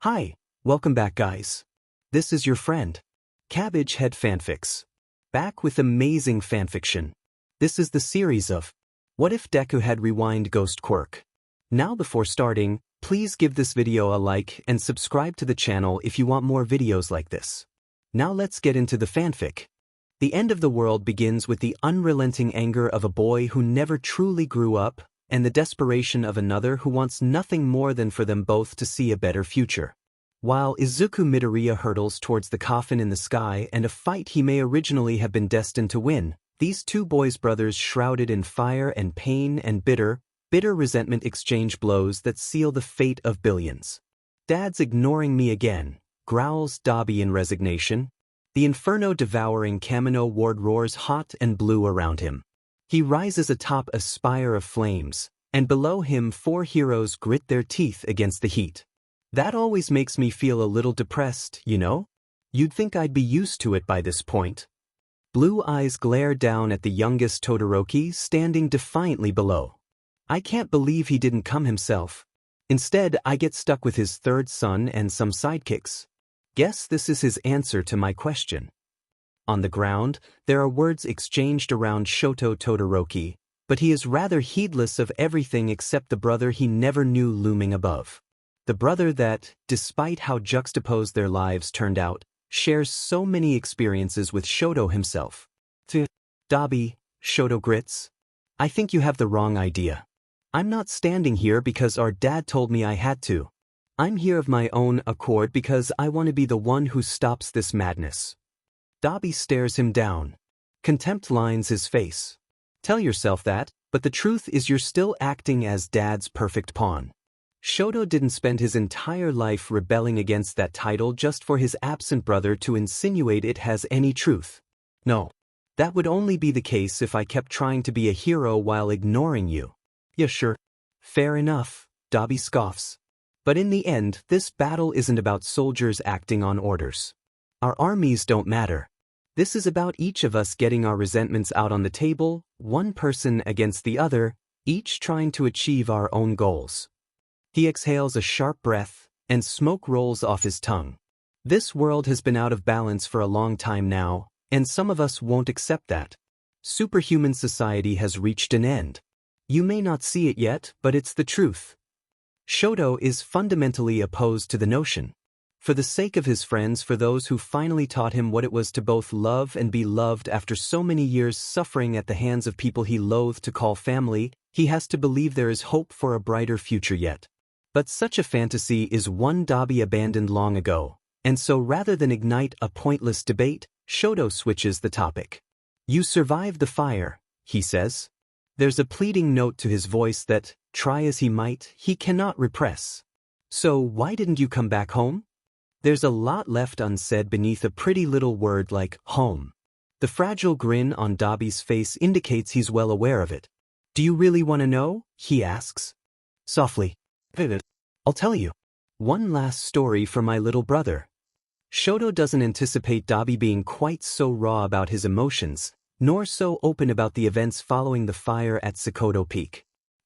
Hi, welcome back guys. This is your friend, Cabbage Head Fanfics. Back with amazing fanfiction. This is the series of What If Deku Had Rewind Ghost Quirk. Now before starting, please give this video a like and subscribe to the channel if you want more videos like this. Now let's get into the fanfic. The end of the world begins with the unrelenting anger of a boy who never truly grew up, and the desperation of another who wants nothing more than for them both to see a better future. While Izuku Midoriya hurtles towards the coffin in the sky and a fight he may originally have been destined to win, these two boys' brothers shrouded in fire and pain and bitter resentment exchange blows that seal the fate of billions. "Dad's ignoring me again," growls Dabi in resignation. The inferno-devouring Kamino ward roars hot and blue around him. He rises atop a spire of flames, and below him four heroes grit their teeth against the heat. That always makes me feel a little depressed, you know? You'd think I'd be used to it by this point. Blue eyes glare down at the youngest Todoroki standing defiantly below. I can't believe he didn't come himself. Instead, I get stuck with his third son and some sidekicks. Guess this is his answer to my question. On the ground, there are words exchanged around Shoto Todoroki, but he is rather heedless of everything except the brother he never knew looming above. The brother that, despite how juxtaposed their lives turned out, shares so many experiences with Shoto himself. Dabi, Shoto grits. I think you have the wrong idea. I'm not standing here because our dad told me I had to. I'm here of my own accord because I want to be the one who stops this madness. Dabi stares him down. Contempt lines his face. Tell yourself that, but the truth is you're still acting as Dad's perfect pawn. Shoto didn't spend his entire life rebelling against that title just for his absent brother to insinuate it has any truth. No. That would only be the case if I kept trying to be a hero while ignoring you. Yeah, sure. Fair enough, Dabi scoffs. But in the end, this battle isn't about soldiers acting on orders. Our armies don't matter. This is about each of us getting our resentments out on the table, one person against the other, each trying to achieve our own goals. He exhales a sharp breath, and smoke rolls off his tongue. This world has been out of balance for a long time now, and some of us won't accept that. Superhuman society has reached an end. You may not see it yet, but it's the truth. Shoto is fundamentally opposed to the notion. For the sake of his friends, for those who finally taught him what it was to both love and be loved after so many years suffering at the hands of people he loathed to call family, he has to believe there is hope for a brighter future yet. But such a fantasy is one Dabi abandoned long ago, and so rather than ignite a pointless debate, Shoto switches the topic. You survived the fire, he says. There's a pleading note to his voice that, try as he might, he cannot repress. So why didn't you come back home? There's a lot left unsaid beneath a pretty little word like home. The fragile grin on Dabi's face indicates he's well aware of it. Do you really want to know? He asks. Softly. I'll tell you. One last story for my little brother. Shoto doesn't anticipate Dabi being quite so raw about his emotions, nor so open about the events following the fire at Sokoto Peak.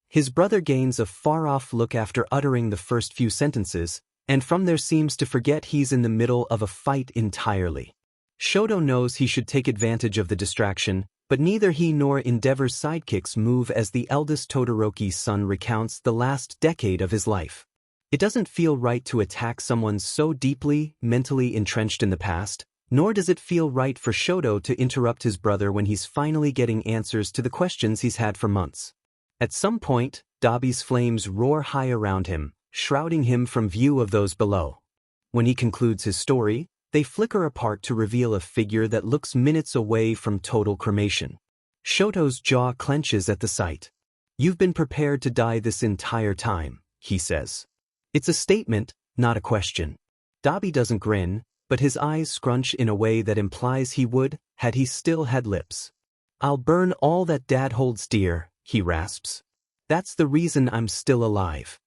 His brother gains a far-off look after uttering the first few sentences, and from there seems to forget he's in the middle of a fight entirely. Shoto knows he should take advantage of the distraction, but neither he nor Endeavor's sidekicks move as the eldest Todoroki's son recounts the last decade of his life. It doesn't feel right to attack someone so deeply, mentally entrenched in the past, nor does it feel right for Shoto to interrupt his brother when he's finally getting answers to the questions he's had for months. At some point, Dabi's flames roar high around him, shrouding him from view of those below. When he concludes his story, they flicker apart to reveal a figure that looks minutes away from total cremation. Shoto's jaw clenches at the sight. You've been prepared to die this entire time, he says. It's a statement, not a question. Dabi doesn't grin, but his eyes scrunch in a way that implies he would, had he still had lips. I'll burn all that Dad holds dear, he rasps. That's the reason I'm still alive.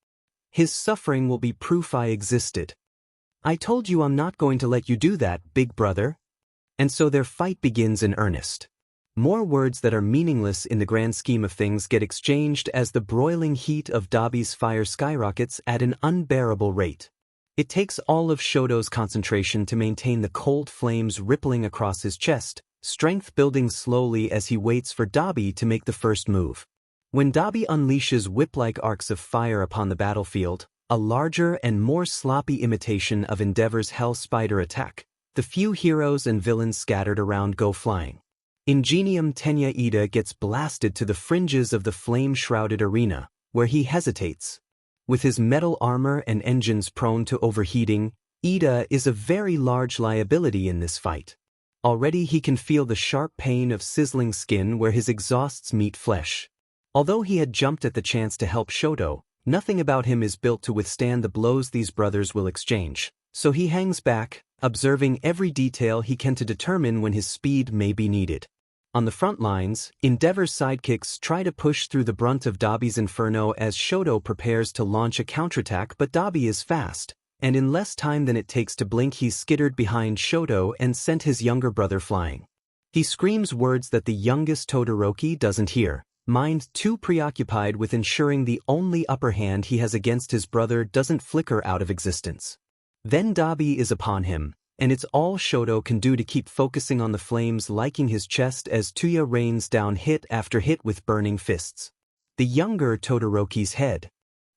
His suffering will be proof I existed. I told you I'm not going to let you do that, big brother. And so their fight begins in earnest. More words that are meaningless in the grand scheme of things get exchanged as the broiling heat of Dabi's fire skyrockets at an unbearable rate. It takes all of Shoto's concentration to maintain the cold flames rippling across his chest, strength building slowly as he waits for Dabi to make the first move. When Dabi unleashes whip-like arcs of fire upon the battlefield, a larger and more sloppy imitation of Endeavor's Hell Spider attack, the few heroes and villains scattered around go flying. Ingenium Tenya Ida gets blasted to the fringes of the flame-shrouded arena, where he hesitates. With his metal armor and engines prone to overheating, Ida is a very large liability in this fight. Already he can feel the sharp pain of sizzling skin where his exhausts meet flesh. Although he had jumped at the chance to help Shoto, nothing about him is built to withstand the blows these brothers will exchange, so he hangs back, observing every detail he can to determine when his speed may be needed. On the front lines, Endeavor's sidekicks try to push through the brunt of Dabi's inferno as Shoto prepares to launch a counterattack, but Dabi is fast, and in less time than it takes to blink he's skittered behind Shoto and sent his younger brother flying. He screams words that the youngest Todoroki doesn't hear, mind too preoccupied with ensuring the only upper hand he has against his brother doesn't flicker out of existence. Then Dabi is upon him, and it's all Shoto can do to keep focusing on the flames liking his chest as Tuya rains down hit after hit with burning fists. The younger Todoroki's head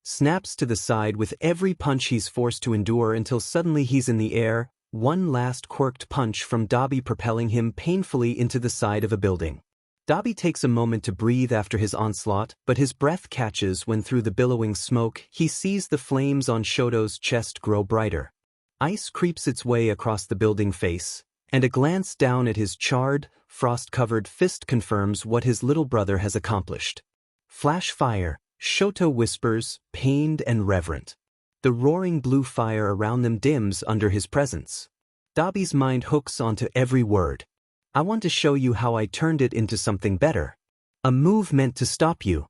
snaps to the side with every punch he's forced to endure until suddenly he's in the air, one last quirked punch from Dabi propelling him painfully into the side of a building. Dabi takes a moment to breathe after his onslaught, but his breath catches when through the billowing smoke he sees the flames on Shoto's chest grow brighter. Ice creeps its way across the building face, and a glance down at his charred, frost-covered fist confirms what his little brother has accomplished. Flash fire, Shoto whispers, pained and reverent. The roaring blue fire around them dims under his presence. Dabi's mind hooks onto every word. I want to show you how I turned it into something better. A move meant to stop you.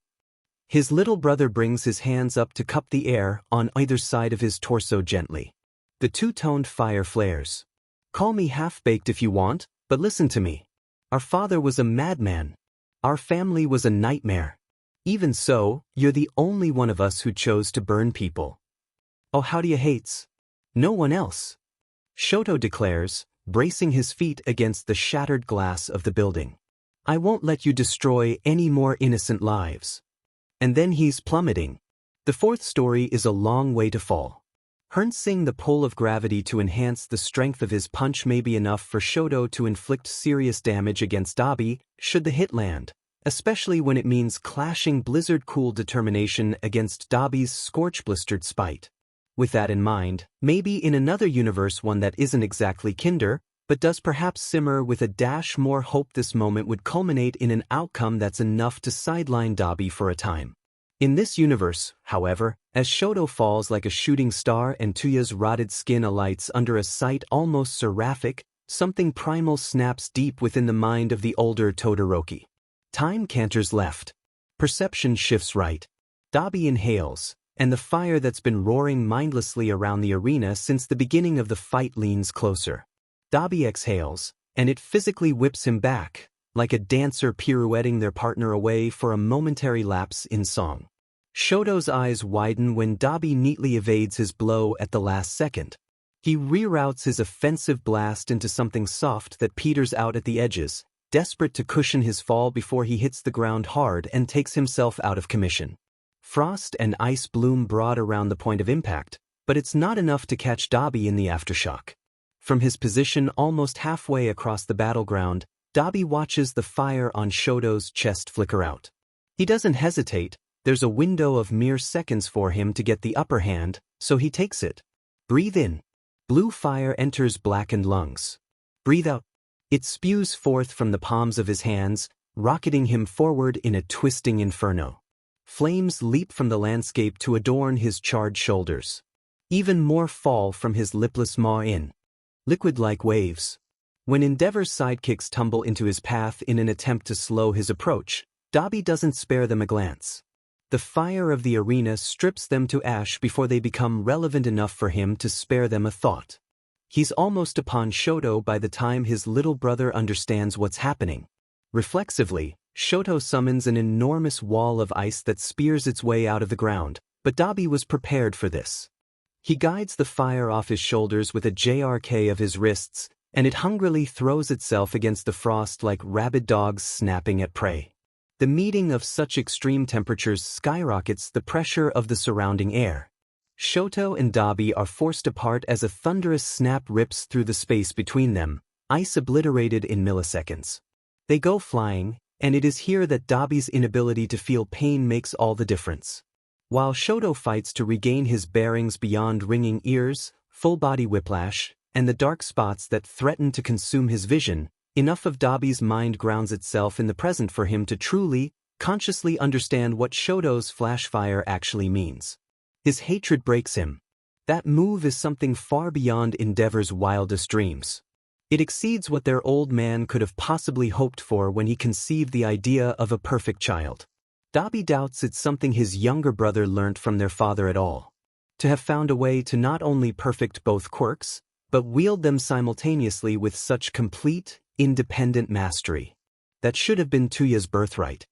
His little brother brings his hands up to cup the air on either side of his torso gently. The two-toned fire flares. Call me half-baked if you want, but listen to me. Our father was a madman. Our family was a nightmare. Even so, you're the only one of us who chose to burn people. Oh, how do you hates? No one else. Shoto declares, bracing his feet against the shattered glass of the building. I won't let you destroy any more innocent lives. And then he's plummeting. The fourth story is a long way to fall. Harnessing the pull of gravity to enhance the strength of his punch may be enough for Shoto to inflict serious damage against Dabi, should the hit land, especially when it means clashing blizzard-cool determination against Dabi's scorch-blistered spite. With that in mind, maybe in another universe one that isn't exactly kinder, but does perhaps simmer with a dash more hope, this moment would culminate in an outcome that's enough to sideline Dabi for a time. In this universe, however, as Shoto falls like a shooting star and Tuya's rotted skin alights under a sight almost seraphic, something primal snaps deep within the mind of the older Todoroki. Time canters left. Perception shifts right. Dabi inhales, and the fire that's been roaring mindlessly around the arena since the beginning of the fight leans closer. Dabi exhales, and it physically whips him back, like a dancer pirouetting their partner away for a momentary lapse in song. Shoto's eyes widen when Dabi neatly evades his blow at the last second. He reroutes his offensive blast into something soft that peters out at the edges, desperate to cushion his fall before he hits the ground hard and takes himself out of commission. Frost and ice bloom broad around the point of impact, but it's not enough to catch Dabi in the aftershock. From his position almost halfway across the battleground, Dabi watches the fire on Shoto's chest flicker out. He doesn't hesitate. There's a window of mere seconds for him to get the upper hand, so he takes it. Breathe in. Blue fire enters blackened lungs. Breathe out. It spews forth from the palms of his hands, rocketing him forward in a twisting inferno. Flames leap from the landscape to adorn his charred shoulders. Even more fall from his lipless maw in. Liquid-like waves. When Endeavor's sidekicks tumble into his path in an attempt to slow his approach, Dabi doesn't spare them a glance. The fire of the arena strips them to ash before they become relevant enough for him to spare them a thought. He's almost upon Shoto by the time his little brother understands what's happening. Reflexively, Shoto summons an enormous wall of ice that spears its way out of the ground, but Dabi was prepared for this. He guides the fire off his shoulders with a JRK of his wrists, and it hungrily throws itself against the frost like rabid dogs snapping at prey. The meeting of such extreme temperatures skyrockets the pressure of the surrounding air. Shoto and Dabi are forced apart as a thunderous snap rips through the space between them, ice obliterated in milliseconds. They go flying, and it is here that Dabi's inability to feel pain makes all the difference. While Shoto fights to regain his bearings beyond ringing ears, full-body whiplash, and the dark spots that threaten to consume his vision, enough of Dabi's mind grounds itself in the present for him to truly, consciously understand what Shoto's flash fire actually means. His hatred breaks him. That move is something far beyond Endeavor's wildest dreams. It exceeds what their old man could have possibly hoped for when he conceived the idea of a perfect child. Dabi doubts it's something his younger brother learnt from their father at all. To have found a way to not only perfect both quirks, but wield them simultaneously with such complete, independent mastery. That should have been Tuya's birthright.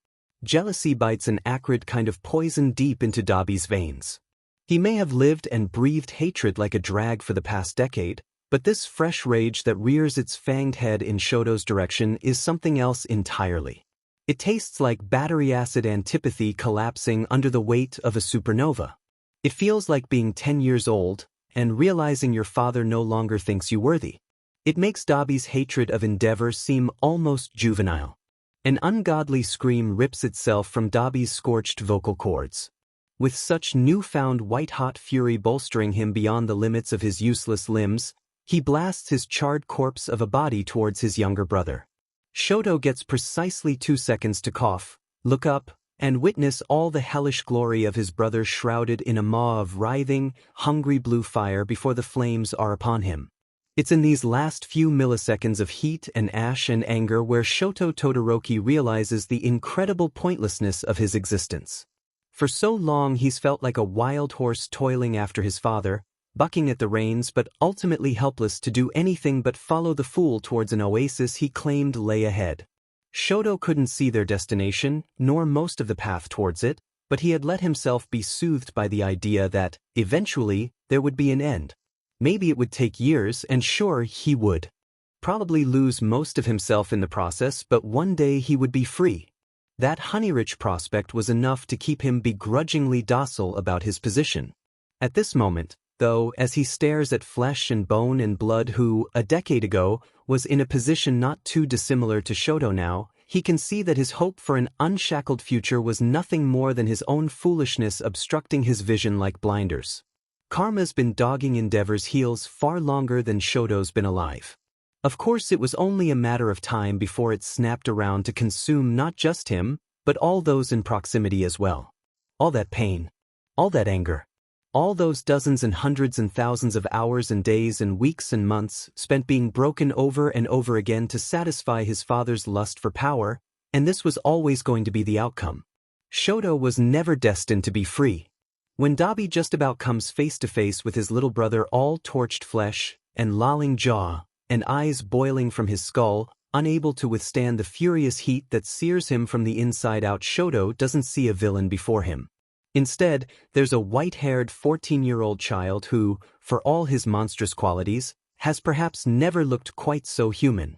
Jealousy bites an acrid kind of poison deep into Dabi's veins. He may have lived and breathed hatred like a drag for the past decade, but this fresh rage that rears its fanged head in Shoto's direction is something else entirely. It tastes like battery acid antipathy collapsing under the weight of a supernova. It feels like being 10 years old and realizing your father no longer thinks you worthy. It makes Dabi's hatred of Endeavor seem almost juvenile. An ungodly scream rips itself from Dabi's scorched vocal cords. With such newfound white-hot fury bolstering him beyond the limits of his useless limbs, he blasts his charred corpse of a body towards his younger brother. Shoto gets precisely 2 seconds to cough, look up, and witness all the hellish glory of his brother shrouded in a maw of writhing, hungry blue fire before the flames are upon him. It's in these last few milliseconds of heat and ash and anger where Shoto Todoroki realizes the incredible pointlessness of his existence. For so long he's felt like a wild horse toiling after his father, bucking at the reins but ultimately helpless to do anything but follow the fool towards an oasis he claimed lay ahead. Shoto couldn't see their destination, nor most of the path towards it, but he had let himself be soothed by the idea that, eventually, there would be an end. Maybe it would take years, and sure, he would. Probably lose most of himself in the process, but one day he would be free. That honey-rich prospect was enough to keep him begrudgingly docile about his position. At this moment, though, as he stares at flesh and bone and blood who, a decade ago, was in a position not too dissimilar to Shoto now, he can see that his hope for an unshackled future was nothing more than his own foolishness obstructing his vision like blinders. Karma's been dogging Endeavor's heels far longer than Shoto's been alive. Of course it was only a matter of time before it snapped around to consume not just him, but all those in proximity as well. All that pain. All that anger. All those dozens and hundreds and thousands of hours and days and weeks and months spent being broken over and over again to satisfy his father's lust for power, and this was always going to be the outcome. Shoto was never destined to be free. When Dabi just about comes face to face with his little brother all torched flesh, and lolling jaw, and eyes boiling from his skull, unable to withstand the furious heat that sears him from the inside out, Shoto doesn't see a villain before him. Instead, there's a white-haired 14-year-old child who, for all his monstrous qualities, has perhaps never looked quite so human.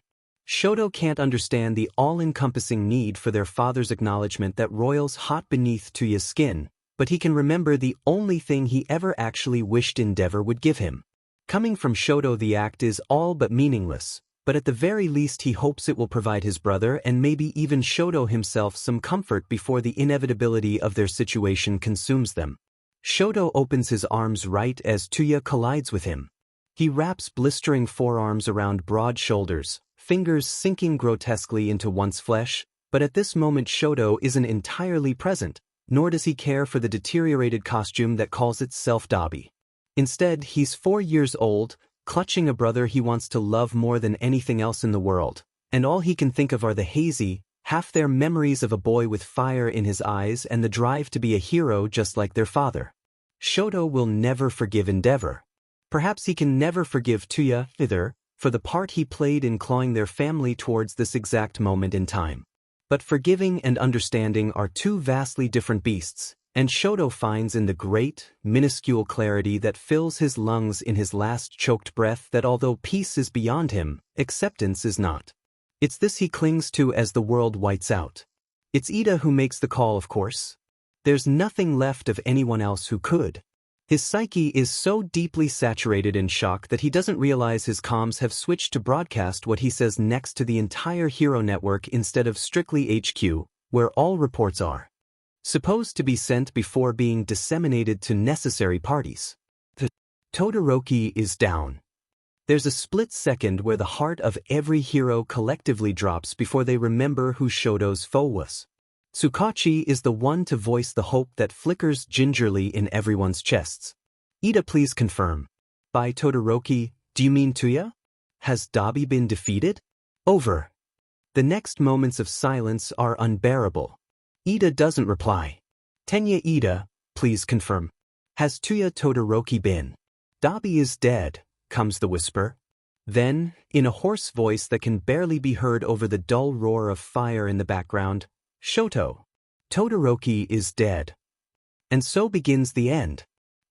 Shoto can't understand the all-encompassing need for their father's acknowledgement that roils hot beneath Tuya's skin, but he can remember the only thing he ever actually wished Endeavor would give him. Coming from Shoto, the act is all but meaningless, but at the very least he hopes it will provide his brother and maybe even Shoto himself some comfort before the inevitability of their situation consumes them. Shoto opens his arms right as Tuya collides with him. He wraps blistering forearms around broad shoulders, fingers sinking grotesquely into one's flesh, but at this moment Shoto isn't entirely present, nor does he care for the deteriorated costume that calls itself Dabi. Instead, he's 4 years old, clutching a brother he wants to love more than anything else in the world, and all he can think of are the hazy, half-there memories of a boy with fire in his eyes and the drive to be a hero just like their father. Shoto will never forgive Endeavor. Perhaps he can never forgive Tuya, either, for the part he played in clawing their family towards this exact moment in time. But forgiving and understanding are two vastly different beasts, And Shoto finds in the great, minuscule clarity that fills his lungs in his last choked breath that although peace is beyond him, acceptance is not. It's this he clings to as the world whites out. It's Ida who makes the call, of course. There's nothing left of anyone else who could. His psyche is so deeply saturated in shock that he doesn't realize his comms have switched to broadcast what he says next to the entire Hero network instead of strictly HQ, where all reports are supposed to be sent before being disseminated to necessary parties. The Todoroki is down. There's a split second where the heart of every hero collectively drops before they remember who Shoto's foe was. Tsukachi is the one to voice the hope that flickers gingerly in everyone's chests. Ida, please confirm. By Todoroki, do you mean Tuya? Has Dabi been defeated? Over. The next moments of silence are unbearable. Ida doesn't reply. Tenya, Ida, please confirm. Has Tuya Todoroki been? Dabi is dead, comes the whisper. Then, in a hoarse voice that can barely be heard over the dull roar of fire in the background, Shoto. Todoroki is dead. And so begins the end.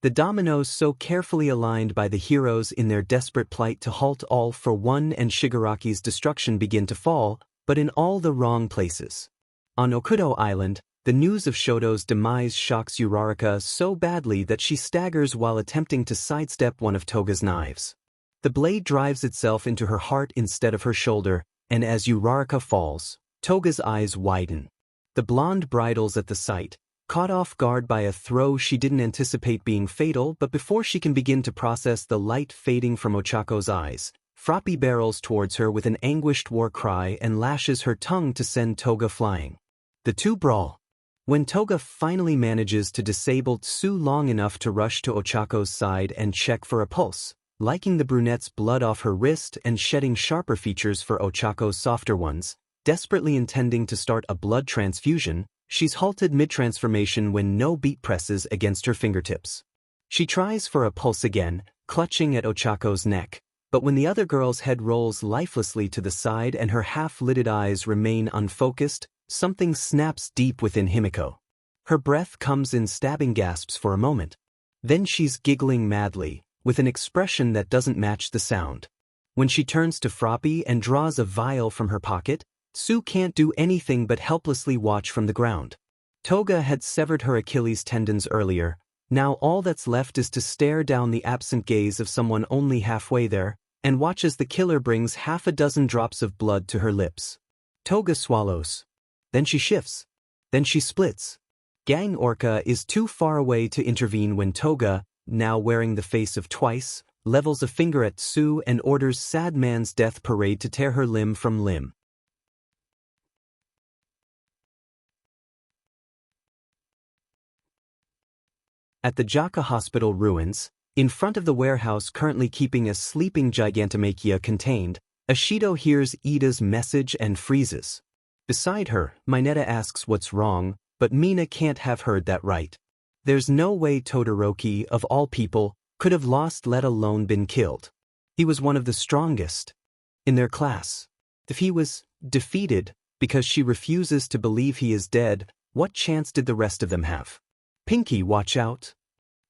The dominoes so carefully aligned by the heroes in their desperate plight to halt all for one and Shigaraki's destruction begin to fall, but in all the wrong places. On Okudo Island, the news of Shoto's demise shocks Uraraka so badly that she staggers while attempting to sidestep one of Toga's knives. The blade drives itself into her heart instead of her shoulder, and as Uraraka falls, Toga's eyes widen. The blonde bridles at the sight, caught off guard by a throw she didn't anticipate being fatal, but before she can begin to process the light fading from Ochako's eyes, Froppy barrels towards her with an anguished war cry and lashes her tongue to send Toga flying. The two brawl. When Toga finally manages to disable Tsu long enough to rush to Ochako's side and check for a pulse, liking the brunette's blood off her wrist and shedding sharper features for Ochako's softer ones, desperately intending to start a blood transfusion, she's halted mid-transformation when no beat presses against her fingertips. She tries for a pulse again, clutching at Ochako's neck, but when the other girl's head rolls lifelessly to the side and her half-lidded eyes remain unfocused, something snaps deep within Himiko. Her breath comes in stabbing gasps for a moment. Then she's giggling madly, with an expression that doesn't match the sound. When she turns to Froppy and draws a vial from her pocket, Tsu can't do anything but helplessly watch from the ground. Toga had severed her Achilles tendons earlier. Now all that's left is to stare down the absent gaze of someone only halfway there, and watch as the killer brings half a dozen drops of blood to her lips. Toga swallows. Then she shifts. Then she splits. Gang Orca is too far away to intervene when Toga, now wearing the face of twice, levels a finger at Tsu and orders Sad Man's death parade to tear her limb from limb. At the Jaka Hospital ruins, in front of the warehouse currently keeping a sleeping Gigantomachia contained, Ashido hears Ida's message and freezes. Beside her, Mineta asks what's wrong, but Mina can't have heard that right. There's no way Todoroki, of all people, could have lost let alone been killed. He was one of the strongest in their class. If he was defeated because she refuses to believe he is dead, what chance did the rest of them have? Pinky, watch out!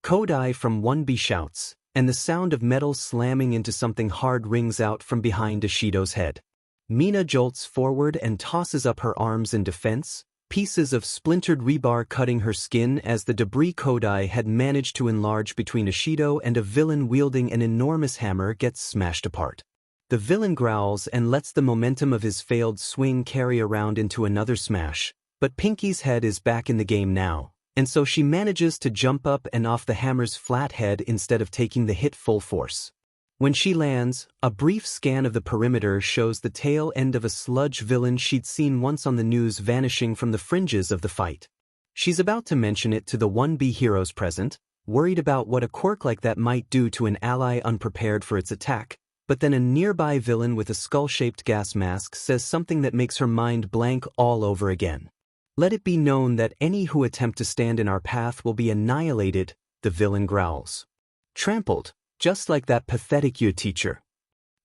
Kodai from 1B shouts, and the sound of metal slamming into something hard rings out from behind Ashido's head. Mina jolts forward and tosses up her arms in defense, pieces of splintered rebar cutting her skin as the debris Kodai had managed to enlarge between Ashido and a villain wielding an enormous hammer gets smashed apart. The villain growls and lets the momentum of his failed swing carry around into another smash, but Pinky's head is back in the game now, and so she manages to jump up and off the hammer's flat head instead of taking the hit full force. When she lands, a brief scan of the perimeter shows the tail end of a sludge villain she'd seen once on the news vanishing from the fringes of the fight. She's about to mention it to the 1B heroes present, worried about what a quirk like that might do to an ally unprepared for its attack, but then a nearby villain with a skull-shaped gas mask says something that makes her mind blank all over again. Let it be known that any who attempt to stand in our path will be annihilated, the villain growls. Trampled. Just like that pathetic you teacher.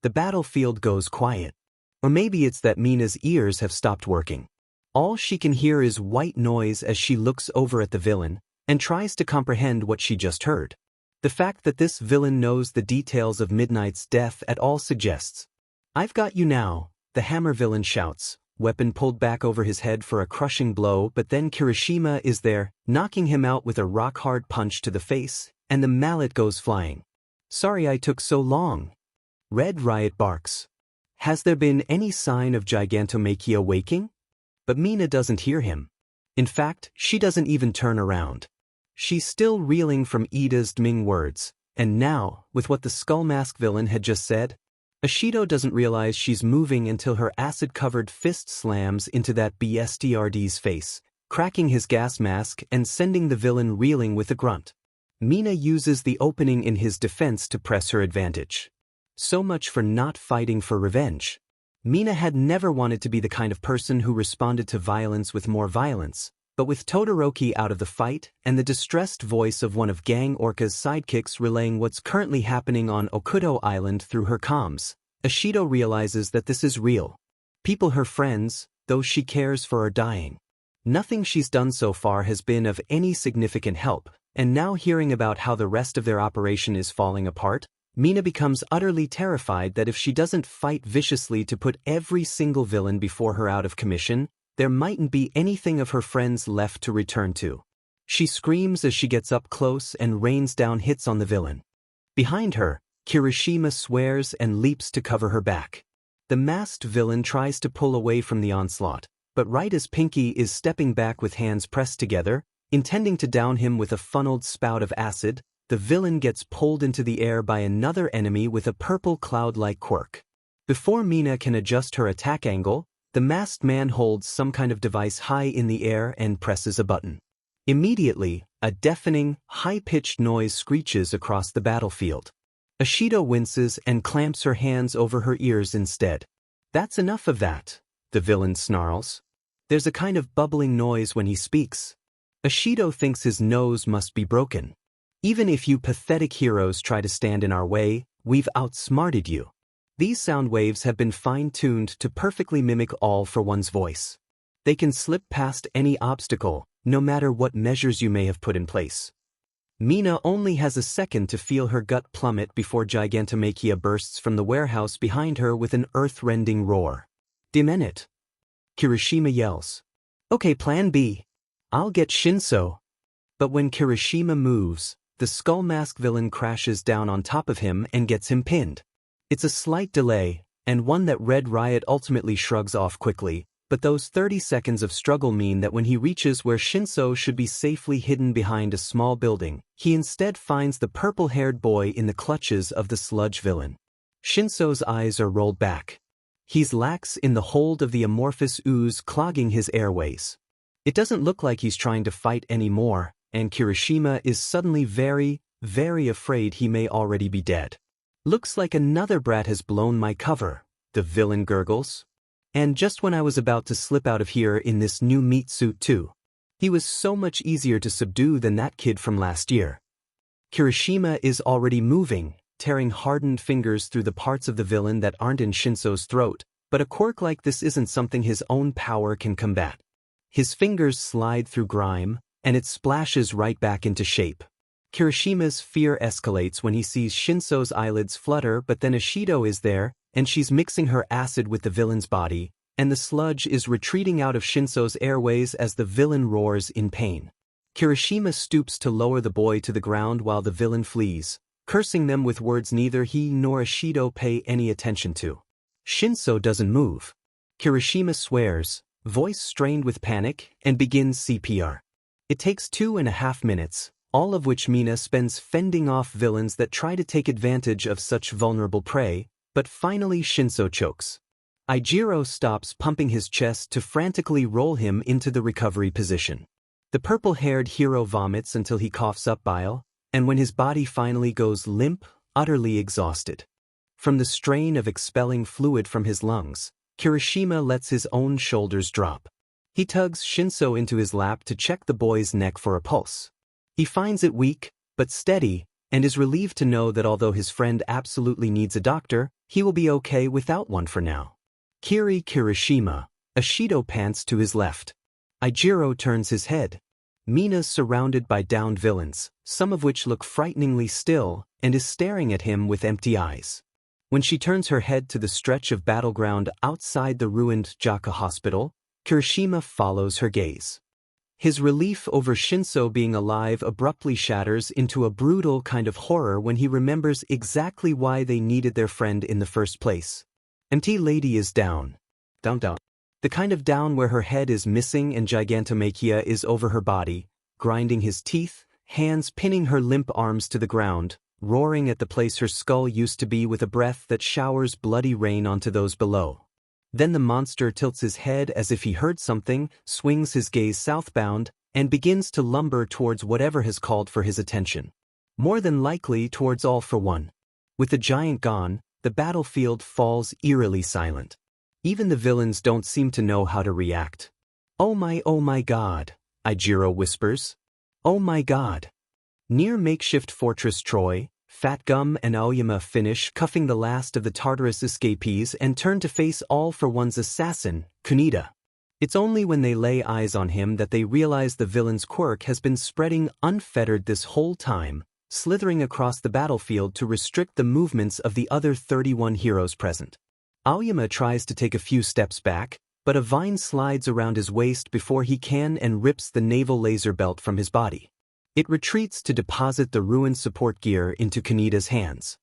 The battlefield goes quiet. Or maybe it's that Mina's ears have stopped working. All she can hear is white noise as she looks over at the villain, and tries to comprehend what she just heard. The fact that this villain knows the details of Midnight's death at all suggests. "I've got you now," the hammer villain shouts, weapon pulled back over his head for a crushing blow, but then Kirishima is there, knocking him out with a rock-hard punch to the face, and the mallet goes flying. "Sorry I took so long." Red Riot barks. "Has there been any sign of Gigantomachia waking?" But Mina doesn't hear him. In fact, she doesn't even turn around. She's still reeling from Ida's Ming words, and now, with what the Skull Mask villain had just said, Ashido doesn't realize she's moving until her acid-covered fist slams into that BSTRD's face, cracking his gas mask and sending the villain reeling with a grunt. Mina uses the opening in his defense to press her advantage. So much for not fighting for revenge. Mina had never wanted to be the kind of person who responded to violence with more violence, but with Todoroki out of the fight and the distressed voice of one of Gang Orca's sidekicks relaying what's currently happening on Okudo Island through her comms, Ashido realizes that this is real. People her friends, those she cares for, are dying. Nothing she's done so far has been of any significant help, and now hearing about how the rest of their operation is falling apart, Mina becomes utterly terrified that if she doesn't fight viciously to put every single villain before her out of commission, there mightn't be anything of her friends left to return to. She screams as she gets up close and rains down hits on the villain. Behind her, Kirishima swears and leaps to cover her back. The masked villain tries to pull away from the onslaught, but right as Pinky is stepping back with hands pressed together, intending to down him with a funneled spout of acid, the villain gets pulled into the air by another enemy with a purple cloud-like quirk. Before Mina can adjust her attack angle, the masked man holds some kind of device high in the air and presses a button. Immediately, a deafening, high-pitched noise screeches across the battlefield. Ashido winces and clamps her hands over her ears instead. "That's enough of that," the villain snarls. There's a kind of bubbling noise when he speaks. Ashido thinks his nose must be broken. "Even if you pathetic heroes try to stand in our way, we've outsmarted you." These sound waves have been fine-tuned to perfectly mimic all for one's voice. They can slip past any obstacle, no matter what measures you may have put in place. Mina only has a second to feel her gut plummet before Gigantomachia bursts from the warehouse behind her with an earth-rending roar. "Demen-it!" Kirishima yells. "Okay, plan B. I'll get Shinso." But when Kirishima moves, the Skull Mask villain crashes down on top of him and gets him pinned. It's a slight delay, and one that Red Riot ultimately shrugs off quickly, but those 30 seconds of struggle mean that when he reaches where Shinso should be safely hidden behind a small building, he instead finds the purple-haired boy in the clutches of the sludge villain. Shinso's eyes are rolled back. He's lax in the hold of the amorphous ooze clogging his airways. It doesn't look like he's trying to fight anymore, and Kirishima is suddenly very, very afraid he may already be dead. "Looks like another brat has blown my cover," the villain gurgles. "And just when I was about to slip out of here in this new meat suit too. He was so much easier to subdue than that kid from last year." Kirishima is already moving, tearing hardened fingers through the parts of the villain that aren't in Shinso's throat, but a quirk like this isn't something his own power can combat. His fingers slide through grime, and it splashes right back into shape. Kirishima's fear escalates when he sees Shinso's eyelids flutter, but then Ashido is there, and she's mixing her acid with the villain's body, and the sludge is retreating out of Shinso's airways as the villain roars in pain. Kirishima stoops to lower the boy to the ground while the villain flees, cursing them with words neither he nor Ashido pay any attention to. Shinso doesn't move. Kirishima swears, voice strained with panic, and begins CPR. It takes 2.5 minutes, all of which Mina spends fending off villains that try to take advantage of such vulnerable prey, but finally Shinso chokes. Ijiro stops pumping his chest to frantically roll him into the recovery position. The purple-haired hero vomits until he coughs up bile, and when his body finally goes limp, utterly exhausted. From the strain of expelling fluid from his lungs, Kirishima lets his own shoulders drop. He tugs Shinso into his lap to check the boy's neck for a pulse. He finds it weak, but steady, and is relieved to know that although his friend absolutely needs a doctor, he will be okay without one for now. Kirishima, Ashido pants to his left. Ijiro turns his head. Mina's surrounded by downed villains, some of which look frighteningly still, and is staring at him with empty eyes. When she turns her head to the stretch of battleground outside the ruined Jaka hospital, Kirishima follows her gaze. His relief over Shinso being alive abruptly shatters into a brutal kind of horror when he remembers exactly why they needed their friend in the first place. MT Lady is down. Down. The kind of down where her head is missing and Gigantomachia is over her body, grinding his teeth, hands pinning her limp arms to the ground, roaring at the place her skull used to be with a breath that showers bloody rain onto those below. Then the monster tilts his head as if he heard something, swings his gaze southbound, and begins to lumber towards whatever has called for his attention. More than likely towards All for One. With the giant gone, the battlefield falls eerily silent. Even the villains don't seem to know how to react. Oh my god, Ijiro whispers. Oh my god. Near makeshift fortress Troy, Fat Gum and Aoyama finish cuffing the last of the Tartarus escapees and turn to face All for One's assassin, Kunita. It's only when they lay eyes on him that they realize the villain's Quirk has been spreading unfettered this whole time, slithering across the battlefield to restrict the movements of the other 31 heroes present. Aoyama tries to take a few steps back, but a vine slides around his waist before he can and rips the naval laser belt from his body. It retreats to deposit the ruined support gear into Kunita's hands.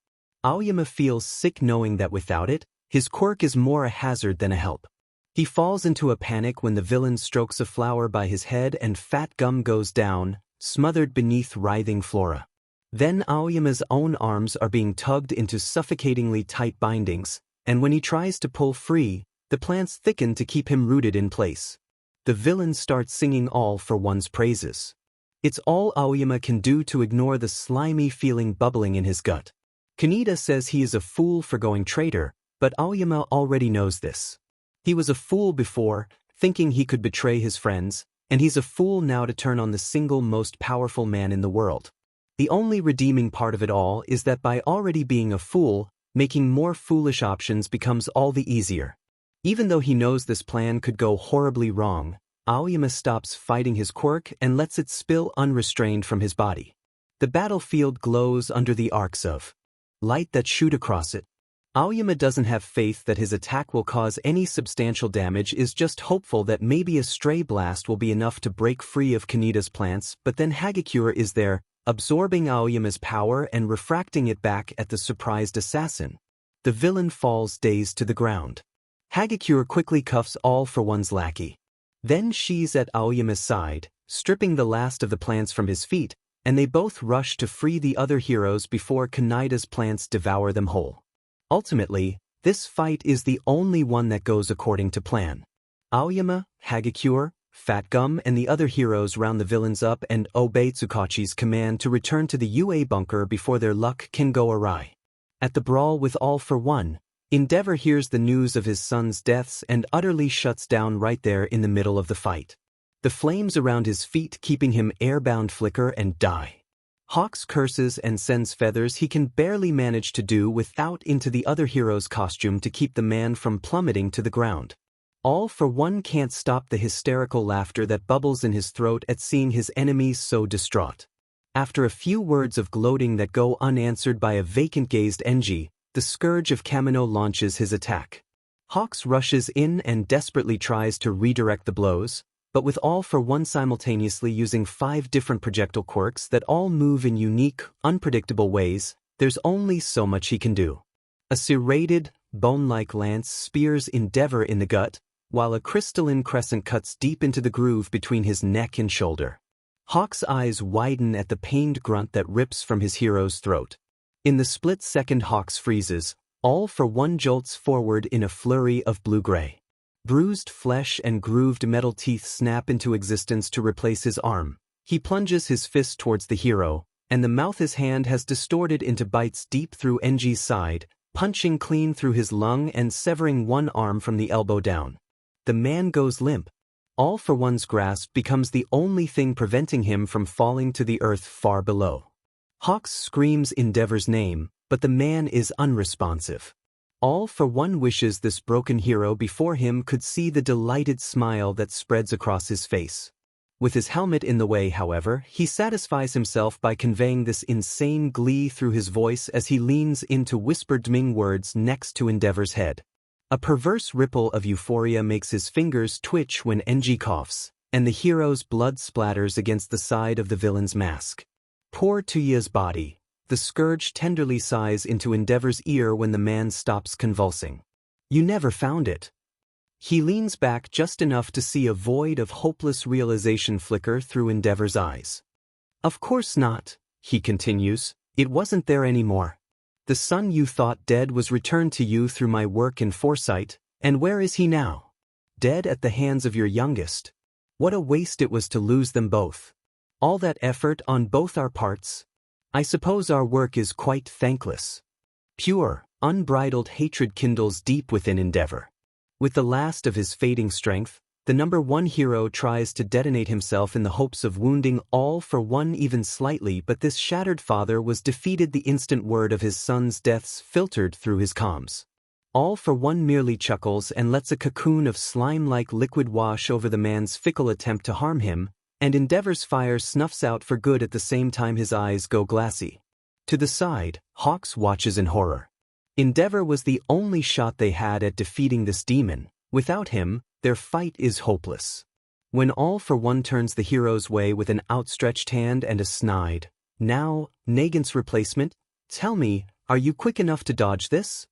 Aoyama feels sick knowing that without it, his Quirk is more a hazard than a help. He falls into a panic when the villain strokes a flower by his head and Fat Gum goes down, smothered beneath writhing flora. Then Aoyama's own arms are being tugged into suffocatingly tight bindings, and when he tries to pull free, the plants thicken to keep him rooted in place. The villain starts singing All for One's praises. It's all Aoyama can do to ignore the slimy feeling bubbling in his gut. Kunita says he is a fool for going traitor, but Aoyama already knows this. He was a fool before, thinking he could betray his friends, and he's a fool now to turn on the single most powerful man in the world. The only redeeming part of it all is that by already being a fool, making more foolish options becomes all the easier. Even though he knows this plan could go horribly wrong, Aoyama stops fighting his Quirk and lets it spill unrestrained from his body. The battlefield glows under the arcs of light that shoot across it. Aoyama doesn't have faith that his attack will cause any substantial damage, is just hopeful that maybe a stray blast will be enough to break free of Kunita's plants, but then Hagakure is there, absorbing Aoyama's power and refracting it back at the surprised assassin. The villain falls dazed to the ground. Hagakure quickly cuffs All for One's lackey. Then she's at Aoyama's side, stripping the last of the plants from his feet, and they both rush to free the other heroes before Kunita's plants devour them whole. Ultimately, this fight is the only one that goes according to plan. Aoyama, Hagakure, Fat Gum and the other heroes round the villains up and obey Tsukachi's command to return to the UA bunker before their luck can go awry. At the brawl with All for One, Endeavor hears the news of his son's deaths and utterly shuts down right there in the middle of the fight. The flames around his feet keeping him airbound flicker and die. Hawks curses and sends feathers he can barely manage to do without into the other hero's costume to keep the man from plummeting to the ground. All for One can't stop the hysterical laughter that bubbles in his throat at seeing his enemies so distraught. After a few words of gloating that go unanswered by a vacant-gazed Enji, the Scourge of Kamino launches his attack. Hawks rushes in and desperately tries to redirect the blows, but with All for One simultaneously using 5 different projectile quirks that all move in unique, unpredictable ways, there's only so much he can do. A serrated, bone-like lance spears Endeavor in the gut, while a crystalline crescent cuts deep into the groove between his neck and shoulder. Hawk's eyes widen at the pained grunt that rips from his hero's throat. In the split second Hawks freezes, All for One jolts forward in a flurry of blue-gray. Bruised flesh and grooved metal teeth snap into existence to replace his arm. He plunges his fist towards the hero, and the mouth his hand has distorted into bites deep through Enji's side, punching clean through his lung and severing one arm from the elbow down. The man goes limp. All for One's grasp becomes the only thing preventing him from falling to the earth far below. Hawks screams Endeavor's name, but the man is unresponsive. All for One wishes this broken hero before him could see the delighted smile that spreads across his face. With his helmet in the way, however, he satisfies himself by conveying this insane glee through his voice as he leans in to whisper Dming words next to Endeavor's head. A perverse ripple of euphoria makes his fingers twitch when NG coughs, and the hero's blood splatters against the side of the villain's mask. Poor Tuya's body. The scourge tenderly sighs into Endeavor's ear when the man stops convulsing. You never found it. He leans back just enough to see a void of hopeless realization flicker through Endeavor's eyes. Of course not, he continues. It wasn't there anymore. The son you thought dead was returned to you through my work and foresight, and where is he now? Dead at the hands of your youngest. What a waste it was to lose them both. All that effort on both our parts. I suppose our work is quite thankless. Pure, unbridled hatred kindles deep within Endeavor. With the last of his fading strength, the number one hero tries to detonate himself in the hopes of wounding All for One even slightly, but this shattered father was defeated. The instant word of his son's deaths filtered through his comms. All for One merely chuckles and lets a cocoon of slime-like liquid wash over the man's fickle attempt to harm him, and Endeavor's fire snuffs out for good at the same time his eyes go glassy. To the side, Hawks watches in horror. Endeavor was the only shot they had at defeating this demon. Without him, their fight is hopeless. When All for One turns the hero's way with an outstretched hand and a snide, "Now, Nagant's replacement, tell me, are you quick enough to dodge this?"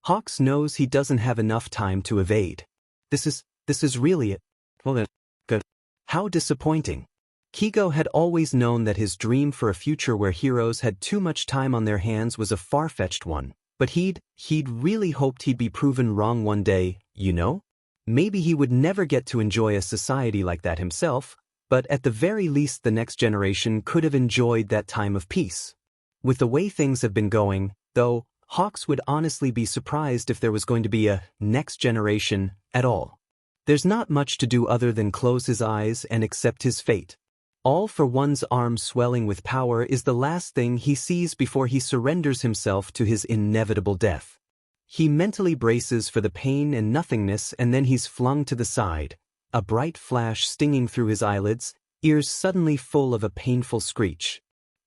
Hawks knows he doesn't have enough time to evade. This is really it. Well then, good. How disappointing. Kigo had always known that his dream for a future where heroes had too much time on their hands was a far-fetched one, but he'd really hoped he'd be proven wrong one day, you know? Maybe he would never get to enjoy a society like that himself, but at the very least the next generation could have enjoyed that time of peace. With the way things have been going, though, Hawks would honestly be surprised if there was going to be a next generation at all. There's not much to do other than close his eyes and accept his fate. All for One's arm swelling with power is the last thing he sees before he surrenders himself to his inevitable death. He mentally braces for the pain and nothingness, and then he's flung to the side, a bright flash stinging through his eyelids, ears suddenly full of a painful screech.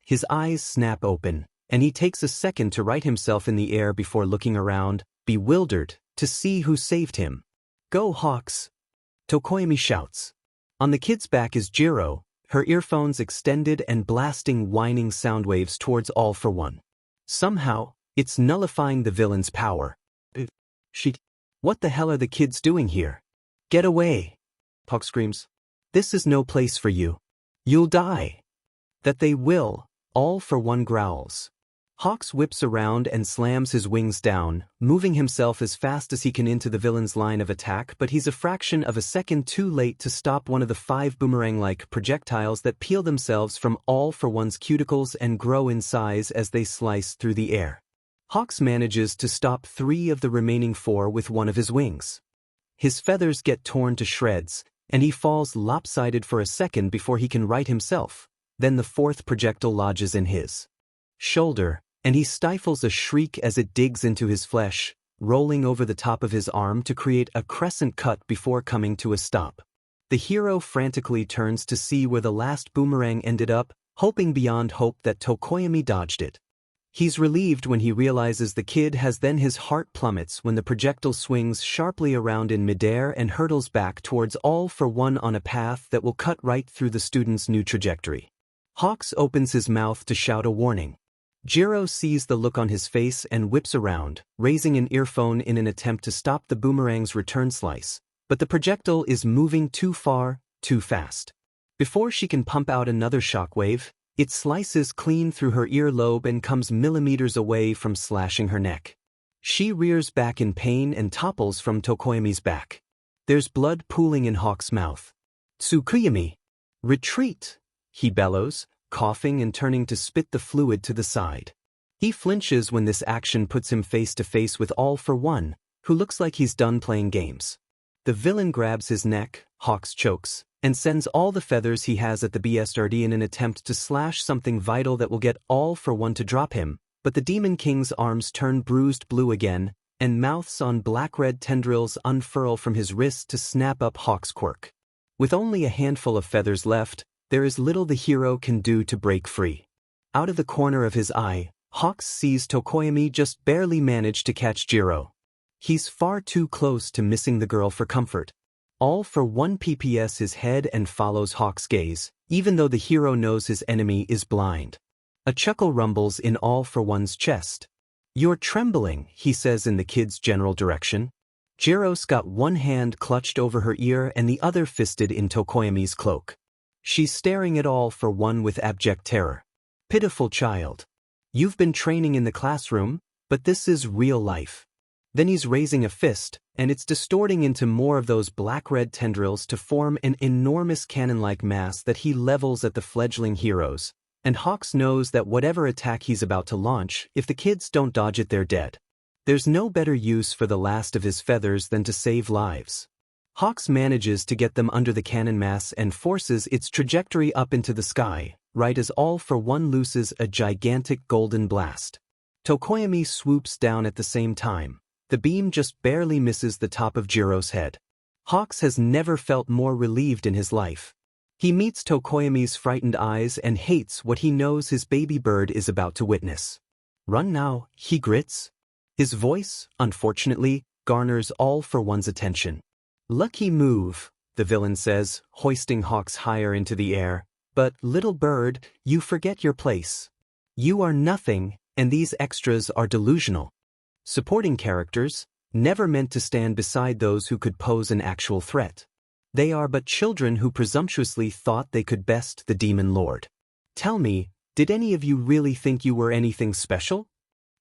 His eyes snap open, and he takes a second to right himself in the air before looking around, bewildered, to see who saved him. "Go, Hawks!" Tokoyami shouts. On the kid's back is Jiro, her earphones extended and blasting whining sound waves towards All for One. Somehow, it's nullifying the villain's power. What the hell are the kids doing here? Get away! Hawk screams. This is no place for you. You'll die. That they will, All for One growls. Hawks whips around and slams his wings down, moving himself as fast as he can into the villain's line of attack, but he's a fraction of a second too late to stop one of the 5 boomerang-like projectiles that peel themselves from All for One's cuticles and grow in size as they slice through the air. Hawks manages to stop 3 of the remaining 4 with one of his wings. His feathers get torn to shreds, and he falls lopsided for a second before he can right himself. Then the 4th projectile lodges in his shoulder, and he stifles a shriek as it digs into his flesh, rolling over the top of his arm to create a crescent cut before coming to a stop. The hero frantically turns to see where the last boomerang ended up, hoping beyond hope that Tokoyami dodged it. He's relieved when he realizes the kid has, then his heart plummets when the projectile swings sharply around in midair and hurtles back towards All for One on a path that will cut right through the student's new trajectory. Hawks opens his mouth to shout a warning. Jiro sees the look on his face and whips around, raising an earphone in an attempt to stop the boomerang's return slice, but the projectile is moving too far, too fast. Before she can pump out another shockwave, it slices clean through her earlobe and comes millimeters away from slashing her neck. She rears back in pain and topples from Tokoyami's back. There's blood pooling in Hawk's mouth. "Tsukuyami! Retreat!" he bellows, coughing and turning to spit the fluid to the side. He flinches when this action puts him face to face with All for One, who looks like he's done playing games. The villain grabs his neck, Hawks chokes, and sends all the feathers he has at the BSRD in an attempt to slash something vital that will get All for One to drop him, but the Demon King's arms turn bruised blue again, and mouths on black-red tendrils unfurl from his wrist to snap up Hawk's quirk. With only a handful of feathers left, there is little the hero can do to break free. Out of the corner of his eye, Hawks sees Tokoyami just barely manage to catch Jiro. He's far too close to missing the girl for comfort. All for one pps his head and follows Hawks' gaze, even though the hero knows his enemy is blind. A chuckle rumbles in All for One's chest. "You're trembling," he says in the kid's general direction. Jiro's got one hand clutched over her ear and the other fisted in Tokoyami's cloak. She's staring at All for One with abject terror. "Pitiful child. You've been training in the classroom, but this is real life." Then he's raising a fist, and it's distorting into more of those black-red tendrils to form an enormous cannon-like mass that he levels at the fledgling heroes, and Hawks knows that whatever attack he's about to launch, if the kids don't dodge it they're dead. There's no better use for the last of his feathers than to save lives. Hawks manages to get them under the cannon mass and forces its trajectory up into the sky, right as All for One looses a gigantic golden blast. Tokoyami swoops down at the same time. The beam just barely misses the top of Jiro's head. Hawks has never felt more relieved in his life. He meets Tokoyami's frightened eyes and hates what he knows his baby bird is about to witness. "Run now," he grits. His voice, unfortunately, garners All for One's attention. "Lucky move," the villain says, hoisting Hawks higher into the air. "But, little bird, you forget your place. You are nothing, and these extras are delusional. Supporting characters, never meant to stand beside those who could pose an actual threat. They are but children who presumptuously thought they could best the Demon Lord. Tell me, did any of you really think you were anything special?"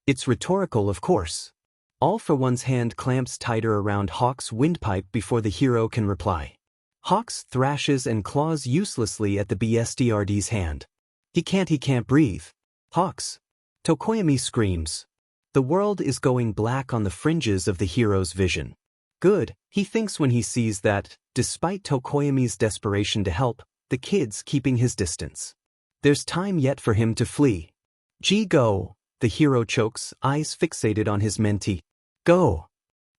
It's rhetorical, of course. All for One's hand clamps tighter around Hawks' windpipe before the hero can reply. Hawks thrashes and claws uselessly at the BSTRD's hand. He can't breathe. "Hawks!" Tokoyami screams. The world is going black on the fringes of the hero's vision. Good, he thinks when he sees that, despite Tokoyami's desperation to help, the kid's keeping his distance. There's time yet for him to flee. Go, the hero chokes, eyes fixated on his mentee. Go.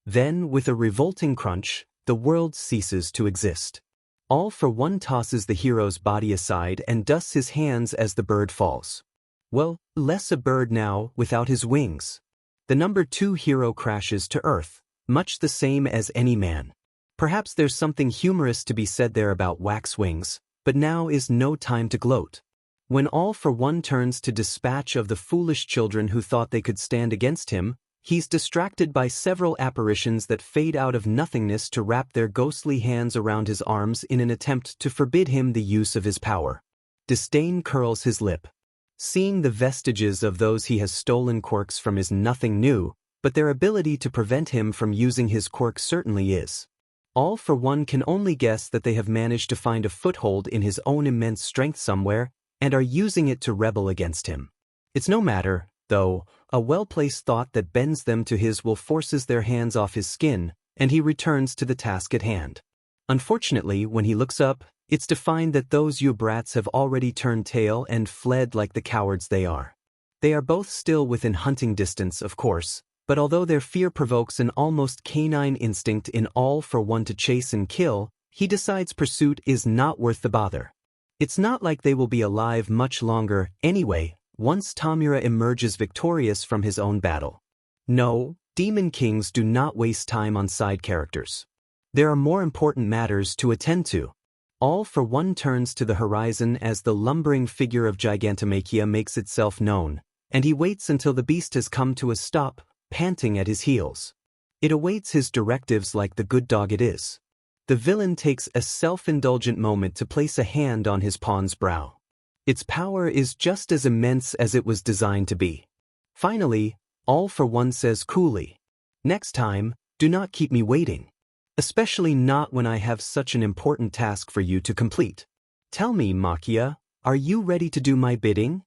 Then, with a revolting crunch, the world ceases to exist. All for One tosses the hero's body aside and dusts his hands as the bird falls. Well, less a bird now, without his wings. The number 2 hero crashes to earth, much the same as any man. Perhaps there's something humorous to be said there about wax wings, but now is no time to gloat. When All for One turns to dispatch of the foolish children who thought they could stand against him, he's distracted by several apparitions that fade out of nothingness to wrap their ghostly hands around his arms in an attempt to forbid him the use of his power. Disdain curls his lip. Seeing the vestiges of those he has stolen quirks from is nothing new, but their ability to prevent him from using his quirk certainly is. All for One can only guess that they have managed to find a foothold in his own immense strength somewhere, and are using it to rebel against him. It's no matter, though, a well-placed thought that bends them to his will forces their hands off his skin, and he returns to the task at hand. Unfortunately, when he looks up, it's to find that those brats have already turned tail and fled like the cowards they are. They are both still within hunting distance, of course, but although their fear provokes an almost canine instinct in All for One to chase and kill, he decides pursuit is not worth the bother. It's not like they will be alive much longer, anyway, once Tamura emerges victorious from his own battle. No, Demon Kings do not waste time on side characters. There are more important matters to attend to. All for One turns to the horizon as the lumbering figure of Gigantomachia makes itself known, and he waits until the beast has come to a stop, panting at his heels. It awaits his directives like the good dog it is. The villain takes a self-indulgent moment to place a hand on his pawn's brow. Its power is just as immense as it was designed to be. Finally, All for One says coolly, "Next time, do not keep me waiting. Especially not when I have such an important task for you to complete. Tell me, Machia, are you ready to do my bidding?"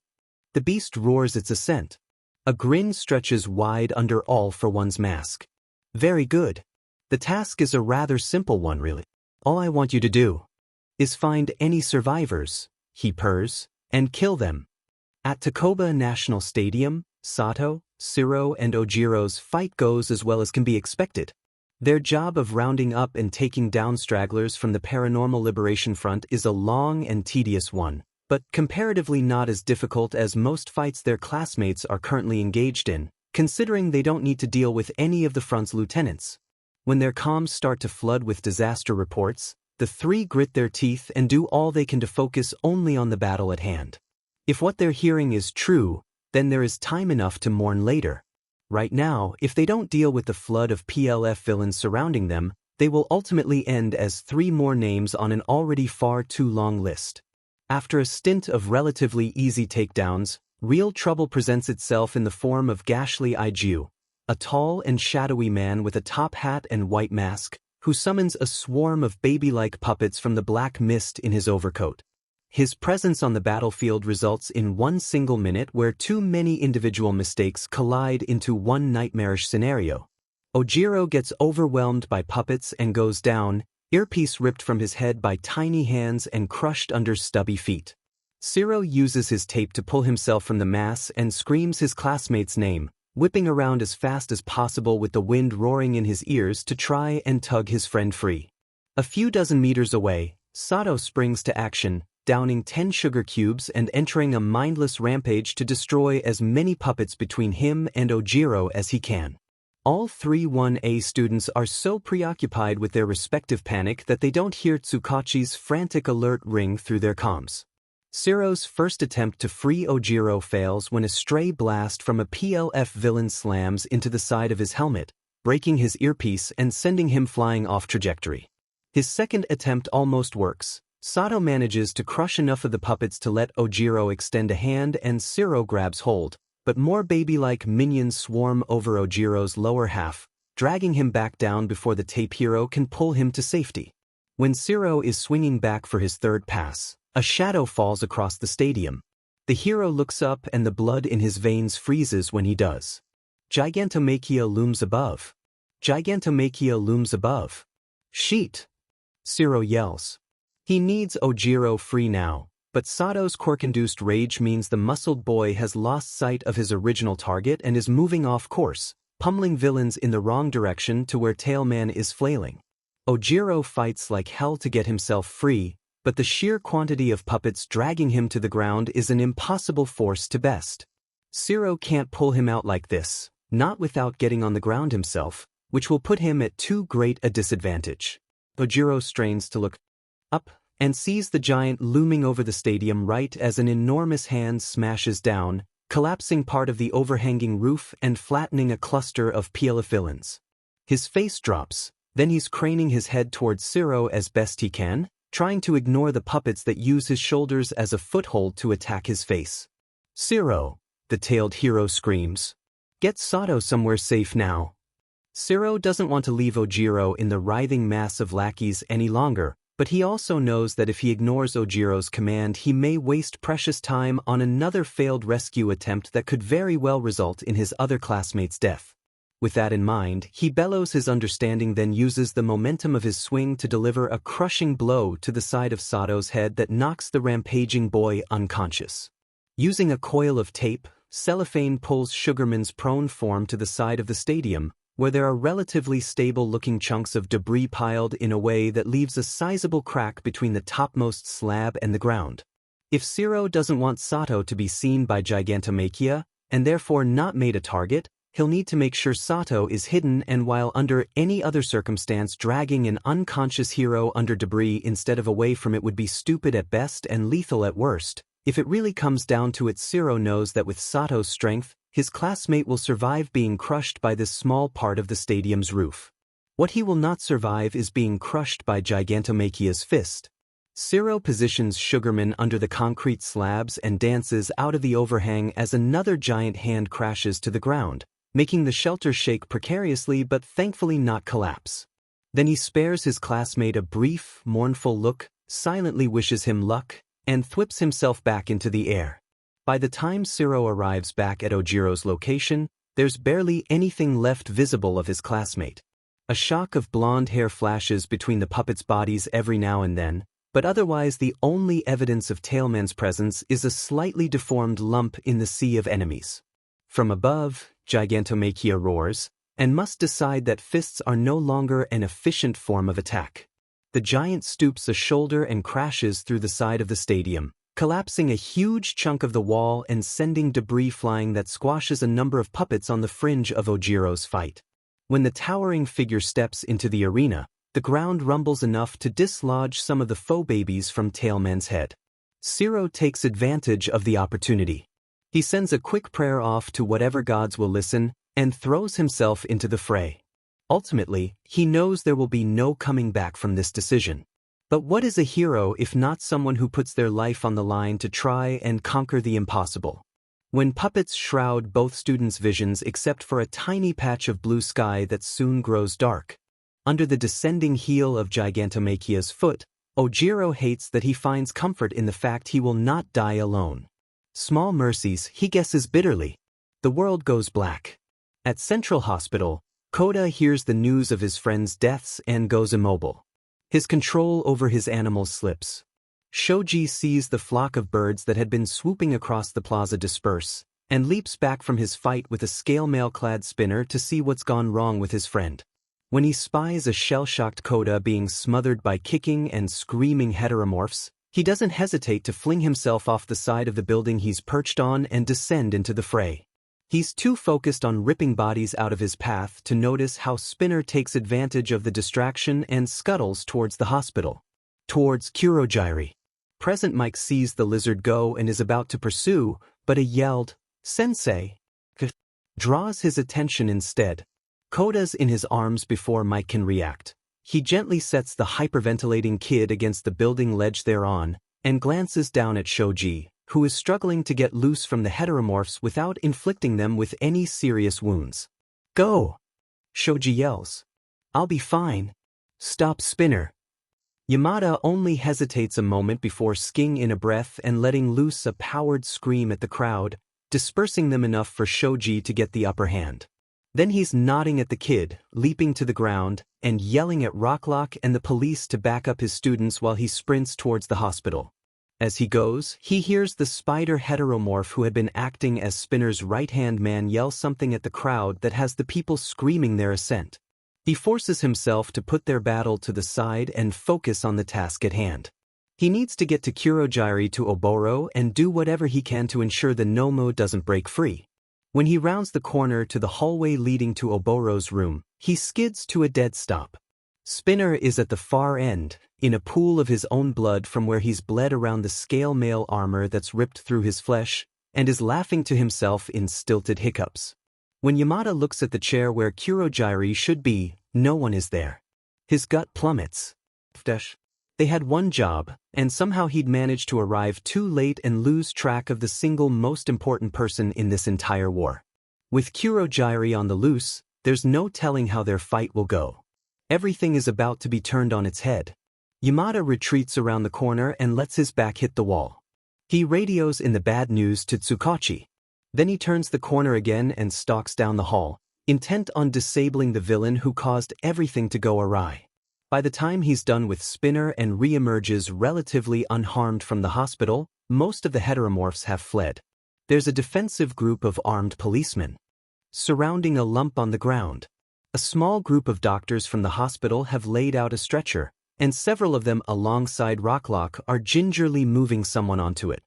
The beast roars its assent. A grin stretches wide under All for One's mask. "Very good. The task is a rather simple one, really. All I want you to do is find any survivors," he purrs, "and kill them." At Takoba National Stadium, Sato, Siro and Ojiro's fight goes as well as can be expected. Their job of rounding up and taking down stragglers from the Paranormal Liberation Front is a long and tedious one, but comparatively not as difficult as most fights their classmates are currently engaged in, considering they don't need to deal with any of the front's lieutenants. When their comms start to flood with disaster reports, the three grit their teeth and do all they can to focus only on the battle at hand. If what they're hearing is true, then there is time enough to mourn later. Right now, if they don't deal with the flood of PLF villains surrounding them, they will ultimately end as 3 more names on an already far too long list. After a stint of relatively easy takedowns, real trouble presents itself in the form of Gashly Ijuku, a tall and shadowy man with a top hat and white mask, who summons a swarm of baby-like puppets from the black mist in his overcoat. His presence on the battlefield results in one single minute where too many individual mistakes collide into one nightmarish scenario. Ojiro gets overwhelmed by puppets and goes down, earpiece ripped from his head by tiny hands and crushed under stubby feet. Zero uses his tape to pull himself from the mass and screams his classmate's name, whipping around as fast as possible with the wind roaring in his ears to try and tug his friend free. A few dozen meters away, Sato springs to action, downing 10 sugar cubes and entering a mindless rampage to destroy as many puppets between him and Ojiro as he can. All 3 1A students are so preoccupied with their respective panic that they don't hear Tsukachi's frantic alert ring through their comms. Zero's first attempt to free Ojiro fails when a stray blast from a PLF villain slams into the side of his helmet, breaking his earpiece and sending him flying off trajectory. His second attempt almost works. Sato manages to crush enough of the puppets to let Ojiro extend a hand and Zero grabs hold, but more baby-like minions swarm over Ojiro's lower half, dragging him back down before the tape hero can pull him to safety. When Zero is swinging back for his third pass, a shadow falls across the stadium. The hero looks up and the blood in his veins freezes when he does. Gigantomachia looms above. Gigantomachia looms above. Sheet! Zero yells. He needs Ojiro free now, but Sato's quirk-induced rage means the muscled boy has lost sight of his original target and is moving off course, pummeling villains in the wrong direction to where Tailman is flailing. Ojiro fights like hell to get himself free, but the sheer quantity of puppets dragging him to the ground is an impossible force to best. Zero can't pull him out like this, not without getting on the ground himself, which will put him at too great a disadvantage. Ojiro strains to look up and sees the giant looming over the stadium right as an enormous hand smashes down, collapsing part of the overhanging roof and flattening a cluster of PLF villains. His face drops, then he's craning his head towards Zero as best he can, trying to ignore the puppets that use his shoulders as a foothold to attack his face. Zero, the tailed hero screams. Get Sato somewhere safe now. Zero doesn't want to leave Ojiro in the writhing mass of lackeys any longer, but he also knows that if he ignores Ojiro's command he may waste precious time on another failed rescue attempt that could very well result in his other classmate's death. With that in mind, he bellows his understanding, then uses the momentum of his swing to deliver a crushing blow to the side of Sato's head that knocks the rampaging boy unconscious. Using a coil of tape, Cellophane pulls Sugarman's prone form to the side of the stadium, where there are relatively stable-looking chunks of debris piled in a way that leaves a sizable crack between the topmost slab and the ground. If Zero doesn't want Sato to be seen by Gigantomachia, and therefore not made a target, he'll need to make sure Sato is hidden, and while under any other circumstance dragging an unconscious hero under debris instead of away from it would be stupid at best and lethal at worst. If it really comes down to it, Zero knows that with Sato's strength, his classmate will survive being crushed by this small part of the stadium's roof. What he will not survive is being crushed by Gigantomachia's fist. Zero positions Sugarman under the concrete slabs and dances out of the overhang as another giant hand crashes to the ground, making the shelter shake precariously but thankfully not collapse. Then he spares his classmate a brief, mournful look, silently wishes him luck, and thwips himself back into the air. By the time Zero arrives back at Ojiro's location, there's barely anything left visible of his classmate. A shock of blonde hair flashes between the puppets' bodies every now and then, but otherwise the only evidence of Tailman's presence is a slightly deformed lump in the sea of enemies. From above, Gigantomachia roars, and must decide that fists are no longer an efficient form of attack. The giant stoops a shoulder and crashes through the side of the stadium, collapsing a huge chunk of the wall and sending debris flying that squashes a number of puppets on the fringe of Ojiro's fight. When the towering figure steps into the arena, the ground rumbles enough to dislodge some of the faux babies from Tailman's head. Zero takes advantage of the opportunity. He sends a quick prayer off to whatever gods will listen and throws himself into the fray. Ultimately, he knows there will be no coming back from this decision. But what is a hero if not someone who puts their life on the line to try and conquer the impossible? When puppets shroud both students' visions except for a tiny patch of blue sky that soon grows dark. Under the descending heel of Gigantomachia's foot, Ojiro hates that he finds comfort in the fact he will not die alone. Small mercies, he guesses bitterly. The world goes black. At Central Hospital, Koda hears the news of his friends' deaths and goes immobile. His control over his animals slips. Shoji sees the flock of birds that had been swooping across the plaza disperse, and leaps back from his fight with a scale mail-clad spinner to see what's gone wrong with his friend. When he spies a shell-shocked Koda being smothered by kicking and screaming heteromorphs, he doesn't hesitate to fling himself off the side of the building he's perched on and descend into the fray. He's too focused on ripping bodies out of his path to notice how Spinner takes advantage of the distraction and scuttles towards the hospital. Towards Kurogiri. Present Mike sees the lizard go and is about to pursue, but a yelled, "Sensei!" draws his attention instead. Koda's in his arms before Mike can react. He gently sets the hyperventilating kid against the building ledge they're on, and glances down at Shoji, who is struggling to get loose from the heteromorphs without inflicting them with any serious wounds. "Go!" Shoji yells. "I'll be fine." "Stop, Spinner." Yamada only hesitates a moment before sking in a breath and letting loose a powered scream at the crowd, dispersing them enough for Shoji to get the upper hand. Then he's nodding at the kid, leaping to the ground, and yelling at Rocklock and the police to back up his students while he sprints towards the hospital. As he goes, he hears the spider heteromorph who had been acting as Spinner's right-hand man yell something at the crowd that has the people screaming their assent. He forces himself to put their battle to the side and focus on the task at hand. He needs to get to Kurogiri to Oboro and do whatever he can to ensure the Nomu doesn't break free. When he rounds the corner to the hallway leading to Oboro's room, he skids to a dead stop. Spinner is at the far end, in a pool of his own blood from where he's bled around the scale mail armor that's ripped through his flesh, and is laughing to himself in stilted hiccups. When Yamada looks at the chair where Kurogiri should be, no one is there. His gut plummets. They had one job, and somehow he'd managed to arrive too late and lose track of the single most important person in this entire war. With Kurogiri on the loose, there's no telling how their fight will go. Everything is about to be turned on its head. Yamada retreats around the corner and lets his back hit the wall. He radios in the bad news to Tsukachi. Then he turns the corner again and stalks down the hall, intent on disabling the villain who caused everything to go awry. By the time he's done with Spinner and re-emerges relatively unharmed from the hospital, most of the heteromorphs have fled. There's a defensive group of armed policemen surrounding a lump on the ground. A small group of doctors from the hospital have laid out a stretcher, and several of them alongside Rocklock are gingerly moving someone onto it.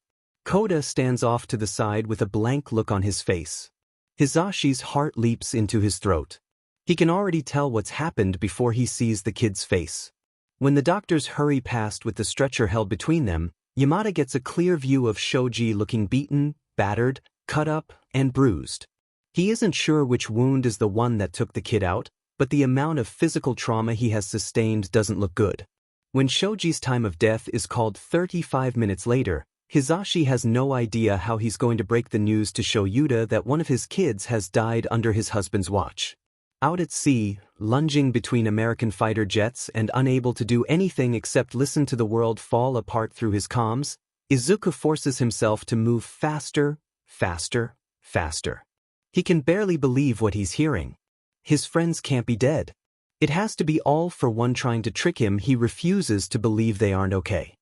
Koda stands off to the side with a blank look on his face. Hisashi's heart leaps into his throat. He can already tell what's happened before he sees the kid's face. When the doctors hurry past with the stretcher held between them, Yamada gets a clear view of Shoji looking beaten, battered, cut up, and bruised. He isn't sure which wound is the one that took the kid out, but the amount of physical trauma he has sustained doesn't look good. When Shoji's time of death is called 35 minutes later, Hisashi has no idea how he's going to break the news to Shoyuta that one of his kids has died under his husband's watch. Out at sea, lunging between American fighter jets and unable to do anything except listen to the world fall apart through his comms, Izuku forces himself to move faster, faster, faster. He can barely believe what he's hearing. His friends can't be dead. It has to be all for one trying to trick him. He refuses to believe they aren't okay.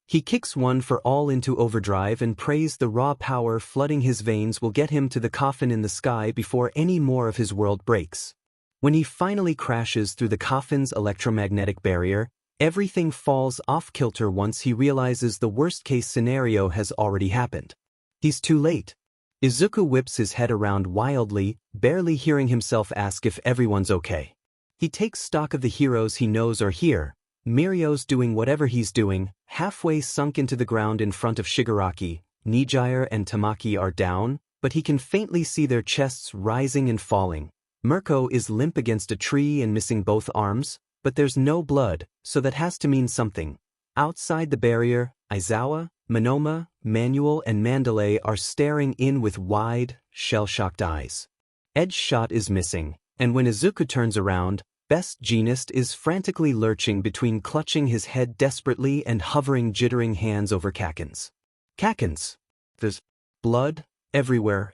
He kicks one for all into overdrive and prays the raw power flooding his veins will get him to the coffin in the sky before any more of his world breaks. When he finally crashes through the Coffin's electromagnetic barrier, everything falls off kilter once he realizes the worst-case scenario has already happened. He's too late. Izuku whips his head around wildly, barely hearing himself ask if everyone's okay. He takes stock of the heroes he knows are here. Mirio's doing whatever he's doing, halfway sunk into the ground in front of Shigaraki. Nijire and Tamaki are down, but he can faintly see their chests rising and falling. Mirko is limp against a tree and missing both arms, but there's no blood, so that has to mean something. Outside the barrier, Aizawa, Monoma, Manuel and Mandalay are staring in with wide, shell-shocked eyes. Edge Shot is missing, and when Izuku turns around, Best Jeanist is frantically lurching between clutching his head desperately and hovering jittering hands over Kaken's. Kaken's. There's blood everywhere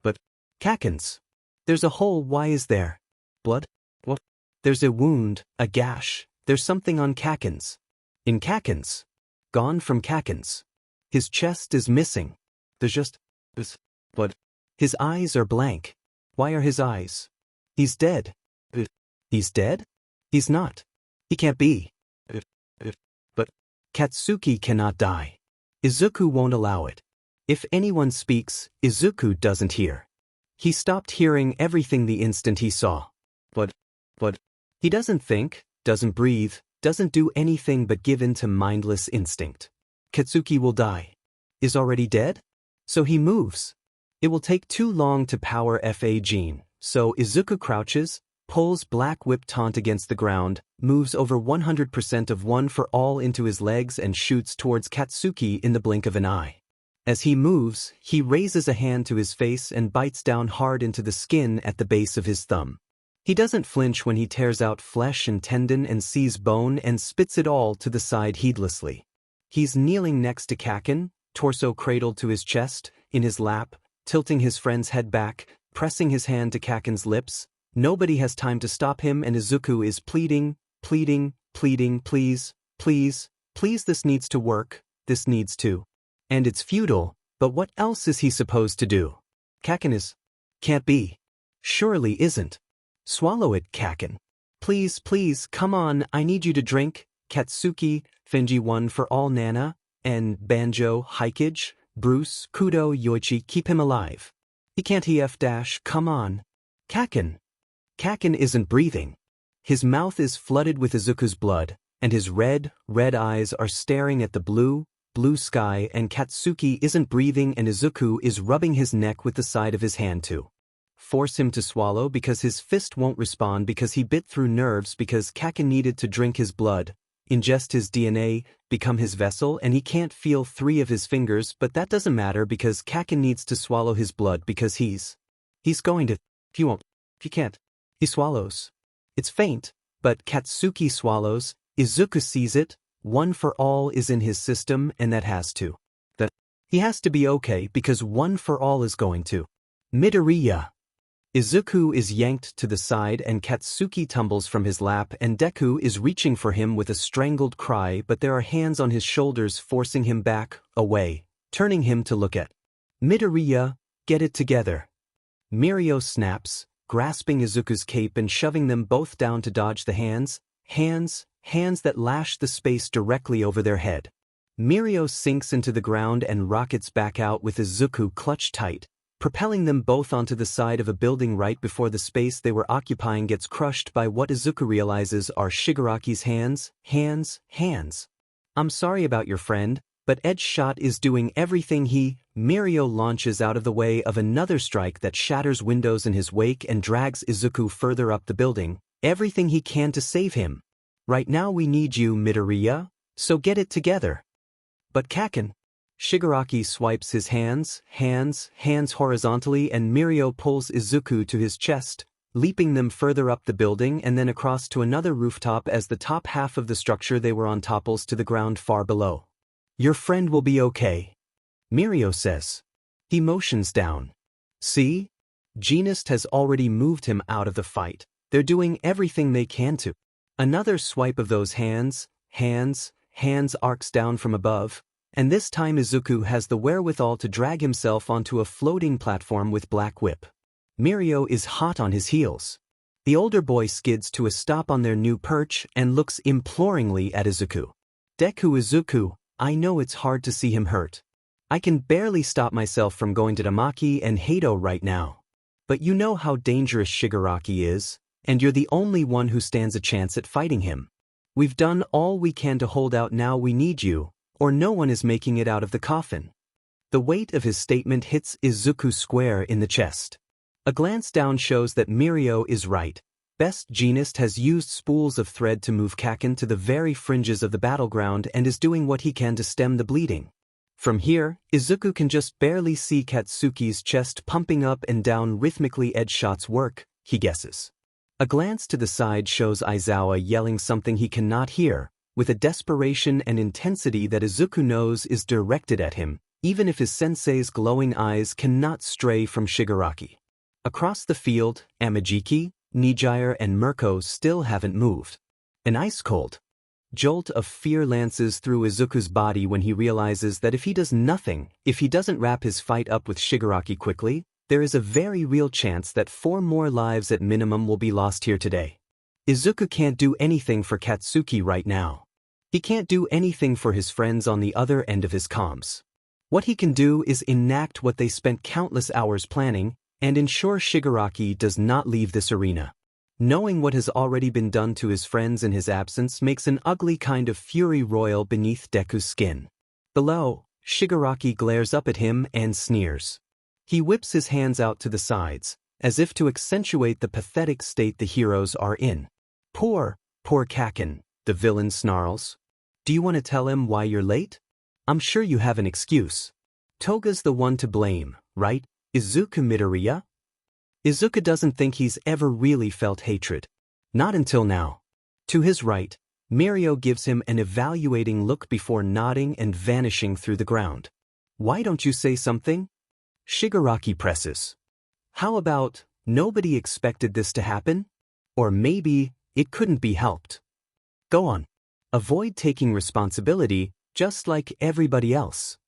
but Kaken's. There's a hole, why is there? Blood? What? There's a wound, a gash, there's something on Kaken's. In Kaken's. Gone from Kaken's. His chest is missing. There's just this blood. His eyes are blank. Why are his eyes? He's dead. He's dead? He's not. He can't be. But Katsuki cannot die. Izuku won't allow it. If anyone speaks, Izuku doesn't hear. He stopped hearing everything the instant he saw. But he doesn't think, doesn't breathe, doesn't do anything but give in to mindless instinct. Katsuki will die. Is already dead? So he moves. It will take too long to power FA Gene, so Izuku crouches, pulls Black Whip Taunt against the ground, moves over 100% of One for All into his legs and shoots towards Katsuki in the blink of an eye. As he moves, he raises a hand to his face and bites down hard into the skin at the base of his thumb. He doesn't flinch when he tears out flesh and tendon and sees bone and spits it all to the side heedlessly. He's kneeling next to Kaken, torso cradled to his chest, in his lap, tilting his friend's head back, pressing his hand to Kaken's lips. Nobody has time to stop him and Izuku is pleading, please, this needs to work, this needs to. And it's futile, but what else is he supposed to do? Kaken can't be. Surely isn't. Swallow it, Kaken. Please, come on, I need you to drink. Katsuki, Finji One for All Nana, and Banjo, Hikage, Bruce, Kudo, Yoichi, keep him alive. He can't come on. Kaken isn't breathing. His mouth is flooded with Izuku's blood, and his red eyes are staring at the blue sky, and Katsuki isn't breathing and Izuku is rubbing his neck with the side of his hand to force him to swallow because his fist won't respond because he bit through nerves because Kaken needed to drink his blood, ingest his DNA, become his vessel, and he can't feel 3 of his fingers, but that doesn't matter because Kaken needs to swallow his blood because he's going to. If you can't. He swallows. It's faint, but Katsuki swallows. Izuku sees it. One for All is in his system and that has to. He has to be okay because One for All is going to. Midoriya. Izuku is yanked to the side and Katsuki tumbles from his lap and Deku is reaching for him with a strangled cry, but there are hands on his shoulders forcing him back, away, turning him to look at. Midoriya, get it together. Mirio snaps, grasping Izuku's cape and shoving them both down to dodge the hands that lash the space directly over their head. Mirio sinks into the ground and rockets back out with Izuku clutched tight, propelling them both onto the side of a building right before the space they were occupying gets crushed by what Izuku realizes are Shigaraki's hands. I'm sorry about your friend, but Edge Shot is doing everything Mirio launches out of the way of another strike that shatters windows in his wake and drags Izuku further up the building, everything he can to save him. Right now we need you, Midoriya, so get it together. But Kaken. Shigaraki swipes his hands horizontally and Mirio pulls Izuku to his chest, leaping them further up the building and then across to another rooftop as the top half of the structure they were on topples to the ground far below. Your friend will be okay, Mirio says. He motions down. See? Jeanist has already moved him out of the fight. They're doing everything they can to. Another swipe of those hands arcs down from above, and this time Izuku has the wherewithal to drag himself onto a floating platform with Black Whip. Mirio is hot on his heels. The older boy skids to a stop on their new perch and looks imploringly at Izuku. Izuku, I know it's hard to see him hurt. I can barely stop myself from going to Tamaki and Hado right now. But you know how dangerous Shigaraki is, and you're the only one who stands a chance at fighting him. We've done all we can to hold out, now we need you, or no one is making it out of the coffin. The weight of his statement hits Izuku square in the chest. A glance down shows that Mirio is right. Best Jeanist has used spools of thread to move Kakin to the very fringes of the battleground and is doing what he can to stem the bleeding. From here, Izuku can just barely see Katsuki's chest pumping up and down rhythmically. Edge shots work, he guesses. A glance to the side shows Aizawa yelling something he cannot hear, with a desperation and intensity that Izuku knows is directed at him, even if his sensei's glowing eyes cannot stray from Shigaraki. Across the field, Amajiki, Nijire and Mirko still haven't moved. An ice-cold jolt of fear lances through Izuku's body when he realizes that if he does nothing, if he doesn't wrap his fight up with Shigaraki quickly, there is a very real chance that 4 more lives at minimum will be lost here today. Izuku can't do anything for Katsuki right now. He can't do anything for his friends on the other end of his comms. What he can do is enact what they spent countless hours planning, and ensure Shigaraki does not leave this arena. Knowing what has already been done to his friends in his absence makes an ugly kind of fury roil beneath Deku's skin. Below, Shigaraki glares up at him and sneers. He whips his hands out to the sides, as if to accentuate the pathetic state the heroes are in. Poor Kakin, the villain snarls. Do you want to tell him why you're late? I'm sure you have an excuse. Toga's the one to blame, right? Izuku Midoriya? Izuku doesn't think he's ever really felt hatred. Not until now. To his right, Mirio gives him an evaluating look before nodding and vanishing through the ground. Why don't you say something? Shigaraki presses. How about, nobody expected this to happen? Or maybe, it couldn't be helped. Go on. Avoid taking responsibility, just like everybody else.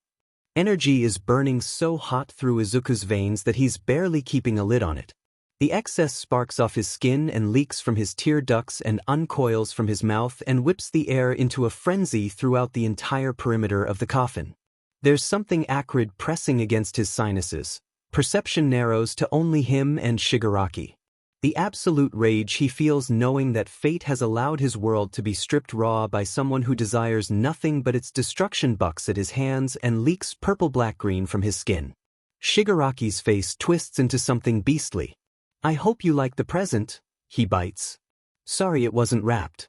Energy is burning so hot through Izuku's veins that he's barely keeping a lid on it. The excess sparks off his skin and leaks from his tear ducts and uncoils from his mouth and whips the air into a frenzy throughout the entire perimeter of the coffin. There's something acrid pressing against his sinuses. Perception narrows to only him and Shigaraki. The absolute rage he feels knowing that fate has allowed his world to be stripped raw by someone who desires nothing but its destruction bucks at his hands and leaks purple-black-green from his skin. Shigaraki's face twists into something beastly. I hope you like the present, he bites. Sorry it wasn't wrapped.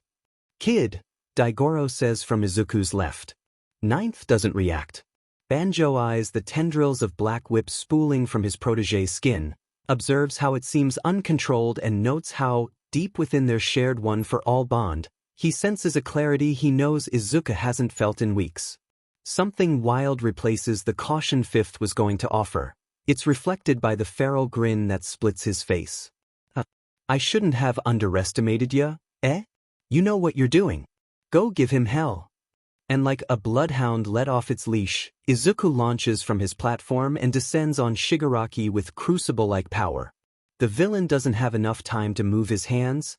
Kid, Daigoro says from Izuku's left. Ninth doesn't react. Banjo eyes the tendrils of black whip spooling from his protege's skin, observes how it seems uncontrolled and notes how, deep within their shared one-for-all bond, he senses a clarity he knows Izuku hasn't felt in weeks. Something wild replaces the caution Fifth was going to offer. It's reflected by the feral grin that splits his face. I shouldn't have underestimated ya, eh? You know what you're doing. Go give him hell. And like a bloodhound let off its leash, Izuku launches from his platform and descends on Shigaraki with crucible-like power. The villain doesn't have enough time to move his hands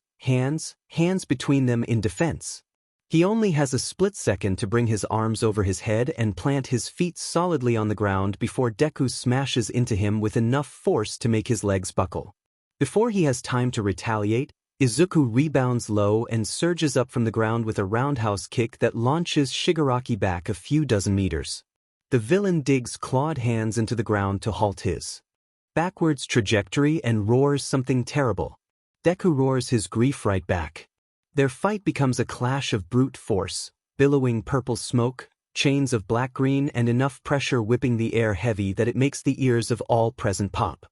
between them in defense. He only has a split second to bring his arms over his head and plant his feet solidly on the ground before Deku smashes into him with enough force to make his legs buckle. Before he has time to retaliate, Izuku rebounds low and surges up from the ground with a roundhouse kick that launches Shigaraki back a few dozen meters. The villain digs clawed hands into the ground to halt his backwards trajectory and roars something terrible. Deku roars his grief right back. Their fight becomes a clash of brute force, billowing purple smoke, chains of black-green and enough pressure whipping the air heavy that it makes the ears of all present pop.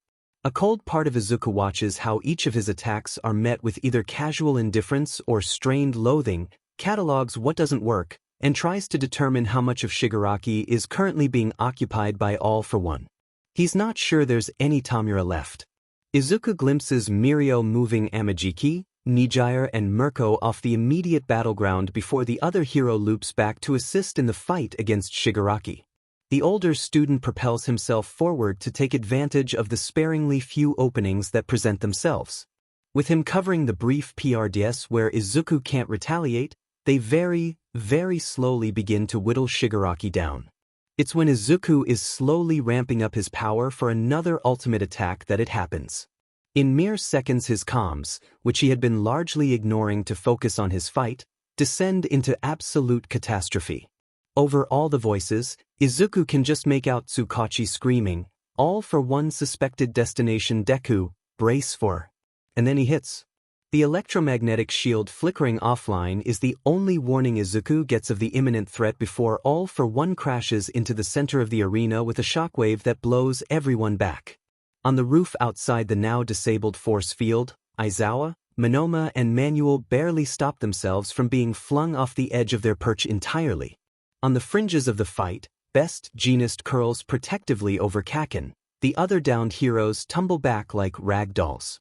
A cold part of Izuku watches how each of his attacks are met with either casual indifference or strained loathing, catalogs what doesn't work, and tries to determine how much of Shigaraki is currently being occupied by All for One. He's not sure there's any Tamura left. Izuku glimpses Mirio moving Amajiki, Nijire and Mirko off the immediate battleground before the other hero loops back to assist in the fight against Shigaraki. The older student propels himself forward to take advantage of the sparingly few openings that present themselves. With him covering the brief PRDS where Izuku can't retaliate, they very, very slowly begin to whittle Shigaraki down. It's when Izuku is slowly ramping up his power for another ultimate attack that it happens. In mere seconds his comms, which he had been largely ignoring to focus on his fight, descend into absolute catastrophe. Over all the voices, Izuku can just make out Tsukachi screaming, "All for one suspected destination Deku, brace for." And then he hits. The electromagnetic shield flickering offline is the only warning Izuku gets of the imminent threat before All for One crashes into the center of the arena with a shockwave that blows everyone back. On the roof outside the now disabled force field, Aizawa, Monoma and Manuel barely stop themselves from being flung off the edge of their perch entirely. On the fringes of the fight, Best Jeanist curls protectively over Kaken. The other downed heroes tumble back like rag dolls.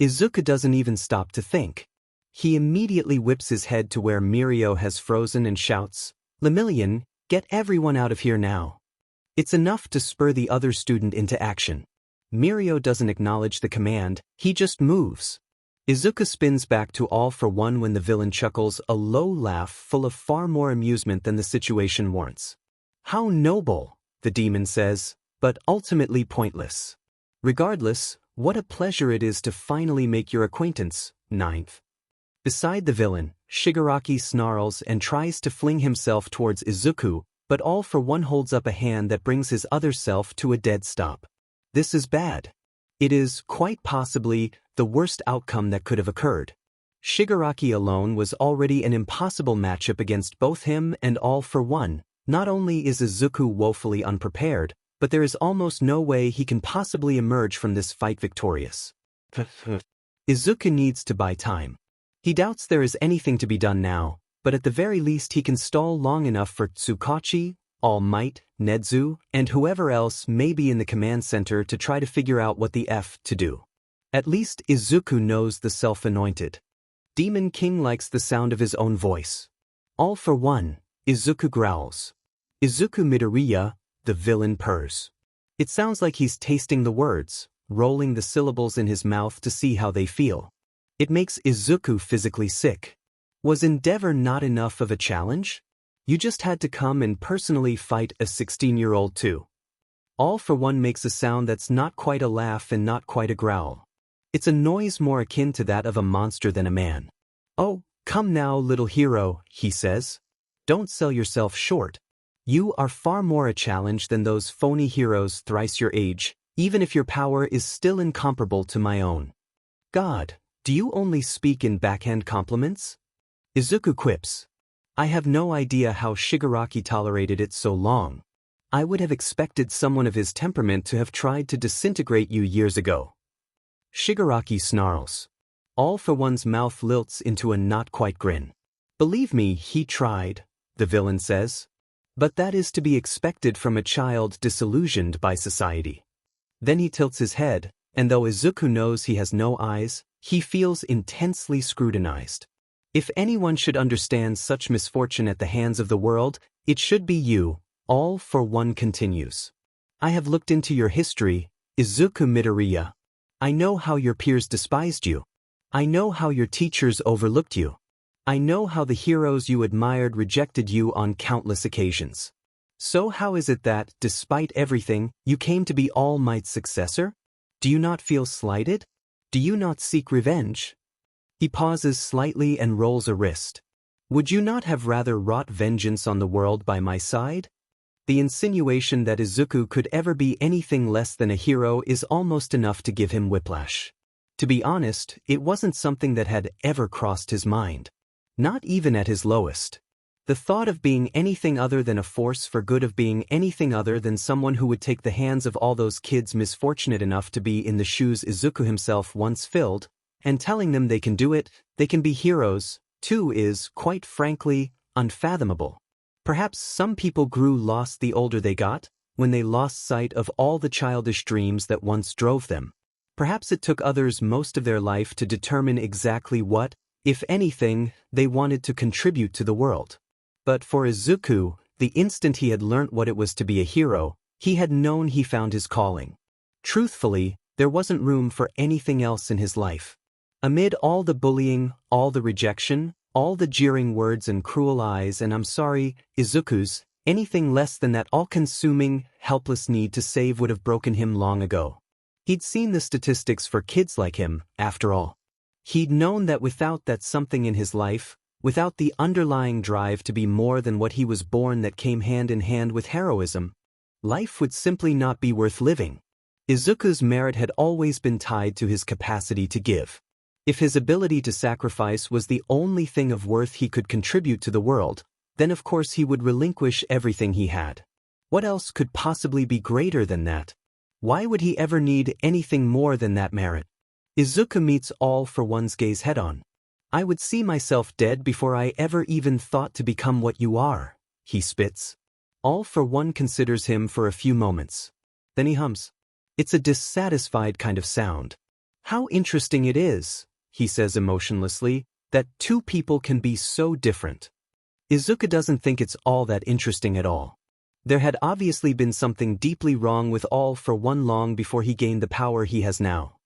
Izuku doesn't even stop to think. He immediately whips his head to where Mirio has frozen and shouts, "Lemillion, get everyone out of here now." It's enough to spur the other student into action. Mirio doesn't acknowledge the command, he just moves. Izuku spins back to All for One when the villain chuckles a low laugh full of far more amusement than the situation warrants. "How noble," the demon says, "but ultimately pointless. Regardless, what a pleasure it is to finally make your acquaintance." 9th. Beside the villain, Shigaraki snarls and tries to fling himself towards Izuku, but All for One holds up a hand that brings his other self to a dead stop. This is bad. It is, quite possibly, the worst outcome that could have occurred. Shigaraki alone was already an impossible matchup against both him and All for One. Not only is Izuku woefully unprepared, but there is almost no way he can possibly emerge from this fight victorious. Izuku needs to buy time. He doubts there is anything to be done now, but at the very least he can stall long enough for Tsukachi, All Might, Nedzu, and whoever else may be in the command center to try to figure out what the F to do. At least Izuku knows the self-anointed. Demon King likes the sound of his own voice. All for One, Izuku growls. Izuku Midoriya, the villain purrs. It sounds like he's tasting the words, rolling the syllables in his mouth to see how they feel. It makes Izuku physically sick. Was Endeavor not enough of a challenge? You just had to come and personally fight a 16-year-old too. All for One makes a sound that's not quite a laugh and not quite a growl. It's a noise more akin to that of a monster than a man. "Oh, come now, little hero," he says. "Don't sell yourself short. You are far more a challenge than those phony heroes thrice your age, even if your power is still incomparable to my own." "God, do you only speak in backhand compliments?" Izuku quips. "I have no idea how Shigaraki tolerated it so long. I would have expected someone of his temperament to have tried to disintegrate you years ago." Shigaraki snarls. All for One's mouth lilts into a not-quite grin. "Believe me, he tried," the villain says. "But that is to be expected from a child disillusioned by society." Then he tilts his head, and though Izuku knows he has no eyes, he feels intensely scrutinized. If anyone should understand such misfortune at the hands of the world, it should be you. All for One continues. "I have looked into your history, Izuku Midoriya. I know how your peers despised you. I know how your teachers overlooked you. I know how the heroes you admired rejected you on countless occasions. So how is it that, despite everything, you came to be All Might's successor? Do you not feel slighted? Do you not seek revenge?" He pauses slightly and rolls a wrist. "Would you not have rather wrought vengeance on the world by my side?" The insinuation that Izuku could ever be anything less than a hero is almost enough to give him whiplash. To be honest, it wasn't something that had ever crossed his mind. Not even at his lowest. The thought of being anything other than a force for good, of being anything other than someone who would take the hands of all those kids misfortunate enough to be in the shoes Izuku himself once filled, and telling them they can do it, they can be heroes, too, is, quite frankly, unfathomable. Perhaps some people grew lost the older they got, when they lost sight of all the childish dreams that once drove them. Perhaps it took others most of their life to determine exactly what, if anything, they wanted to contribute to the world. But for Izuku, the instant he had learnt what it was to be a hero, he had known he found his calling. Truthfully, there wasn't room for anything else in his life. Amid all the bullying, all the rejection, all the jeering words and cruel eyes and I'm sorry, Izuku's, anything less than that all-consuming, helpless need to save would have broken him long ago. He'd seen the statistics for kids like him, after all. He'd known that without that something in his life, without the underlying drive to be more than what he was born that came hand in hand with heroism, life would simply not be worth living. Izuku's merit had always been tied to his capacity to give. If his ability to sacrifice was the only thing of worth he could contribute to the world, then of course he would relinquish everything he had. What else could possibly be greater than that? Why would he ever need anything more than that merit? Izuku meets all for one's gaze head-on. I would see myself dead before I ever even thought to become what you are, he spits. All for one considers him for a few moments. Then he hums. It's a dissatisfied kind of sound. How interesting it is, he says emotionlessly, that two people can be so different. Izuku doesn't think it's all that interesting at all. There had obviously been something deeply wrong with all for one long before he gained the power he has now.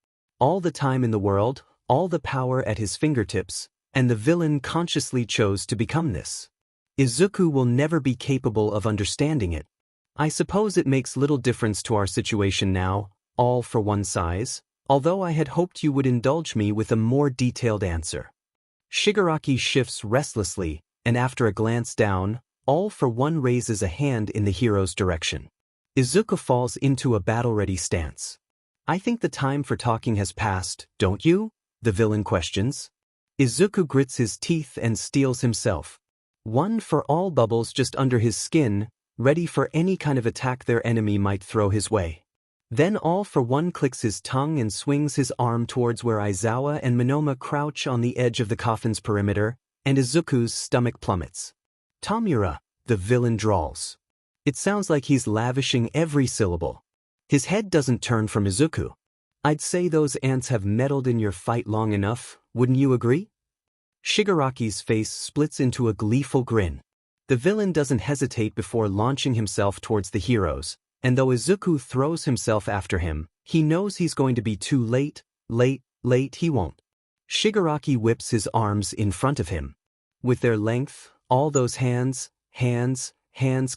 All the time in the world, all the power at his fingertips, and the villain consciously chose to become this. Izuku will never be capable of understanding it. I suppose it makes little difference to our situation now, all for one size, although I had hoped you would indulge me with a more detailed answer. Shigaraki shifts restlessly, and after a glance down, all for one raises a hand in the hero's direction. Izuku falls into a battle-ready stance. I think the time for talking has passed, don't you? The villain questions. Izuku grits his teeth and steels himself. One for all bubbles just under his skin, ready for any kind of attack their enemy might throw his way. Then all for one clicks his tongue and swings his arm towards where Aizawa and Monoma crouch on the edge of the coffin's perimeter, and Izuku's stomach plummets. Tamura, the villain drawls. It sounds like he's lavishing every syllable. His head doesn't turn from Izuku. I'd say those ants have meddled in your fight long enough, wouldn't you agree? Shigaraki's face splits into a gleeful grin. The villain doesn't hesitate before launching himself towards the heroes, and though Izuku throws himself after him, he knows he's going to be too late, he won't. Shigaraki whips his arms in front of him. With their length, all those hands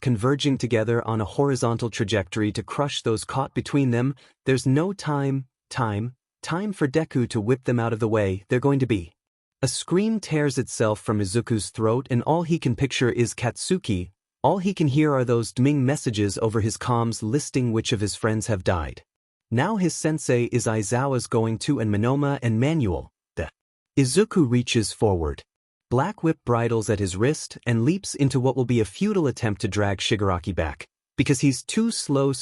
converging together on a horizontal trajectory to crush those caught between them, there's no time for Deku to whip them out of the way. They're going to be. A scream tears itself from Izuku's throat and all he can picture is Katsuki. All he can hear are those dimming messages over his comms listing which of his friends have died. Now his sensei is Aizawa's going to and Monoma and Manuel. Izuku reaches forward. Black Whip bridles at his wrist and leaps into what will be a futile attempt to drag Shigaraki back, because he's too slow.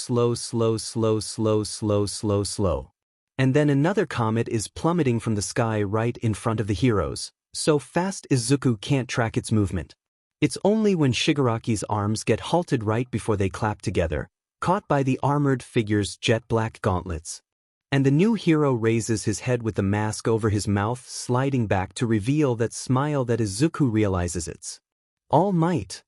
And then another comet is plummeting from the sky right in front of the heroes, so fast Izuku can't track its movement. It's only when Shigaraki's arms get halted right before they clap together, caught by the armored figure's jet-black gauntlets. And the new hero raises his head with the mask over his mouth sliding back to reveal that smile that Izuku realizes it's All Might.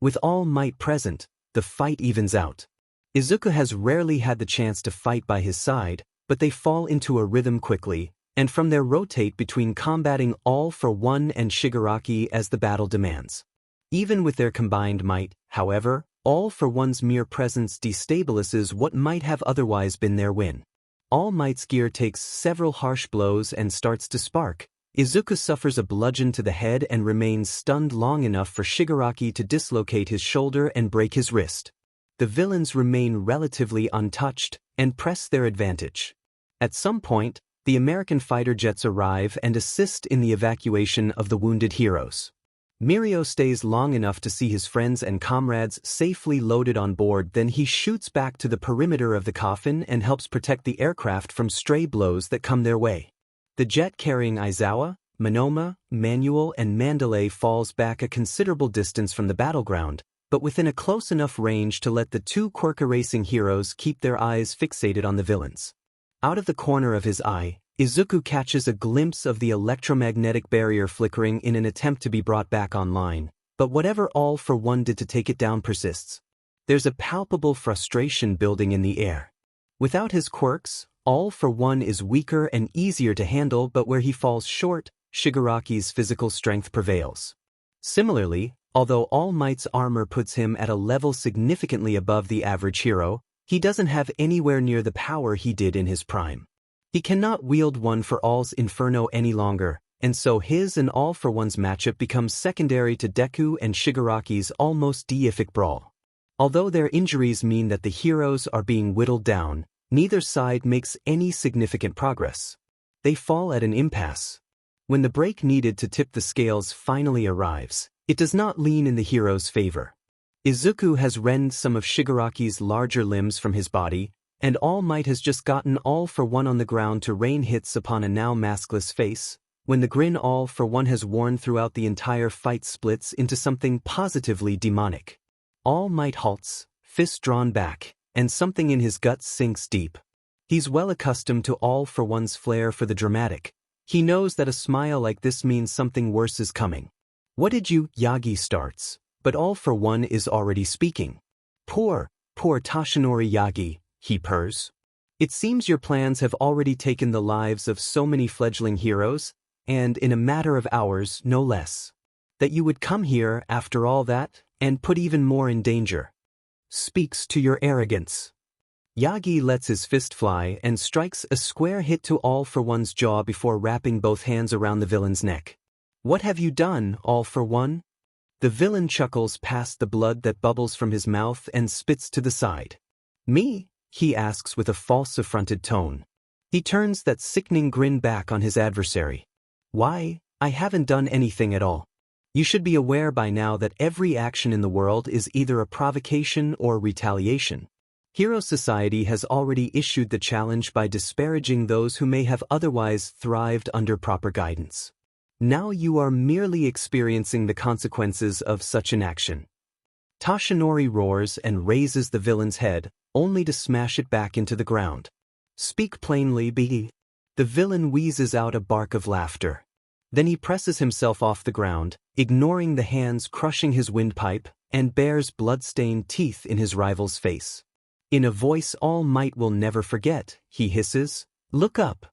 With All Might present, the fight evens out. Izuku has rarely had the chance to fight by his side, but they fall into a rhythm quickly, and from there rotate between combating All for One and Shigaraki as the battle demands. Even with their combined might, however, All for One's mere presence destabilizes what might have otherwise been their win. All Might's gear takes several harsh blows and starts to spark. Izuku suffers a bludgeon to the head and remains stunned long enough for Shigaraki to dislocate his shoulder and break his wrist. The villains remain relatively untouched and press their advantage. At some point, the American fighter jets arrive and assist in the evacuation of the wounded heroes. Mirio stays long enough to see his friends and comrades safely loaded on board, then he shoots back to the perimeter of the coffin and helps protect the aircraft from stray blows that come their way. The jet carrying Aizawa, Monoma, Manuel and Mandalay falls back a considerable distance from the battleground, but within a close enough range to let the two Quirk racing heroes keep their eyes fixated on the villains. Out of the corner of his eye, Izuku catches a glimpse of the electromagnetic barrier flickering in an attempt to be brought back online, but whatever All for One did to take it down persists. There's a palpable frustration building in the air. Without his quirks, All for One is weaker and easier to handle, but where he falls short, Shigaraki's physical strength prevails. Similarly, although All Might's armor puts him at a level significantly above the average hero, he doesn't have anywhere near the power he did in his prime. He cannot wield One for All's Inferno any longer, and so his and All for One's matchup becomes secondary to Deku and Shigaraki's almost deific brawl. Although their injuries mean that the heroes are being whittled down, neither side makes any significant progress. They fall at an impasse. When the break needed to tip the scales finally arrives, it does not lean in the hero's favor. Izuku has rend some of Shigaraki's larger limbs from his body, and All Might has just gotten All for One on the ground to rain hits upon a now maskless face, when the grin All for One has worn throughout the entire fight splits into something positively demonic. All Might halts, fists drawn back, and something in his guts sinks deep. He's well accustomed to All for One's flair for the dramatic. He knows that a smile like this means something worse is coming. "What did you?" Yagi starts, but All for One is already speaking. Poor Toshinori Yagi," he purrs. "It seems your plans have already taken the lives of so many fledgling heroes, and in a matter of hours, no less. That you would come here after all that, and put even more in danger. Speaks to your arrogance." Yagi lets his fist fly and strikes a square hit to All for One's jaw before wrapping both hands around the villain's neck. "What have you done, All for One?" The villain chuckles past the blood that bubbles from his mouth and spits to the side. "Me?" he asks with a false affronted tone. He turns that sickening grin back on his adversary. "Why, I haven't done anything at all. You should be aware by now that every action in the world is either a provocation or retaliation. Hero Society has already issued the challenge by disparaging those who may have otherwise thrived under proper guidance. Now you are merely experiencing the consequences of such an action." Toshinori roars and raises the villain's head, only to smash it back into the ground. "Speak plainly, B." The villain wheezes out a bark of laughter. Then he presses himself off the ground, ignoring the hands crushing his windpipe, and bares blood-stained teeth in his rival's face. In a voice All Might will never forget, he hisses, "Look up."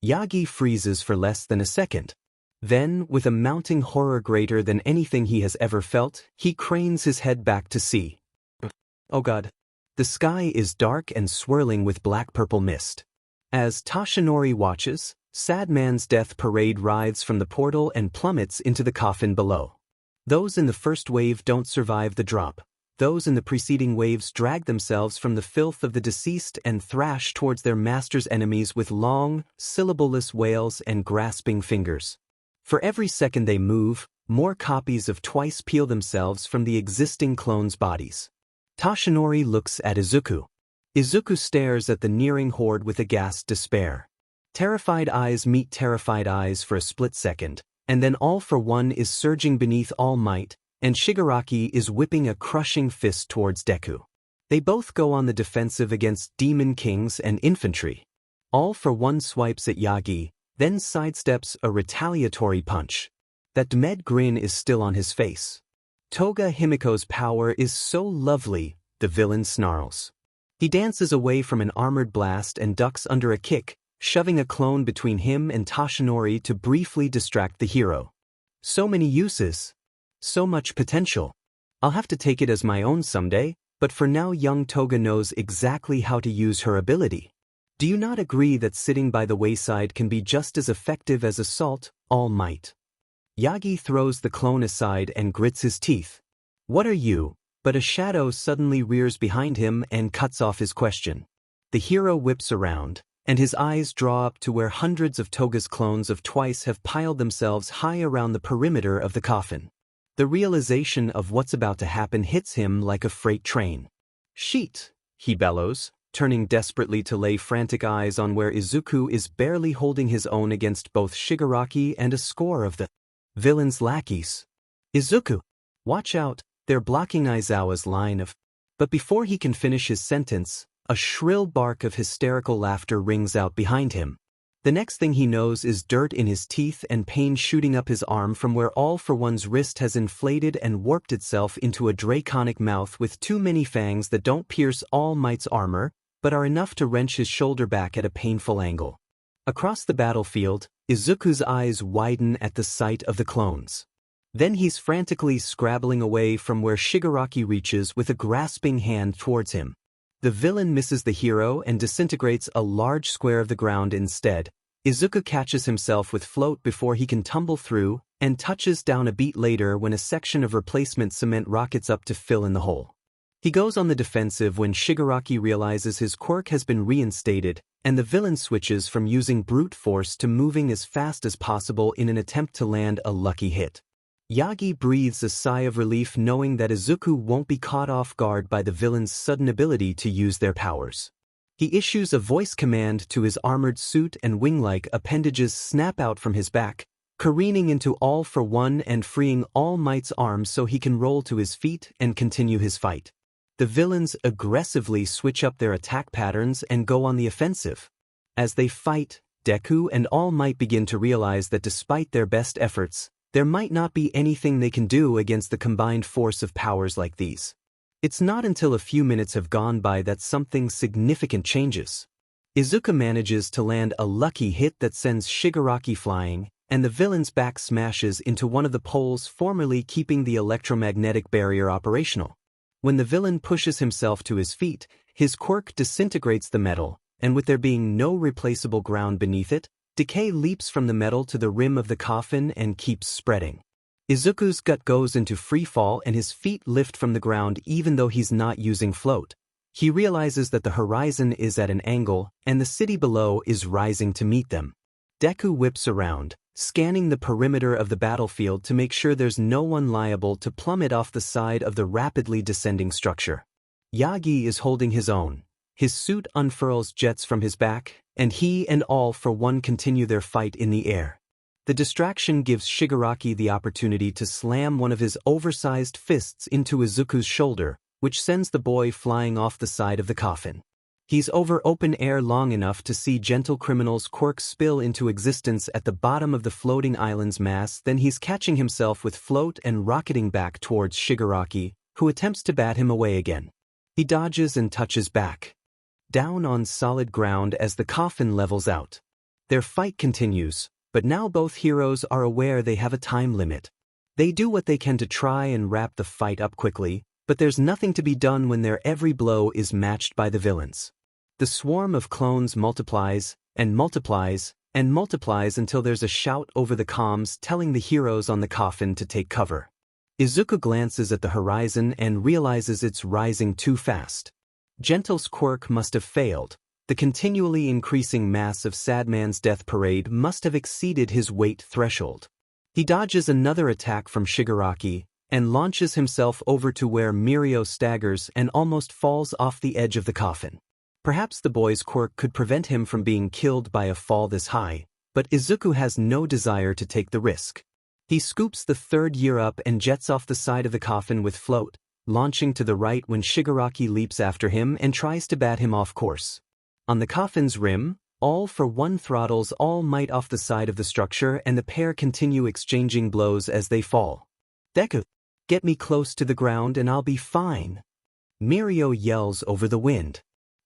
Yagi freezes for less than a second. Then, with a mounting horror greater than anything he has ever felt, he cranes his head back to see. Oh God. The sky is dark and swirling with black-purple mist. As Toshinori watches, Sad Man's death parade rides from the portal and plummets into the coffin below. Those in the first wave don't survive the drop. Those in the preceding waves drag themselves from the filth of the deceased and thrash towards their master's enemies with long, syllableless wails and grasping fingers. For every second they move, more copies of Twice peel themselves from the existing clones' bodies. Toshinori looks at Izuku. Izuku stares at the nearing horde with aghast despair. Terrified eyes meet terrified eyes for a split second, and then All for One is surging beneath All Might, and Shigaraki is whipping a crushing fist towards Deku. They both go on the defensive against demon kings and infantry. All for One swipes at Yagi, then sidesteps a retaliatory punch. That demed grin is still on his face. Toga Himiko's power is so lovely, the villain snarls. He dances away from an armored blast and ducks under a kick, shoving a clone between him and Toshinori to briefly distract the hero. So many uses. So much potential. I'll have to take it as my own someday, but for now young Toga knows exactly how to use her ability. Do you not agree that sitting by the wayside can be just as effective as assault, All Might? Yagi throws the clone aside and grits his teeth. What are you? But a shadow suddenly rears behind him and cuts off his question. The hero whips around, and his eyes draw up to where hundreds of Toga's clones of Twice have piled themselves high around the perimeter of the coffin. The realization of what's about to happen hits him like a freight train. "Sheet," he bellows, turning desperately to lay frantic eyes on where Izuku is barely holding his own against both Shigaraki and a score of the villain's lackeys. "Izuku! Watch out, they're blocking Aizawa's line of—" But before he can finish his sentence, a shrill bark of hysterical laughter rings out behind him. The next thing he knows is dirt in his teeth and pain shooting up his arm from where All for One's wrist has inflated and warped itself into a draconic mouth with too many fangs that don't pierce All Might's armor, but are enough to wrench his shoulder back at a painful angle. Across the battlefield, Izuku's eyes widen at the sight of the clones. Then he's frantically scrabbling away from where Shigaraki reaches with a grasping hand towards him. The villain misses the hero and disintegrates a large square of the ground instead. Izuku catches himself with float before he can tumble through, and touches down a beat later when a section of replacement cement rockets up to fill in the hole. He goes on the defensive when Shigaraki realizes his quirk has been reinstated, and the villain switches from using brute force to moving as fast as possible in an attempt to land a lucky hit. Yagi breathes a sigh of relief knowing that Izuku won't be caught off guard by the villain's sudden ability to use their powers. He issues a voice command to his armored suit and wing-like appendages snap out from his back, careening into All for One and freeing All Might's arms so he can roll to his feet and continue his fight. The villains aggressively switch up their attack patterns and go on the offensive. As they fight, Deku and All Might begin to realize that despite their best efforts, there might not be anything they can do against the combined force of powers like these. It's not until a few minutes have gone by that something significant changes. Izuku manages to land a lucky hit that sends Shigaraki flying, and the villain's back smashes into one of the poles formerly keeping the electromagnetic barrier operational. When the villain pushes himself to his feet, his quirk disintegrates the metal, and with there being no replaceable ground beneath it, decay leaps from the metal to the rim of the coffin and keeps spreading. Izuku's gut goes into free fall and his feet lift from the ground even though he's not using float. He realizes that the horizon is at an angle and the city below is rising to meet them. Deku whips around, scanning the perimeter of the battlefield to make sure there's no one liable to plummet off the side of the rapidly descending structure. Yagi is holding his own. His suit unfurls jets from his back, and he and All for One continue their fight in the air. The distraction gives Shigaraki the opportunity to slam one of his oversized fists into Izuku's shoulder, which sends the boy flying off the side of the coffin. He's over open air long enough to see gentle criminal's quirk spill into existence at the bottom of the floating island's mass, then he's catching himself with float and rocketing back towards Shigaraki, who attempts to bat him away again. He dodges and touches back. Down on solid ground as the coffin levels out. Their fight continues, but now both heroes are aware they have a time limit. They do what they can to try and wrap the fight up quickly, but there's nothing to be done when their every blow is matched by the villains. The swarm of clones multiplies, and multiplies, and multiplies until there's a shout over the comms telling the heroes on the coffin to take cover. Izuku glances at the horizon and realizes it's rising too fast. Gentle's quirk must have failed. The continually increasing mass of Sadman's death parade must have exceeded his weight threshold. He dodges another attack from Shigaraki and launches himself over to where Mirio staggers and almost falls off the edge of the coffin. Perhaps the boy's quirk could prevent him from being killed by a fall this high, but Izuku has no desire to take the risk. He scoops the third year up and jets off the side of the coffin with float, launching to the right when Shigaraki leaps after him and tries to bat him off course. On the coffin's rim, All for One throttles All Might off the side of the structure and the pair continue exchanging blows as they fall. Deku, get me close to the ground and I'll be fine. Mirio yells over the wind.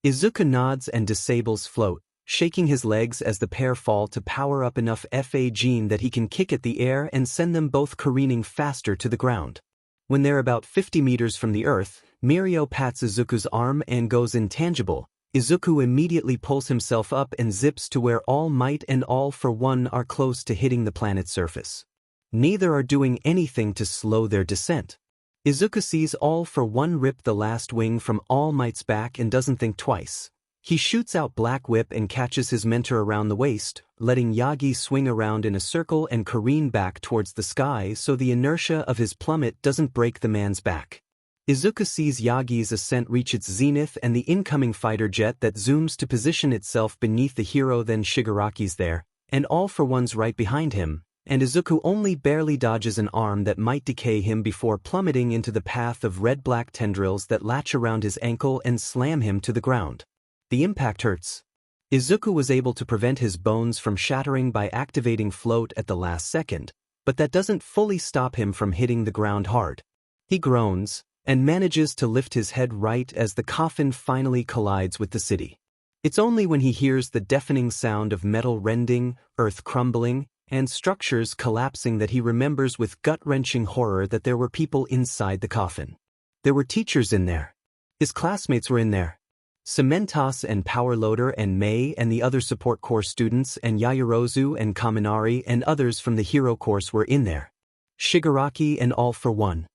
Izuku nods and disables float, shaking his legs as the pair fall to power up enough FA gene that he can kick at the air and send them both careening faster to the ground. When they're about 50 meters from the earth, Mirio pats Izuku's arm and goes intangible. Izuku immediately pulls himself up and zips to where All Might and All for One are close to hitting the planet's surface. Neither are doing anything to slow their descent. Izuku sees All for One rip the last wing from All Might's back and doesn't think twice. He shoots out Black Whip and catches his mentor around the waist, letting Yagi swing around in a circle and careen back towards the sky so the inertia of his plummet doesn't break the man's back. Izuku sees Yagi's ascent reach its zenith and the incoming fighter jet that zooms to position itself beneath the hero, then Shigaraki's there, and All for One's right behind him, and Izuku only barely dodges an arm that might decay him before plummeting into the path of red-black tendrils that latch around his ankle and slam him to the ground. The impact hurts. Izuku was able to prevent his bones from shattering by activating float at the last second, but that doesn't fully stop him from hitting the ground hard. He groans, and manages to lift his head right as the coffin finally collides with the city. It's only when he hears the deafening sound of metal rending, earth crumbling, and structures collapsing that he remembers with gut-wrenching horror that there were people inside the coffin. There were teachers in there. His classmates were in there. Cementos and Powerloader and Mei and the other support course students and Yaoyorozu and Kaminari and others from the hero course were in there. Shigaraki and all for one.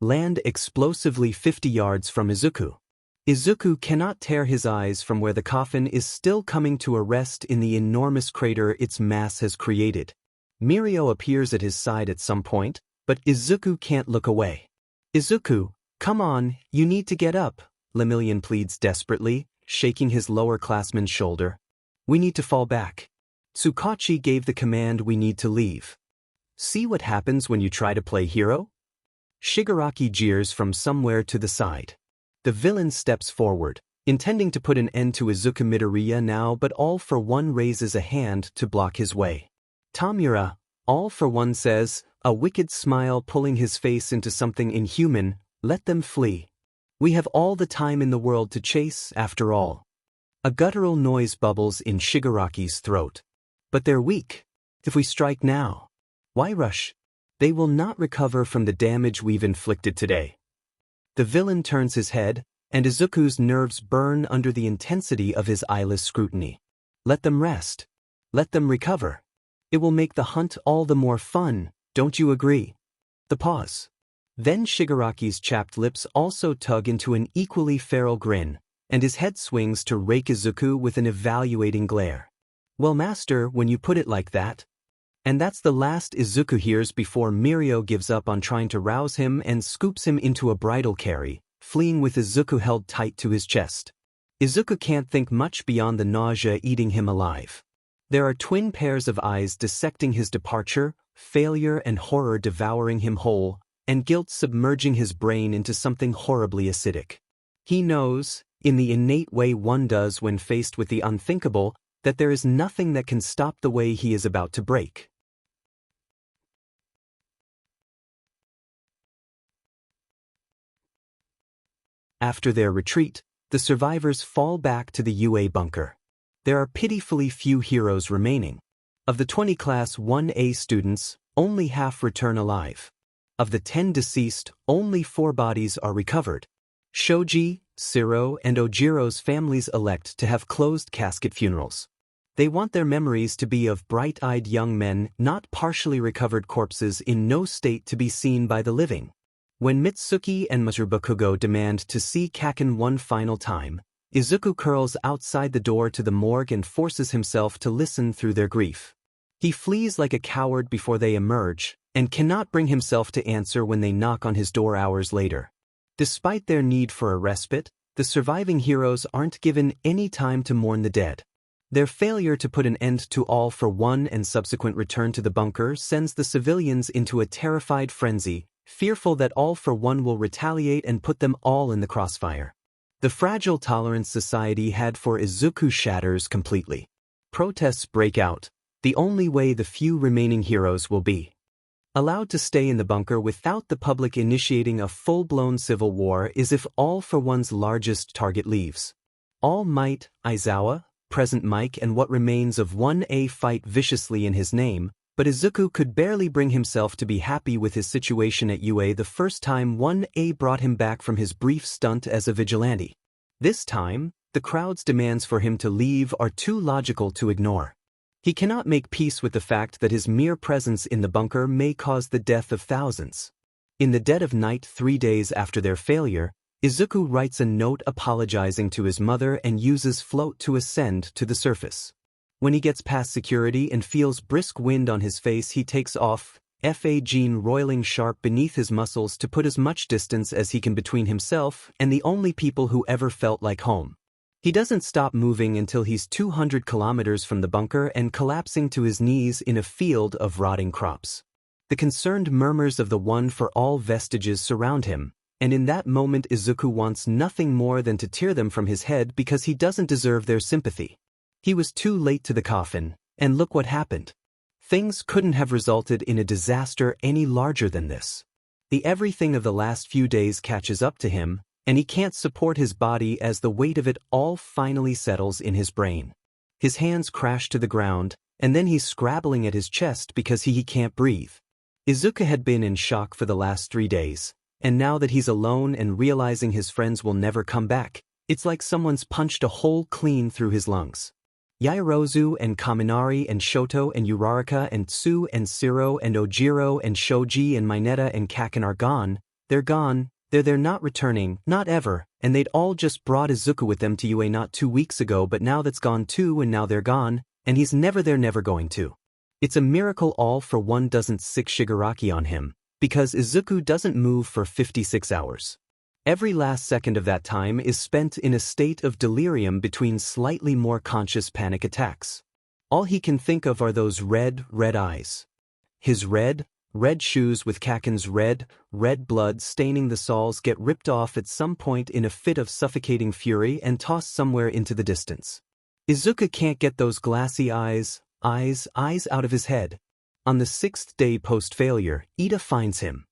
Land explosively 50 yards from Izuku. Izuku cannot tear his eyes from where the coffin is still coming to a rest in the enormous crater its mass has created. Mirio appears at his side at some point, but Izuku can't look away. Izuku, come on, you need to get up, Lemillion pleads desperately, shaking his lower-classman's shoulder. We need to fall back. Tsukachi gave the command we need to leave. See what happens when you try to play hero? Shigaraki jeers from somewhere to the side. The villain steps forward, intending to put an end to Izuku Midoriya now, but All for One raises a hand to block his way. Tamura, All for One says, a wicked smile pulling his face into something inhuman, let them flee. We have all the time in the world to chase, after all. A guttural noise bubbles in Shigaraki's throat. But they're weak. If we strike now, why rush? They will not recover from the damage we've inflicted today. The villain turns his head, and Izuku's nerves burn under the intensity of his eyeless scrutiny. Let them rest. Let them recover. It will make the hunt all the more fun, don't you agree? The pause. Then Shigaraki's chapped lips also tug into an equally feral grin, and his head swings to rake Izuku with an evaluating glare. Well, master, when you put it like that. And that's the last Izuku hears before Mirio gives up on trying to rouse him and scoops him into a bridal carry, fleeing with Izuku held tight to his chest. Izuku can't think much beyond the nausea eating him alive. There are twin pairs of eyes dissecting his departure, failure and horror devouring him whole, and guilt submerging his brain into something horribly acidic. He knows, in the innate way one does when faced with the unthinkable, that there is nothing that can stop the way he is about to break. After their retreat, the survivors fall back to the UA bunker. There are pitifully few heroes remaining. Of the 20 Class 1A students, only half return alive. Of the 10 deceased, only 4 bodies are recovered. Shoji, Siro, and Ojiro's families elect to have closed casket funerals. They want their memories to be of bright-eyed young men, not partially recovered corpses in no state to be seen by the living. When Mitsuki and Mitsubakugo demand to see Kaken one final time, Izuku curls outside the door to the morgue and forces himself to listen through their grief. He flees like a coward before they emerge, and cannot bring himself to answer when they knock on his door hours later. Despite their need for a respite, the surviving heroes aren't given any time to mourn the dead. Their failure to put an end to All for One and subsequent return to the bunker sends the civilians into a terrified frenzy, fearful that All for One will retaliate and put them all in the crossfire. The fragile tolerance society had for Izuku shatters completely. Protests break out, the only way the few remaining heroes will be allowed to stay in the bunker without the public initiating a full-blown civil war is if All for One's largest target leaves. All Might, Aizawa, Present Mike and what remains of 1A fight viciously in his name, but Izuku could barely bring himself to be happy with his situation at UA the first time 1A brought him back from his brief stunt as a vigilante. This time, the crowd's demands for him to leave are too logical to ignore. He cannot make peace with the fact that his mere presence in the bunker may cause the death of thousands. In the dead of night 3 days after their failure, Izuku writes a note apologizing to his mother and uses float to ascend to the surface. When he gets past security and feels brisk wind on his face, he takes off, FA gene roiling sharp beneath his muscles to put as much distance as he can between himself and the only people who ever felt like home. He doesn't stop moving until he's 200 kilometers from the bunker and collapsing to his knees in a field of rotting crops. The concerned murmurs of the One for All vestiges surround him, and in that moment Izuku wants nothing more than to tear them from his head because he doesn't deserve their sympathy. He was too late to the coffin, and look what happened. Things couldn't have resulted in a disaster any larger than this. The everything of the last few days catches up to him, and he can't support his body as the weight of it all finally settles in his brain. His hands crash to the ground, and then he's scrabbling at his chest because he can't breathe. Izuku had been in shock for the last 3 days, and now that he's alone and realizing his friends will never come back, it's like someone's punched a hole clean through his lungs. Yaoyorozu and Kaminari and Shoto and Uraraka and Tsu and Siro and Ojiro and Shoji and Mineta and Kaken are gone. They're gone, they're not returning, not ever, and they'd all just brought Izuku with them to UA not 2 weeks ago, but now that's gone too, and now they're gone, and he's never going to. It's a miracle all for one doesn't sick Shigaraki on him, because Izuku doesn't move for 56 hours. Every last second of that time is spent in a state of delirium between slightly more conscious panic attacks. All he can think of are those red eyes. His red shoes with Kaken's red blood staining the soles get ripped off at some point in a fit of suffocating fury and tossed somewhere into the distance. Izuku can't get those glassy eyes out of his head. On the 6th day post-failure, Ida finds him.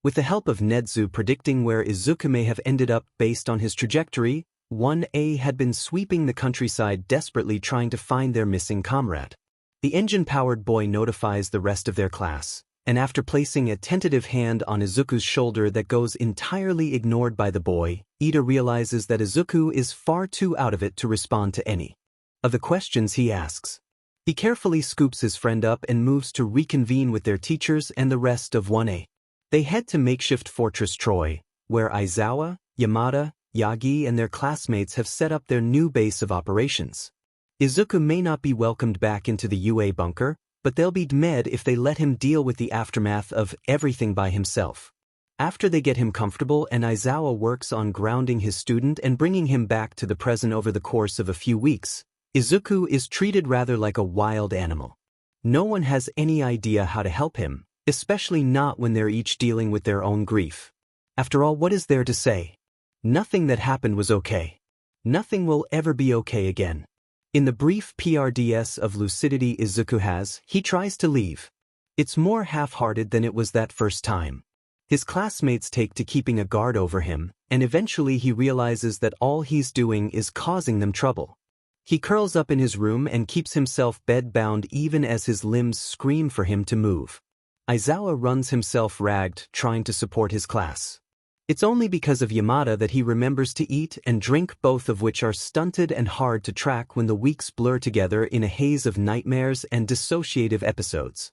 With the help of Netsu predicting where Izuku may have ended up based on his trajectory, 1A had been sweeping the countryside desperately trying to find their missing comrade. The engine-powered boy notifies the rest of their class, and after placing a tentative hand on Izuku's shoulder that goes entirely ignored by the boy, Ida realizes that Izuku is far too out of it to respond to any of the questions he asks. He carefully scoops his friend up and moves to reconvene with their teachers and the rest of 1A. They head to makeshift Fortress Troy, where Aizawa, Yamada, Yagi and their classmates have set up their new base of operations. Izuku may not be welcomed back into the UA bunker, but they'll be mad if they let him deal with the aftermath of everything by himself. After they get him comfortable and Aizawa works on grounding his student and bringing him back to the present over the course of a few weeks, Izuku is treated rather like a wild animal. No one has any idea how to help him, especially not when they're each dealing with their own grief. After all, what is there to say? Nothing that happened was okay. Nothing will ever be okay again. In the brief PRDS of lucidity Izuku has, he tries to leave. It's more half-hearted than it was that first time. His classmates take to keeping a guard over him, and eventually he realizes that all he's doing is causing them trouble. He curls up in his room and keeps himself bed-bound even as his limbs scream for him to move. Aizawa runs himself ragged, trying to support his class. It's only because of Yamada that he remembers to eat and drink, both of which are stunted and hard to track when the weeks blur together in a haze of nightmares and dissociative episodes.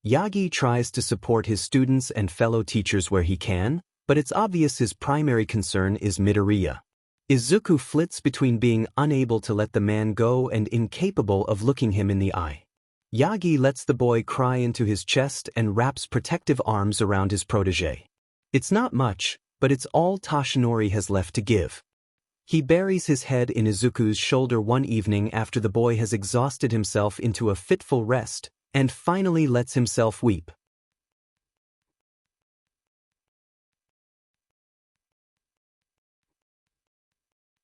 Yagi tries to support his students and fellow teachers where he can, but it's obvious his primary concern is Midoriya. Izuku flits between being unable to let the man go and incapable of looking him in the eye. Yagi lets the boy cry into his chest and wraps protective arms around his protege. It's not much, but it's all Toshinori has left to give. He buries his head in Izuku's shoulder one evening after the boy has exhausted himself into a fitful rest, and finally lets himself weep.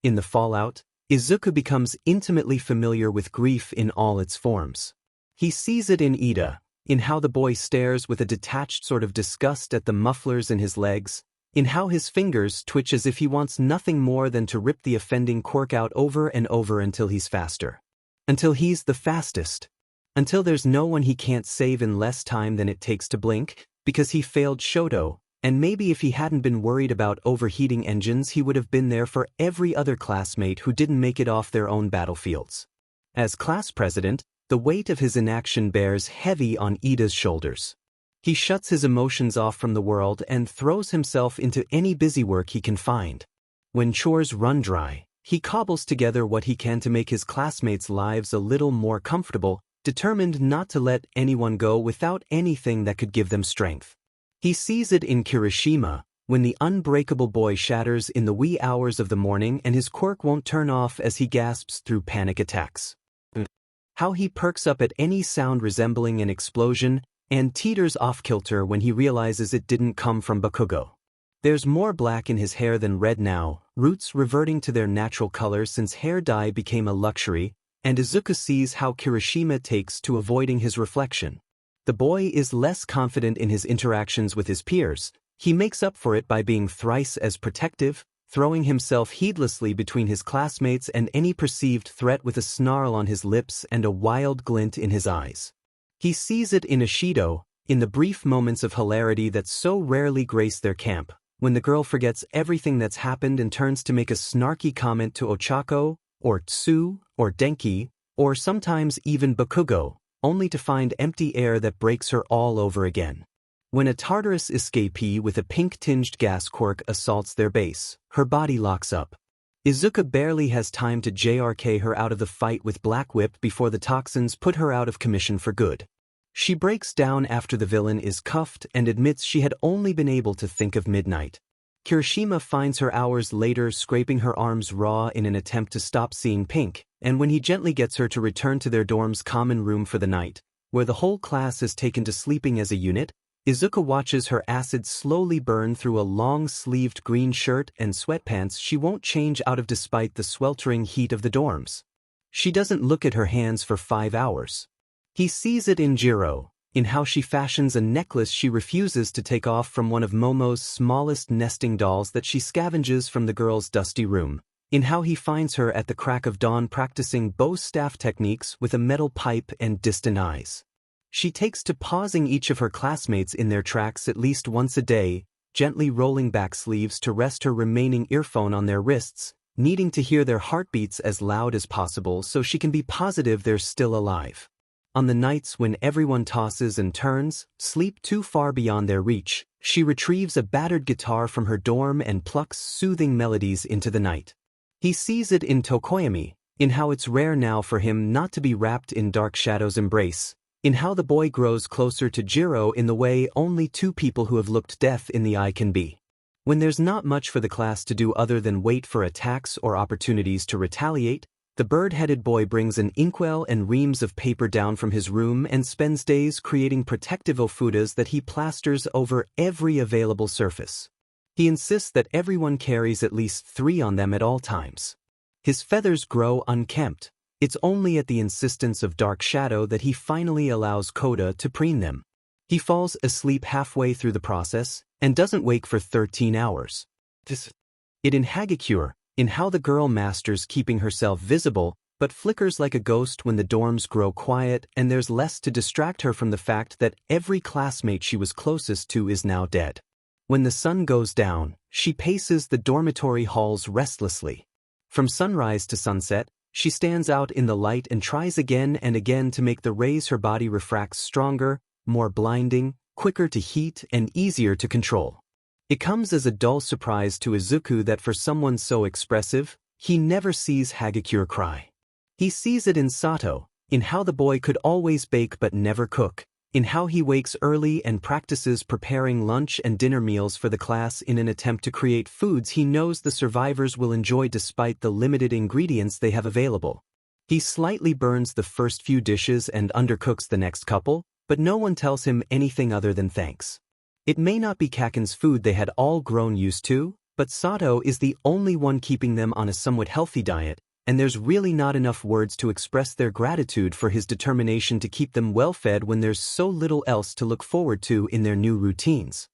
In the fallout, Izuku becomes intimately familiar with grief in all its forms. He sees it in Ida, in how the boy stares with a detached sort of disgust at the mufflers in his legs, in how his fingers twitch as if he wants nothing more than to rip the offending quirk out over and over until he's faster. Until he's the fastest. Until there's no one he can't save in less time than it takes to blink, because he failed Shoto, and maybe if he hadn't been worried about overheating engines he would have been there for every other classmate who didn't make it off their own battlefields. As class president, the weight of his inaction bears heavy on Ida's shoulders. He shuts his emotions off from the world and throws himself into any busy work he can find. When chores run dry, he cobbles together what he can to make his classmates' lives a little more comfortable, determined not to let anyone go without anything that could give them strength. He sees it in Kirishima, when the unbreakable boy shatters in the wee hours of the morning and his quirk won't turn off as he gasps through panic attacks. How he perks up at any sound resembling an explosion and teeters off-kilter when he realizes it didn't come from Bakugo. There's more black in his hair than red now, roots reverting to their natural color since hair dye became a luxury, and Izuku sees how Kirishima takes to avoiding his reflection. The boy is less confident in his interactions with his peers. He makes up for it by being thrice as protective, throwing himself heedlessly between his classmates and any perceived threat with a snarl on his lips and a wild glint in his eyes. He sees it in Ishido, in the brief moments of hilarity that so rarely grace their camp, when the girl forgets everything that's happened and turns to make a snarky comment to Ochako, or Tsu, or Denki, or sometimes even Bakugo, only to find empty air that breaks her all over again. When a Tartarus escapee with a pink-tinged gas quirk assaults their base, her body locks up. Izuku barely has time to JRK her out of the fight with Black Whip before the toxins put her out of commission for good. She breaks down after the villain is cuffed and admits she had only been able to think of midnight. Kirishima finds her hours later scraping her arms raw in an attempt to stop seeing pink, and when he gently gets her to return to their dorm's common room for the night, where the whole class is taken to sleeping as a unit, Izuku watches her acid slowly burn through a long-sleeved green shirt and sweatpants she won't change out of despite the sweltering heat of the dorms. She doesn't look at her hands for 5 hours. He sees it in Jiro, in how she fashions a necklace she refuses to take off from one of Momo's smallest nesting dolls that she scavenges from the girl's dusty room, in how he finds her at the crack of dawn practicing bow staff techniques with a metal pipe and distant eyes. She takes to pausing each of her classmates in their tracks at least once a day, gently rolling back sleeves to rest her remaining earphone on their wrists, needing to hear their heartbeats as loud as possible so she can be positive they're still alive. On the nights when everyone tosses and turns, sleep too far beyond their reach, she retrieves a battered guitar from her dorm and plucks soothing melodies into the night. He sees it in Tokoyami, in how it's rare now for him not to be wrapped in Dark Shadow's embrace, in how the boy grows closer to Jiro in the way only two people who have looked death in the eye can be. When there's not much for the class to do other than wait for attacks or opportunities to retaliate, the bird-headed boy brings an inkwell and reams of paper down from his room and spends days creating protective ofudas that he plasters over every available surface. He insists that everyone carries at least 3 on them at all times. His feathers grow unkempt. It's only at the insistence of Dark Shadow that he finally allows Koda to preen them. He falls asleep halfway through the process and doesn't wake for 13 hours. It in Hagakure, in how the girl masters keeping herself visible, but flickers like a ghost when the dorms grow quiet and there's less to distract her from the fact that every classmate she was closest to is now dead. When the sun goes down, she paces the dormitory halls restlessly. From sunrise to sunset, she stands out in the light and tries again and again to make the rays her body refracts stronger, more blinding, quicker to heat, and easier to control. It comes as a dull surprise to Izuku that for someone so expressive, he never sees Hagakure cry. He sees it in Sato, in how the boy could always bake but never cook, in how he wakes early and practices preparing lunch and dinner meals for the class in an attempt to create foods he knows the survivors will enjoy despite the limited ingredients they have available. He slightly burns the first few dishes and undercooks the next couple, but no one tells him anything other than thanks. It may not be Kaken's food they had all grown used to, but Sato is the only one keeping them on a somewhat healthy diet, and there's really not enough words to express their gratitude for his determination to keep them well-fed when there's so little else to look forward to in their new routines.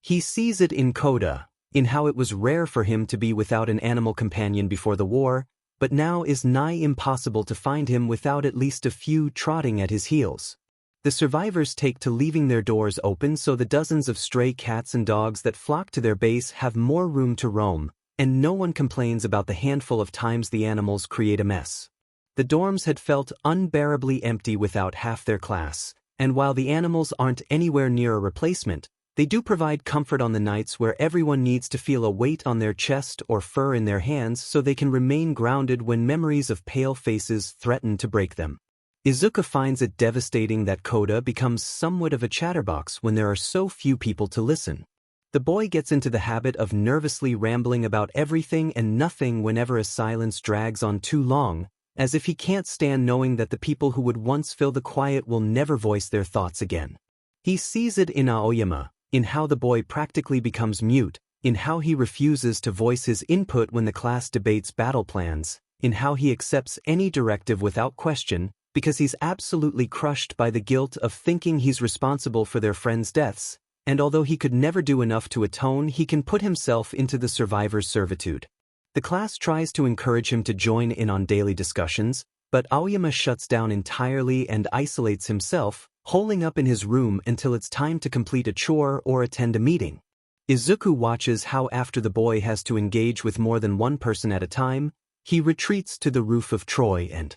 He sees it in Koda, in how it was rare for him to be without an animal companion before the war, but now is nigh impossible to find him without at least a few trotting at his heels. The survivors take to leaving their doors open so the dozens of stray cats and dogs that flock to their base have more room to roam, and no one complains about the handful of times the animals create a mess. The dorms had felt unbearably empty without half their class, and while the animals aren't anywhere near a replacement, they do provide comfort on the nights where everyone needs to feel a weight on their chest or fur in their hands so they can remain grounded when memories of pale faces threaten to break them. Izuku finds it devastating that Koda becomes somewhat of a chatterbox when there are so few people to listen. The boy gets into the habit of nervously rambling about everything and nothing whenever a silence drags on too long, as if he can't stand knowing that the people who would once fill the quiet will never voice their thoughts again. He sees it in Aoyama, in how the boy practically becomes mute, in how he refuses to voice his input when the class debates battle plans, in how he accepts any directive without question, because he's absolutely crushed by the guilt of thinking he's responsible for their friends' deaths, and although he could never do enough to atone, he can put himself into the survivor's servitude. The class tries to encourage him to join in on daily discussions, but Aoyama shuts down entirely and isolates himself, holing up in his room until it's time to complete a chore or attend a meeting. Izuku watches how after the boy has to engage with more than one person at a time, he retreats to the roof of Troy and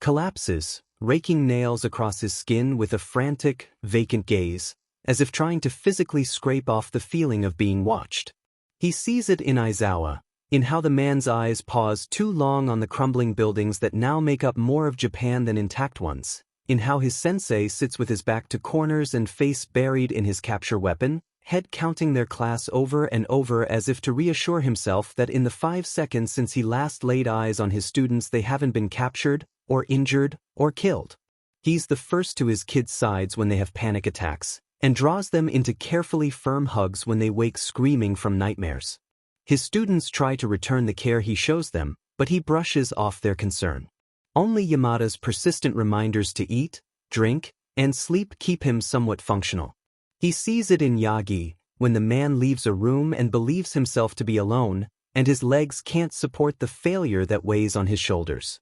collapses, raking nails across his skin with a frantic, vacant gaze, as if trying to physically scrape off the feeling of being watched. He sees it in Aizawa, in how the man's eyes pause too long on the crumbling buildings that now make up more of Japan than intact ones, in how his sensei sits with his back to corners and face buried in his capture weapon, head counting their class over and over as if to reassure himself that in the 5 seconds since he last laid eyes on his students they haven't been captured, or injured, or killed. He's the first to his kids' sides when they have panic attacks, and draws them into carefully firm hugs when they wake screaming from nightmares. His students try to return the care he shows them, but he brushes off their concern. Only Yamada's persistent reminders to eat, drink, and sleep keep him somewhat functional. He sees it in Yagi, when the man leaves a room and believes himself to be alone, and his legs can't support the failure that weighs on his shoulders.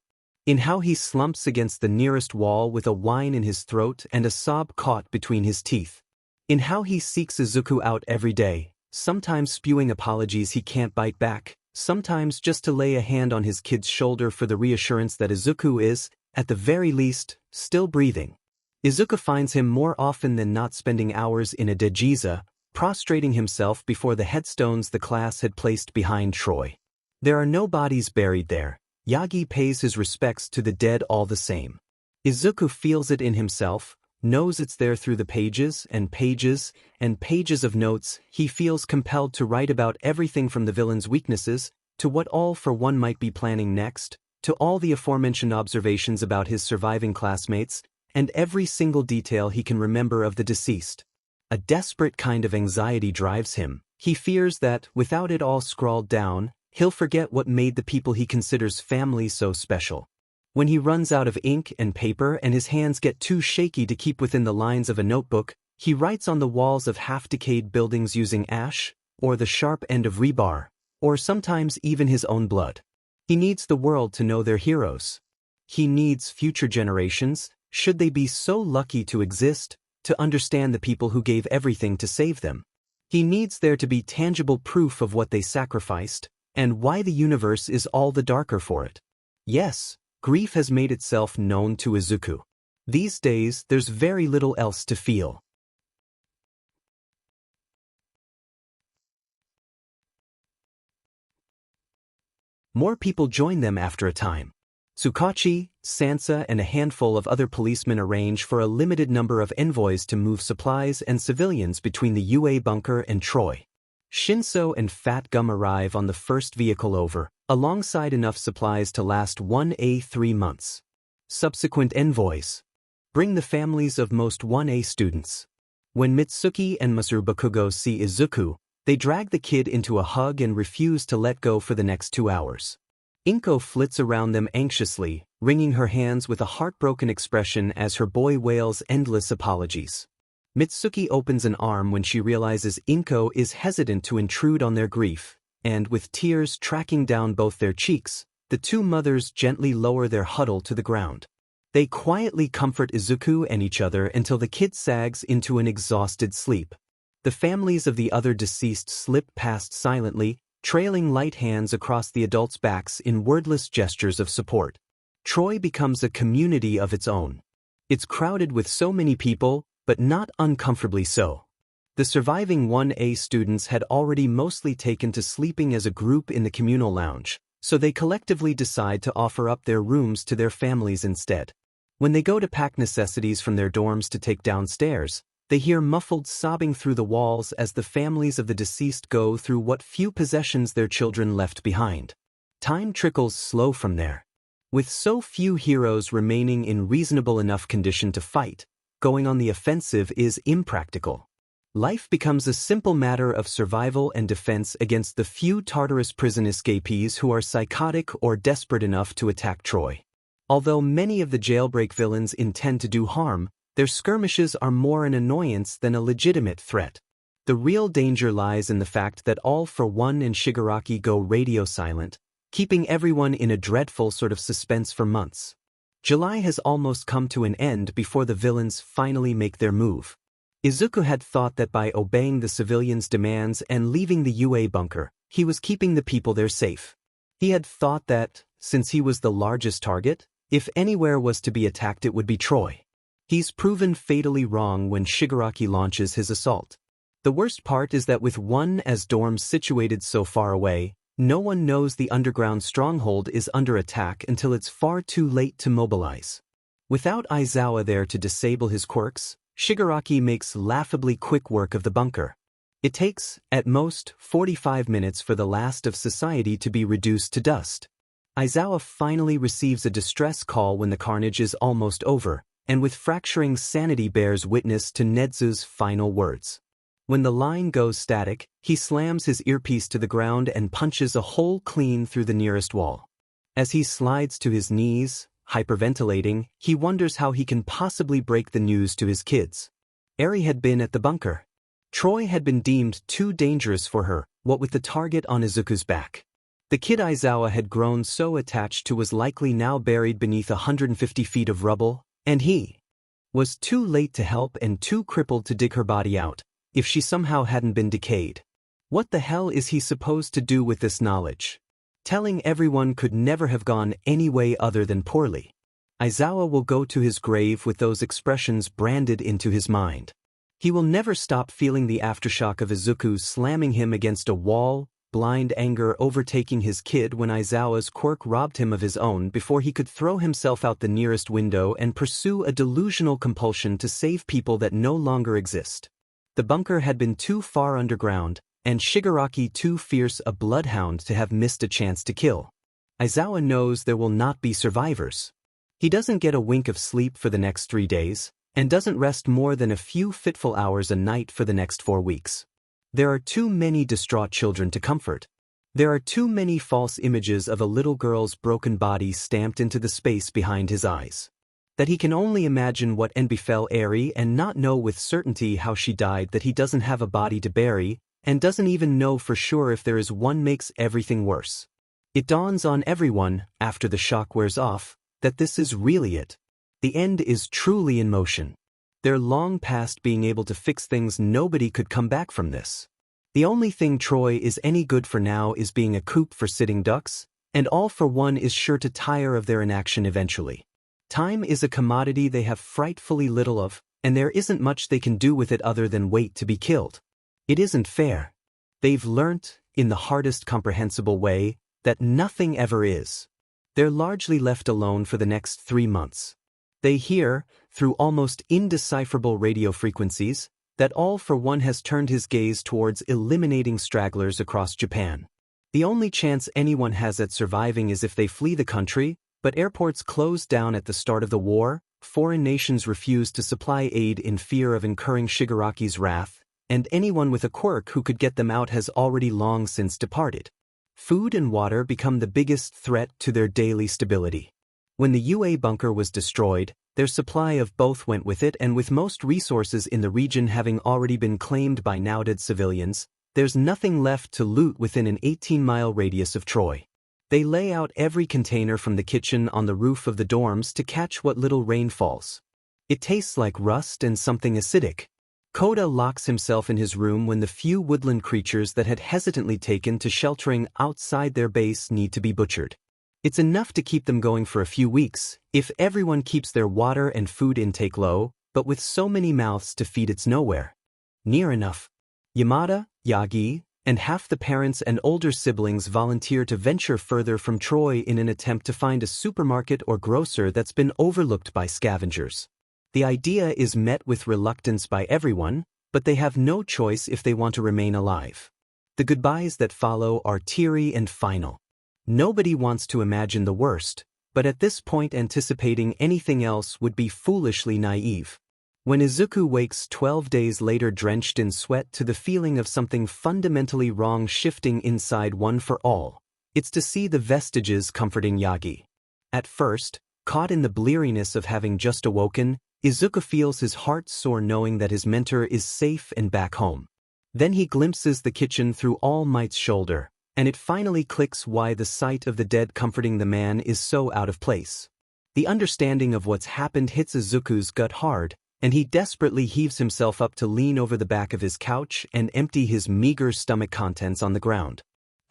In how he slumps against the nearest wall with a whine in his throat and a sob caught between his teeth. In how he seeks Izuku out every day, sometimes spewing apologies he can't bite back, sometimes just to lay a hand on his kid's shoulder for the reassurance that Izuku is, at the very least, still breathing. Izuku finds him more often than not spending hours in a dejiza, prostrating himself before the headstones the class had placed behind Troy. There are no bodies buried there. Yagi pays his respects to the dead all the same. Izuku feels it in himself, knows it's there through the pages and pages and pages of notes. He feels compelled to write about everything from the villain's weaknesses, to what all for one might be planning next, to all the aforementioned observations about his surviving classmates, and every single detail he can remember of the deceased. A desperate kind of anxiety drives him. He fears that, without it all scrawled down, he'll forget what made the people he considers family so special. When he runs out of ink and paper and his hands get too shaky to keep within the lines of a notebook, he writes on the walls of half-decayed buildings using ash, or the sharp end of rebar, or sometimes even his own blood. He needs the world to know their heroes. He needs future generations, should they be so lucky to exist, to understand the people who gave everything to save them. He needs there to be tangible proof of what they sacrificed, and why the universe is all the darker for it. Yes, grief has made itself known to Izuku. These days, there's very little else to feel. More people join them after a time. Tsukachi, Sansa, and a handful of other policemen arrange for a limited number of envoys to move supplies and civilians between the UA bunker and Troy. Shinso and Fat Gum arrive on the first vehicle over, alongside enough supplies to last 1A 3 months. Subsequent envoys bring the families of most 1A students. When Mitsuki and Bakugo see Izuku, they drag the kid into a hug and refuse to let go for the next 2 hours. Inko flits around them anxiously, wringing her hands with a heartbroken expression as her boy wails endless apologies. Mitsuki opens an arm when she realizes Inko is hesitant to intrude on their grief, and with tears tracking down both their cheeks, the two mothers gently lower their huddle to the ground. They quietly comfort Izuku and each other until the kid sags into an exhausted sleep. The families of the other deceased slip past silently, trailing light hands across the adults' backs in wordless gestures of support. Troy becomes a community of its own. It's crowded with so many people, but not uncomfortably so. The surviving 1A students had already mostly taken to sleeping as a group in the communal lounge, so they collectively decide to offer up their rooms to their families instead. When they go to pack necessities from their dorms to take downstairs, they hear muffled sobbing through the walls as the families of the deceased go through what few possessions their children left behind. Time trickles slow from there. With so few heroes remaining in reasonable enough condition to fight, going on the offensive is impractical. Life becomes a simple matter of survival and defense against the few Tartarus prison escapees who are psychotic or desperate enough to attack Troy. Although many of the jailbreak villains intend to do harm, their skirmishes are more an annoyance than a legitimate threat. The real danger lies in the fact that All for One and Shigaraki go radio silent, keeping everyone in a dreadful sort of suspense for months. July has almost come to an end before the villains finally make their move. Izuku had thought that by obeying the civilians' demands and leaving the UA bunker, he was keeping the people there safe. He had thought that, since he was the largest target, if anywhere was to be attacked it would be Troy. He's proven fatally wrong when Shigaraki launches his assault. The worst part is that with one as dorms situated so far away, no one knows the underground stronghold is under attack until it's far too late to mobilize. Without Aizawa there to disable his quirks, Shigaraki makes laughably quick work of the bunker. It takes, at most, 45 minutes for the last of society to be reduced to dust. Aizawa finally receives a distress call when the carnage is almost over, and with fracturing sanity bears witness to Netsu's final words. When the line goes static, he slams his earpiece to the ground and punches a hole clean through the nearest wall. As he slides to his knees, hyperventilating, he wonders how he can possibly break the news to his kids. Eri had been at the bunker. Troy had been deemed too dangerous for her, what with the target on Izuku's back. The kid Aizawa had grown so attached to was likely now buried beneath 150 feet of rubble, and he was too late to help and too crippled to dig her body out, if she somehow hadn't been decayed. What the hell is he supposed to do with this knowledge? Telling everyone could never have gone any way other than poorly. Aizawa will go to his grave with those expressions branded into his mind. He will never stop feeling the aftershock of Izuku slamming him against a wall, blind anger overtaking his kid when Aizawa's quirk robbed him of his own before he could throw himself out the nearest window and pursue a delusional compulsion to save people that no longer exist. The bunker had been too far underground, and Shigaraki too fierce a bloodhound to have missed a chance to kill. Aizawa knows there will not be survivors. He doesn't get a wink of sleep for the next 3 days, and doesn't rest more than a few fitful hours a night for the next 4 weeks. There are too many distraught children to comfort. There are too many false images of a little girl's broken body stamped into the space behind his eyes. That he can only imagine what befell Eri and not know with certainty how she died, that he doesn't have a body to bury, and doesn't even know for sure if there is one, makes everything worse. It dawns on everyone, after the shock wears off, that this is really it. The end is truly in motion. They're long past being able to fix things. Nobody could come back from this. The only thing Troy is any good for now is being a coop for sitting ducks, and All for One is sure to tire of their inaction eventually. Time is a commodity they have frightfully little of, and there isn't much they can do with it other than wait to be killed. It isn't fair. They've learnt, in the hardest comprehensible way, that nothing ever is. They're largely left alone for the next 3 months. They hear, through almost indecipherable radio frequencies, that All for One has turned his gaze towards eliminating stragglers across Japan. The only chance anyone has at surviving is if they flee the country, but airports closed down at the start of the war, foreign nations refused to supply aid in fear of incurring Shigaraki's wrath, and anyone with a quirk who could get them out has already long since departed. Food and water become the biggest threat to their daily stability. When the UA bunker was destroyed, their supply of both went with it, and with most resources in the region having already been claimed by now-dead civilians, there's nothing left to loot within an 18-mile radius of Troy. They lay out every container from the kitchen on the roof of the dorms to catch what little rain falls. It tastes like rust and something acidic. Koda locks himself in his room when the few woodland creatures that had hesitantly taken to sheltering outside their base need to be butchered. It's enough to keep them going for a few weeks, if everyone keeps their water and food intake low, but with so many mouths to feed it's nowhere near enough. Yamada, Yagi, and half the parents and older siblings volunteer to venture further from Troy in an attempt to find a supermarket or grocer that's been overlooked by scavengers. The idea is met with reluctance by everyone, but they have no choice if they want to remain alive. The goodbyes that follow are teary and final. Nobody wants to imagine the worst, but at this point anticipating anything else would be foolishly naive. When Izuku wakes 12 days later drenched in sweat to the feeling of something fundamentally wrong shifting inside one for all, it's to see the vestiges comforting Yagi. At first, caught in the bleariness of having just awoken, Izuku feels his heart soar knowing that his mentor is safe and back home. Then he glimpses the kitchen through All Might's shoulder, and it finally clicks why the sight of the dead comforting the man is so out of place. The understanding of what's happened hits Izuku's gut hard, and he desperately heaves himself up to lean over the back of his couch and empty his meager stomach contents on the ground.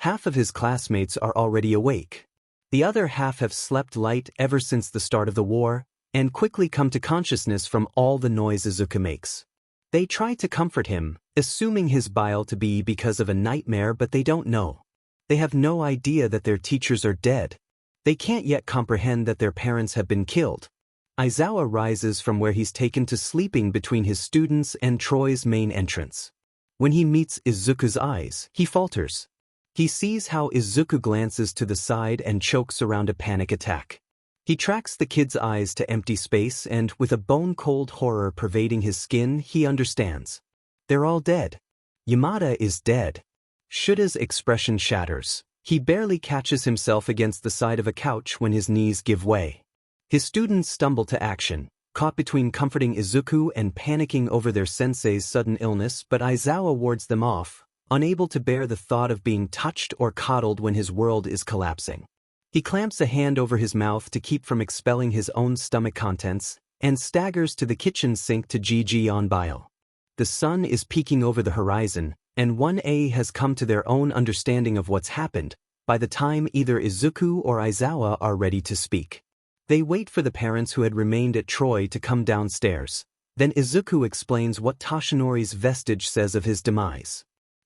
Half of his classmates are already awake. The other half have slept light ever since the start of the war, and quickly come to consciousness from all the noise Izuku makes. They try to comfort him, assuming his bile to be because of a nightmare, but they don't know. They have no idea that their teachers are dead. They can't yet comprehend that their parents have been killed. Aizawa rises from where he's taken to sleeping between his students and Troy's main entrance. When he meets Izuku's eyes, he falters. He sees how Izuku glances to the side and chokes around a panic attack. He tracks the kid's eyes to empty space and, with a bone-cold horror pervading his skin, he understands. They're all dead. Yamada is dead. Shuda's expression shatters. He barely catches himself against the side of a couch when his knees give way. His students stumble to action, caught between comforting Izuku and panicking over their sensei's sudden illness, but Aizawa wards them off, unable to bear the thought of being touched or coddled when his world is collapsing. He clamps a hand over his mouth to keep from expelling his own stomach contents, and staggers to the kitchen sink to GG on bile. The sun is peeking over the horizon, and 1A has come to their own understanding of what's happened, by the time either Izuku or Aizawa are ready to speak. They wait for the parents who had remained at Troy to come downstairs. Then Izuku explains what Toshinori's vestige says of his demise.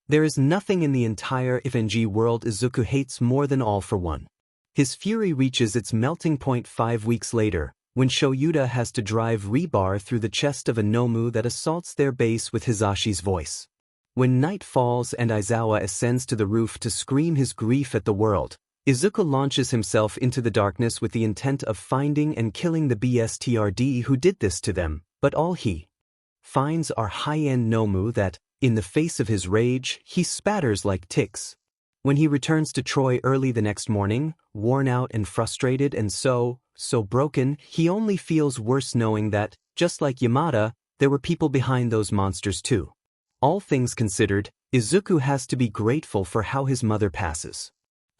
There is nothing in the entire FNG world Izuku hates more than all for one. His fury reaches its melting point 5 weeks later, when Shoyuda has to drive rebar through the chest of a Nomu that assaults their base with Hizashi's voice. When night falls and Aizawa ascends to the roof to scream his grief at the world, Izuku launches himself into the darkness with the intent of finding and killing the BSTRD who did this to them, but all he finds are high-end Nomu that, in the face of his rage, he spatters like ticks. When he returns to Troy early the next morning, worn out and frustrated and so broken, he only feels worse knowing that, just like Yamada, there were people behind those monsters too. All things considered, Izuku has to be grateful for how his mother passes.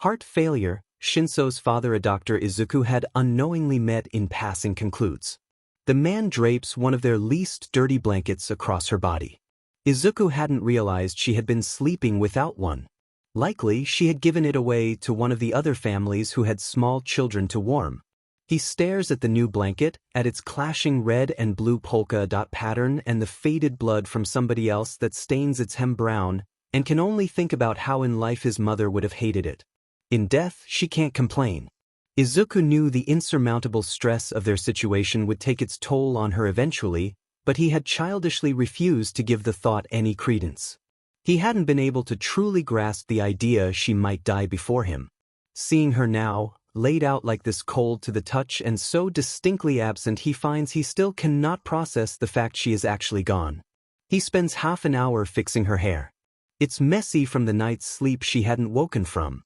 Heart failure, Shinso's father, a doctor Izuku had unknowingly met in passing, concludes. The man drapes one of their least dirty blankets across her body. Izuku hadn't realized she had been sleeping without one. Likely, she had given it away to one of the other families who had small children to warm. He stares at the new blanket, at its clashing red and blue polka dot pattern and the faded blood from somebody else that stains its hem brown, and can only think about how in life his mother would have hated it. In death, she can't complain. Izuku knew the insurmountable stress of their situation would take its toll on her eventually, but he had childishly refused to give the thought any credence. He hadn't been able to truly grasp the idea she might die before him. Seeing her now, laid out like this, cold to the touch and so distinctly absent, he finds he still cannot process the fact she is actually gone. He spends half an hour fixing her hair. It's messy from the night's sleep she hadn't woken from.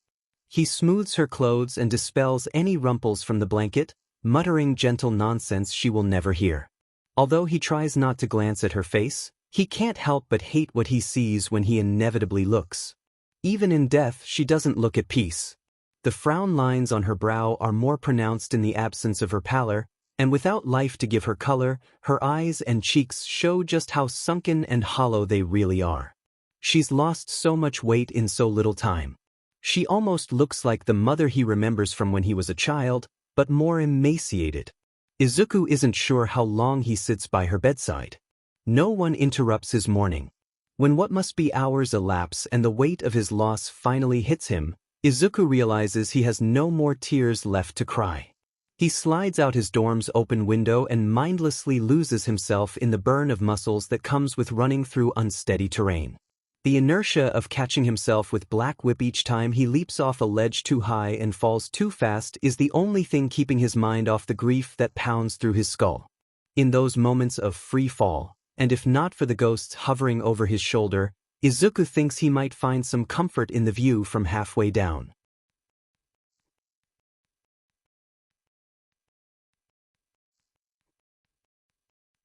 He smooths her clothes and dispels any rumples from the blanket, muttering gentle nonsense she will never hear. Although he tries not to glance at her face, he can't help but hate what he sees when he inevitably looks. Even in death, she doesn't look at peace. The frown lines on her brow are more pronounced in the absence of her pallor, and without life to give her color, her eyes and cheeks show just how sunken and hollow they really are. She's lost so much weight in so little time. She almost looks like the mother he remembers from when he was a child, but more emaciated. Izuku isn't sure how long he sits by her bedside. No one interrupts his mourning. When what must be hours elapse and the weight of his loss finally hits him, Izuku realizes he has no more tears left to cry. He slides out his dorm's open window and mindlessly loses himself in the burn of muscles that comes with running through unsteady terrain. The inertia of catching himself with Black Whip each time he leaps off a ledge too high and falls too fast is the only thing keeping his mind off the grief that pounds through his skull. In those moments of free fall, and if not for the ghosts hovering over his shoulder, Izuku thinks he might find some comfort in the view from halfway down.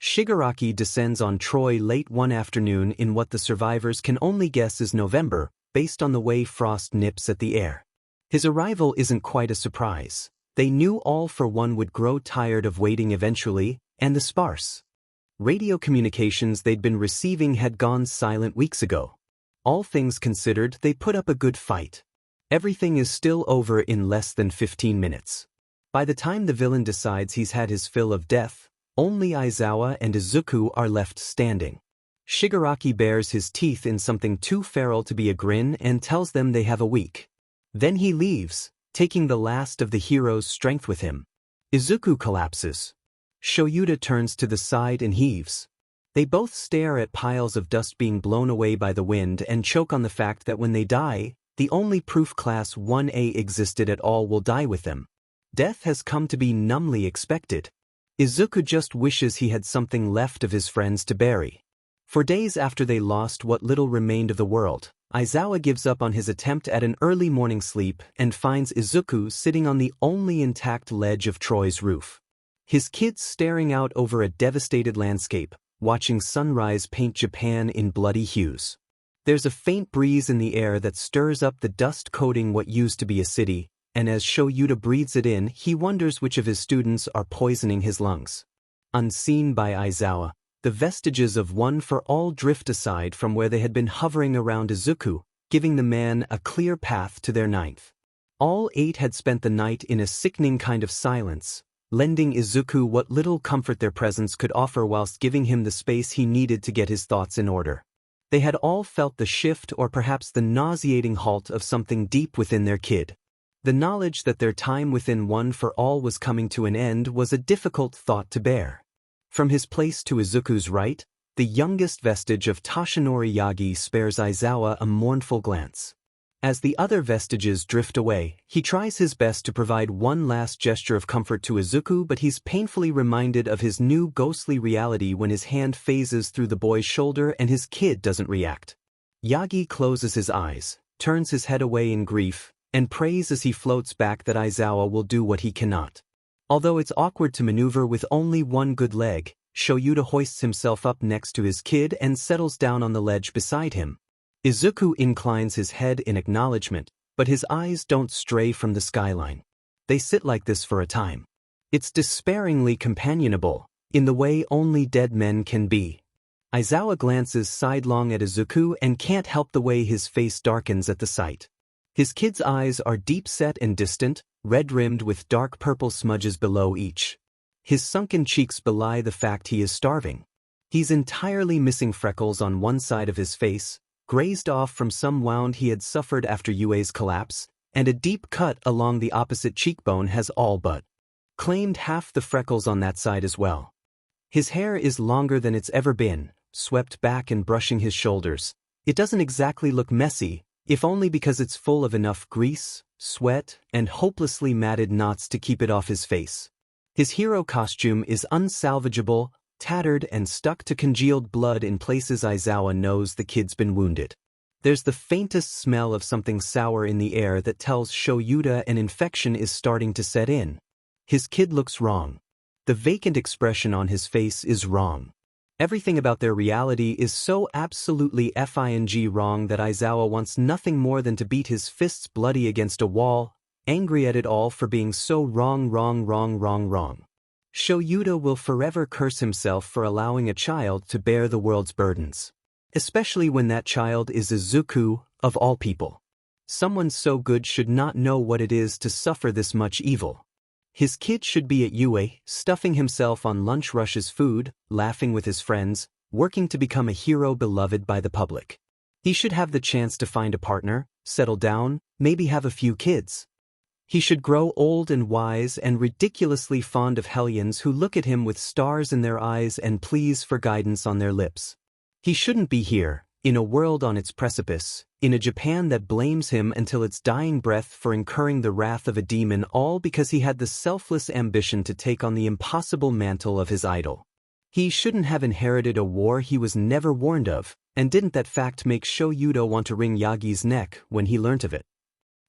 Shigaraki descends on Troy late one afternoon in what the survivors can only guess is November, based on the way frost nips at the air. His arrival isn't quite a surprise. They knew All for One would grow tired of waiting eventually, and the sparse radio communications they'd been receiving had gone silent weeks ago. All things considered, they put up a good fight. Everything is still over in less than 15 minutes. By the time the villain decides he's had his fill of death, only Aizawa and Izuku are left standing. Shigaraki bares his teeth in something too feral to be a grin and tells them they have a week. Then he leaves, taking the last of the hero's strength with him. Izuku collapses. Shoyuta turns to the side and heaves. They both stare at piles of dust being blown away by the wind and choke on the fact that when they die, the only proof Class 1A existed at all will die with them. Death has come to be numbly expected. Izuku just wishes he had something left of his friends to bury. For days after they lost what little remained of the world, Aizawa gives up on his attempt at an early morning sleep and finds Izuku sitting on the only intact ledge of Troy's roof. His kids staring out over a devastated landscape, watching sunrise paint Japan in bloody hues. There's a faint breeze in the air that stirs up the dust coating what used to be a city, and as Shoyuta breathes it in, he wonders which of his students are poisoning his lungs. Unseen by Aizawa, the vestiges of One for All drift aside from where they had been hovering around Izuku, giving the man a clear path to their ninth. All 8 had spent the night in a sickening kind of silence, lending Izuku what little comfort their presence could offer whilst giving him the space he needed to get his thoughts in order. They had all felt the shift or perhaps the nauseating halt of something deep within their kid. The knowledge that their time within One for All was coming to an end was a difficult thought to bear. From his place to Izuku's right, the youngest vestige of Toshinori Yagi spares Aizawa a mournful glance. As the other vestiges drift away, he tries his best to provide one last gesture of comfort to Izuku, but he's painfully reminded of his new ghostly reality when his hand phases through the boy's shoulder and his kid doesn't react. Yagi closes his eyes, turns his head away in grief, and prays as he floats back that Aizawa will do what he cannot. Although it's awkward to maneuver with only one good leg, Shoyuta hoists himself up next to his kid and settles down on the ledge beside him. Izuku inclines his head in acknowledgement, but his eyes don't stray from the skyline. They sit like this for a time. It's despairingly companionable, in the way only dead men can be. Aizawa glances sidelong at Izuku and can't help the way his face darkens at the sight. His kid's eyes are deep-set and distant, red-rimmed with dark purple smudges below each. His sunken cheeks belie the fact he is starving. He's entirely missing freckles on one side of his face, grazed off from some wound he had suffered after Yue's collapse, and a deep cut along the opposite cheekbone has all but claimed half the freckles on that side as well. His hair is longer than it's ever been, swept back and brushing his shoulders. It doesn't exactly look messy, if only because it's full of enough grease, sweat, and hopelessly matted knots to keep it off his face. His hero costume is unsalvageable, tattered and stuck to congealed blood in places Aizawa knows the kid's been wounded. There's the faintest smell of something sour in the air that tells Shoyuta an infection is starting to set in. His kid looks wrong. The vacant expression on his face is wrong. Everything about their reality is so absolutely FING wrong that Aizawa wants nothing more than to beat his fists bloody against a wall, angry at it all for being so wrong. Shoyuta will forever curse himself for allowing a child to bear the world's burdens. Especially when that child is Izuku, of all people. Someone so good should not know what it is to suffer this much evil. His kid should be at Yue, stuffing himself on lunch rush's food, laughing with his friends, working to become a hero beloved by the public. He should have the chance to find a partner, settle down, maybe have a few kids. He should grow old and wise and ridiculously fond of hellions who look at him with stars in their eyes and pleas for guidance on their lips. He shouldn't be here, in a world on its precipice, in a Japan that blames him until its dying breath for incurring the wrath of a demon, all because he had the selfless ambition to take on the impossible mantle of his idol. He shouldn't have inherited a war he was never warned of, and didn't that fact make Shoyuda want to wring Yagi's neck when he learnt of it?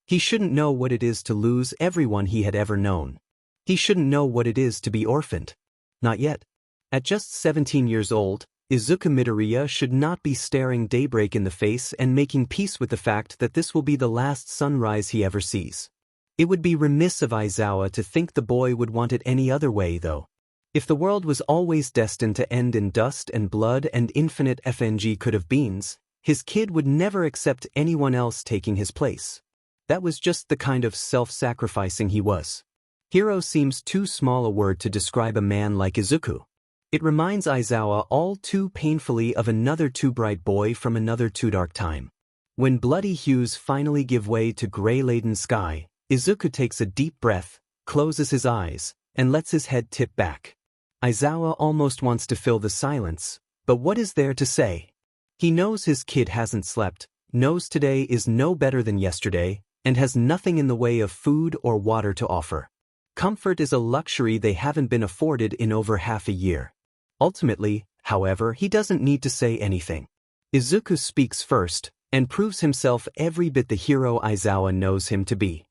He shouldn't know what it is to lose everyone he had ever known. He shouldn't know what it is to be orphaned. Not yet. At just 17 years old, Izuku Midoriya should not be staring daybreak in the face and making peace with the fact that this will be the last sunrise he ever sees. It would be remiss of Aizawa to think the boy would want it any other way, though. If the world was always destined to end in dust and blood and infinite FNG could have beens, his kid would never accept anyone else taking his place. That was just the kind of self-sacrificing he was. Hero seems too small a word to describe a man like Izuku. It reminds Aizawa all too painfully of another too bright boy from another too dark time. When bloody hues finally give way to gray-laden sky, Izuku takes a deep breath, closes his eyes, and lets his head tip back. Aizawa almost wants to fill the silence, but what is there to say? He knows his kid hasn't slept, knows today is no better than yesterday, and has nothing in the way of food or water to offer. Comfort is a luxury they haven't been afforded in over half a year. Ultimately, however, he doesn't need to say anything. Izuku speaks first, and proves himself every bit the hero Aizawa knows him to be.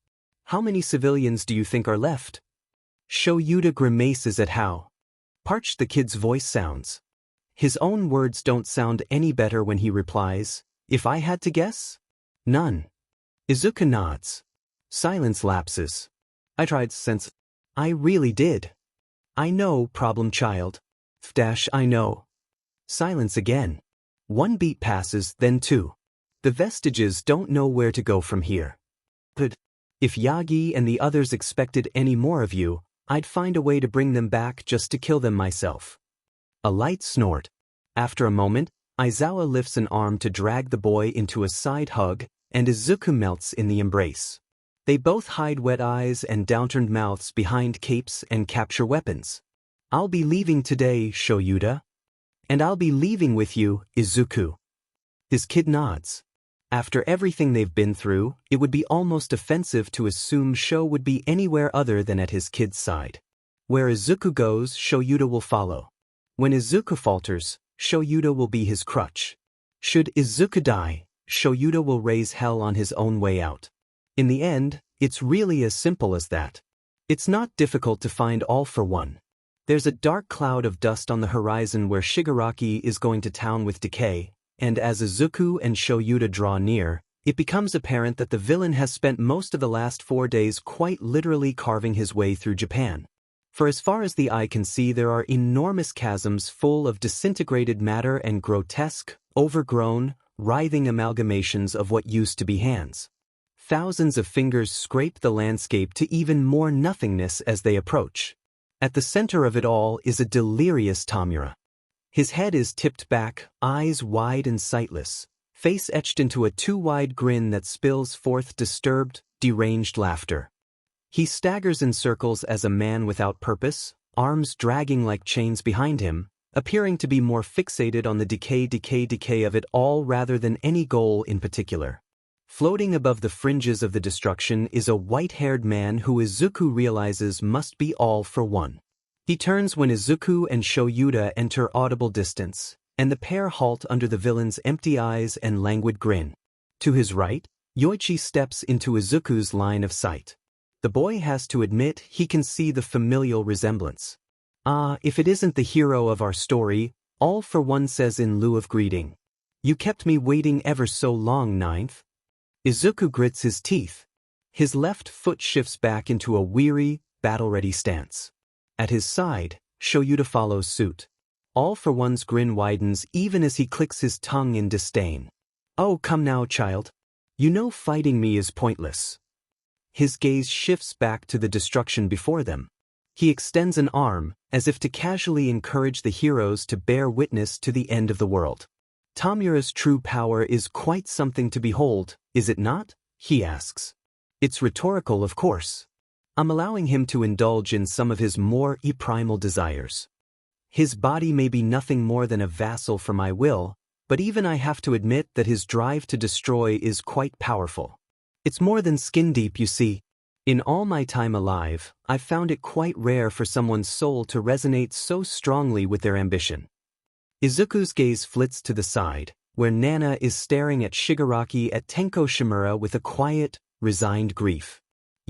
How many civilians do you think are left? Shoyuda grimaces at how parched the kid's voice sounds. His own words don't sound any better when he replies, "If I had to guess? None." Izuku nods. Silence lapses. I tried since. I really did. I know, problem child. I know. Silence again. One beat passes, then two. The vestiges don't know where to go from here. But if Yagi and the others expected any more of you, I'd find a way to bring them back just to kill them myself. A light snort. After a moment, Aizawa lifts an arm to drag the boy into a side hug, and Izuku melts in the embrace. They both hide wet eyes and downturned mouths behind capes and capture weapons. I'll be leaving today, Shoyuda. And I'll be leaving with you, Izuku. His kid nods. After everything they've been through, it would be almost offensive to assume Sho would be anywhere other than at his kid's side. Where Izuku goes, Shoyuda will follow. When Izuku falters, Shoyuda will be his crutch. Should Izuku die, Shoyuda will raise hell on his own way out. In the end, it's really as simple as that. It's not difficult to find all for one. There's a dark cloud of dust on the horizon where Shigaraki is going to town with decay, and as Izuku and Shoyuda draw near, it becomes apparent that the villain has spent most of the last 4 days quite literally carving his way through Japan. For as far as the eye can see, there are enormous chasms full of disintegrated matter and grotesque, overgrown, writhing amalgamations of what used to be hands. Thousands of fingers scrape the landscape to even more nothingness as they approach. At the center of it all is a delirious Tamura. His head is tipped back, eyes wide and sightless, face etched into a too-wide grin that spills forth disturbed, deranged laughter. He staggers in circles as a man without purpose, arms dragging like chains behind him, appearing to be more fixated on the decay of it all rather than any goal in particular. Floating above the fringes of the destruction is a white-haired man who Izuku realizes must be all for one. He turns when Izuku and Shoyuda enter audible distance, and the pair halt under the villain's empty eyes and languid grin. To his right, Yoichi steps into Izuku's line of sight. The boy has to admit he can see the familial resemblance. Ah, if it isn't the hero of our story, All for One says in lieu of greeting. You kept me waiting ever so long, Ninth. Izuku grits his teeth. His left foot shifts back into a weary, battle-ready stance. At his side, Shoyuda follows suit. All for One's grin widens even as he clicks his tongue in disdain. Oh, come now, child. You know fighting me is pointless. His gaze shifts back to the destruction before them. He extends an arm, as if to casually encourage the heroes to bear witness to the end of the world. Tamura's true power is quite something to behold, is it not? He asks. It's rhetorical, of course. I'm allowing him to indulge in some of his more primal desires. His body may be nothing more than a vassal for my will, but even I have to admit that his drive to destroy is quite powerful. It's more than skin deep, you see. In all my time alive, I've found it quite rare for someone's soul to resonate so strongly with their ambition. Izuku's gaze flits to the side, where Nana is staring at Shigaraki at Tenko Shimura with a quiet, resigned grief.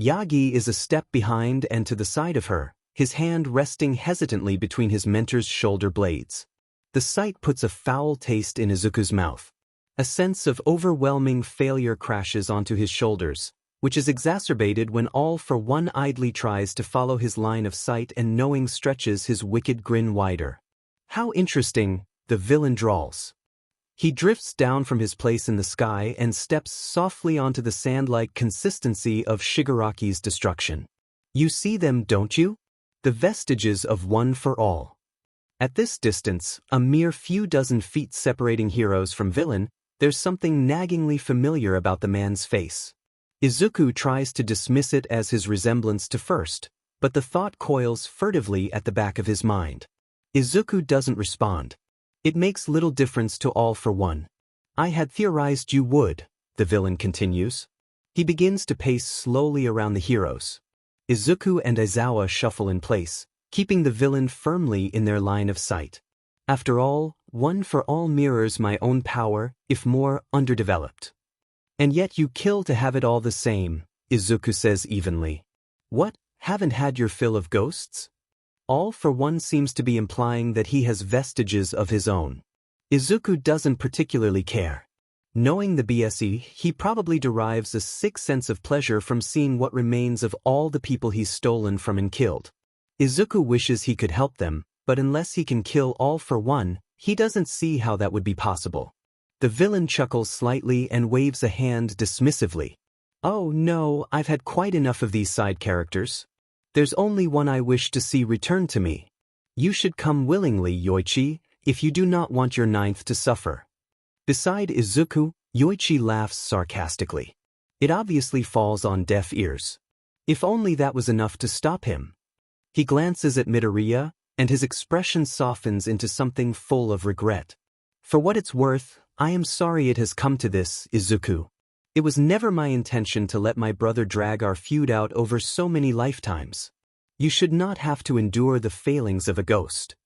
Yagi is a step behind and to the side of her, his hand resting hesitantly between his mentor's shoulder blades. The sight puts a foul taste in Izuku's mouth. A sense of overwhelming failure crashes onto his shoulders, which is exacerbated when All for One idly tries to follow his line of sight and knowing stretches his wicked grin wider. How interesting, the villain drawls. He drifts down from his place in the sky and steps softly onto the sand-like consistency of Shigaraki's destruction. You see them, don't you? The vestiges of One for All. At this distance, a mere few dozen feet separating heroes from villain, there's something naggingly familiar about the man's face. Izuku tries to dismiss it as his resemblance to First, but the thought coils furtively at the back of his mind. Izuku doesn't respond. It makes little difference to All for One. I had theorized you would, the villain continues. He begins to pace slowly around the heroes. Izuku and Aizawa shuffle in place, keeping the villain firmly in their line of sight. After all, One for All mirrors my own power, if more underdeveloped. And yet you kill to have it all the same, Izuku says evenly. What, haven't had your fill of ghosts? All for One seems to be implying that he has vestiges of his own. Izuku doesn't particularly care. Knowing the BSE, he probably derives a sick sense of pleasure from seeing what remains of all the people he's stolen from and killed. Izuku wishes he could help them, but unless he can kill All for One, he doesn't see how that would be possible. The villain chuckles slightly and waves a hand dismissively. Oh no, I've had quite enough of these side characters. There's only one I wish to see return to me. You should come willingly, Yoichi, if you do not want your ninth to suffer. Beside Izuku, Yoichi laughs sarcastically. It obviously falls on deaf ears. If only that was enough to stop him. He glances at Midoriya, and his expression softens into something full of regret. For what it's worth, I am sorry it has come to this, Izuku. It was never my intention to let my brother drag our feud out over so many lifetimes. You should not have to endure the failings of a ghost.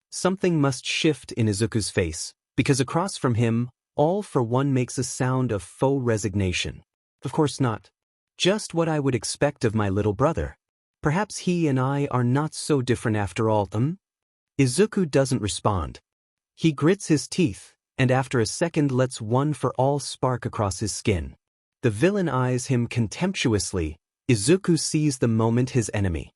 Something must shift in Izuku's face, because across from him, All for One makes a sound of faux resignation. Of course not. Just what I would expect of my little brother. Perhaps he and I are not so different after all. Izuku doesn't respond. He grits his teeth, and after a second lets One for All spark across his skin. The villain eyes him contemptuously. Izuku sees the moment his enemy.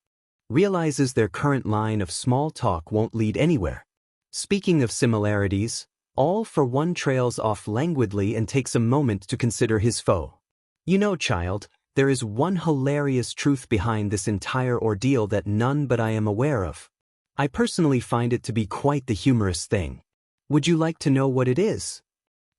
Realizes their current line of small talk won't lead anywhere. Speaking of similarities, All for One trails off languidly and takes a moment to consider his foe. You know, child, there is one hilarious truth behind this entire ordeal that none but I am aware of. I personally find it to be quite the humorous thing. Would you like to know what it is?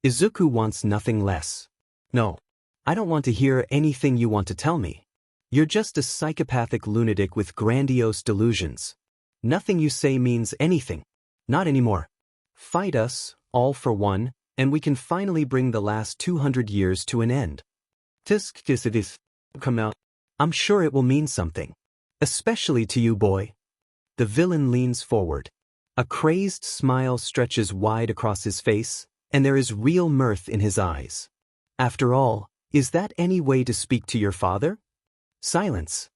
Izuku wants nothing less. No. I don't want to hear anything you want to tell me. You're just a psychopathic lunatic with grandiose delusions. Nothing you say means anything. Not anymore. Fight us, All for One, and we can finally bring the last 200 years to an end. Come out. I'm sure it will mean something. Especially to you, boy. The villain leans forward. A crazed smile stretches wide across his face, and there is real mirth in his eyes. After all, is that any way to speak to your father? Silence.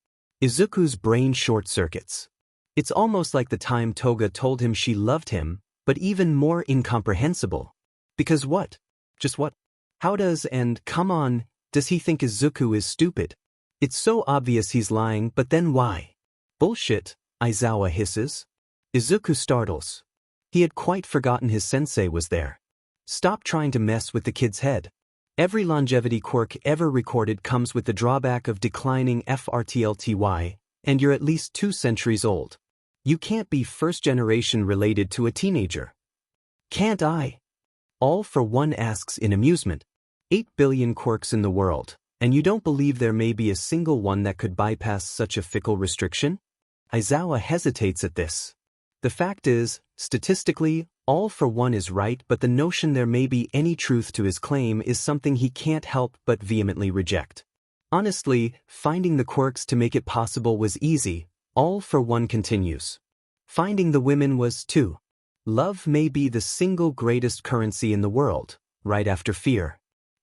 Izuku's brain short-circuits. It's almost like the time Toga told him she loved him, but even more incomprehensible. Because what? Just what? How does and, come on, does he think Izuku is stupid? It's so obvious he's lying, but then why? Bullshit, Aizawa hisses. Izuku startles. He had quite forgotten his sensei was there. Stop trying to mess with the kid's head. Every longevity quirk ever recorded comes with the drawback of declining FRTLTY, and you're at least 2 centuries old. You can't be first generation related to a teenager. Can't I? All for One asks in amusement. 8 billion quirks in the world, and you don't believe there may be a single one that could bypass such a fickle restriction? Aizawa hesitates at this. The fact is, statistically, All for One is right, but the notion there may be any truth to his claim is something he can't help but vehemently reject. Honestly, finding the quirks to make it possible was easy. All for one continues. Finding the women was too. Love may be the single greatest currency in the world, right after fear.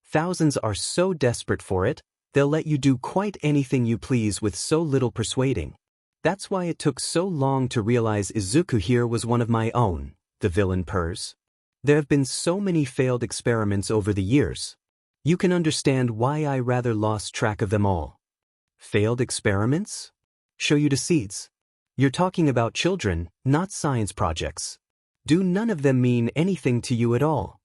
Thousands are so desperate for it, they'll let you do quite anything you please with so little persuading. That's why it took so long to realize Izuku here was one of my own, the villain purrs. There have been so many failed experiments over the years. You can understand why I rather lost track of them all. Failed experiments? Show you the seeds. You're talking about children, not science projects. Do none of them mean anything to you at all?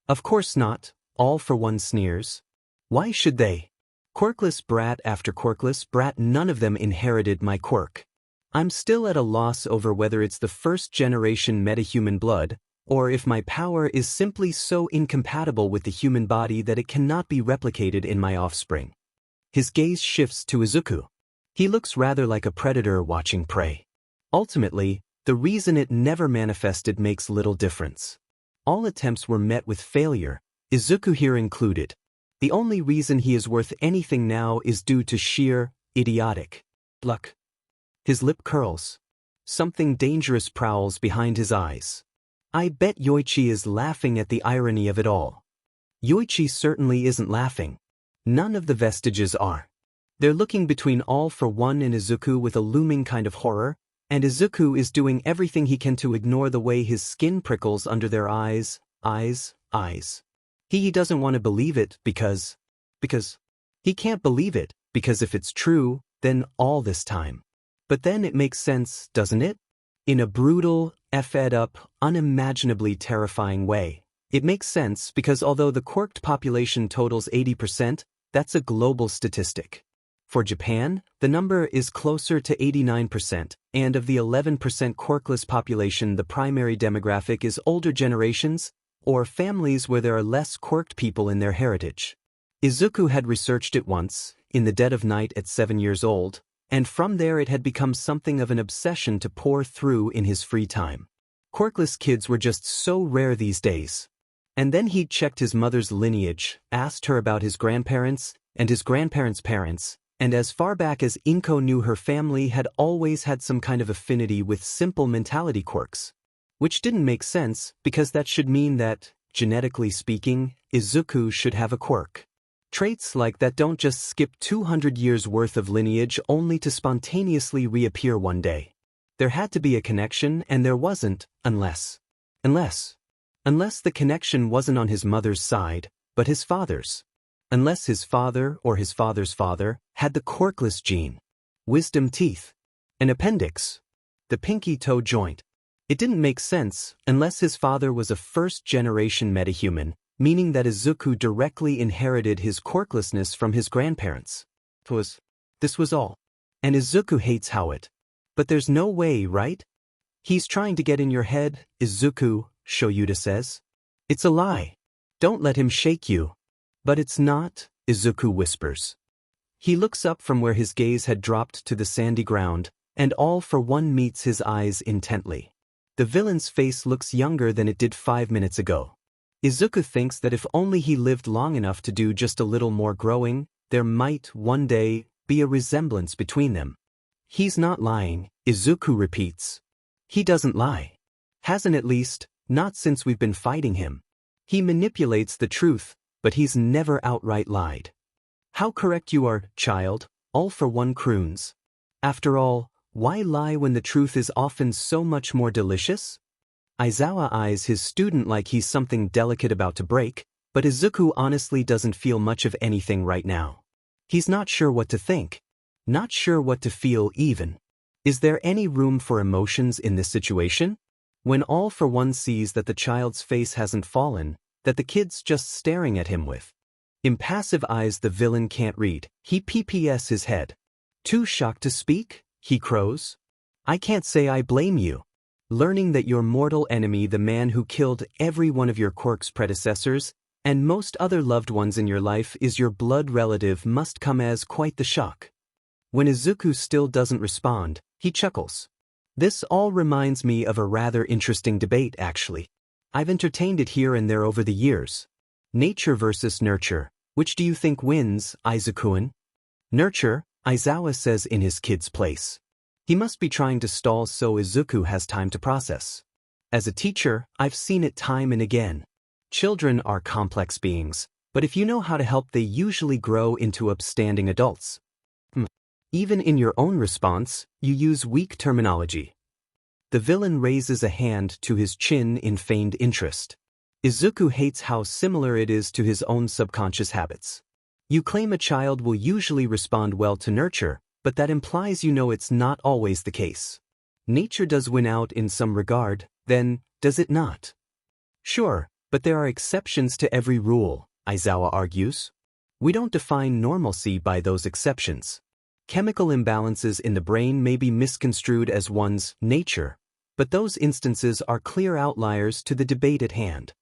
Of course not, all for one sneers. Why should they? Quirkless brat after quirkless brat, none of them inherited my quirk. I'm still at a loss over whether it's the first generation metahuman blood, or if my power is simply so incompatible with the human body that it cannot be replicated in my offspring. His gaze shifts to Izuku. He looks rather like a predator watching prey. Ultimately, the reason it never manifested makes little difference. All attempts were met with failure, Izuku here included. The only reason he is worth anything now is due to sheer, idiotic luck. His lip curls. Something dangerous prowls behind his eyes. I bet Yoichi is laughing at the irony of it all. Yoichi certainly isn't laughing. None of the vestiges are. They're looking between All for One and Izuku with a looming kind of horror, and Izuku is doing everything he can to ignore the way his skin prickles under their eyes. He doesn't want to believe it because he can't believe it, because if it's true, then all this time. But then it makes sense, doesn't it? In a brutal, effed up, unimaginably terrifying way. It makes sense because although the quirked population totals 80%, that's a global statistic. For Japan, the number is closer to 89%, and of the 11% quirkless population, the primary demographic is older generations, or families where there are less quirked people in their heritage. Izuku had researched it once, in the dead of night at 7 years old, and from there it had become something of an obsession to pore through in his free time. Quirkless kids were just so rare these days. And then he'd checked his mother's lineage, asked her about his grandparents, and his grandparents' parents, and as far back as Inko knew, her family had always had some kind of affinity with simple mentality quirks. Which didn't make sense, because that should mean that, genetically speaking, Izuku should have a quirk. Traits like that don't just skip 200 years worth of lineage only to spontaneously reappear one day. There had to be a connection, and there wasn't, unless the connection wasn't on his mother's side, but his father's. Unless his father or his father's father had the quirkless gene. Wisdom teeth. An appendix. The pinky toe joint. It didn't make sense unless his father was a first-generation metahuman, meaning that Izuku directly inherited his quirklessness from his grandparents. This was all. And Izuku hates how it. But there's no way, right? He's trying to get in your head, Izuku, Shoyuta says. It's a lie. Don't let him shake you. But it's not, Izuku whispers. He looks up from where his gaze had dropped to the sandy ground, and All for One meets his eyes intently. The villain's face looks younger than it did 5 minutes ago. Izuku thinks that if only he lived long enough to do just a little more growing, there might, one day, be a resemblance between them. He's not lying, Izuku repeats. He doesn't lie. Hasn't, at least, not since we've been fighting him. He manipulates the truth, but he's never outright lied. How correct you are, child, All for One croons. After all, why lie when the truth is often so much more delicious? Aizawa eyes his student like he's something delicate about to break, but Izuku honestly doesn't feel much of anything right now. He's not sure what to think. Not sure what to feel even. Is there any room for emotions in this situation? When All for One sees that the child's face hasn't fallen, that the kid's just staring at him with impassive eyes the villain can't read, he pps his head. Too shocked to speak? He crows. I can't say I blame you. Learning that your mortal enemy, the man who killed every one of your quirk's predecessors, and most other loved ones in your life, is your blood relative must come as quite the shock. When Izuku still doesn't respond, he chuckles. This all reminds me of a rather interesting debate, actually. I've entertained it here and there over the years. Nature versus nurture. Which do you think wins, Izuku-kun? Nurture, Aizawa says in his kid's place. He must be trying to stall so Izuku has time to process. As a teacher, I've seen it time and again. Children are complex beings, but if you know how to help, they usually grow into upstanding adults. Even in your own response, you use weak terminology. The villain raises a hand to his chin in feigned interest. Izuku hates how similar it is to his own subconscious habits. You claim a child will usually respond well to nurture, but that implies you know it's not always the case. Nature does win out in some regard, then, does it not? Sure, but there are exceptions to every rule, Aizawa argues. We don't define normalcy by those exceptions. Chemical imbalances in the brain may be misconstrued as one's nature, but those instances are clear outliers to the debate at hand.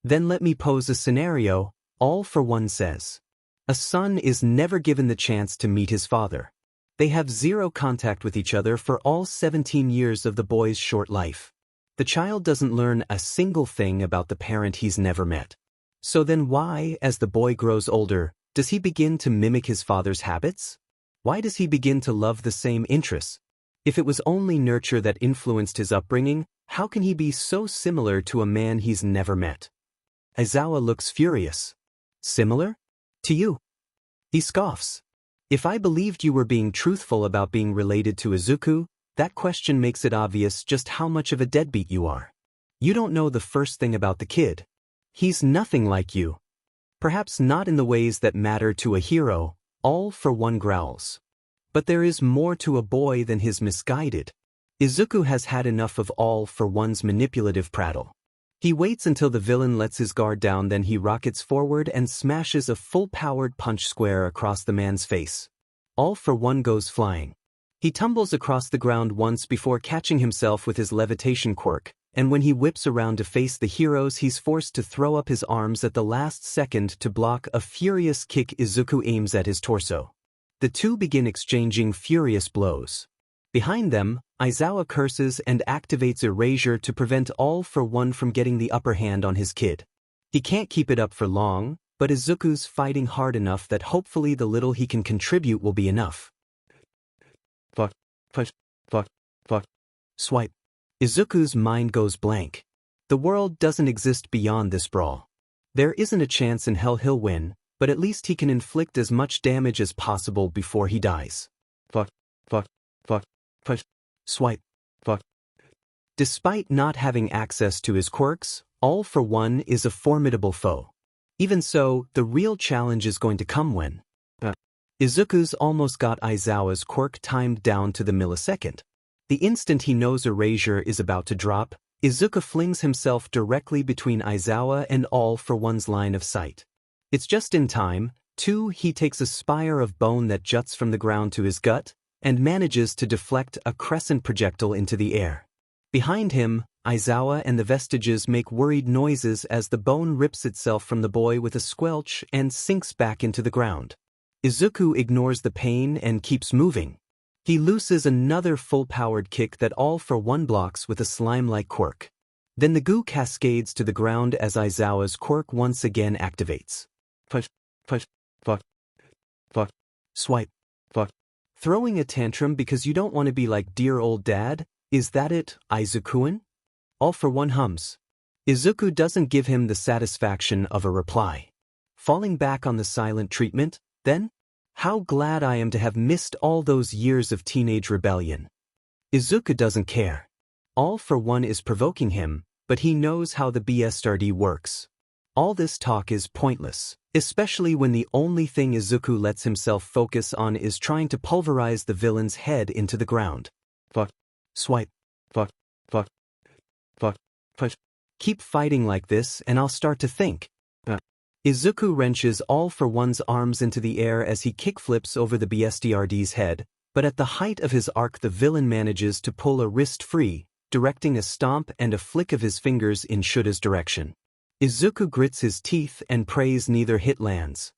Then let me pose a scenario, All for One says. A son is never given the chance to meet his father. They have zero contact with each other for all 17 years of the boy's short life. The child doesn't learn a single thing about the parent he's never met. So then why, as the boy grows older, does he begin to mimic his father's habits? Why does he begin to love the same interests? If it was only nurture that influenced his upbringing, how can he be so similar to a man he's never met? Aizawa looks furious. Similar? To you? He scoffs. If I believed you were being truthful about being related to Izuku, that question makes it obvious just how much of a deadbeat you are. You don't know the first thing about the kid. He's nothing like you. Perhaps not in the ways that matter to a hero, All for One growls. But there is more to a boy than his misguided. Izuku has had enough of All for One's manipulative prattle. He waits until the villain lets his guard down, then he rockets forward and smashes a full-powered punch square across the man's face. All for One goes flying. He tumbles across the ground once before catching himself with his levitation quirk, and when he whips around to face the heroes, he's forced to throw up his arms at the last second to block a furious kick Izuku aims at his torso. The two begin exchanging furious blows. Behind them, Aizawa curses and activates Erasure to prevent All for One from getting the upper hand on his kid. He can't keep it up for long, but Izuku's fighting hard enough that hopefully the little he can contribute will be enough. Swipe. Izuku's mind goes blank. The world doesn't exist beyond this brawl. There isn't a chance in hell he'll win, but at least he can inflict as much damage as possible before he dies. Swipe. Despite not having access to his quirks, All for One is a formidable foe. Even so, the real challenge is going to come when Izuku's almost got Aizawa's quirk timed down to the millisecond. The instant he knows Erasure is about to drop, Izuku flings himself directly between Aizawa and All for One's line of sight. It's just in time, too. He takes a spire of bone that juts from the ground to his gut, and manages to deflect a crescent projectile into the air. Behind him, Aizawa and the vestiges make worried noises as the bone rips itself from the boy with a squelch and sinks back into the ground. Izuku ignores the pain and keeps moving. He looses another full-powered kick that All for One blocks with a slime-like quirk. Then the goo cascades to the ground as Aizawa's quirk once again activates. Swipe. Throwing a tantrum because you don't want to be like dear old dad? Is that it, Izukuan? All for One hums. Izuku doesn't give him the satisfaction of a reply. Falling back on the silent treatment, then? How glad I am to have missed all those years of teenage rebellion. Izuku doesn't care. All for One is provoking him, but he knows how the BSRD works. All this talk is pointless, especially when the only thing Izuku lets himself focus on is trying to pulverize the villain's head into the ground. Swipe. Keep fighting like this and I'll start to think. Izuku wrenches All for One's arms into the air as he kickflips over the BSDRD's head, but at the height of his arc the villain manages to pull a wrist free, directing a stomp and a flick of his fingers in Shura's direction. Izuku grits his teeth and prays neither hit lands.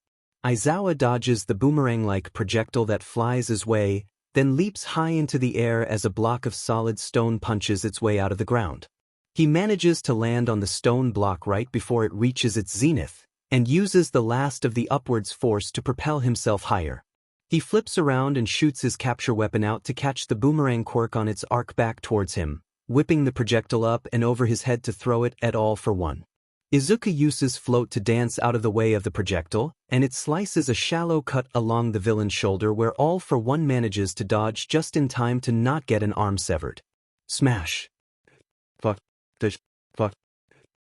Aizawa dodges the boomerang-like projectile that flies his way, then leaps high into the air as a block of solid stone punches its way out of the ground. He manages to land on the stone block right before it reaches its zenith, and uses the last of the upwards force to propel himself higher. He flips around and shoots his capture weapon out to catch the boomerang quirk on its arc back towards him, whipping the projectile up and over his head to throw it at All for One. Izuku uses float to dance out of the way of the projectile, and it slices a shallow cut along the villain's shoulder where All for One manages to dodge just in time to not get an arm severed. Smash. Fuck. Fuck.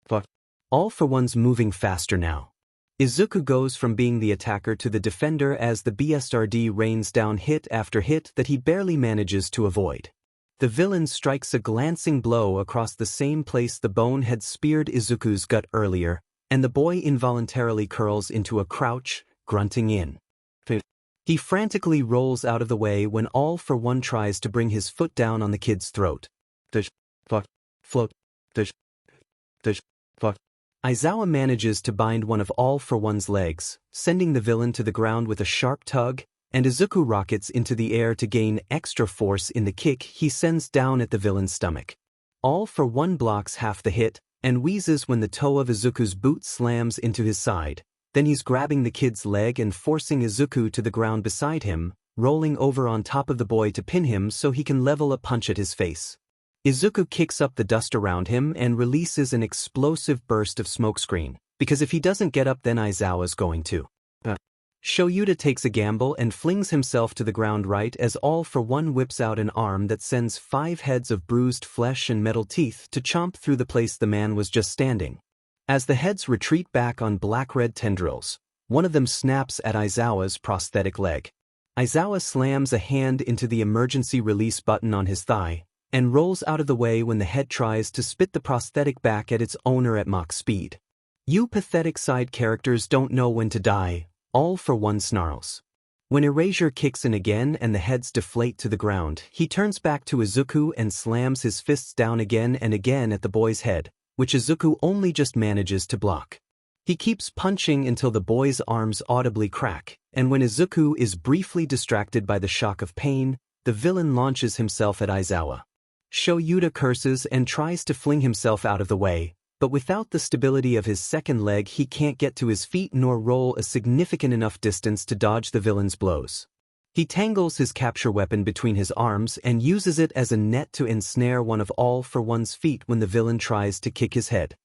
Fuck. All for One's moving faster now. Izuku goes from being the attacker to the defender as the BSRD rains down hit after hit that he barely manages to avoid. The villain strikes a glancing blow across the same place the bone had speared Izuku's gut earlier, and the boy involuntarily curls into a crouch, grunting in. He frantically rolls out of the way when All for One tries to bring his foot down on the kid's throat. Fuck. Float. Fuck. Aizawa manages to bind one of All for One's legs, sending the villain to the ground with a sharp tug, and Izuku rockets into the air to gain extra force in the kick he sends down at the villain's stomach. All for One blocks half the hit, and wheezes when the toe of Izuku's boot slams into his side. Then he's grabbing the kid's leg and forcing Izuku to the ground beside him, rolling over on top of the boy to pin him so he can level a punch at his face. Izuku kicks up the dust around him and releases an explosive burst of smokescreen, because if he doesn't get up then Aizawa's going to. Shoyuda takes a gamble and flings himself to the ground right as All for One whips out an arm that sends 5 heads of bruised flesh and metal teeth to chomp through the place the man was just standing. As the heads retreat back on black-red tendrils, one of them snaps at Aizawa's prosthetic leg. Aizawa slams a hand into the emergency release button on his thigh, and rolls out of the way when the head tries to spit the prosthetic back at its owner at Mach speed. You pathetic side characters don't know when to die, All for One snarls. When Erasure kicks in again and the heads deflate to the ground, he turns back to Izuku and slams his fists down again and again at the boy's head, which Izuku only just manages to block. He keeps punching until the boy's arms audibly crack, and when Izuku is briefly distracted by the shock of pain, the villain launches himself at Aizawa. Shoyuda curses and tries to fling himself out of the way, but without the stability of his second leg he can't get to his feet nor roll a significant enough distance to dodge the villain's blows. He tangles his capture weapon between his arms and uses it as a net to ensnare one of All for One's feet when the villain tries to kick his head.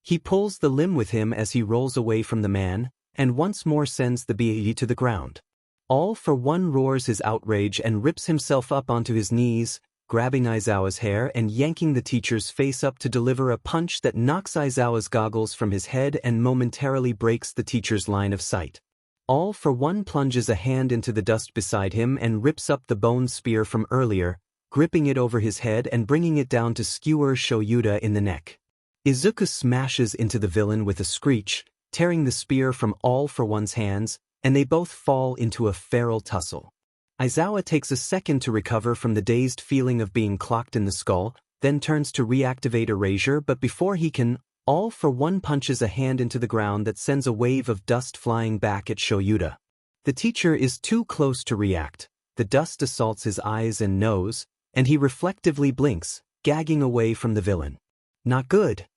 He pulls the limb with him as he rolls away from the man, and once more sends the BAE to the ground. All for One roars his outrage and rips himself up onto his knees, grabbing Aizawa's hair and yanking the teacher's face up to deliver a punch that knocks Aizawa's goggles from his head and momentarily breaks the teacher's line of sight. All for One plunges a hand into the dust beside him and rips up the bone spear from earlier, gripping it over his head and bringing it down to skewer Shoyuda in the neck. Izuku smashes into the villain with a screech, tearing the spear from All for One's hands, and they both fall into a feral tussle. Aizawa takes a second to recover from the dazed feeling of being clocked in the skull, then turns to reactivate Erasure, but before he can, All for One punches a hand into the ground that sends a wave of dust flying back at Shoyuda. The teacher is too close to react. The dust assaults his eyes and nose, and he reflectively blinks, gagging away from the villain. Not good.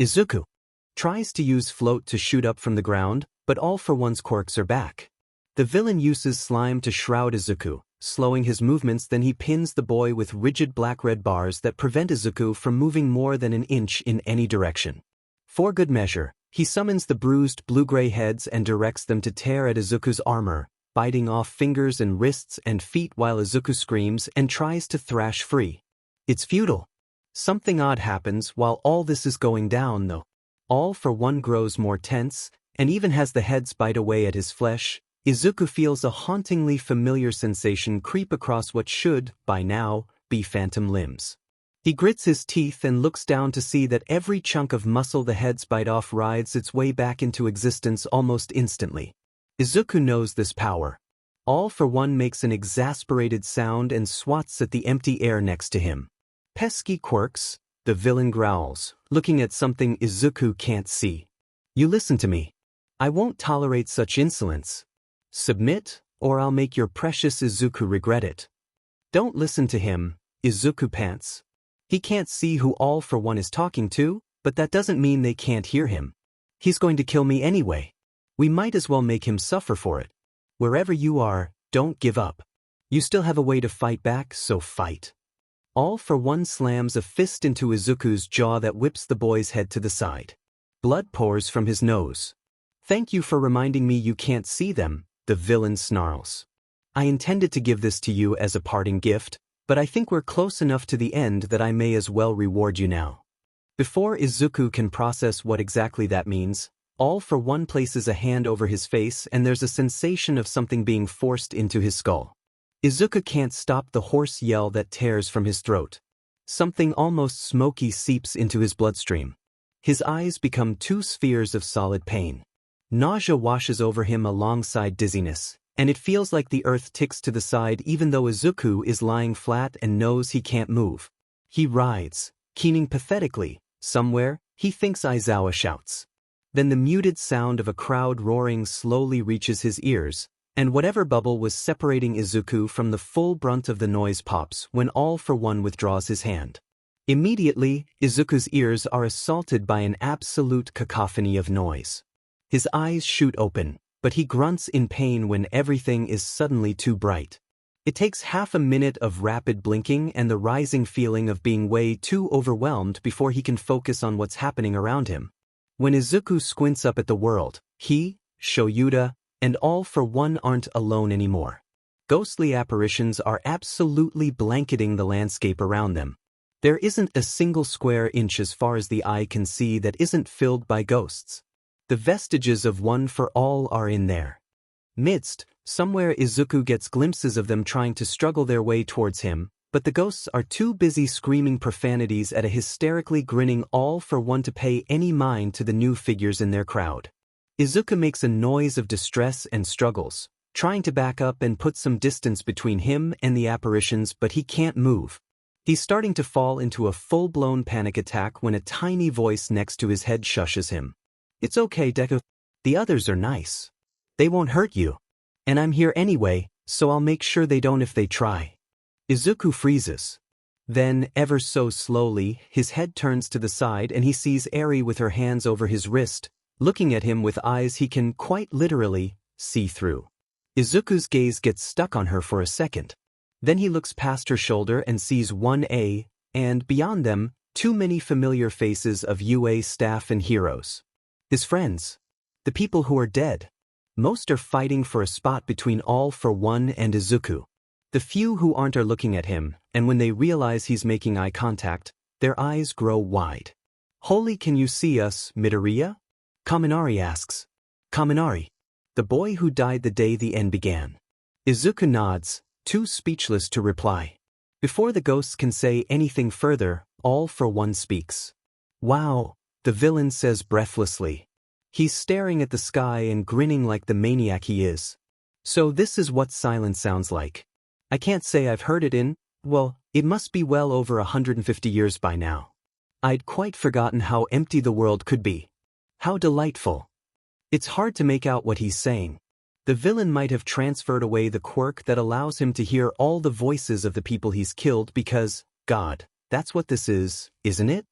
Izuku tries to use float to shoot up from the ground, but All for One's quirks are back. The villain uses slime to shroud Izuku, slowing his movements, then he pins the boy with rigid black-red bars that prevent Izuku from moving more than an inch in any direction. For good measure, he summons the bruised blue-gray heads and directs them to tear at Izuku's armor, biting off fingers and wrists and feet while Izuku screams and tries to thrash free. It's futile. Something odd happens while all this is going down though. All for One grows more tense, and even as the heads bite away at his flesh, Izuku feels a hauntingly familiar sensation creep across what should, by now, be phantom limbs. He grits his teeth and looks down to see that every chunk of muscle the heads bite off rides its way back into existence almost instantly. Izuku knows this power. All for One makes an exasperated sound and swats at the empty air next to him. Pesky quirks, the villain growls, looking at something Izuku can't see. You listen to me. I won't tolerate such insolence. Submit, or I'll make your precious Izuku regret it. Don't listen to him, Izuku pants. He can't see who All for One is talking to, but that doesn't mean they can't hear him. He's going to kill me anyway. We might as well make him suffer for it. Wherever you are, don't give up. You still have a way to fight back, so fight. All for One slams a fist into Izuku's jaw that whips the boy's head to the side. Blood pours from his nose. Thank you for reminding me you can't see them, the villain snarls. I intended to give this to you as a parting gift, but I think we're close enough to the end that I may as well reward you now. Before Izuku can process what exactly that means, All for One places a hand over his face and there's a sensation of something being forced into his skull. Izuku can't stop the hoarse yell that tears from his throat. Something almost smoky seeps into his bloodstream. His eyes become two spheres of solid pain. Nausea washes over him alongside dizziness, and it feels like the earth ticks to the side even though Izuku is lying flat and knows he can't move. He writhes, keening pathetically. Somewhere, he thinks Aizawa shouts. Then the muted sound of a crowd roaring slowly reaches his ears, and whatever bubble was separating Izuku from the full brunt of the noise pops when All for One withdraws his hand. Immediately, Izuku's ears are assaulted by an absolute cacophony of noise. His eyes shoot open, but he grunts in pain when everything is suddenly too bright. It takes half a minute of rapid blinking and the rising feeling of being way too overwhelmed before he can focus on what's happening around him. When Izuku squints up at the world, he, Shoyuta, and All for One aren't alone anymore. Ghostly apparitions are absolutely blanketing the landscape around them. There isn't a single square inch as far as the eye can see that isn't filled by ghosts. The vestiges of One for All are in their midst. Somewhere Izuku gets glimpses of them trying to struggle their way towards him, but the ghosts are too busy screaming profanities at a hysterically grinning All for One to pay any mind to the new figures in their crowd. Izuku makes a noise of distress and struggles, trying to back up and put some distance between him and the apparitions, but he can't move. He's starting to fall into a full-blown panic attack when a tiny voice next to his head shushes him. It's okay, Deku. The others are nice. They won't hurt you. And I'm here anyway, so I'll make sure they don't if they try. Izuku freezes. Then, ever so slowly, his head turns to the side and he sees Eri with her hands over his wrist, looking at him with eyes he can quite literally see through. Izuku's gaze gets stuck on her for a second. Then he looks past her shoulder and sees 1A, and beyond them, too many familiar faces of UA staff and heroes. His friends. The people who are dead. Most are fighting for a spot between All for One and Izuku. The few who aren't are looking at him, and when they realize he's making eye contact, their eyes grow wide. Holy, can you see us, Midoriya? Kaminari asks. Kaminari. The boy who died the day the end began. Izuku nods, too speechless to reply. Before the ghosts can say anything further, All for One speaks. Wow, the villain says breathlessly. He's staring at the sky and grinning like the maniac he is. So this is what silence sounds like. I can't say I've heard it in, well, it must be well over 150 years by now. I'd quite forgotten how empty the world could be. How delightful. It's hard to make out what he's saying. The villain might have transferred away the quirk that allows him to hear all the voices of the people he's killed because, God, that's what this is, isn't it?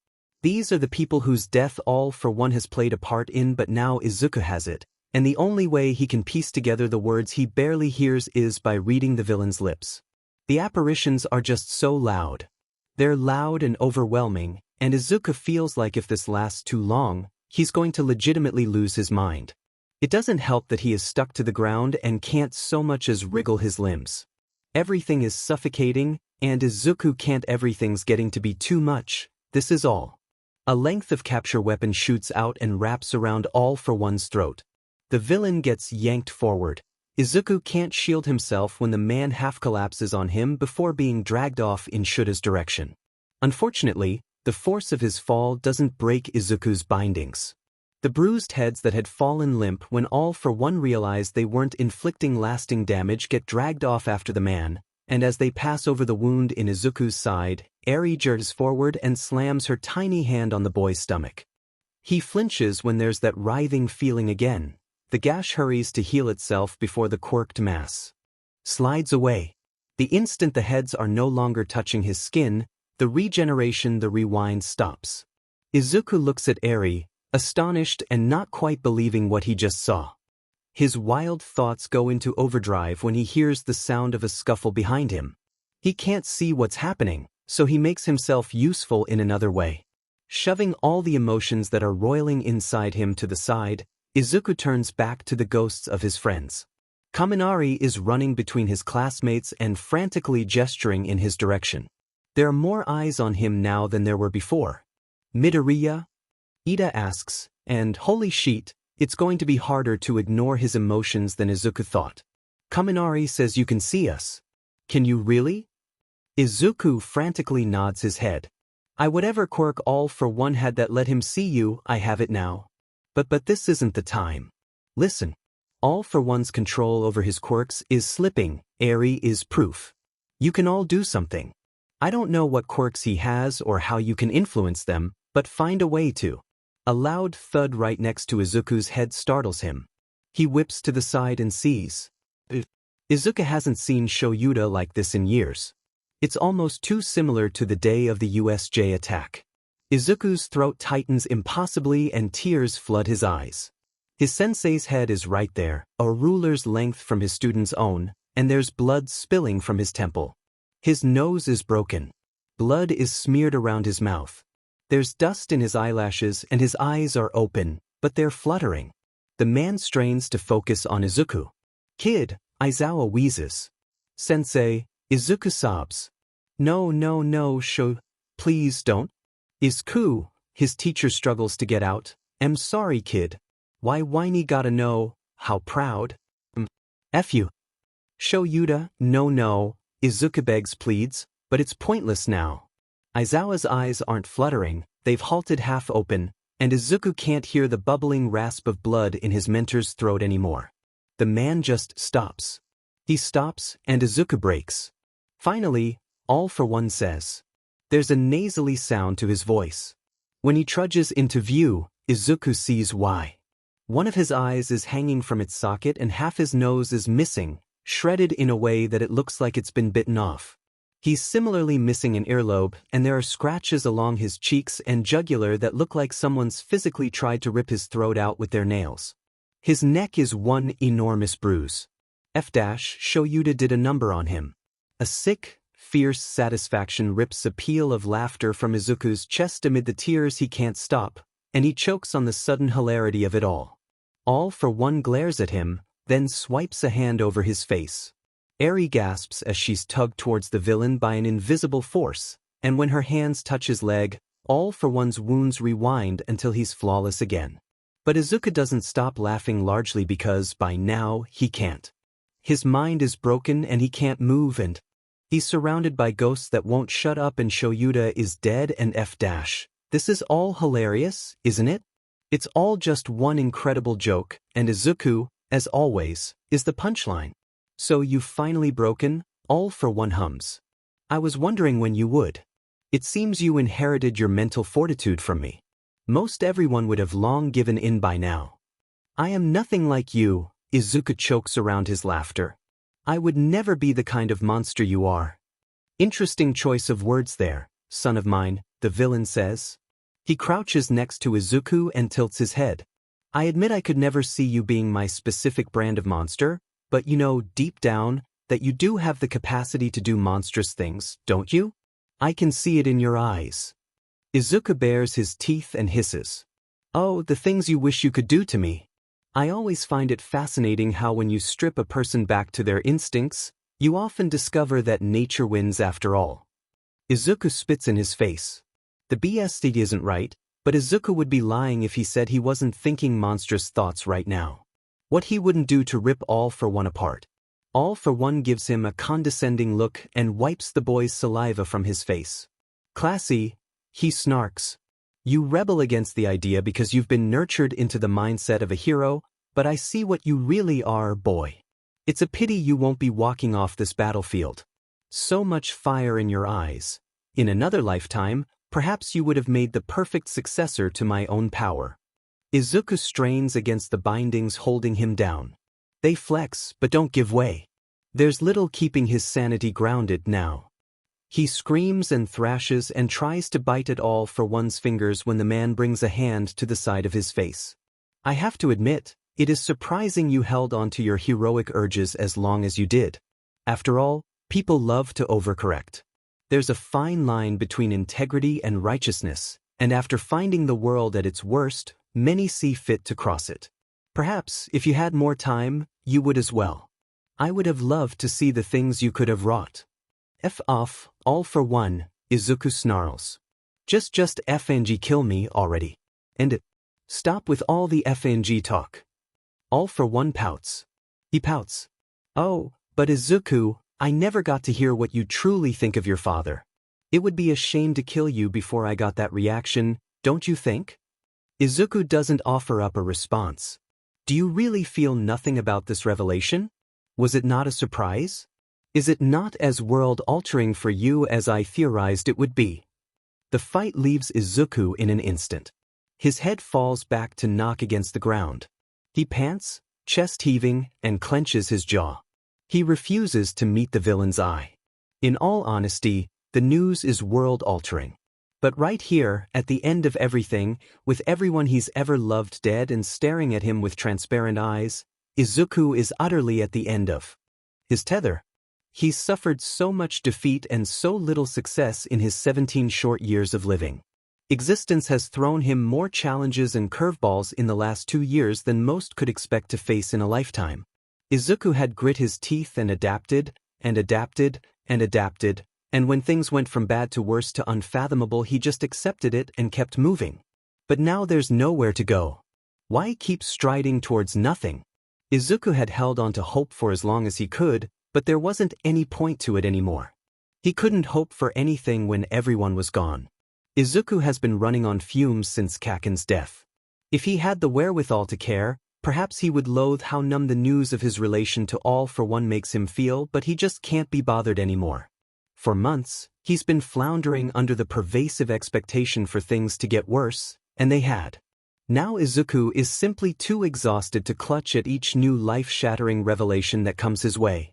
These are the people whose death All for One has played a part in, but now Izuku has it, and the only way he can piece together the words he barely hears is by reading the villain's lips. The apparitions are just so loud. They're loud and overwhelming, and Izuku feels like if this lasts too long, he's going to legitimately lose his mind. It doesn't help that he is stuck to the ground and can't so much as wriggle his limbs. Everything is suffocating, and Izuku can't. Everything's getting to be too much. This is all. A length of capture weapon shoots out and wraps around All for One's throat. The villain gets yanked forward. Izuku can't shield himself when the man half collapses on him before being dragged off in Shuta's direction. Unfortunately, the force of his fall doesn't break Izuku's bindings. The bruised heads that had fallen limp when All for One realized they weren't inflicting lasting damage get dragged off after the man, and as they pass over the wound in Izuku's side, Eri jerks forward and slams her tiny hand on the boy's stomach. He flinches when there's that writhing feeling again. The gash hurries to heal itself before the quirked mass slides away. The instant the heads are no longer touching his skin, the rewind stops. Izuku looks at Eri, astonished and not quite believing what he just saw. His wild thoughts go into overdrive when he hears the sound of a scuffle behind him. He can't see what's happening, so he makes himself useful in another way. Shoving all the emotions that are roiling inside him to the side, Izuku turns back to the ghosts of his friends. Kaminari is running between his classmates and frantically gesturing in his direction. There are more eyes on him now than there were before. Midoriya? Ida asks, and holy shit, it's going to be harder to ignore his emotions than Izuku thought. Kaminari says you can see us. Can you really? Izuku frantically nods his head. I whatever quirk all for one had that let him see you, I have it now. But this isn't the time. Listen. All for one's control over his quirks is slipping, Eri is proof. You can all do something. I don't know what quirks he has or how you can influence them, but find a way to. A loud thud right next to Izuku's head startles him. He whips to the side and sees. Izuku hasn't seen Shoyuda like this in years. It's almost too similar to the day of the USJ attack. Izuku's throat tightens impossibly and tears flood his eyes. His sensei's head is right there, a ruler's length from his student's own, and there's blood spilling from his temple. His nose is broken. Blood is smeared around his mouth. There's dust in his eyelashes and his eyes are open, but they're fluttering. The man strains to focus on Izuku. Kid, Aizawa wheezes. Sensei, Izuku sobs. No, please don't. Izuku, his teacher struggles to get out. I'm sorry, kid. Why whiny gotta know, how proud? F you. Shoyuda, no, Izuku begs pleads, but it's pointless now. Aizawa's eyes aren't fluttering, they've halted half open, and Izuku can't hear the bubbling rasp of blood in his mentor's throat anymore. The man just stops. He stops, and Izuku breaks. Finally, All for One says. There's a nasally sound to his voice. When he trudges into view, Izuku sees why. One of his eyes is hanging from its socket and half his nose is missing, shredded in a way that it looks like it's been bitten off. He's similarly missing an earlobe, and there are scratches along his cheeks and jugular that look like someone's physically tried to rip his throat out with their nails. His neck is one enormous bruise. Shoyuda did a number on him. A sick, fierce satisfaction rips a peal of laughter from Izuku's chest amid the tears he can't stop, and he chokes on the sudden hilarity of it all. All for One glares at him, then swipes a hand over his face. Eri gasps as she's tugged towards the villain by an invisible force, and when her hands touch his leg, All for One's wounds rewind until he's flawless again. But Izuku doesn't stop laughing largely because, by now, he can't. His mind is broken and he can't move and he's surrounded by ghosts that won't shut up and Shoyuda is dead and This is all hilarious, isn't it? It's all just one incredible joke, and Izuku, as always, is the punchline. So you've finally broken? All for One hums. I was wondering when you would. It seems you inherited your mental fortitude from me. Most everyone would have long given in by now. I am nothing like you, Izuku chokes around his laughter. I would never be the kind of monster you are. Interesting choice of words there, son of mine, the villain says. He crouches next to Izuku and tilts his head. I admit I could never see you being my specific brand of monster, but you know deep down that you do have the capacity to do monstrous things, don't you? I can see it in your eyes. Izuku bares his teeth and hisses. Oh, the things you wish you could do to me. I always find it fascinating how when you strip a person back to their instincts, you often discover that nature wins after all. Izuku spits in his face. The BSD isn't right, but Izuku would be lying if he said he wasn't thinking monstrous thoughts right now. What he wouldn't do to rip All for One apart. All for One gives him a condescending look and wipes the boy's saliva from his face. Classy, he snarks. You rebel against the idea because you've been nurtured into the mindset of a hero, but I see what you really are, boy. It's a pity you won't be walking off this battlefield. So much fire in your eyes. In another lifetime, perhaps you would have made the perfect successor to my own power. Izuku strains against the bindings holding him down. They flex, but don't give way. There's little keeping his sanity grounded now. He screams and thrashes and tries to bite at All for One's fingers when the man brings a hand to the side of his face. I have to admit, It is surprising you held on to your heroic urges as long as you did. After all, people love to overcorrect. There's a fine line between integrity and righteousness, and after finding the world at its worst, many see fit to cross it. Perhaps, if you had more time, you would as well. I would have loved to see the things you could have wrought. F off, all for one, Izuku snarls. Just FNG kill me already. End it. Stop with all the FNG talk. All for one pouts. He pouts. Oh, but Izuku, I never got to hear what you truly think of your father. It would be a shame to kill you before I got that reaction, don't you think? Izuku doesn't offer up a response. Do you really feel nothing about this revelation? Was it not a surprise? Is it not as world-altering for you as I theorized it would be? The fight leaves Izuku in an instant. His head falls back to knock against the ground. He pants, chest heaving, and clenches his jaw. He refuses to meet the villain's eye. In all honesty, the news is world-altering. But right here, at the end of everything, with everyone he's ever loved dead and staring at him with transparent eyes, Izuku is utterly at the end of his tether. He's suffered so much defeat and so little success in his 17 short years of living. Existence has thrown him more challenges and curveballs in the last 2 years than most could expect to face in a lifetime. Izuku had grit his teeth and adapted, and adapted, and adapted, and when things went from bad to worse to unfathomable he just accepted it and kept moving. But now there's nowhere to go. Why keep striding towards nothing? Izuku had held on to hope for as long as he could, but there wasn't any point to it anymore. He couldn't hope for anything when everyone was gone. Izuku has been running on fumes since Kaken's death. If he had the wherewithal to care, perhaps he would loathe how numb the news of his relation to All for One makes him feel, but he just can't be bothered anymore. For months, he's been floundering under the pervasive expectation for things to get worse, and they had. Now Izuku is simply too exhausted to clutch at each new life-shattering revelation that comes his way.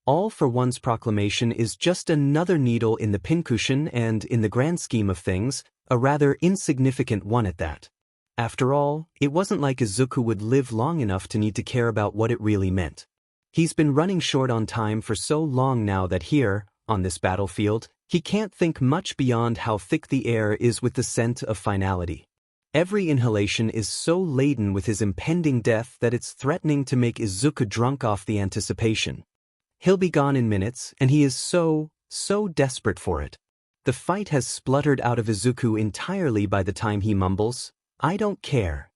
All for One's proclamation is just another needle in the pincushion and, in the grand scheme of things, a rather insignificant one at that. After all, it wasn't like Izuku would live long enough to need to care about what it really meant. He's been running short on time for so long now that here, on this battlefield, he can't think much beyond how thick the air is with the scent of finality. Every inhalation is so laden with his impending death that it's threatening to make Izuku drunk off the anticipation. He'll be gone in minutes, and he is so desperate for it. The fight has spluttered out of Izuku entirely by the time he mumbles, "I don't care."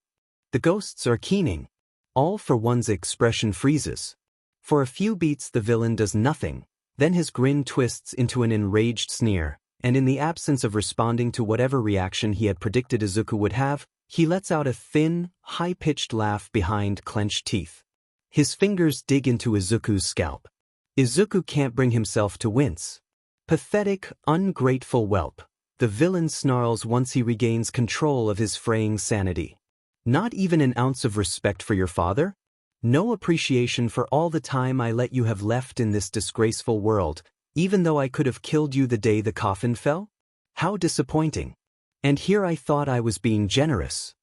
The ghosts are keening. All for One's expression freezes. For a few beats the villain does nothing, then his grin twists into an enraged sneer, and in the absence of responding to whatever reaction he had predicted Izuku would have, he lets out a thin, high-pitched laugh behind clenched teeth. His fingers dig into Izuku's scalp. Izuku can't bring himself to wince. Pathetic, ungrateful whelp, the villain snarls once he regains control of his fraying sanity. Not even an ounce of respect for your father? No appreciation for all the time I let you have left in this disgraceful world, even though I could have killed you the day the coffin fell? How disappointing. And here I thought I was being generous.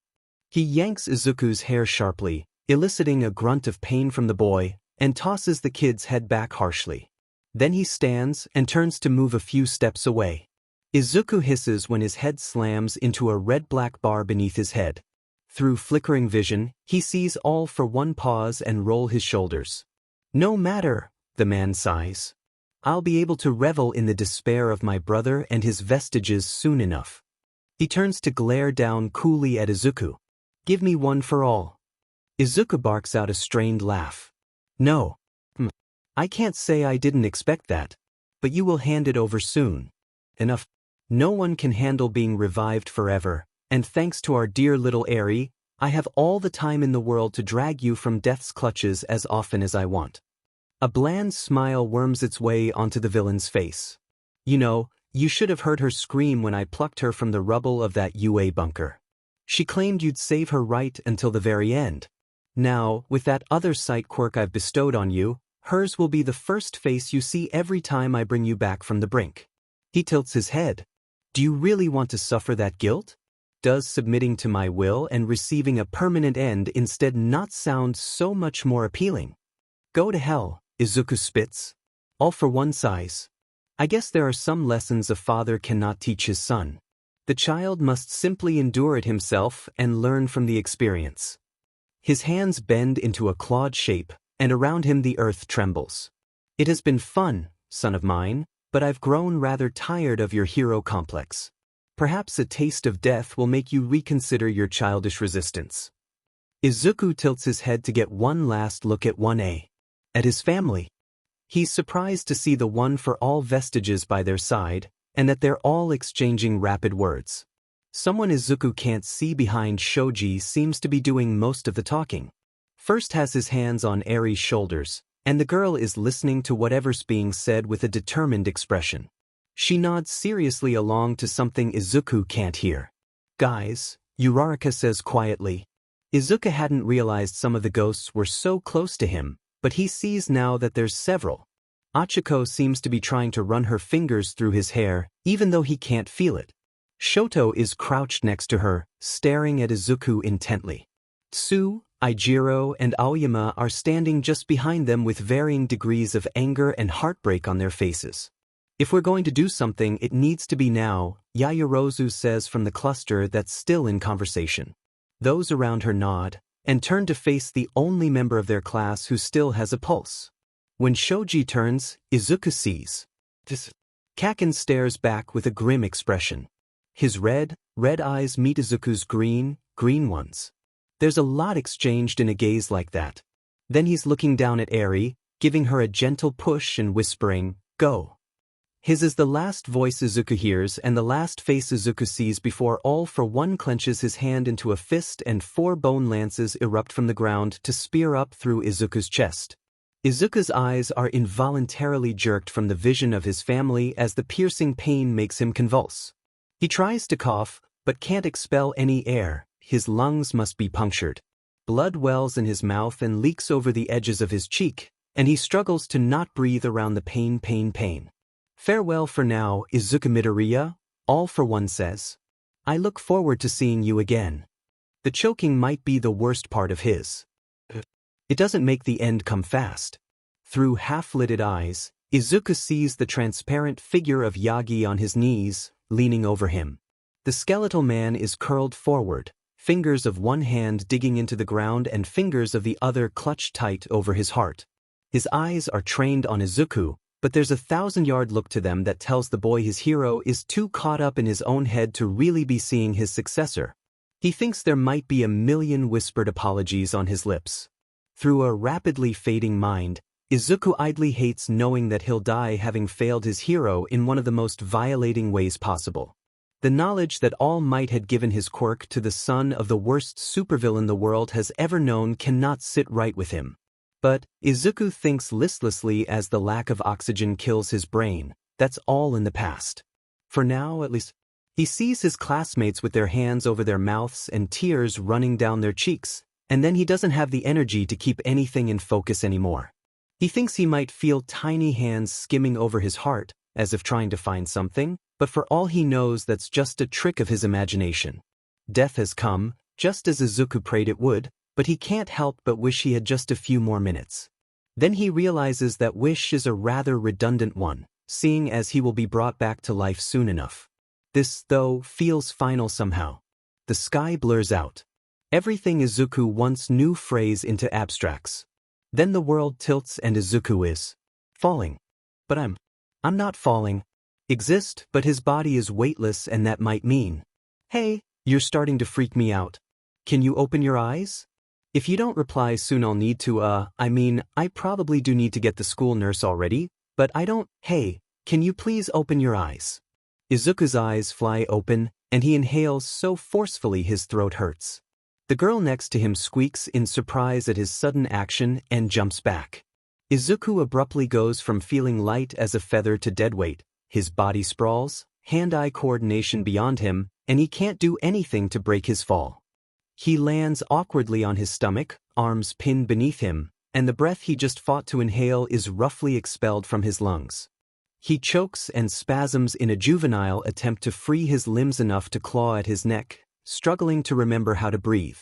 He yanks Izuku's hair sharply, eliciting a grunt of pain from the boy, and tosses the kid's head back harshly. Then he stands and turns to move a few steps away. Izuku hisses when his head slams into a red-black bar beneath his head. Through flickering vision, he sees All for One pause and roll his shoulders. No matter, the man sighs. I'll be able to revel in the despair of my brother and his vestiges soon enough. He turns to glare down coolly at Izuku. Give me one for all. Izuku barks out a strained laugh. No. I can't say I didn't expect that. But you will hand it over soon. Enough. No one can handle being revived forever, and thanks to our dear little Eri, I have all the time in the world to drag you from death's clutches as often as I want. A bland smile worms its way onto the villain's face. You know, you should have heard her scream when I plucked her from the rubble of that UA bunker. She claimed you'd save her right until the very end. Now, with that other sight quirk I've bestowed on you, hers will be the first face you see every time I bring you back from the brink. He tilts his head. Do you really want to suffer that guilt? Does submitting to my will and receiving a permanent end instead not sound so much more appealing? Go to hell, Izuku spits. All for one size. I guess there are some lessons a father cannot teach his son. The child must simply endure it himself and learn from the experience. His hands bend into a clawed shape, and around him the earth trembles. It has been fun, son of mine, but I've grown rather tired of your hero complex. Perhaps a taste of death will make you reconsider your childish resistance. Izuku tilts his head to get one last look at 1A. At his family. He's surprised to see the one for all vestiges by their side, and that they're all exchanging rapid words. Someone Izuku can't see behind Shoji seems to be doing most of the talking. First has his hands on Eri's shoulders, and the girl is listening to whatever's being said with a determined expression. She nods seriously along to something Izuku can't hear. Guys, Uraraka says quietly. Izuku hadn't realized some of the ghosts were so close to him, but he sees now that there's several. Achiko seems to be trying to run her fingers through his hair, even though he can't feel it. Shoto is crouched next to her, staring at Izuku intently. Tsu, Ijiro, and Aoyama are standing just behind them with varying degrees of anger and heartbreak on their faces. If we're going to do something, it needs to be now, Yaoyorozu says from the cluster that's still in conversation. Those around her nod, and turn to face the only member of their class who still has a pulse. When Shoji turns, Izuku sees. Kaken stares back with a grim expression. His red eyes meet Izuku's green ones. There's a lot exchanged in a gaze like that. Then he's looking down at Eri, giving her a gentle push and whispering, "Go." His is the last voice Izuku hears and the last face Izuku sees before All for One clenches his hand into a fist and 4 bone lances erupt from the ground to spear up through Izuku's chest. Izuku's eyes are involuntarily jerked from the vision of his family as the piercing pain makes him convulse. He tries to cough, but can't expel any air. His lungs must be punctured. Blood wells in his mouth and leaks over the edges of his cheek, and he struggles to not breathe around the pain. Farewell for now, Izuku Midoriya, All for One says. I look forward to seeing you again. The choking might be the worst part of his. It doesn't make the end come fast. Through half-lidded eyes, Izuku sees the transparent figure of Yagi on his knees, leaning over him. The skeletal man is curled forward, fingers of one hand digging into the ground and fingers of the other clutched tight over his heart. His eyes are trained on Izuku, but there's a 1,000-yard look to them that tells the boy his hero is too caught up in his own head to really be seeing his successor. He thinks there might be 1,000,000 whispered apologies on his lips. Through a rapidly fading mind, Izuku idly hates knowing that he'll die having failed his hero in one of the most violating ways possible. The knowledge that All Might had given his quirk to the son of the worst supervillain the world has ever known cannot sit right with him. But Izuku thinks listlessly as the lack of oxygen kills his brain. That's all in the past. For now, at least. He sees his classmates with their hands over their mouths and tears running down their cheeks, and then he doesn't have the energy to keep anything in focus anymore. He thinks he might feel tiny hands skimming over his heart, as if trying to find something, but for all he knows that's just a trick of his imagination. Death has come, just as Izuku prayed it would, but he can't help but wish he had just a few more minutes. Then he realizes that wish is a rather redundant one, seeing as he will be brought back to life soon enough. This, though, feels final somehow. The sky blurs out. Everything Izuku once knew frays into abstracts. Then the world tilts and Izuku is falling. But I'm not falling. Exist, but his body is weightless and that might mean, hey, you're starting to freak me out. Can you open your eyes? If you don't reply soon I'll need to, I probably do need to get the school nurse already, but I don't, hey, can you please open your eyes? Izuku's eyes fly open, and he inhales so forcefully his throat hurts. The girl next to him squeaks in surprise at his sudden action and jumps back. Izuku abruptly goes from feeling light as a feather to dead weight. His body sprawls, hand-eye coordination beyond him, and he can't do anything to break his fall. He lands awkwardly on his stomach, arms pinned beneath him, and the breath he just fought to inhale is roughly expelled from his lungs. He chokes and spasms in a juvenile attempt to free his limbs enough to claw at his neck, struggling to remember how to breathe.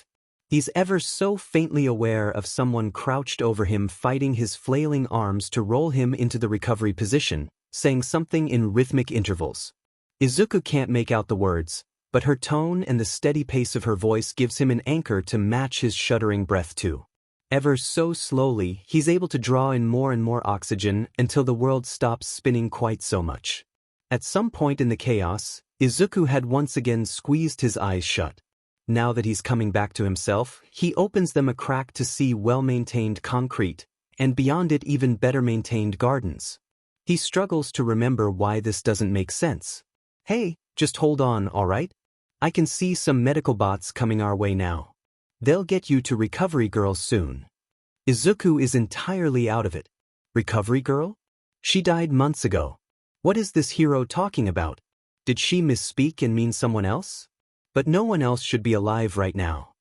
He's ever so faintly aware of someone crouched over him fighting his flailing arms to roll him into the recovery position, saying something in rhythmic intervals. Izuku can't make out the words, but her tone and the steady pace of her voice gives him an anchor to match his shuddering breath to. Ever so slowly, he's able to draw in more and more oxygen until the world stops spinning quite so much. At some point in the chaos, Izuku had once again squeezed his eyes shut. Now that he's coming back to himself, he opens them a crack to see well-maintained concrete, and beyond it even better-maintained gardens. He struggles to remember why this doesn't make sense. Hey, just hold on, alright? I can see some medical bots coming our way now. They'll get you to Recovery Girl soon. Izuku is entirely out of it. Recovery Girl? She died months ago. What is this hero talking about? Did she misspeak and mean someone else? But no one else should be alive right now.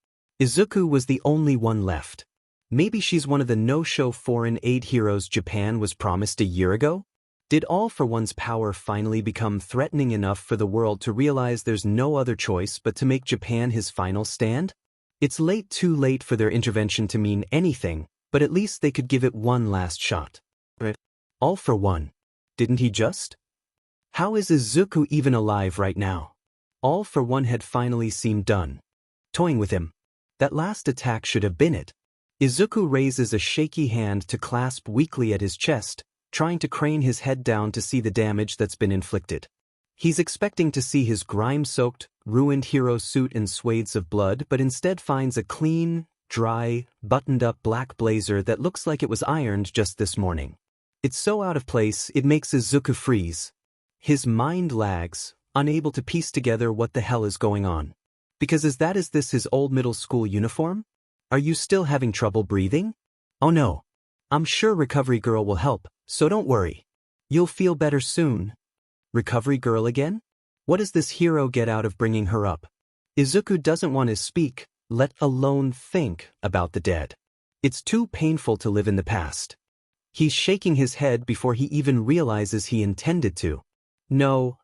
Izuku was the only one left. Maybe she's one of the no-show foreign aid heroes Japan was promised a year ago? Did All for One's power finally become threatening enough for the world to realize there's no other choice but to make Japan his final stand? It's too late for their intervention to mean anything, but at least they could give it one last shot. All for One. Didn't he just? How is Izuku even alive right now? All for One had finally seemed done. Toying with him. That last attack should have been it. Izuku raises a shaky hand to clasp weakly at his chest, trying to crane his head down to see the damage that's been inflicted. He's expecting to see his grime-soaked, ruined hero suit in swathes of blood, but instead finds a clean, dry, buttoned-up black blazer that looks like it was ironed just this morning. It's so out of place it makes Izuku freeze. His mind lags, unable to piece together what the hell is going on. Because is this his old middle school uniform? Are you still having trouble breathing? Oh no. I'm sure Recovery Girl will help, so don't worry. You'll feel better soon. Recovery Girl again? What does this hero get out of bringing her up? Izuku doesn't want to speak, let alone think, about the dead. It's too painful to live in the past. He's shaking his head before he even realizes he intended to. No,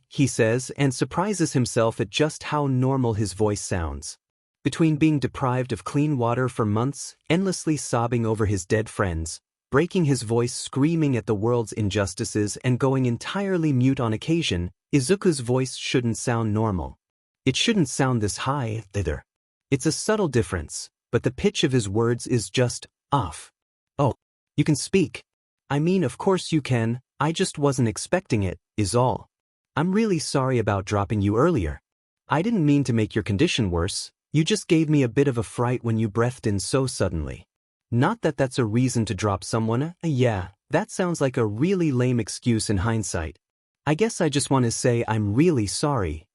he says, and surprises himself at just how normal his voice sounds. Between being deprived of clean water for months, endlessly sobbing over his dead friends, breaking his voice screaming at the world's injustices and going entirely mute on occasion, Izuku's voice shouldn't sound normal. It shouldn't sound this high, either. It's a subtle difference, but the pitch of his words is just off. Oh, you can speak. I mean, of course you can, I just wasn't expecting it, is all. I'm really sorry about dropping you earlier. I didn't mean to make your condition worse, you just gave me a bit of a fright when you breathed in so suddenly. Not that that's a reason to drop someone, yeah, that sounds like a really lame excuse in hindsight. I guess I just want to say I'm really sorry.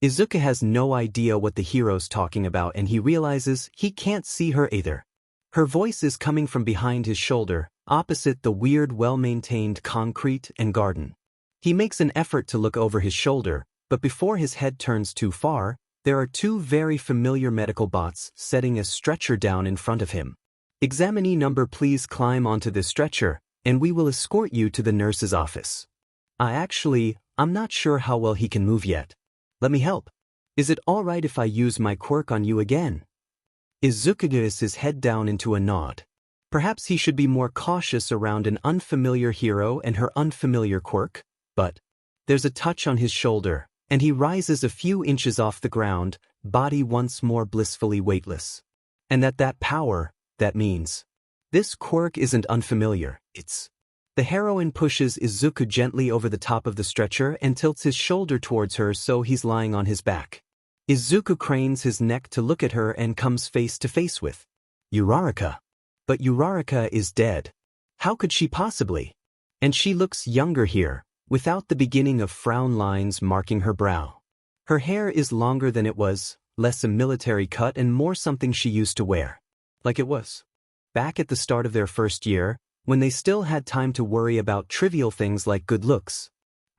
Izuku has no idea what the hero's talking about and he realizes he can't see her either. Her voice is coming from behind his shoulder, opposite the weird well-maintained concrete and garden. He makes an effort to look over his shoulder, but before his head turns too far, there are two very familiar medical bots setting a stretcher down in front of him. Examinee number, please climb onto this stretcher, and we will escort you to the nurse's office. I'm not sure how well he can move yet. Let me help. Is it alright if I use my quirk on you again? Izuku gives his head down into a nod. Perhaps he should be more cautious around an unfamiliar hero and her unfamiliar quirk, but there's a touch on his shoulder, and he rises a few inches off the ground, body once more blissfully weightless. And that power, that means. This quirk isn't unfamiliar, it's. The heroine pushes Izuku gently over the top of the stretcher and tilts his shoulder towards her so he's lying on his back. Izuku cranes his neck to look at her and comes face to face with Uraraka. But Uraraka is dead. How could she possibly? And she looks younger here, without the beginning of frown lines marking her brow. Her hair is longer than it was, less a military cut and more something she used to wear. Like it was back at the start of their first year, when they still had time to worry about trivial things like good looks.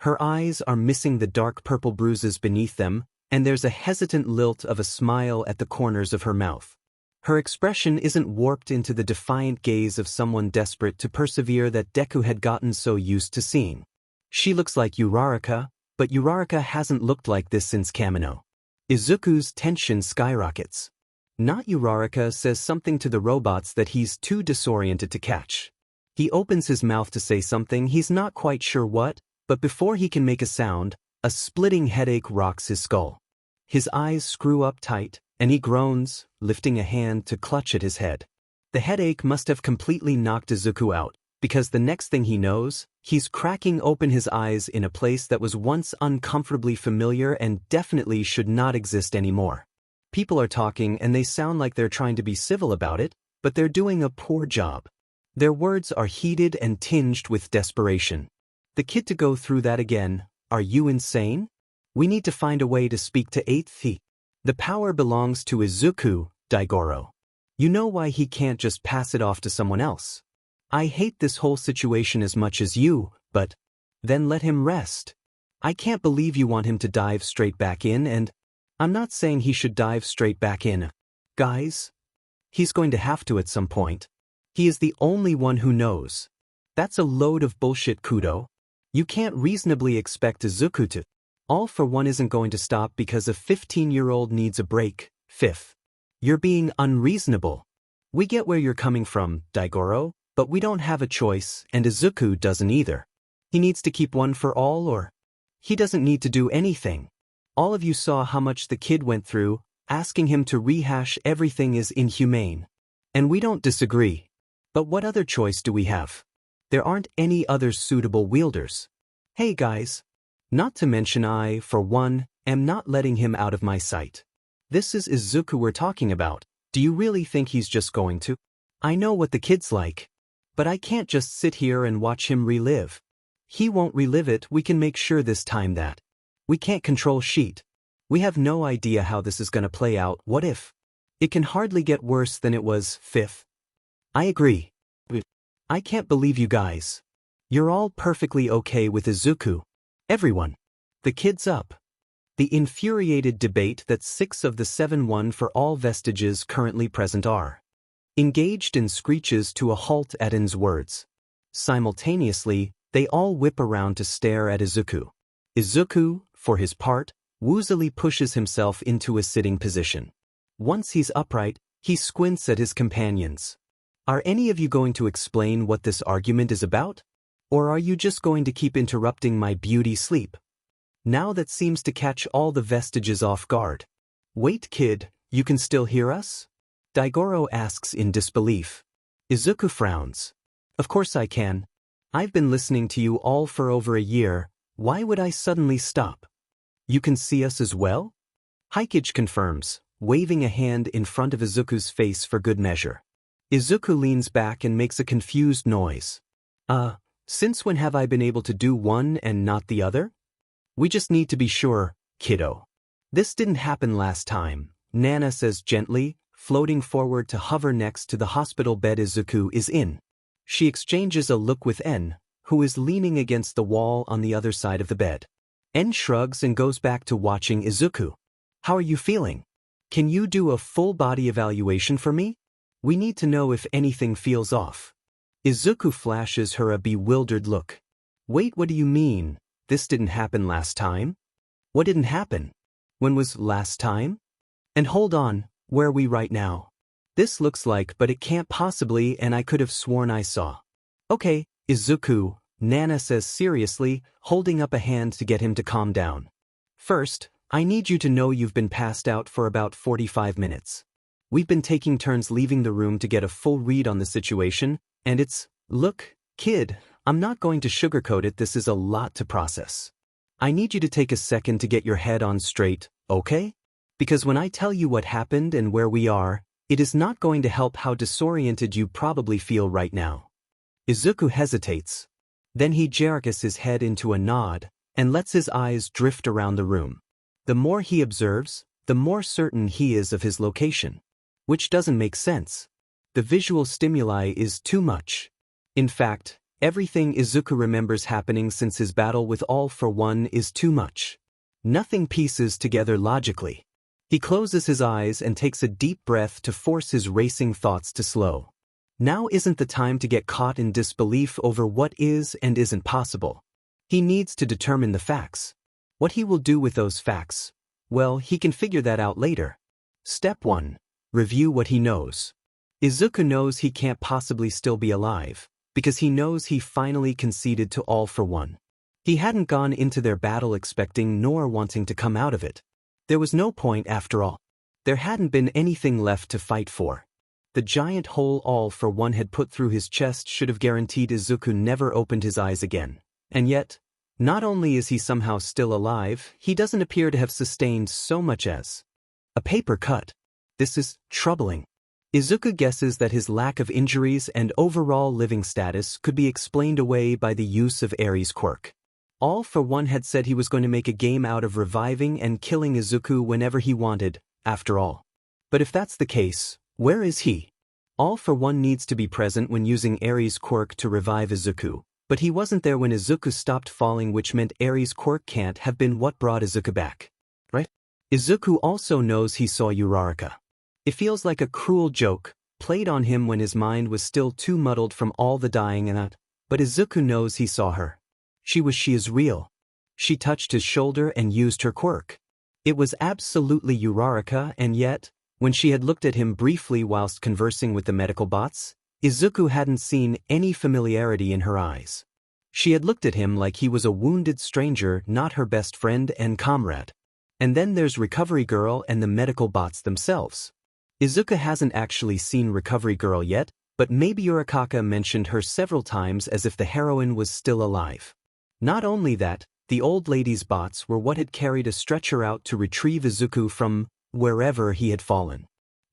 Her eyes are missing the dark purple bruises beneath them, and there's a hesitant lilt of a smile at the corners of her mouth. Her expression isn't warped into the defiant gaze of someone desperate to persevere that Deku had gotten so used to seeing. She looks like Uraraka, but Uraraka hasn't looked like this since Kamino. Izuku's tension skyrockets. Not Uraraka says something to the robots that he's too disoriented to catch. He opens his mouth to say something he's not quite sure what, but before he can make a sound, a splitting headache rocks his skull. His eyes screw up tight, and he groans, lifting a hand to clutch at his head. The headache must have completely knocked Izuku out, because the next thing he knows, he's cracking open his eyes in a place that was once uncomfortably familiar and definitely should not exist anymore. People are talking and they sound like they're trying to be civil about it, but they're doing a poor job. Their words are heated and tinged with desperation. The kid to go through that again, are you insane? We need to find a way to speak to 8th. The power belongs to Izuku, Daigoro. You know why he can't just pass it off to someone else. I hate this whole situation as much as you, but then let him rest. I can't believe you want him to dive straight back in, and I'm not saying he should dive straight back in. Guys, he's going to have to at some point. He is the only one who knows. That's a load of bullshit, Kudo. You can't reasonably expect Izuku to. All for One isn't going to stop because a 15-year-old needs a break. 5th. You're being unreasonable. We get where you're coming from, Daigoro, but we don't have a choice, and Izuku doesn't either. He needs to keep One for all, or he doesn't need to do anything. All of you saw how much the kid went through. Asking him to rehash everything is inhumane. And we don't disagree. But what other choice do we have? There aren't any other suitable wielders. Hey guys. Not to mention I, for one, am not letting him out of my sight. This is Izuku we're talking about. Do you really think he's just going to? I know what the kid's like. But I can't just sit here and watch him relive. He won't relive it, we can make sure this time that. We can't control Sheet. We have no idea how this is going to play out. What if? It can hardly get worse than it was. 5th. I agree. I can't believe you guys. You're all perfectly okay with Izuku. Everyone. The kid's up. The infuriated debate that 6 of the 7 won for all vestiges currently present are engaged and screeches to a halt at In's words. Simultaneously, they all whip around to stare at Izuku. Izuku, for his part, woozily pushes himself into a sitting position. Once he's upright, he squints at his companions. Are any of you going to explain what this argument is about? Or are you just going to keep interrupting my beauty sleep? Now that seems to catch all the vestiges off guard. Wait, kid, you can still hear us? Daigoro asks in disbelief. Izuku frowns. Of course I can. I've been listening to you all for over a year. Why would I suddenly stop? You can see us as well? Hikage confirms, waving a hand in front of Izuku's face for good measure. Izuku leans back and makes a confused noise. Since when have I been able to do one and not the other? We just need to be sure, kiddo. This didn't happen last time, Nana says gently, floating forward to hover next to the hospital bed Izuku is in. She exchanges a look with En, who is leaning against the wall on the other side of the bed. En shrugs and goes back to watching Izuku. How are you feeling? Can you do a full-body evaluation for me? We need to know if anything feels off. Izuku flashes her a bewildered look. Wait, what do you mean? This didn't happen last time? What didn't happen? When was last time? And hold on, where are we right now? This looks like, but it can't possibly, and I could have sworn I saw. Okay, Izuku, Nana says seriously, holding up a hand to get him to calm down. First, I need you to know you've been passed out for about 45 minutes. We've been taking turns leaving the room to get a full read on the situation, and look, kid, I'm not going to sugarcoat it, this is a lot to process. I need you to take a second to get your head on straight, okay? Because when I tell you what happened and where we are, it is not going to help how disoriented you probably feel right now. Izuku hesitates. Then he jerks his head into a nod, and lets his eyes drift around the room. The more he observes, the more certain he is of his location. Which doesn't make sense. The visual stimuli is too much. In fact, everything Izuku remembers happening since his battle with All for One is too much. Nothing pieces together logically. He closes his eyes and takes a deep breath to force his racing thoughts to slow. Now isn't the time to get caught in disbelief over what is and isn't possible. He needs to determine the facts. What he will do with those facts. Well, he can figure that out later. Step 1. Review what he knows. Izuku knows he can't possibly still be alive, because he knows he finally conceded to All for One. He hadn't gone into their battle expecting nor wanting to come out of it. There was no point after all. There hadn't been anything left to fight for. The giant hole All for One had put through his chest should have guaranteed Izuku never opened his eyes again. And yet, not only is he somehow still alive, he doesn't appear to have sustained so much as a paper cut. This is troubling. Izuku guesses that his lack of injuries and overall living status could be explained away by the use of Aries' quirk. All for One had said he was going to make a game out of reviving and killing Izuku whenever he wanted, after all. But if that's the case, where is he? All for One needs to be present when using Aries' quirk to revive Izuku, but he wasn't there when Izuku stopped falling, which meant Aries' quirk can't have been what brought Izuku back. Right? Izuku also knows he saw Uraraka. It feels like a cruel joke, played on him when his mind was still too muddled from all the dying and that, but Izuku knows he saw her. She is real. She touched his shoulder and used her quirk. It was absolutely Uraraka, and yet, when she had looked at him briefly whilst conversing with the medical bots, Izuku hadn't seen any familiarity in her eyes. She had looked at him like he was a wounded stranger, not her best friend and comrade. And then there's Recovery Girl and the medical bots themselves. Izuku hasn't actually seen Recovery Girl yet, but maybe Uraraka mentioned her several times as if the heroine was still alive. Not only that, the old lady's bots were what had carried a stretcher out to retrieve Izuku from wherever he had fallen.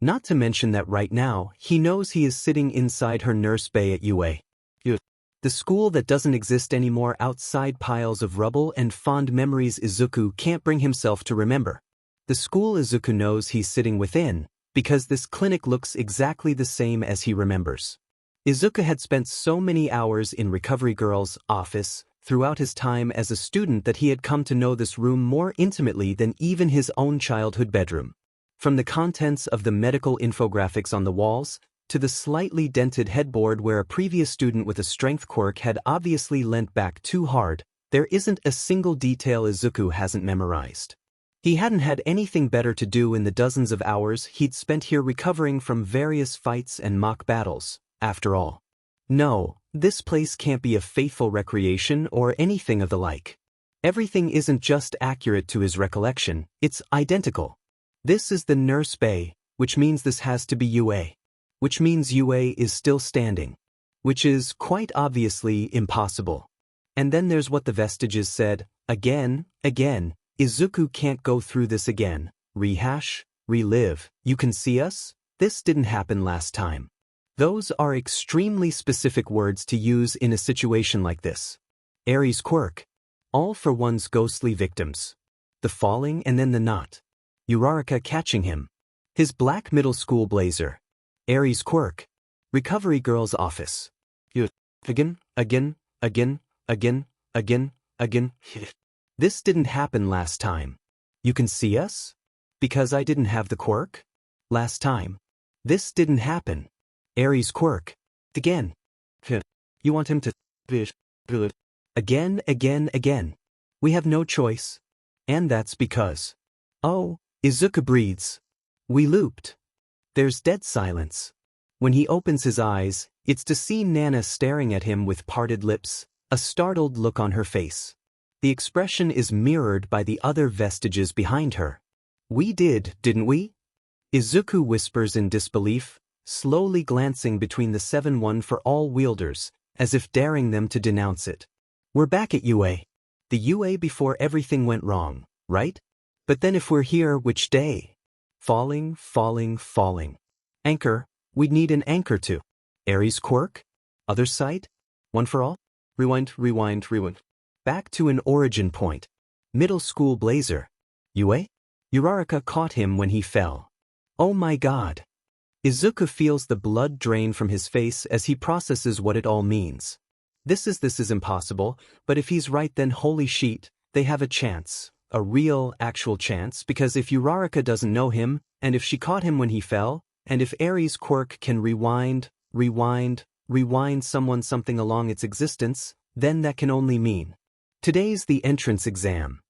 Not to mention that right now, he knows he is sitting inside her nurse bay at UA. The school that doesn't exist anymore, outside piles of rubble and fond memories Izuku can't bring himself to remember. The school Izuku knows he's sitting within, because this clinic looks exactly the same as he remembers. Izuku had spent so many hours in Recovery Girl's office throughout his time as a student that he had come to know this room more intimately than even his own childhood bedroom. From the contents of the medical infographics on the walls, to the slightly dented headboard where a previous student with a strength quirk had obviously leant back too hard, there isn't a single detail Izuku hasn't memorized. He hadn't had anything better to do in the dozens of hours he'd spent here recovering from various fights and mock battles, after all. No, this place can't be a faithful recreation or anything of the like. Everything isn't just accurate to his recollection, it's identical. This is the nurse bay, which means this has to be UA. Which means UA is still standing. Which is quite obviously impossible. And then there's what the vestiges said, again, Izuku can't go through this again. Rehash, relive, you can see us? This didn't happen last time. Those are extremely specific words to use in a situation like this. Aries' quirk. All for One's ghostly victims. The falling and then the knot. Uraraka catching him. His black middle school blazer. Aries' quirk. Recovery Girl's office. Again. This didn't happen last time. You can see us? Because I didn't have the quirk? Last time. This didn't happen. Aries' quirk. Again. You want him to... Again. We have no choice. And that's because... Oh, Izuku breathes. We looped. There's dead silence. When he opens his eyes, it's to see Nana staring at him with parted lips, a startled look on her face. The expression is mirrored by the other vestiges behind her. We did, didn't we? Izuku whispers in disbelief, slowly glancing between the 7-1 for all wielders, as if daring them to denounce it. We're back at UA. The UA before everything went wrong, right? But then if we're here, which day? Falling. Anchor, we'd need an anchor to. Aries' quirk? Other side? One for all? Rewind. Back to an origin point. Middle school blazer. UA? Uraraka caught him when he fell. Oh my god. Izuku feels the blood drain from his face as he processes what it all means. This is impossible, but if he's right then holy shit, they have a chance. A real, actual chance, because if Uraraka doesn't know him, and if she caught him when he fell, and if Aries' quirk can rewind something along its existence, then that can only mean. Today's the entrance exam.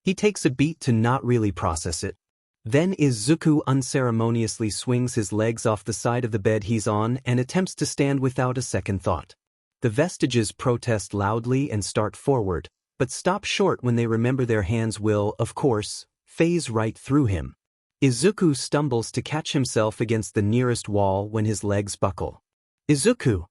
He takes a beat to not really process it. Then Izuku unceremoniously swings his legs off the side of the bed he's on and attempts to stand without a second thought. The vestiges protest loudly and start forward, but stop short when they remember their hands will, of course, phase right through him. Izuku stumbles to catch himself against the nearest wall when his legs buckle. Izuku!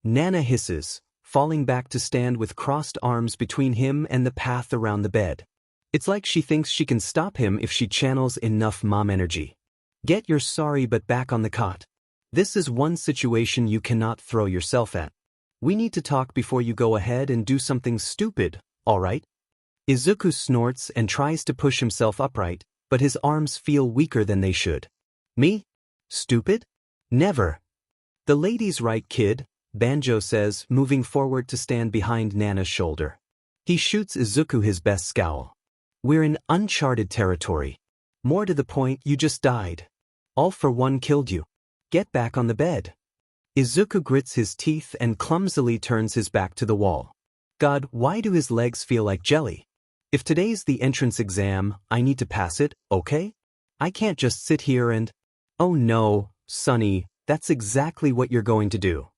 Nana hisses, falling back to stand with crossed arms between him and the path around the bed. It's like she thinks she can stop him if she channels enough mom energy. Get your sorry but back on the cot. This is one situation you cannot throw yourself at. We need to talk before you go ahead and do something stupid, alright? Izuku snorts and tries to push himself upright, but his arms feel weaker than they should. Me? Stupid? Never. The lady's right, kid, Banjo says, moving forward to stand behind Nana's shoulder. He shoots Izuku his best scowl. We're in uncharted territory. More to the point, you just died. All for one killed you. Get back on the bed. Izuku grits his teeth and clumsily turns his back to the wall. God, why do his legs feel like jelly? If today's the entrance exam, I need to pass it, okay? I can't just sit here and… Oh no, Sonny, that's exactly what you're going to do.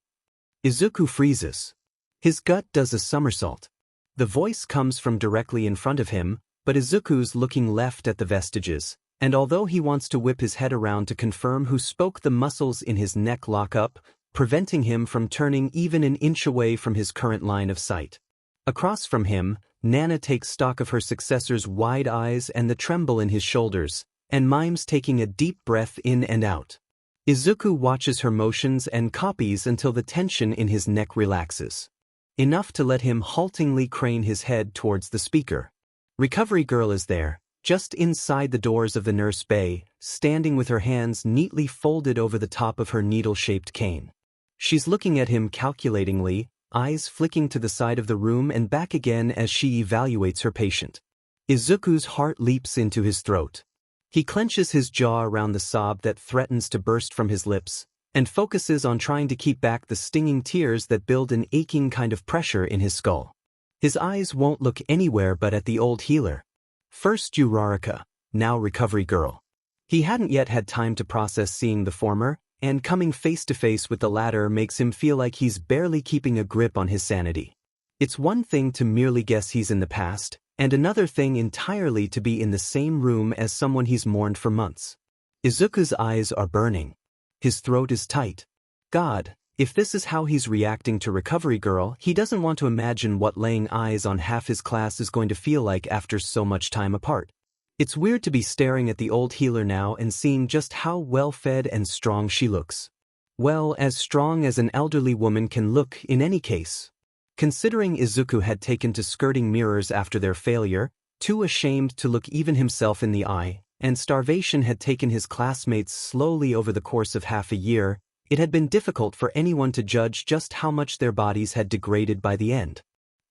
Izuku freezes. His gut does a somersault. The voice comes from directly in front of him, but Izuku's looking left at the vestiges, and although he wants to whip his head around to confirm who spoke, the muscles in his neck lock up, preventing him from turning even an inch away from his current line of sight. Across from him, Nana takes stock of her successor's wide eyes and the tremble in his shoulders, and mimes taking a deep breath in and out. Izuku watches her motions and copies until the tension in his neck relaxes. Enough to let him haltingly crane his head towards the speaker. Recovery Girl is there, just inside the doors of the nurse bay, standing with her hands neatly folded over the top of her needle-shaped cane. She's looking at him calculatingly, eyes flicking to the side of the room and back again as she evaluates her patient. Izuku's heart leaps into his throat. He clenches his jaw around the sob that threatens to burst from his lips, and focuses on trying to keep back the stinging tears that build an aching kind of pressure in his skull. His eyes won't look anywhere but at the old healer. First Uraraka, now Recovery Girl. He hadn't yet had time to process seeing the former, and coming face to face with the latter makes him feel like he's barely keeping a grip on his sanity. It's one thing to merely guess he's in the past, and another thing entirely to be in the same room as someone he's mourned for months. Izuku's eyes are burning. His throat is tight. God, if this is how he's reacting to Recovery Girl, he doesn't want to imagine what laying eyes on half his class is going to feel like after so much time apart. It's weird to be staring at the old healer now and seeing just how well-fed and strong she looks. Well, as strong as an elderly woman can look in any case. Considering Izuku had taken to skirting mirrors after their failure, too ashamed to look even himself in the eye, and starvation had taken his classmates slowly over the course of half a year, it had been difficult for anyone to judge just how much their bodies had degraded by the end.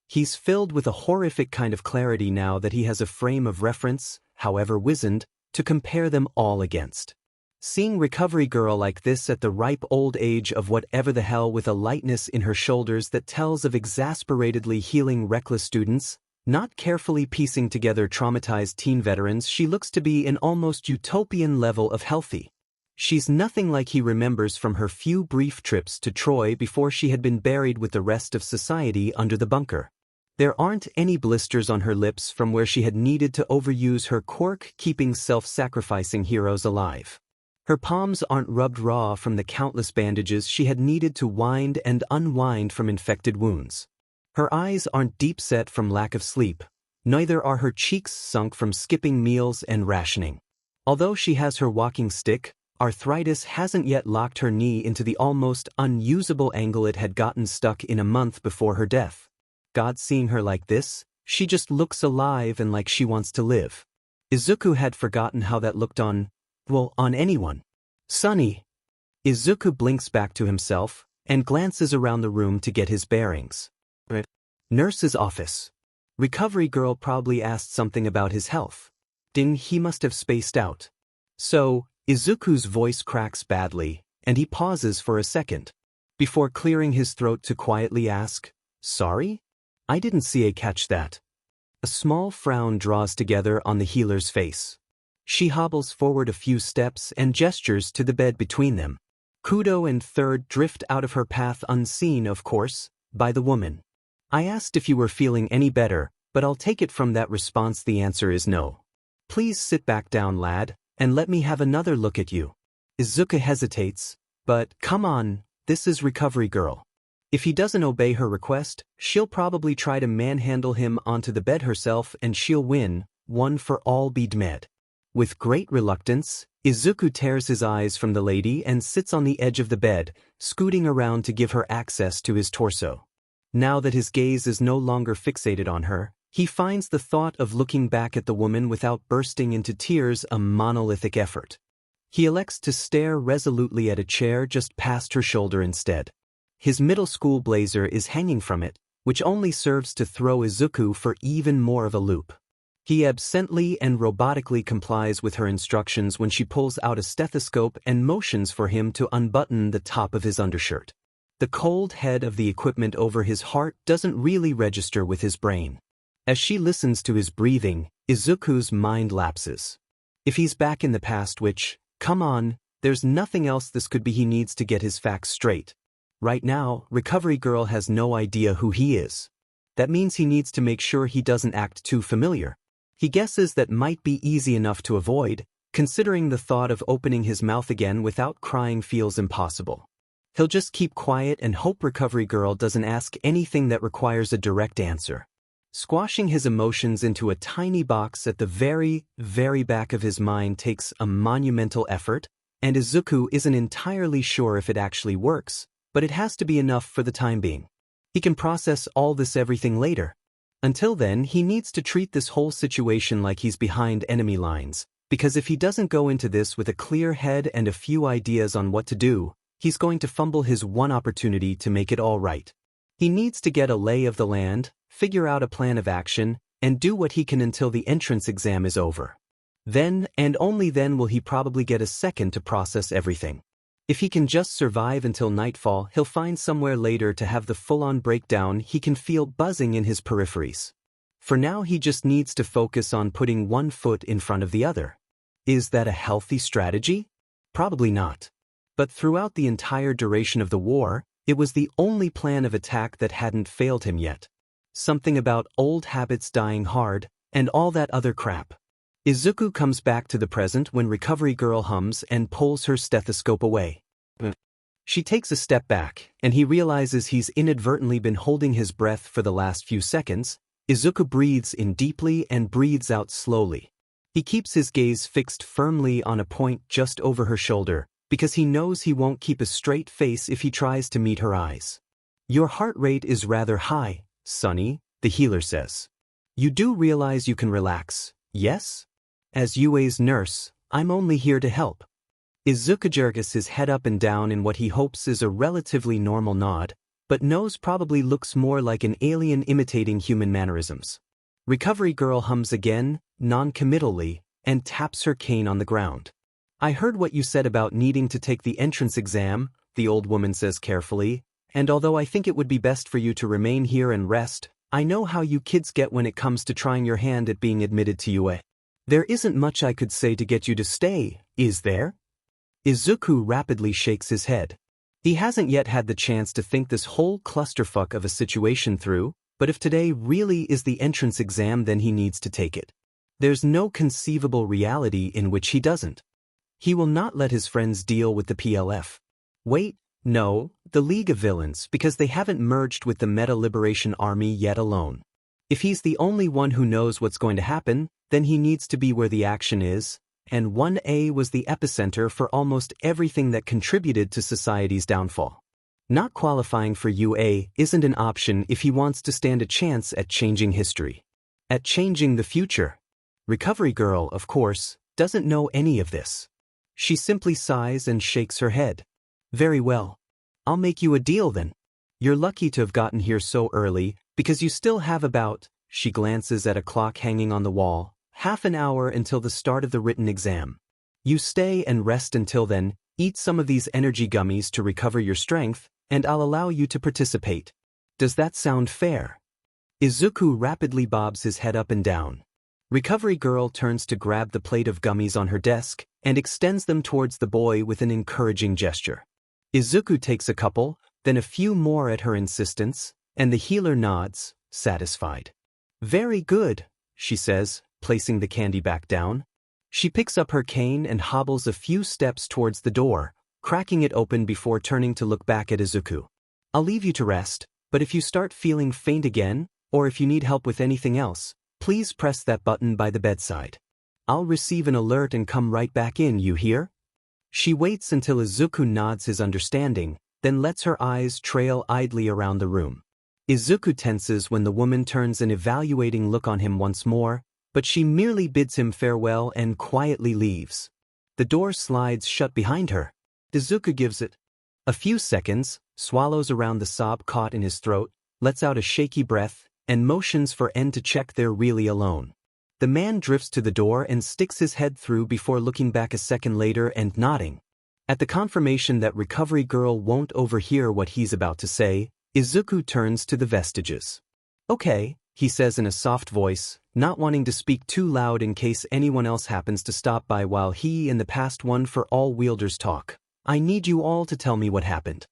He's filled with a horrific kind of clarity now that he has a frame of reference, however wizened, to compare them all against. Seeing Recovery Girl like this at the ripe old age of whatever the hell, with a lightness in her shoulders that tells of exasperatedly healing reckless students, not carefully piecing together traumatized teen veterans, she looks to be an almost utopian level of healthy. She's nothing like he remembers from her few brief trips to Troy before she had been buried with the rest of society under the bunker. There aren't any blisters on her lips from where she had needed to overuse her quirk, keeping self-sacrificing heroes alive. Her palms aren't rubbed raw from the countless bandages she had needed to wind and unwind from infected wounds. Her eyes aren't deep-set from lack of sleep, neither are her cheeks sunk from skipping meals and rationing. Although she has her walking stick, arthritis hasn't yet locked her knee into the almost unusable angle it had gotten stuck in a month before her death. God, seeing her like this, she just looks alive and like she wants to live. Izuku had forgotten how that looked on anyone. Sonny. Izuku blinks back to himself and glances around the room to get his bearings. Nurse's office. Recovery Girl probably asked something about his health. He must have spaced out. So, Izuku's voice cracks badly, and he pauses for a second, before clearing his throat to quietly ask, "Sorry? I didn't see a catch that." A small frown draws together on the healer's face. She hobbles forward a few steps and gestures to the bed between them. Kudo and Third drift out of her path unseen, of course, by the woman. I asked if you were feeling any better, but I'll take it from that response the answer is no. Please sit back down, lad, and let me have another look at you. Izuku hesitates, but come on, this is Recovery Girl. If he doesn't obey her request, she'll probably try to manhandle him onto the bed herself and she'll win, one for all be dead. With great reluctance, Izuku tears his eyes from the lady and sits on the edge of the bed, scooting around to give her access to his torso. Now that his gaze is no longer fixated on her, he finds the thought of looking back at the woman without bursting into tears a monolithic effort. He elects to stare resolutely at a chair just past her shoulder instead. His middle school blazer is hanging from it, which only serves to throw Izuku for even more of a loop. He absently and robotically complies with her instructions when she pulls out a stethoscope and motions for him to unbutton the top of his undershirt. The cold head of the equipment over his heart doesn't really register with his brain. As she listens to his breathing, Izuku's mind lapses. If he's back in the past, which, come on, there's nothing else this could be, he needs to get his facts straight. Right now, Recovery Girl has no idea who he is. That means he needs to make sure he doesn't act too familiar. He guesses that might be easy enough to avoid, considering the thought of opening his mouth again without crying feels impossible. He'll just keep quiet and hope Recovery Girl doesn't ask anything that requires a direct answer. Squashing his emotions into a tiny box at the very, very back of his mind takes a monumental effort, and Izuku isn't entirely sure if it actually works, but it has to be enough for the time being. He can process all this everything later. Until then, he needs to treat this whole situation like he's behind enemy lines, because if he doesn't go into this with a clear head and a few ideas on what to do, he's going to fumble his one opportunity to make it all right. He needs to get a lay of the land, figure out a plan of action, and do what he can until the entrance exam is over. Then, and only then, will he probably get a second to process everything. If he can just survive until nightfall, he'll find somewhere later to have the full-on breakdown he can feel buzzing in his peripheries. For now, he just needs to focus on putting one foot in front of the other. Is that a healthy strategy? Probably not. But throughout the entire duration of the war, it was the only plan of attack that hadn't failed him yet. Something about old habits dying hard, and all that other crap. Izuku comes back to the present when Recovery Girl hums and pulls her stethoscope away. She takes a step back, and he realizes he's inadvertently been holding his breath for the last few seconds. Izuku breathes in deeply and breathes out slowly. He keeps his gaze fixed firmly on a point just over her shoulder, because he knows he won't keep a straight face if he tries to meet her eyes. Your heart rate is rather high, Sonny, the healer says. You do realize you can relax, yes? As Yue's nurse, I'm only here to help. Izuku jerks his head up and down in what he hopes is a relatively normal nod, but knows probably looks more like an alien imitating human mannerisms. Recovery Girl hums again, non-committally, and taps her cane on the ground. I heard what you said about needing to take the entrance exam, the old woman says carefully, and although I think it would be best for you to remain here and rest, I know how you kids get when it comes to trying your hand at being admitted to UA. There isn't much I could say to get you to stay, is there? Izuku rapidly shakes his head. He hasn't yet had the chance to think this whole clusterfuck of a situation through, but if today really is the entrance exam, then he needs to take it. There's no conceivable reality in which he doesn't. He will not let his friends deal with the PLF. Wait, no, the League of Villains, because they haven't merged with the Meta Liberation Army yet alone. If he's the only one who knows what's going to happen, then he needs to be where the action is, and 1A was the epicenter for almost everything that contributed to society's downfall. Not qualifying for UA isn't an option if he wants to stand a chance at changing history. At changing the future. Recovery Girl, of course, doesn't know any of this. She simply sighs and shakes her head. Very well. I'll make you a deal then. You're lucky to have gotten here so early, because you still have about, she glances at a clock hanging on the wall, half an hour until the start of the written exam. You stay and rest until then, eat some of these energy gummies to recover your strength, and I'll allow you to participate. Does that sound fair? Izuku rapidly bobs his head up and down. Recovery Girl turns to grab the plate of gummies on her desk and extends them towards the boy with an encouraging gesture. Izuku takes a couple, then a few more at her insistence, and the healer nods, satisfied. "Very good," she says, placing the candy back down. She picks up her cane and hobbles a few steps towards the door, cracking it open before turning to look back at Izuku. "I'll leave you to rest, but if you start feeling faint again, or if you need help with anything else, please press that button by the bedside. I'll receive an alert and come right back in, you hear?" She waits until Izuku nods his understanding, then lets her eyes trail idly around the room. Izuku tenses when the woman turns an evaluating look on him once more, but she merely bids him farewell and quietly leaves. The door slides shut behind her. Izuku gives it a few seconds, swallows around the sob caught in his throat, lets out a shaky breath, and motions for En to check they're really alone. The man drifts to the door and sticks his head through before looking back a second later and nodding. At the confirmation that Recovery Girl won't overhear what he's about to say, Izuku turns to the vestiges. "Okay," he says in a soft voice, not wanting to speak too loud in case anyone else happens to stop by while he and the past one for all wielders talk. "I need you all to tell me what happened.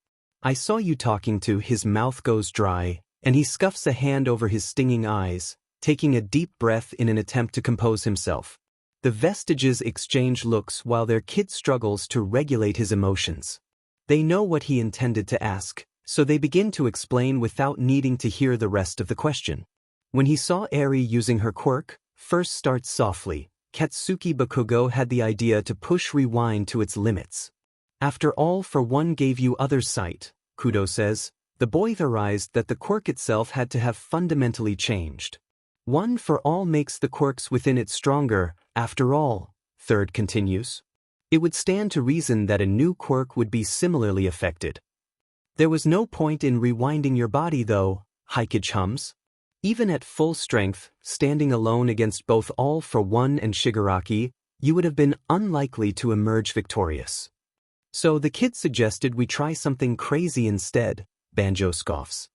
I saw you talking to." His mouth goes dry, and he scuffs a hand over his stinging eyes, taking a deep breath in an attempt to compose himself. The vestiges exchange looks while their kid struggles to regulate his emotions. They know what he intended to ask, so they begin to explain without needing to hear the rest of the question. When he saw Eri using her quirk, first starts softly, Katsuki Bakugo had the idea to push rewind to its limits. "After all for one gave you other sight," Kudo says. The boy theorized that the quirk itself had to have fundamentally changed. "One for all makes the quirks within it stronger, after all," Third continues. "It would stand to reason that a new quirk would be similarly affected." "There was no point in rewinding your body though," Hikage hums. "Even at full strength, standing alone against both All for One and Shigaraki, you would have been unlikely to emerge victorious. So the kid suggested we try something crazy instead," Banjo scoffs.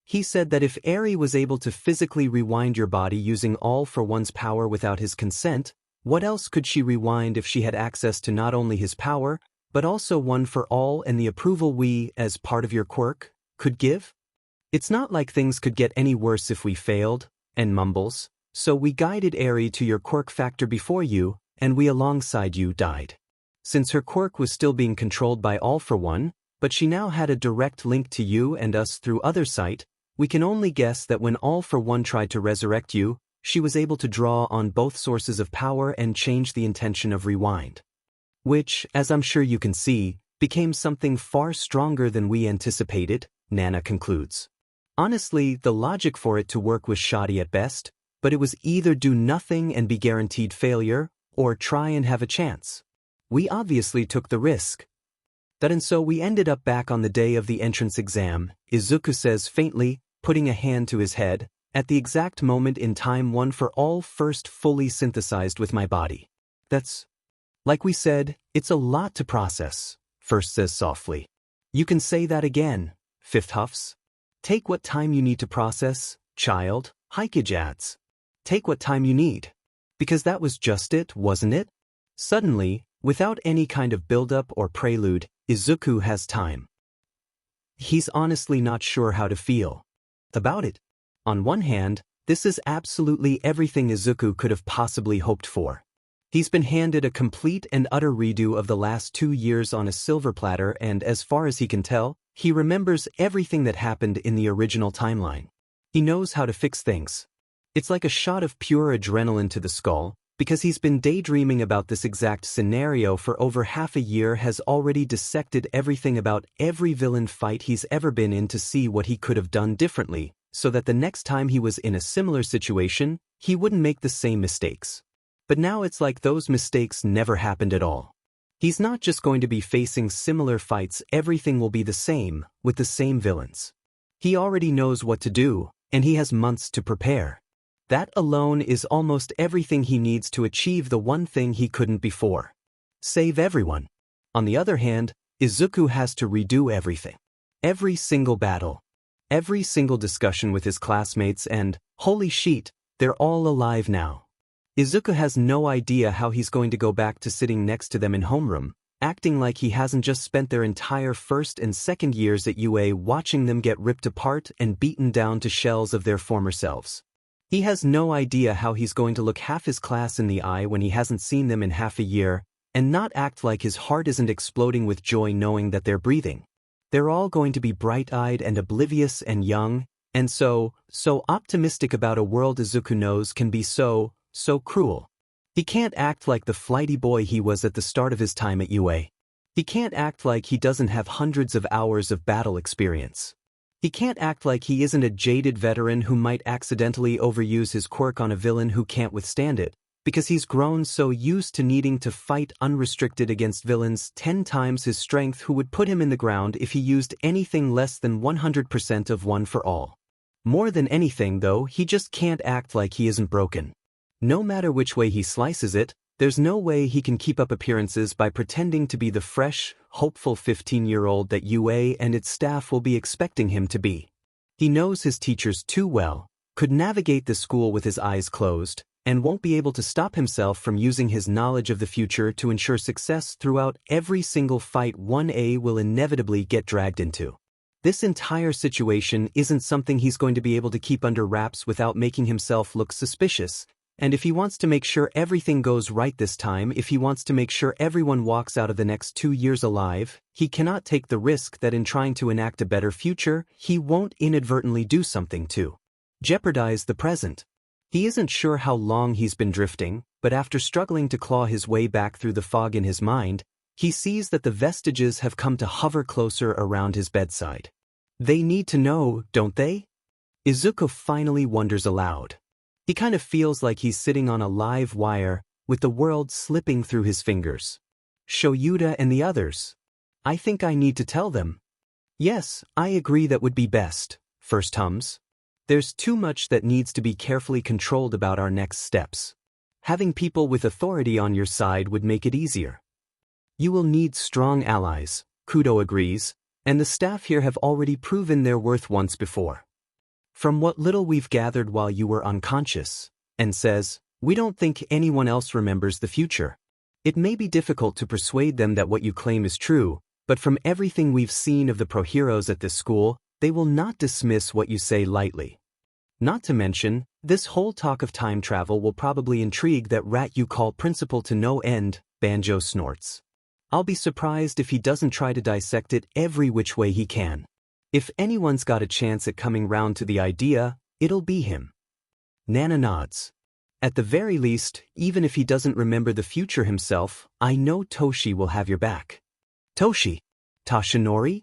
"He said that if Eri was able to physically rewind your body using All for One's power without his consent, what else could she rewind if she had access to not only his power, but also One for All and the approval we, as part of your quirk, could give? It's not like things could get any worse if we failed," and mumbles, "so we guided Eri to your quirk factor before you, and we alongside you died. Since her quirk was still being controlled by All for One, but she now had a direct link to you and us through other sight, we can only guess that when All for One tried to resurrect you, she was able to draw on both sources of power and change the intention of rewind. Which, as I'm sure you can see, became something far stronger than we anticipated," Nana concludes. "Honestly, the logic for it to work was shoddy at best, but it was either do nothing and be guaranteed failure, or try and have a chance. We obviously took the risk. And so we ended up back on the day of the entrance exam," Izuku says faintly, putting a hand to his head, "at the exact moment in time One for All first fully synthesized with my body. That's... like we said, it's a lot to process," First says softly. "You can say that again," Fifth huffs. "Take what time you need to process, child," Hikage adds. "Take what time you need. Because that was just it, wasn't it?" Suddenly, without any kind of build-up or prelude, Izuku has time. He's honestly not sure how to feel about it. On one hand, this is absolutely everything Izuku could have possibly hoped for. He's been handed a complete and utter redo of the last 2 years on a silver platter, and as far as he can tell, he remembers everything that happened in the original timeline. He knows how to fix things. It's like a shot of pure adrenaline to the skull, because he's been daydreaming about this exact scenario for over half a year, has already dissected everything about every villain fight he's ever been in to see what he could have done differently, so that the next time he was in a similar situation, he wouldn't make the same mistakes. But now it's like those mistakes never happened at all. He's not just going to be facing similar fights, everything will be the same, with the same villains. He already knows what to do, and he has months to prepare. That alone is almost everything he needs to achieve the one thing he couldn't before: save everyone. On the other hand, Izuku has to redo everything. Every single battle. every single discussion with his classmates and, holy shit, they're all alive now. Izuku has no idea how he's going to go back to sitting next to them in homeroom, acting like he hasn't just spent their entire first and second years at UA watching them get ripped apart and beaten down to shells of their former selves. He has no idea how he's going to look half his class in the eye when he hasn't seen them in half a year, and not act like his heart isn't exploding with joy knowing that they're breathing. They're all going to be bright-eyed and oblivious and young, and so optimistic about a world Izuku knows can be so cruel. He can't act like the flighty boy he was at the start of his time at UA. He can't act like he doesn't have hundreds of hours of battle experience. He can't act like he isn't a jaded veteran who might accidentally overuse his quirk on a villain who can't withstand it, because he's grown so used to needing to fight unrestricted against villains 10 times his strength who would put him in the ground if he used anything less than 100% of one for all. More than anything though, he just can't act like he isn't broken. No matter which way he slices it, there's no way he can keep up appearances by pretending to be the fresh, hopeful 15-year-old that UA and its staff will be expecting him to be. He knows his teachers too well, could navigate the school with his eyes closed, and won't be able to stop himself from using his knowledge of the future to ensure success throughout every single fight 1A will inevitably get dragged into. This entire situation isn't something he's going to be able to keep under wraps without making himself look suspicious. And if he wants to make sure everything goes right this time, if he wants to make sure everyone walks out of the next 2 years alive, he cannot take the risk that in trying to enact a better future, he won't inadvertently do something to jeopardize the present. He isn't sure how long he's been drifting, but after struggling to claw his way back through the fog in his mind, he sees that the vestiges have come to hover closer around his bedside. They need to know, don't they? Izuku finally wonders aloud. He kind of feels like he's sitting on a live wire, with the world slipping through his fingers. Shoyuta and the others. I think I need to tell them. Yes, I agree that would be best, first hums. There's too much that needs to be carefully controlled about our next steps. Having people with authority on your side would make it easier. You will need strong allies, Kudo agrees, and the staff here have already proven their worth once before. From what little we've gathered while you were unconscious, and says, we don't think anyone else remembers the future. It may be difficult to persuade them that what you claim is true, but from everything we've seen of the pro-heroes at this school, they will not dismiss what you say lightly. Not to mention, this whole talk of time travel will probably intrigue that rat you call principal to no end, Banjo snorts. I'll be surprised if he doesn't try to dissect it every which way he can. If anyone's got a chance at coming round to the idea, it'll be him. Nana nods. At the very least, even if he doesn't remember the future himself, I know Toshi will have your back. Toshi? Tashinori?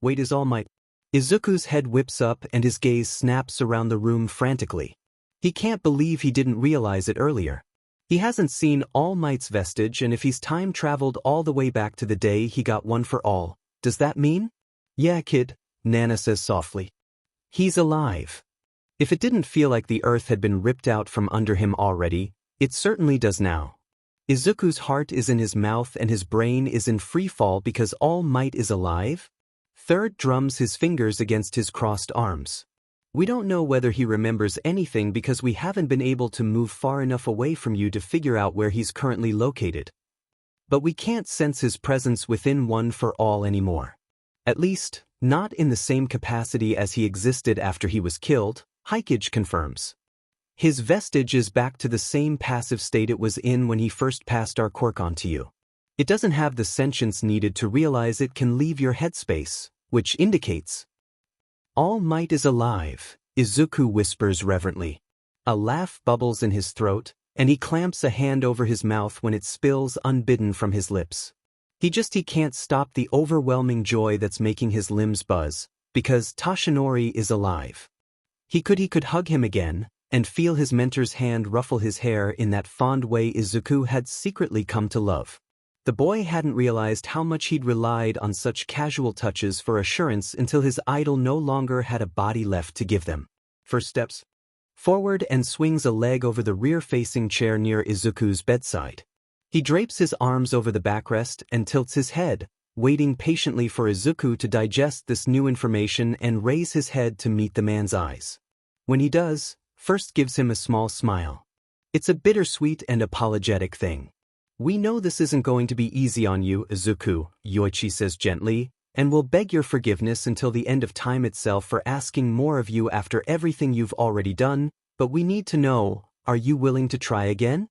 Wait is All Might. Izuku's head whips up and his gaze snaps around the room frantically. He can't believe he didn't realize it earlier. He hasn't seen All Might's vestige, and if he's time-traveled all the way back to the day he got one for all, does that mean? Yeah, kid, Nana says softly. He's alive. If it didn't feel like the earth had been ripped out from under him already, it certainly does now. Izuku's heart is in his mouth and his brain is in free fall because All Might is alive? Third drums his fingers against his crossed arms. We don't know whether he remembers anything because we haven't been able to move far enough away from you to figure out where he's currently located. But we can't sense his presence within One for All anymore. At least, not in the same capacity as he existed after he was killed, Hikage confirms. His vestige is back to the same passive state it was in when he first passed our quirk on to you. It doesn't have the sentience needed to realize it can leave your headspace, which indicates All Might is alive, Izuku whispers reverently. A laugh bubbles in his throat, and he clamps a hand over his mouth when it spills unbidden from his lips. He can't stop the overwhelming joy that's making his limbs buzz, because Tashinori is alive. He could hug him again, and feel his mentor's hand ruffle his hair in that fond way Izuku had secretly come to love. The boy hadn't realized how much he'd relied on such casual touches for assurance until his idol no longer had a body left to give them. First steps forward and swings a leg over the rear-facing chair near Izuku's bedside. He drapes his arms over the backrest and tilts his head, waiting patiently for Izuku to digest this new information and raise his head to meet the man's eyes. When he does, First gives him a small smile. It's a bittersweet and apologetic thing. "We know this isn't going to be easy on you, Izuku," Yoichi says gently, "and we'll beg your forgiveness until the end of time itself for asking more of you after everything you've already done, but we need to know, are you willing to try again?"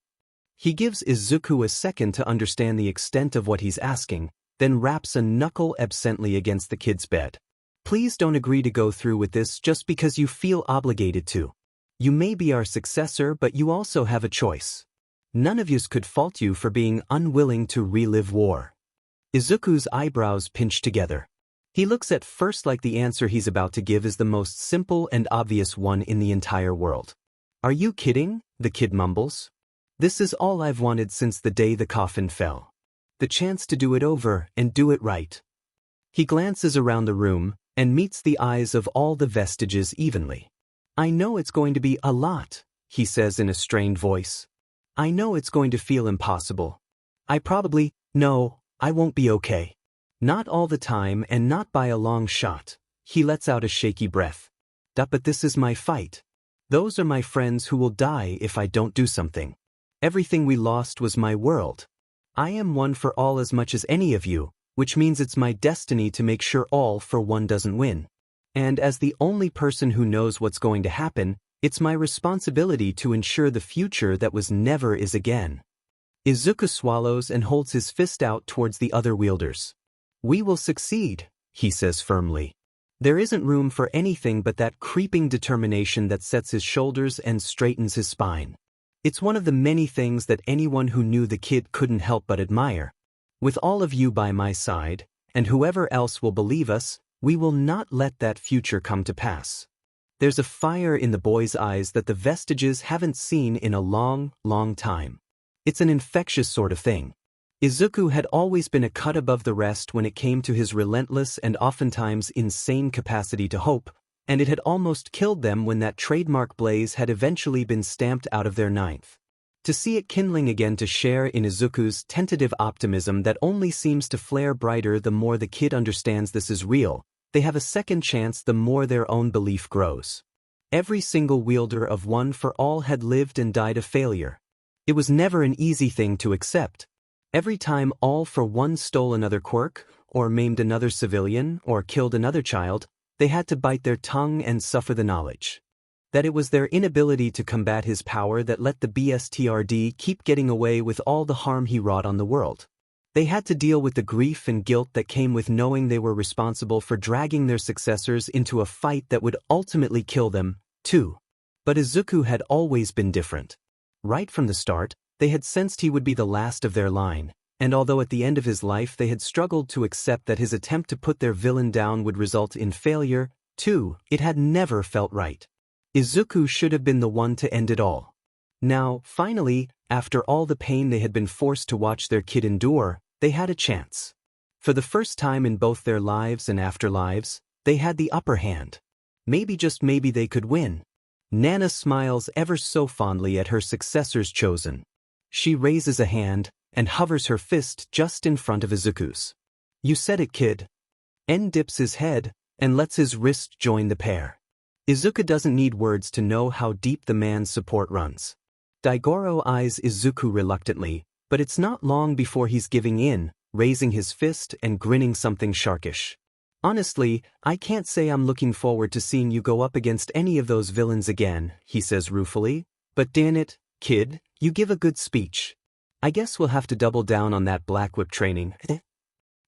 He gives Izuku a second to understand the extent of what he's asking, then raps a knuckle absently against the kid's bed. "Please don't agree to go through with this just because you feel obligated to. You may be our successor, but you also have a choice. None of yous could fault you for being unwilling to relive war." Izuku's eyebrows pinch together. He looks at First like the answer he's about to give is the most simple and obvious one in the entire world. "Are you kidding?" the kid mumbles. "This is all I've wanted since the day the coffin fell. The chance to do it over and do it right." He glances around the room and meets the eyes of all the vestiges evenly. "I know it's going to be a lot," he says in a strained voice. "I know it's going to feel impossible. No, I won't be okay. Not all the time and not by a long shot." He lets out a shaky breath. "But this is my fight. Those are my friends who will die if I don't do something. Everything we lost was my world. I am one for all as much as any of you, which means it's my destiny to make sure all for one doesn't win. And as the only person who knows what's going to happen, it's my responsibility to ensure the future that was never is again." Izuku swallows and holds his fist out towards the other wielders. "We will succeed," he says firmly. There isn't room for anything but that creeping determination that sets his shoulders and straightens his spine. It's one of the many things that anyone who knew the kid couldn't help but admire. "With all of you by my side, and whoever else will believe us, we will not let that future come to pass." There's a fire in the boy's eyes that the vestiges haven't seen in a long, long time. It's an infectious sort of thing. Izuku had always been a cut above the rest when it came to his relentless and oftentimes insane capacity to hope, and it had almost killed them when that trademark blaze had eventually been stamped out of their ninth. To see it kindling again to share in Izuku's tentative optimism that only seems to flare brighter the more the kid understands this is real, they have a second chance the more their own belief grows. Every single wielder of One for All had lived and died a failure. It was never an easy thing to accept. Every time All for One stole another quirk, or maimed another civilian, or killed another child, they had to bite their tongue and suffer the knowledge that it was their inability to combat his power that let the BSTRD keep getting away with all the harm he wrought on the world. They had to deal with the grief and guilt that came with knowing they were responsible for dragging their successors into a fight that would ultimately kill them, too. But Izuku had always been different. Right from the start, they had sensed he would be the last of their line, and although at the end of his life they had struggled to accept that his attempt to put their villain down would result in failure, too, it had never felt right. Izuku should have been the one to end it all. Now, finally, after all the pain they had been forced to watch their kid endure, they had a chance. For the first time in both their lives and afterlives, they had the upper hand. Maybe just maybe they could win. Nana smiles ever so fondly at her successors chosen. She raises a hand and hovers her fist just in front of Izuku's. "You said it, kid." En dips his head and lets his wrist join the pair. Izuku doesn't need words to know how deep the man's support runs. Daigoro eyes Izuku reluctantly, but it's not long before he's giving in, raising his fist and grinning something sharkish. "Honestly, I can't say I'm looking forward to seeing you go up against any of those villains again," he says ruefully, "but damn it, kid, you give a good speech. I guess we'll have to double down on that black whip training.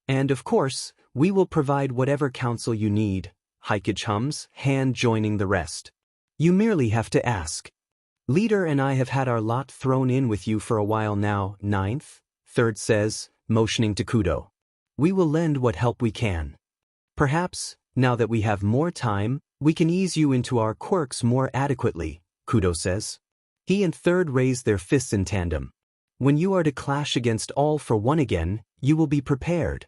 And of course, we will provide whatever counsel you need," Hikage hums, hand joining the rest. "You merely have to ask. Leader and I have had our lot thrown in with you for a while now, ninth," Third says, motioning to Kudo. "We will lend what help we can. Perhaps, now that we have more time, we can ease you into our quirks more adequately," Kudo says. He and Third raise their fists in tandem. "When you are to clash against All for One again, you will be prepared."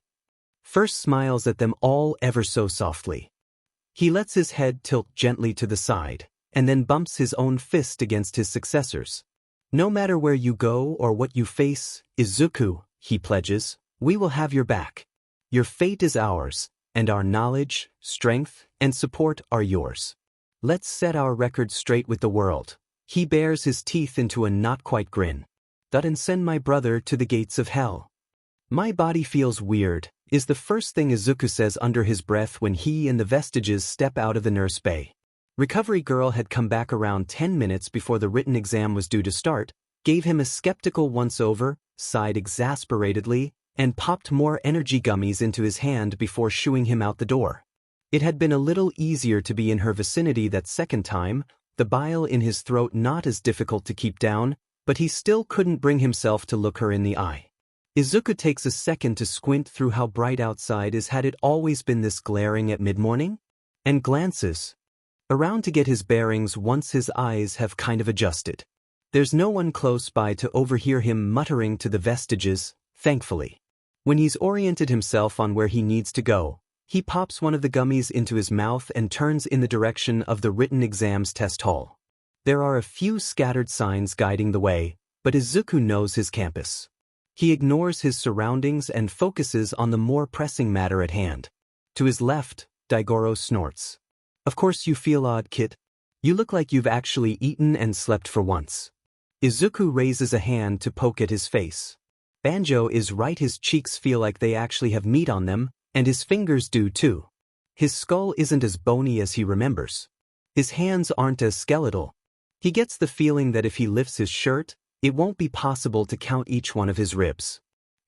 First smiles at them all ever so softly. He lets his head tilt gently to the side, and then bumps his own fist against his successors. "No matter where you go or what you face, Izuku," he pledges, "we will have your back. Your fate is ours, and our knowledge, strength, and support are yours. Let's set our record straight with the world. He bares his teeth into a not-quite grin. And send my brother to the gates of hell. My body feels weird, is the first thing Izuku says under his breath when he and the vestiges step out of the nurse bay. Recovery Girl had come back around 10 minutes before the written exam was due to start, gave him a skeptical once-over, sighed exasperatedly, and popped more energy gummies into his hand before shooing him out the door. It had been a little easier to be in her vicinity that second time, the bile in his throat not as difficult to keep down, but he still couldn't bring himself to look her in the eye. Izuku takes a second to squint through how bright outside is. Had it always been this glaring at mid-morning? And glances around to get his bearings once his eyes have kind of adjusted. There's no one close by to overhear him muttering to the vestiges, thankfully. When he's oriented himself on where he needs to go, he pops one of the gummies into his mouth and turns in the direction of the written exams test hall. There are a few scattered signs guiding the way, but Izuku knows his campus. He ignores his surroundings and focuses on the more pressing matter at hand. To his left, Daigoro snorts. Of course you feel odd, kid. You look like you've actually eaten and slept for once. Izuku raises a hand to poke at his face. Banjo is right, his cheeks feel like they actually have meat on them, and his fingers do too. His skull isn't as bony as he remembers. His hands aren't as skeletal. He gets the feeling that if he lifts his shirt, it won't be possible to count each one of his ribs.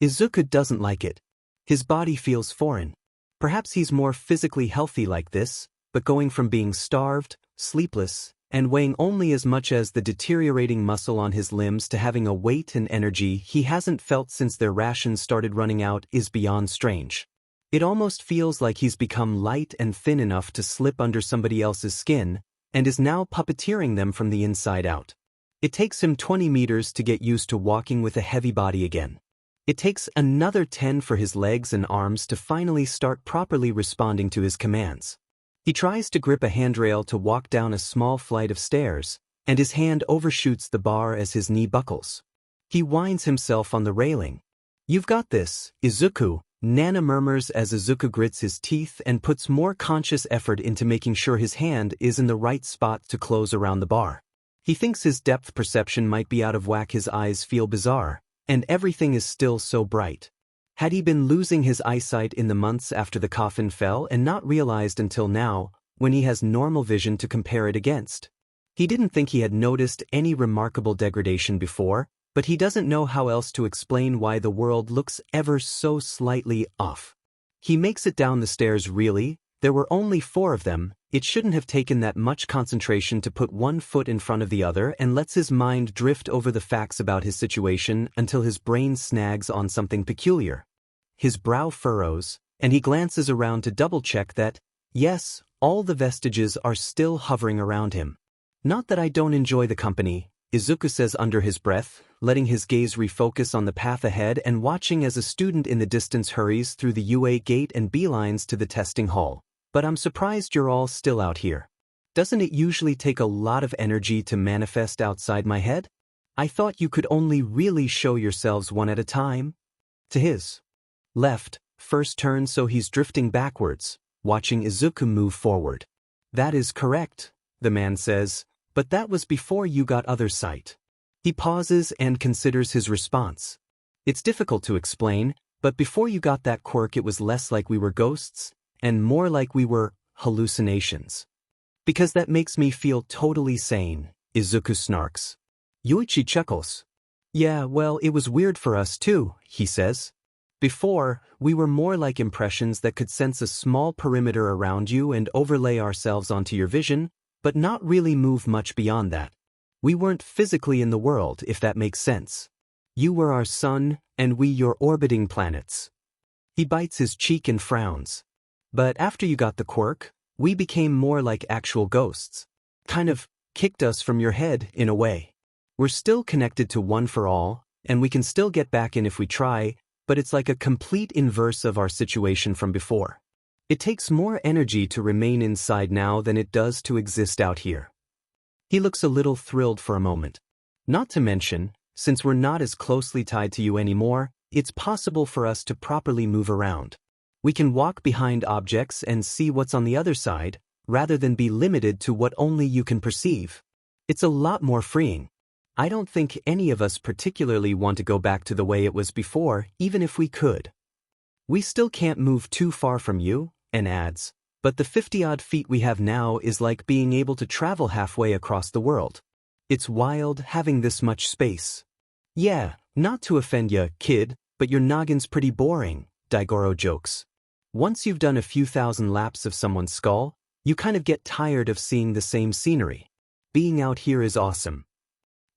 Izuku doesn't like it. His body feels foreign. Perhaps he's more physically healthy like this, but going from being starved, sleepless, and weighing only as much as the deteriorating muscle on his limbs to having a weight and energy he hasn't felt since their rations started running out is beyond strange. It almost feels like he's become light and thin enough to slip under somebody else's skin, and is now puppeteering them from the inside out. It takes him 20 meters to get used to walking with a heavy body again. It takes another 10 for his legs and arms to finally start properly responding to his commands. He tries to grip a handrail to walk down a small flight of stairs, and his hand overshoots the bar as his knee buckles. He winds himself on the railing. "You've got this, Izuku," Nana murmurs as Izuku grits his teeth and puts more conscious effort into making sure his hand is in the right spot to close around the bar. He thinks his depth perception might be out of whack, his eyes feel bizarre, and everything is still so bright. Had he been losing his eyesight in the months after the coffin fell and not realized until now, when he has normal vision to compare it against? He didn't think he had noticed any remarkable degradation before, but he doesn't know how else to explain why the world looks ever so slightly off. He makes it down the stairs. Really, there were only 4 of them. It shouldn't have taken that much concentration to put one foot in front of the other, and lets his mind drift over the facts about his situation until his brain snags on something peculiar. His brow furrows, and he glances around to double-check that, yes, all the vestiges are still hovering around him. "Not that I don't enjoy the company," Izuku says under his breath, letting his gaze refocus on the path ahead and watching as a student in the distance hurries through the UA gate and beelines to the testing hall. "But I'm surprised you're all still out here. Doesn't it usually take a lot of energy to manifest outside my head? I thought you could only really show yourselves one at a time." To his left, first turn, so he's drifting backwards, watching Izuku move forward. "That is correct," the man says, "but that was before you got other sight." He pauses and considers his response. "It's difficult to explain, but before you got that quirk it was less like we were ghosts, and more like we were hallucinations." "Because that makes me feel totally sane," Izuku snarks. Yuichi chuckles. "Yeah, well, it was weird for us too," he says. "Before, we were more like impressions that could sense a small perimeter around you and overlay ourselves onto your vision, but not really move much beyond that. We weren't physically in the world, if that makes sense. You were our sun, and we your orbiting planets." He bites his cheek and frowns. "But after you got the quirk, we became more like actual ghosts. Kind of kicked us from your head, in a way. We're still connected to One for All, and we can still get back in if we try, but it's like a complete inverse of our situation from before. It takes more energy to remain inside now than it does to exist out here." He looks a little thrilled for a moment. "Not to mention, since we're not as closely tied to you anymore, it's possible for us to properly move around. We can walk behind objects and see what's on the other side, rather than be limited to what only you can perceive. It's a lot more freeing. I don't think any of us particularly want to go back to the way it was before, even if we could. We still can't move too far from you, and adds, but the 50-odd feet we have now is like being able to travel halfway across the world. It's wild having this much space. Yeah, not to offend ya, kid, but your noggin's pretty boring, Daigoro jokes. Once you've done a few thousand laps of someone's skull, you kind of get tired of seeing the same scenery. Being out here is awesome.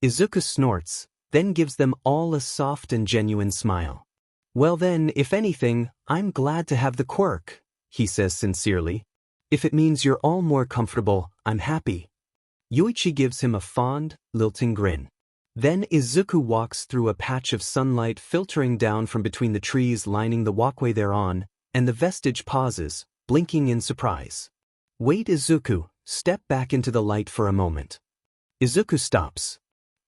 Izuku snorts, then gives them all a soft and genuine smile. Well then, if anything, I'm glad to have the quirk, he says sincerely. If it means you're all more comfortable, I'm happy. Yoichi gives him a fond, lilting grin. Then Izuku walks through a patch of sunlight filtering down from between the trees lining the walkway they're on, and the vestige pauses, blinking in surprise. Wait, Izuku, step back into the light for a moment. Izuku stops.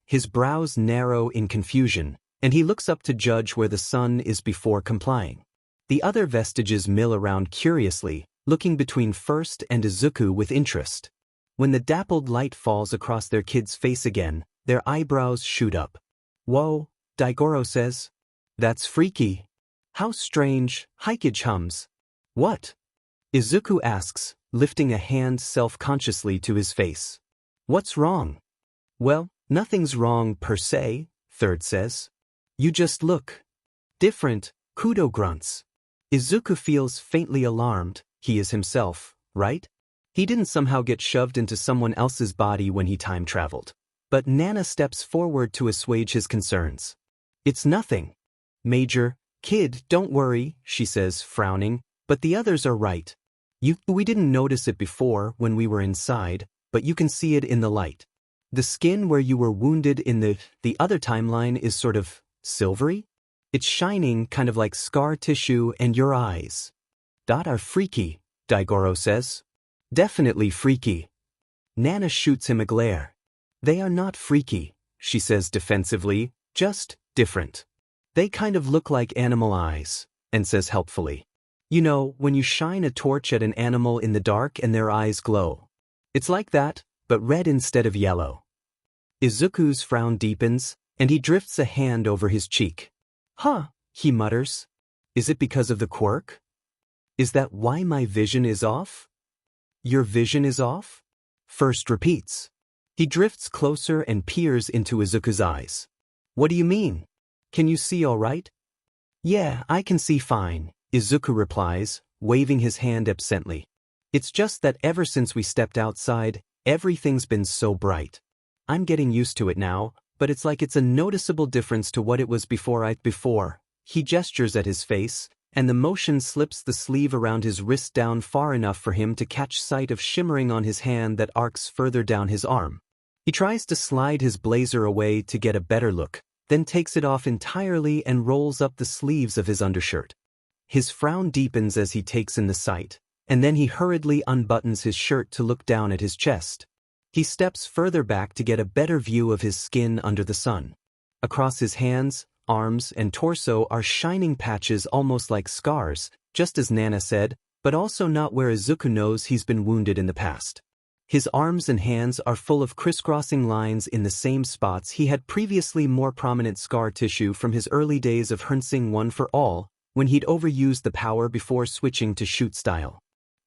His brows narrow in confusion, and he looks up to judge where the sun is before complying. The other vestiges mill around curiously, looking between First and Izuku with interest. When the dappled light falls across their kid's face again, their eyebrows shoot up. Whoa, Daigoro says. That's freaky. How strange, Hikage hums. What? Izuku asks, lifting a hand self-consciously to his face. What's wrong? Well, nothing's wrong per se, Third says. You just look different, Kudo grunts. Izuku feels faintly alarmed. He is himself, right? He didn't somehow get shoved into someone else's body when he time traveled. But Nana steps forward to assuage his concerns. It's nothing. Major, kid, don't worry, she says, frowning, but the others are right. We didn't notice it before when we were inside, but you can see it in the light. The skin where you were wounded in the other timeline is sort of silvery? It's shining, kind of like scar tissue, and your eyes are freaky, Daigoro says. Definitely freaky. Nana shoots him a glare. They are not freaky, she says defensively, just different. They kind of look like animal eyes, and says helpfully. You know, when you shine a torch at an animal in the dark and their eyes glow. It's like that, but red instead of yellow. Izuku's frown deepens, and he drifts a hand over his cheek. Huh, he mutters. Is it because of the quirk? Is that why my vision is off? Your vision is off? First repeats. He drifts closer and peers into Izuku's eyes. What do you mean? Can you see all right? Yeah, I can see fine, Izuku replies, waving his hand absently. It's just that ever since we stepped outside, everything's been so bright. I'm getting used to it now, but it's like it's a noticeable difference to what it was before. He gestures at his face, and the motion slips the sleeve around his wrist down far enough for him to catch sight of shimmering on his hand that arcs further down his arm. He tries to slide his blazer away to get a better look, then takes it off entirely and rolls up the sleeves of his undershirt. His frown deepens as he takes in the sight, and then he hurriedly unbuttons his shirt to look down at his chest. He steps further back to get a better view of his skin under the sun. Across his hands, arms, and torso are shining patches almost like scars, just as Nana said, but also not where Izuku knows he's been wounded in the past. His arms and hands are full of crisscrossing lines in the same spots he had previously, more prominent scar tissue from his early days of Hurnsing One for All, when he'd overused the power before switching to shoot style.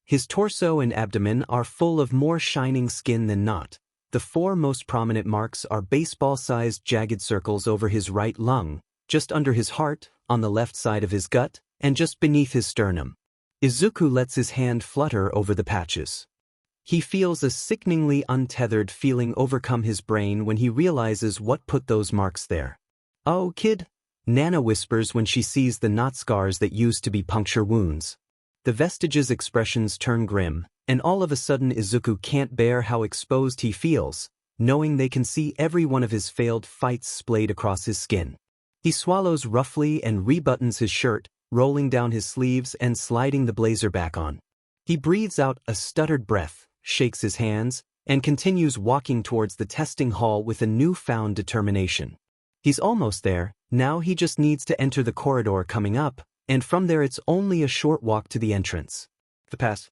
His torso and abdomen are full of more shining skin than not. The four most prominent marks are baseball-sized jagged circles over his right lung, just under his heart, on the left side of his gut, and just beneath his sternum. Izuku lets his hand flutter over the patches. He feels a sickeningly untethered feeling overcome his brain when he realizes what put those marks there. Oh, kid, Nana whispers when she sees the knot scars that used to be puncture wounds. The vestiges' expressions turn grim, and all of a sudden Izuku can't bear how exposed he feels, knowing they can see every one of his failed fights splayed across his skin. He swallows roughly and rebuttons his shirt, rolling down his sleeves and sliding the blazer back on. He breathes out a stuttered breath, shakes his hands, and continues walking towards the testing hall with a newfound determination. He's almost there, now he just needs to enter the corridor coming up, and from there it's only a short walk to the entrance. The pass.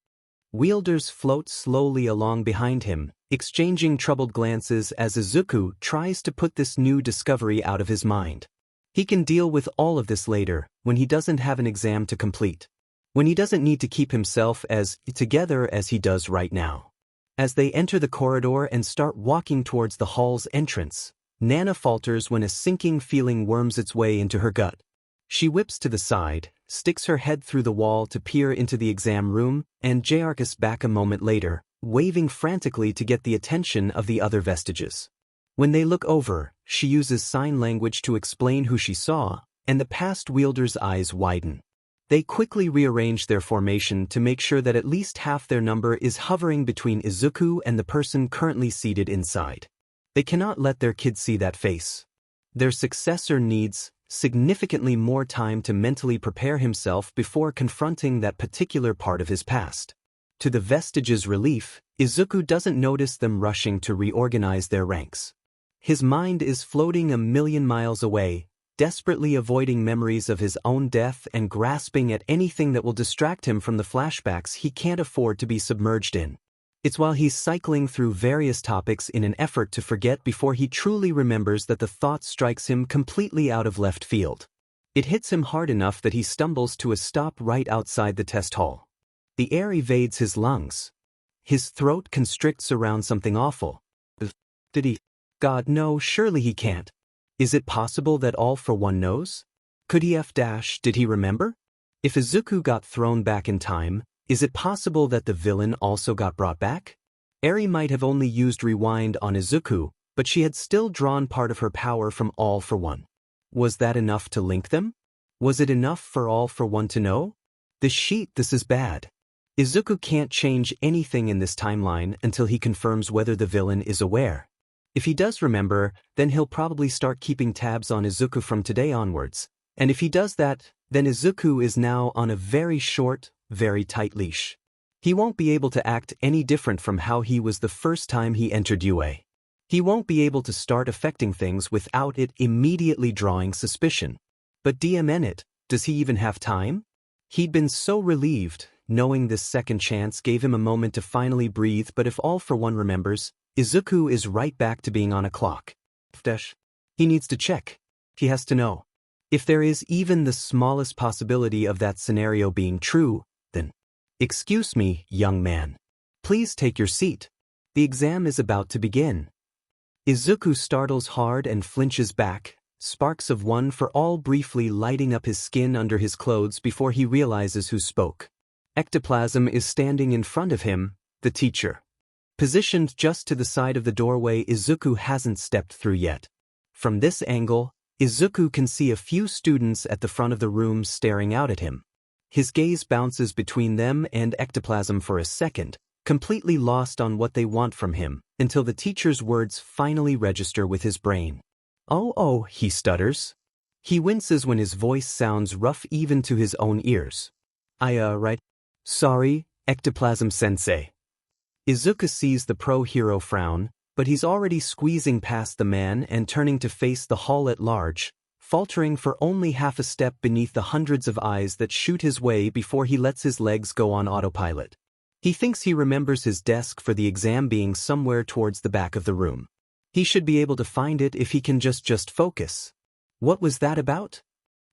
Wielders float slowly along behind him, exchanging troubled glances as Izuku tries to put this new discovery out of his mind. He can deal with all of this later, when he doesn't have an exam to complete. When he doesn't need to keep himself as together as he does right now. As they enter the corridor and start walking towards the hall's entrance, Nana falters when a sinking feeling worms its way into her gut. She whips to the side, sticks her head through the wall to peer into the exam room, and jarks back a moment later, waving frantically to get the attention of the other vestiges. When they look over, she uses sign language to explain who she saw, and the past wielder's eyes widen. They quickly rearrange their formation to make sure that at least half their number is hovering between Izuku and the person currently seated inside. They cannot let their kid see that face. Their successor needs significantly more time to mentally prepare himself before confronting that particular part of his past. To the vestiges' relief, Izuku doesn't notice them rushing to reorganize their ranks. His mind is floating a million miles away, desperately avoiding memories of his own death and grasping at anything that will distract him from the flashbacks he can't afford to be submerged in. It's while he's cycling through various topics in an effort to forget before he truly remembers that the thought strikes him completely out of left field. It hits him hard enough that he stumbles to a stop right outside the test hall. The air evades his lungs. His throat constricts around something awful. Did he? God, no, surely he can't. Is it possible that All for One knows? Could he did he remember? If Izuku got thrown back in time, is it possible that the villain also got brought back? Eri might have only used rewind on Izuku, but she had still drawn part of her power from All for One. Was that enough to link them? Was it enough for All for One to know? This is bad. Izuku can't change anything in this timeline until he confirms whether the villain is aware. If he does remember, then he'll probably start keeping tabs on Izuku from today onwards, and if he does that, then Izuku is now on a very short, very tight leash. He won't be able to act any different from how he was the first time he entered UA. He won't be able to start affecting things without it immediately drawing suspicion. But DMN it, does he even have time? He'd been so relieved, knowing this second chance gave him a moment to finally breathe, but if All for One remembers, Izuku is right back to being on a clock. He needs to check. He has to know. If there is even the smallest possibility of that scenario being true, then, excuse me, young man. Please take your seat. The exam is about to begin. Izuku startles hard and flinches back, sparks of one for all briefly lighting up his skin under his clothes before he realizes who spoke. Ectoplasm is standing in front of him, the teacher. Positioned just to the side of the doorway Izuku hasn't stepped through yet. From this angle, Izuku can see a few students at the front of the room staring out at him. His gaze bounces between them and Ectoplasm for a second, completely lost on what they want from him, until the teacher's words finally register with his brain. Oh, he stutters. He winces when his voice sounds rough even to his own ears. Right? Sorry, Ectoplasm-sensei. Izuku sees the pro-hero frown, but he's already squeezing past the man and turning to face the hall at large, faltering for only half a step beneath the hundreds of eyes that shoot his way before he lets his legs go on autopilot. He thinks he remembers his desk for the exam being somewhere towards the back of the room. He should be able to find it if he can just focus. What was that about?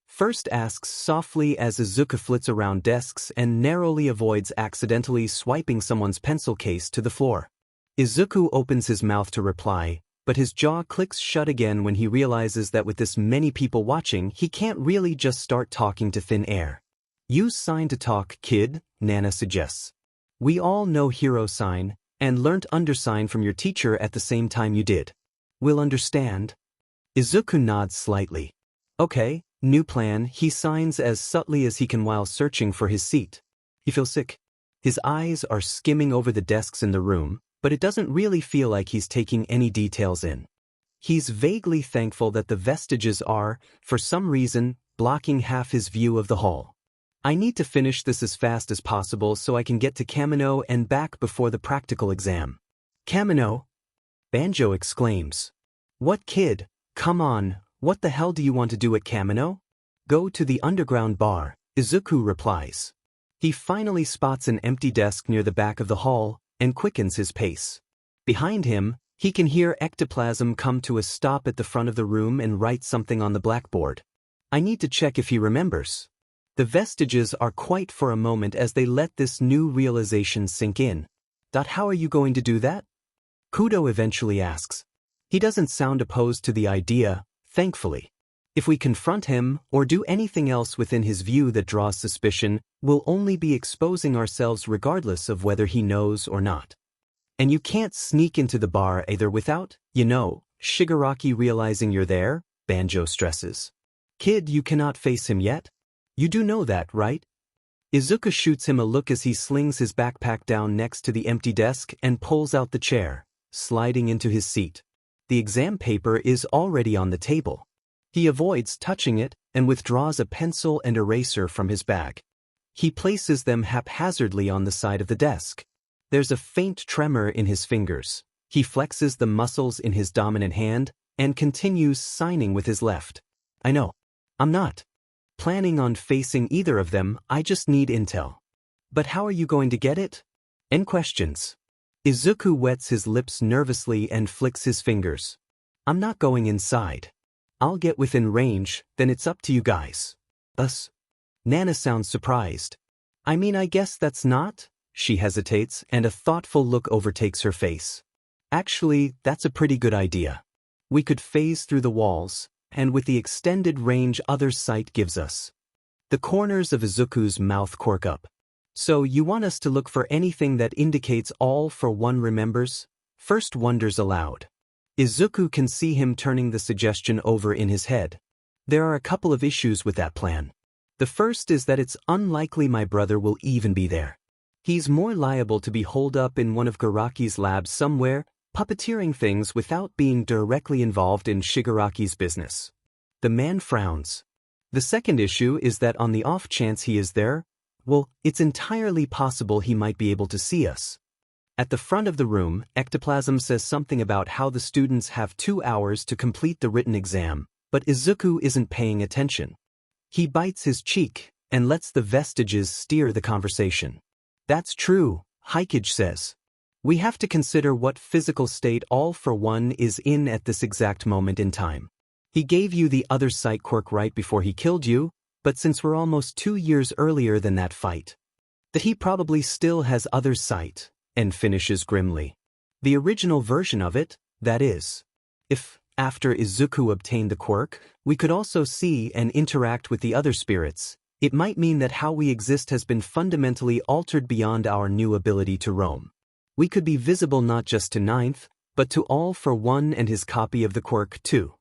First asks softly as Izuku flits around desks and narrowly avoids accidentally swiping someone's pencil case to the floor. Izuku opens his mouth to reply, but his jaw clicks shut again when he realizes that with this many people watching, he can't really just start talking to thin air. Use sign to talk, kid, Nana suggests. We all know hero sign, and learnt undersign from your teacher at the same time you did. We'll understand. Izuku nods slightly. Okay, new plan, he signs as subtly as he can while searching for his seat. He feels sick. His eyes are skimming over the desks in the room, but it doesn't really feel like he's taking any details in. He's vaguely thankful that the vestiges are, for some reason, blocking half his view of the hall. I need to finish this as fast as possible so I can get to Kamino and back before the practical exam. Kamino? Banjo exclaims. What kid? Come on, what the hell do you want to do at Kamino? Go to the underground bar, Izuku replies. He finally spots an empty desk near the back of the hall and quickens his pace. Behind him, he can hear ectoplasm come to a stop at the front of the room and write something on the blackboard. I need to check if he remembers. The vestiges are quiet for a moment as they let this new realization sink in. How are you going to do that? Kudo eventually asks. He doesn't sound opposed to the idea, thankfully. If we confront him or do anything else within his view that draws suspicion, we'll only be exposing ourselves regardless of whether he knows or not. And you can't sneak into the bar either without, Shigaraki realizing you're there, Banjo stresses. Kid, you cannot face him yet? You do know that, right? Izuku shoots him a look as he slings his backpack down next to the empty desk and pulls out the chair, sliding into his seat. The exam paper is already on the table. He avoids touching it and withdraws a pencil and eraser from his bag. He places them haphazardly on the side of the desk. There's a faint tremor in his fingers. He flexes the muscles in his dominant hand and continues signing with his left. I know. I'm not planning on facing either of them, I just need intel. But how are you going to get it? End questions. Izuku wets his lips nervously and flicks his fingers. I'm not going inside. I'll get within range, then it's up to you guys. Us? Nana sounds surprised. I guess that's not? She hesitates and a thoughtful look overtakes her face. Actually, that's a pretty good idea. We could phase through the walls, and with the extended range other sight gives us. The corners of Izuku's mouth quirk up. So you want us to look for anything that indicates all for one remembers? First wonders aloud. Izuku can see him turning the suggestion over in his head. There are a couple of issues with that plan. The first is that it's unlikely my brother will even be there. He's more liable to be holed up in one of Garaki's labs somewhere, puppeteering things without being directly involved in Shigaraki's business. The man frowns. The second issue is that on the off chance he is there, it's entirely possible he might be able to see us. At the front of the room, ectoplasm says something about how the students have 2 hours to complete the written exam, but Izuku isn't paying attention. He bites his cheek and lets the vestiges steer the conversation. That's true, Hikage says. We have to consider what physical state All for One is in at this exact moment in time. He gave you the other sight quirk right before he killed you, but since we're almost 2 years earlier than that fight, that he probably still has other sight, and finishes grimly. The original version of it, that is. If, after Izuku obtained the quirk, we could also see and interact with the other spirits, it might mean that how we exist has been fundamentally altered beyond our new ability to roam. We could be visible not just to Ninth, but to All for One and his copy of the quirk too.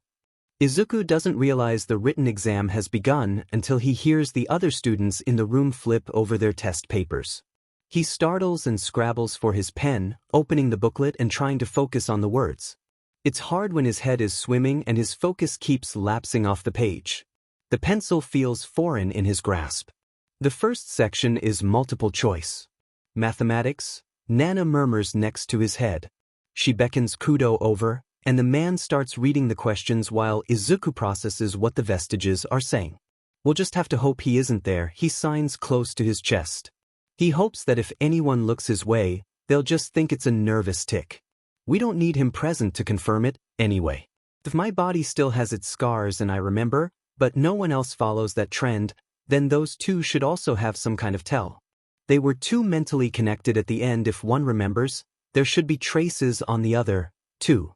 Izuku doesn't realize the written exam has begun until he hears the other students in the room flip over their test papers. He startles and scrabbles for his pen, opening the booklet and trying to focus on the words. It's hard when his head is swimming and his focus keeps lapsing off the page. The pencil feels foreign in his grasp. The first section is multiple choice. Mathematics, Nana murmurs next to his head. She beckons Kudo over, and the man starts reading the questions while Izuku processes what the vestiges are saying. We'll just have to hope he isn't there, he signs close to his chest. He hopes that if anyone looks his way, they'll just think it's a nervous tic. We don't need him present to confirm it, anyway. If my body still has its scars and I remember, but no one else follows that trend, then those two should also have some kind of tell. They were too mentally connected at the end. If one remembers, there should be traces on the other, too.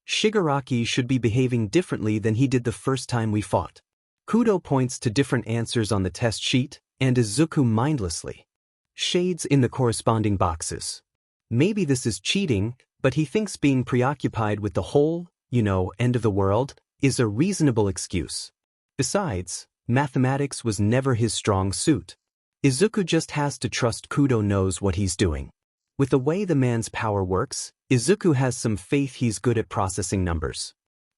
Shigaraki should be behaving differently than he did the first time we fought. Kudo points to different answers on the test sheet, and Izuku mindlessly shades in the corresponding boxes. Maybe this is cheating, but he thinks being preoccupied with the whole, end of the world, is a reasonable excuse. Besides, mathematics was never his strong suit. Izuku just has to trust Kudo knows what he's doing. With the way the man's power works, Izuku has some faith he's good at processing numbers.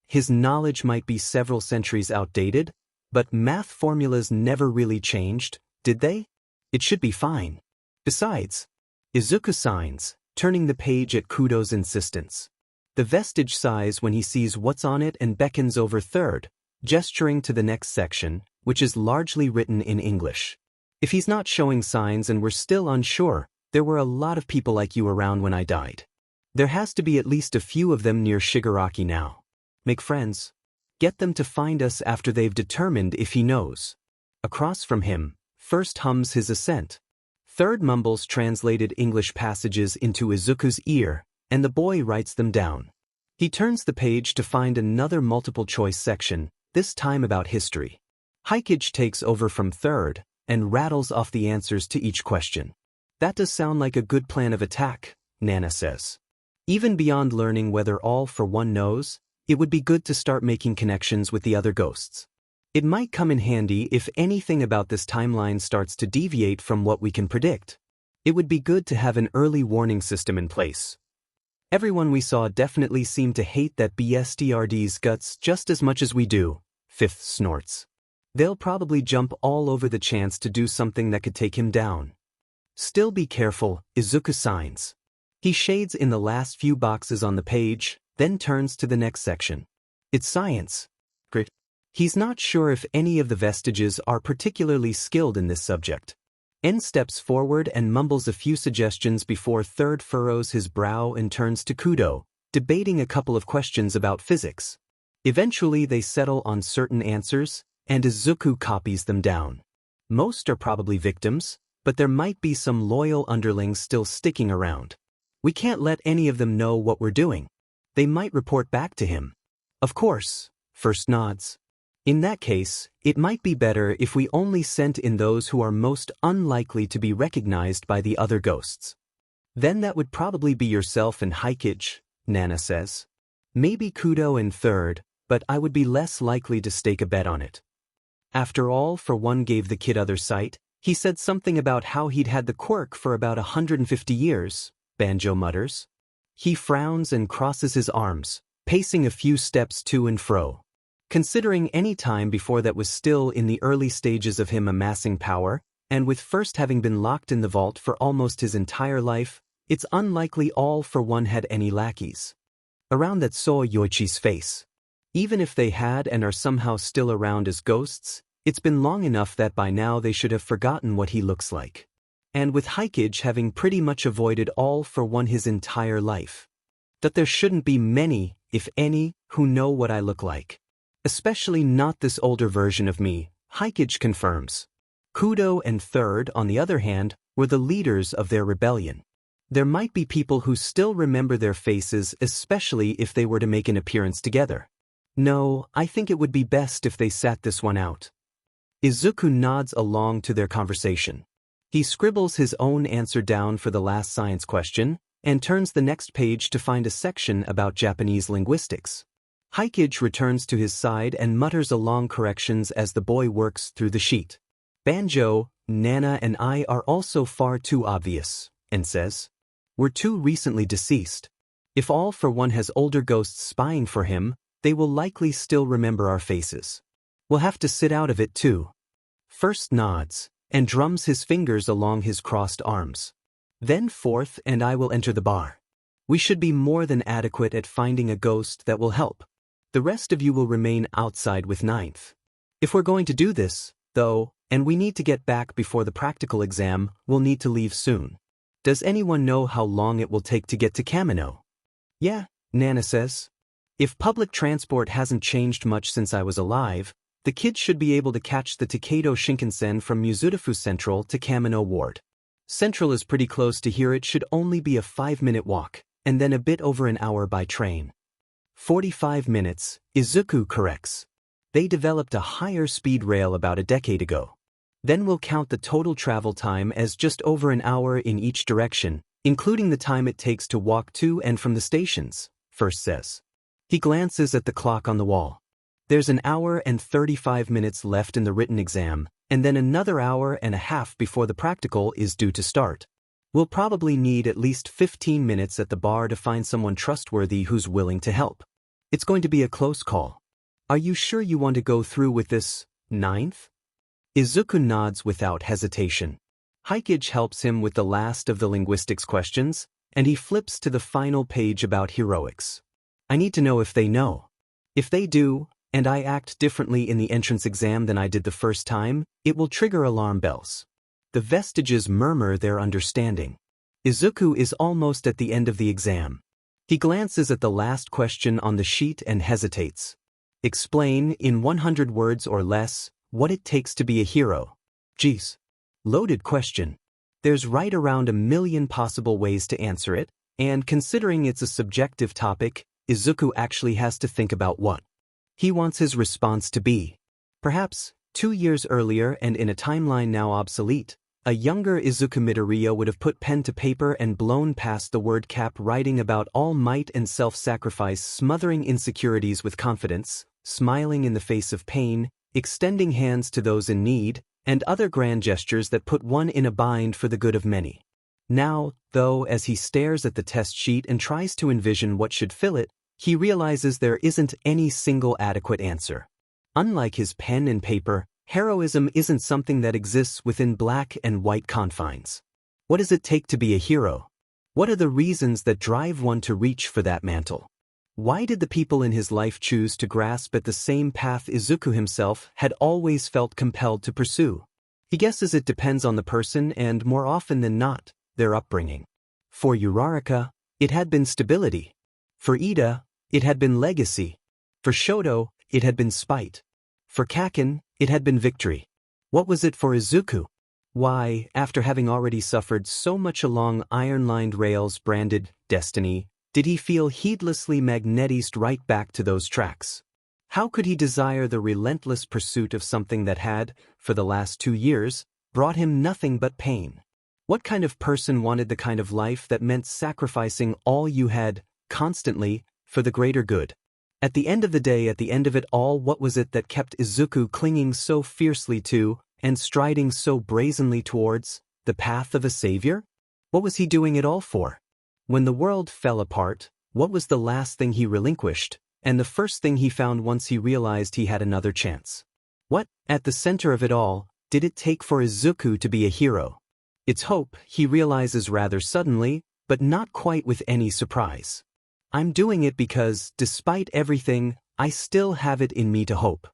His knowledge might be several centuries outdated, but math formulas never really changed, did they? It should be fine. Besides, Izuku signs, turning the page at Kudo's insistence. The vestige sighs when he sees what's on it and beckons over third, gesturing to the next section, which is largely written in English. If he's not showing signs and we're still unsure, there were a lot of people like you around when I died. There has to be at least a few of them near Shigaraki now. Make friends. Get them to find us after they've determined if he knows. Across from him, first hums his assent. Third mumbles translated English passages into Izuku's ear, and the boy writes them down. He turns the page to find another multiple-choice section, this time about history. Hikage takes over from third, and rattles off the answers to each question. That does sound like a good plan of attack, Nana says. Even beyond learning whether All for One knows, it would be good to start making connections with the other ghosts. It might come in handy if anything about this timeline starts to deviate from what we can predict. It would be good to have an early warning system in place. Everyone we saw definitely seemed to hate that BSTRD's guts just as much as we do, Fifth snorts. They'll probably jump all over the chance to do something that could take him down. Still be careful, Izuku signs. He shades in the last few boxes on the page, then turns to the next section. It's science. Great. He's not sure if any of the vestiges are particularly skilled in this subject. N steps forward and mumbles a few suggestions before third furrows his brow and turns to Kudo, debating a couple of questions about physics. Eventually they settle on certain answers, and Izuku copies them down. Most are probably victims, but there might be some loyal underlings still sticking around. We can't let any of them know what we're doing. They might report back to him. Of course, first nods. In that case, it might be better if we only sent in those who are most unlikely to be recognized by the other ghosts. Then that would probably be yourself and Hikage, Nana says. Maybe Kudo and third, but I would be less likely to stake a bet on it. After All for One gave the kid other sight, he said something about how he'd had the quirk for about 150 years, Banjo mutters. He frowns and crosses his arms, pacing a few steps to and fro. Considering any time before that was still in the early stages of him amassing power, and with first having been locked in the vault for almost his entire life, it's unlikely All for One had any lackeys. Around that saw Yoichi's face. Even if they had and are somehow still around as ghosts, it's been long enough that by now they should have forgotten what he looks like. And with Hikage having pretty much avoided All for One his entire life. That there shouldn't be many, if any, who know what I look like. Especially not this older version of me, Hikage confirms. Kudo and third, on the other hand, were the leaders of their rebellion. There might be people who still remember their faces, especially if they were to make an appearance together. No, I think it would be best if they sat this one out. Izuku nods along to their conversation. He scribbles his own answer down for the last science question, and turns the next page to find a section about Japanese linguistics. Hikage returns to his side and mutters along corrections as the boy works through the sheet. Banjo, Nana and I are also far too obvious, and says. We're too recently deceased. If All for One has older ghosts spying for him, they will likely still remember our faces. We'll have to sit out of it too. First nods, and drums his fingers along his crossed arms. Then fourth and I will enter the bar. We should be more than adequate at finding a ghost that will help. The rest of you will remain outside with ninth. If we're going to do this, though, and we need to get back before the practical exam, we'll need to leave soon. Does anyone know how long it will take to get to Kamino? Yeah, Nana says. If public transport hasn't changed much since I was alive, the kids should be able to catch the Takedo Shinkansen from Muzutafu Central to Kamino Ward. Central is pretty close to here. It should only be a 5-minute walk, and then a bit over an hour by train. 45 minutes, Izuku corrects. They developed a higher speed rail about a decade ago. Then we'll count the total travel time as just over an hour in each direction, including the time it takes to walk to and from the stations, First says. He glances at the clock on the wall. There's an hour and 35 minutes left in the written exam, and then another hour and a half before the practical is due to start. We'll probably need at least 15 minutes at the bar to find someone trustworthy who's willing to help. It's going to be a close call. Are you sure you want to go through with this, ninth? Izuku nods without hesitation. Hikage helps him with the last of the linguistics questions, and he flips to the final page about heroics. I need to know if they know. If they do, and I act differently in the entrance exam than I did the first time, it will trigger alarm bells. The vestiges murmur their understanding. Izuku is almost at the end of the exam. He glances at the last question on the sheet and hesitates. Explain, in 100 words or less, what it takes to be a hero. Geez. Loaded question. There's right around 1,000,000 possible ways to answer it, and considering it's a subjective topic, Izuku actually has to think about what he wants his response to be. Perhaps, 2 years earlier and in a timeline now obsolete, a younger Izuku Midoriya would have put pen to paper and blown past the word cap, writing about all might and self-sacrifice, smothering insecurities with confidence, smiling in the face of pain, extending hands to those in need, and other grand gestures that put one in a bind for the good of many. Now, though, as he stares at the test sheet and tries to envision what should fill it, he realizes there isn't any single adequate answer. Unlike his pen and paper, heroism isn't something that exists within black and white confines. What does it take to be a hero? What are the reasons that drive one to reach for that mantle? Why did the people in his life choose to grasp at the same path Izuku himself had always felt compelled to pursue? He guesses it depends on the person and, more often than not, their upbringing. For Uraraka, it had been stability. For Ida, it had been legacy. For Shoto, it had been spite. For Kaken, it had been victory. What was it for Izuku? Why, after having already suffered so much along iron-lined rails branded destiny, did he feel heedlessly magnetized right back to those tracks? How could he desire the relentless pursuit of something that had, for the last 2 years, brought him nothing but pain? What kind of person wanted the kind of life that meant sacrificing all you had, constantly, for the greater good? At the end of the day, at the end of it all, what was it that kept Izuku clinging so fiercely to, and striding so brazenly towards, the path of a savior? What was he doing it all for? When the world fell apart, what was the last thing he relinquished, and the first thing he found once he realized he had another chance? What, at the center of it all, did it take for Izuku to be a hero? It's hope, he realizes rather suddenly, but not quite with any surprise. I'm doing it because, despite everything, I still have it in me to hope.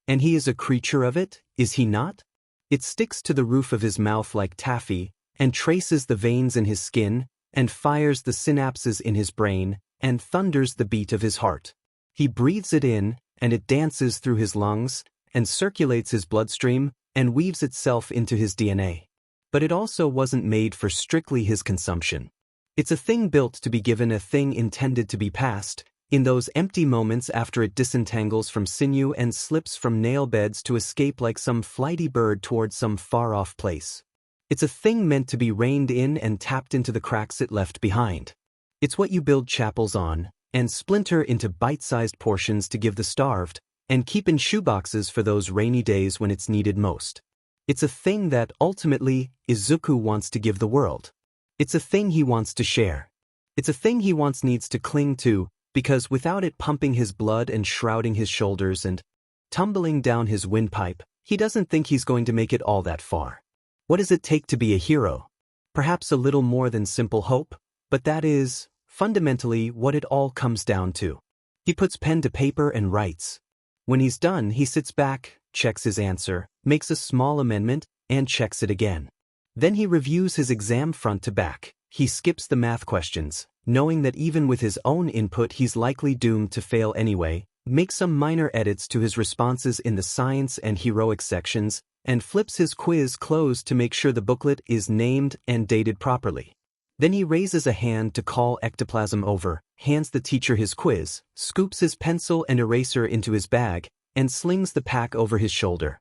And he is a creature of it, is he not? It sticks to the roof of his mouth like taffy, and traces the veins in his skin, and fires the synapses in his brain, and thunders the beat of his heart. He breathes it in, and it dances through his lungs, and circulates his bloodstream, and weaves itself into his DNA. But it also wasn't made for strictly his consumption. It's a thing built to be given, a thing intended to be passed, in those empty moments after it disentangles from sinew and slips from nail beds to escape like some flighty bird towards some far-off place. It's a thing meant to be reined in and tapped into the cracks it left behind. It's what you build chapels on, and splinter into bite-sized portions to give the starved, and keep in shoeboxes for those rainy days when it's needed most. It's a thing that, ultimately, Izuku wants to give the world. It's a thing he wants to share. It's a thing he needs to cling to, because without it pumping his blood and shrouding his shoulders and tumbling down his windpipe, he doesn't think he's going to make it all that far. What does it take to be a hero? Perhaps a little more than simple hope, but that is, fundamentally, what it all comes down to. He puts pen to paper and writes. When he's done, he sits back, checks his answer, makes a small amendment, and checks it again. Then he reviews his exam front to back. He skips the math questions, knowing that even with his own input he's likely doomed to fail anyway, makes some minor edits to his responses in the science and heroic sections, and flips his quiz closed to make sure the booklet is named and dated properly. Then he raises a hand to call ectoplasm over, hands the teacher his quiz, scoops his pencil and eraser into his bag, and slings the pack over his shoulder.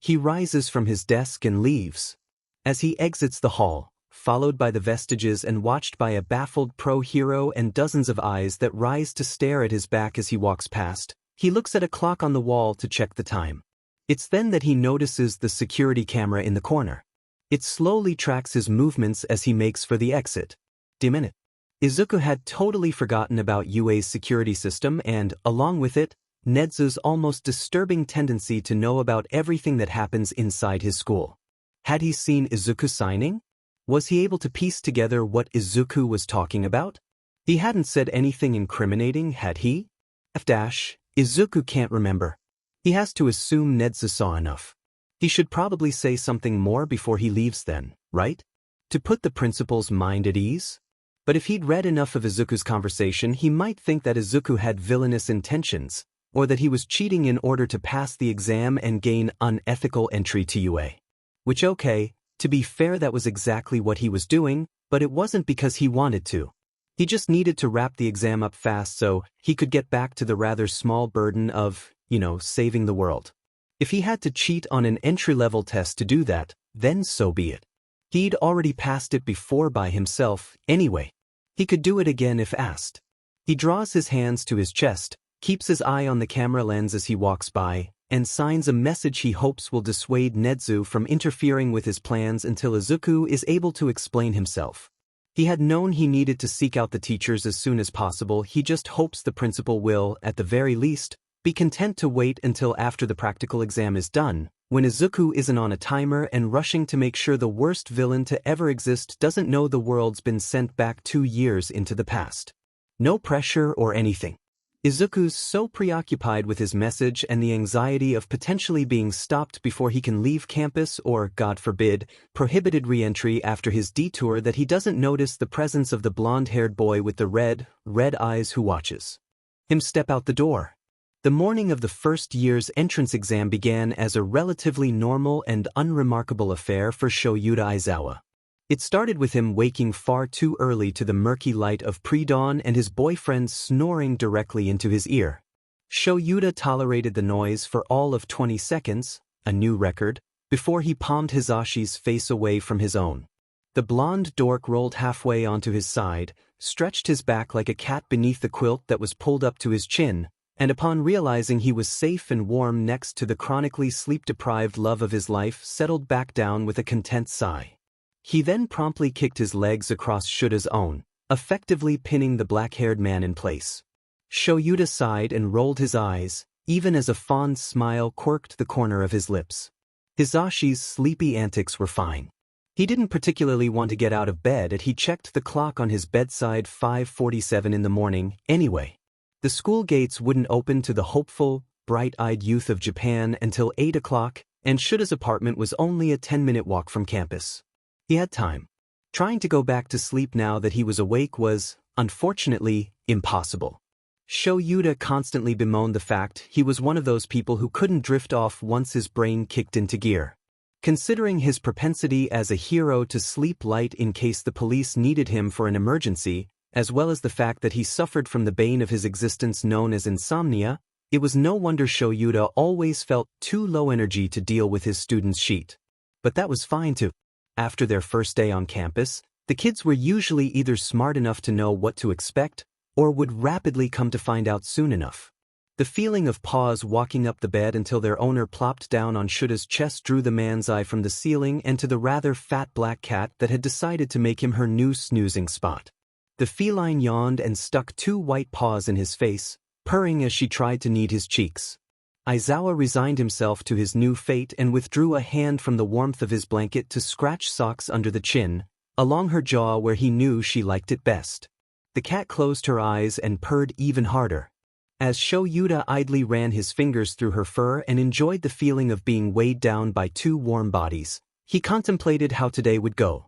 He rises from his desk and leaves. As he exits the hall, followed by the vestiges and watched by a baffled pro-hero and dozens of eyes that rise to stare at his back as he walks past, he looks at a clock on the wall to check the time. It's then that he notices the security camera in the corner. It slowly tracks his movements as he makes for the exit. Minute. Izuku had totally forgotten about UA's security system and, along with it, Nedzu's almost disturbing tendency to know about everything that happens inside his school. Had he seen Izuku signing? Was he able to piece together what Izuku was talking about? He hadn't said anything incriminating, had he? Izuku can't remember. He has to assume Nedzu saw enough. He should probably say something more before he leaves then, right? To put the principal's mind at ease? But if he'd read enough of Izuku's conversation, he might think that Izuku had villainous intentions, or that he was cheating in order to pass the exam and gain unethical entry to UA. Which okay, to be fair that was exactly what he was doing, but it wasn't because he wanted to. He just needed to wrap the exam up fast so he could get back to the rather small burden of, saving the world. If he had to cheat on an entry-level test to do that, then so be it. He'd already passed it before by himself, anyway. He could do it again if asked. He draws his hands to his chest, keeps his eye on the camera lens as he walks by, and signs a message he hopes will dissuade Nezu from interfering with his plans until Izuku is able to explain himself. He had known he needed to seek out the teachers as soon as possible. He just hopes the principal will, at the very least, be content to wait until after the practical exam is done, when Izuku isn't on a timer and rushing to make sure the worst villain to ever exist doesn't know the world's been sent back 2 years into the past. No pressure or anything. Izuku's so preoccupied with his message and the anxiety of potentially being stopped before he can leave campus or, God forbid, prohibited re-entry after his detour that he doesn't notice the presence of the blonde-haired boy with the red eyes who watches him step out the door. The morning of the first year's entrance exam began as a relatively normal and unremarkable affair for Shoyuta Aizawa. It started with him waking far too early to the murky light of pre-dawn and his boyfriend snoring directly into his ear. Shoyuta tolerated the noise for all of 20 seconds, a new record, before he palmed Hisashi's face away from his own. The blonde dork rolled halfway onto his side, stretched his back like a cat beneath the quilt that was pulled up to his chin, and upon realizing he was safe and warm next to the chronically sleep-deprived love of his life, settled back down with a content sigh. He then promptly kicked his legs across Shuta's own, effectively pinning the black-haired man in place. Shoyuta sighed and rolled his eyes, even as a fond smile quirked the corner of his lips. Hisashi's sleepy antics were fine. He didn't particularly want to get out of bed and he checked the clock on his bedside 5:47 in the morning, anyway. The school gates wouldn't open to the hopeful, bright-eyed youth of Japan until 8 o'clock, and Shuta's apartment was only a 10-minute walk from campus. He had time. Trying to go back to sleep now that he was awake was, unfortunately, impossible. Shoyuta constantly bemoaned the fact he was one of those people who couldn't drift off once his brain kicked into gear. Considering his propensity as a hero to sleep light in case the police needed him for an emergency, as well as the fact that he suffered from the bane of his existence known as insomnia, it was no wonder Shoyuta always felt too low energy to deal with his students' sheet. But that was fine too. After their first day on campus, the kids were usually either smart enough to know what to expect, or would rapidly come to find out soon enough. The feeling of pause walking up the bed until their owner plopped down on Shuta's chest drew the man's eye from the ceiling and to the rather fat black cat that had decided to make him her new snoozing spot. The feline yawned and stuck 2 white paws in his face, purring as she tried to knead his cheeks. Aizawa resigned himself to his new fate and withdrew a hand from the warmth of his blanket to scratch socks under the chin, along her jaw where he knew she liked it best. The cat closed her eyes and purred even harder. As Shoyuta idly ran his fingers through her fur and enjoyed the feeling of being weighed down by 2 warm bodies, he contemplated how today would go.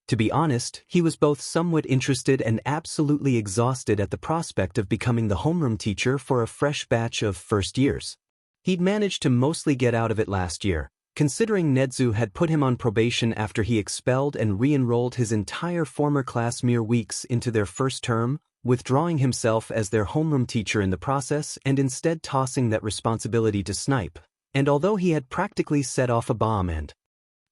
To be honest, he was both somewhat interested and absolutely exhausted at the prospect of becoming the homeroom teacher for a fresh batch of first years. He'd managed to mostly get out of it last year, considering Nezu had put him on probation after he expelled and re-enrolled his entire former class mere weeks into their first term, withdrawing himself as their homeroom teacher in the process and instead tossing that responsibility to Snipe. And although he had practically set off a bomb and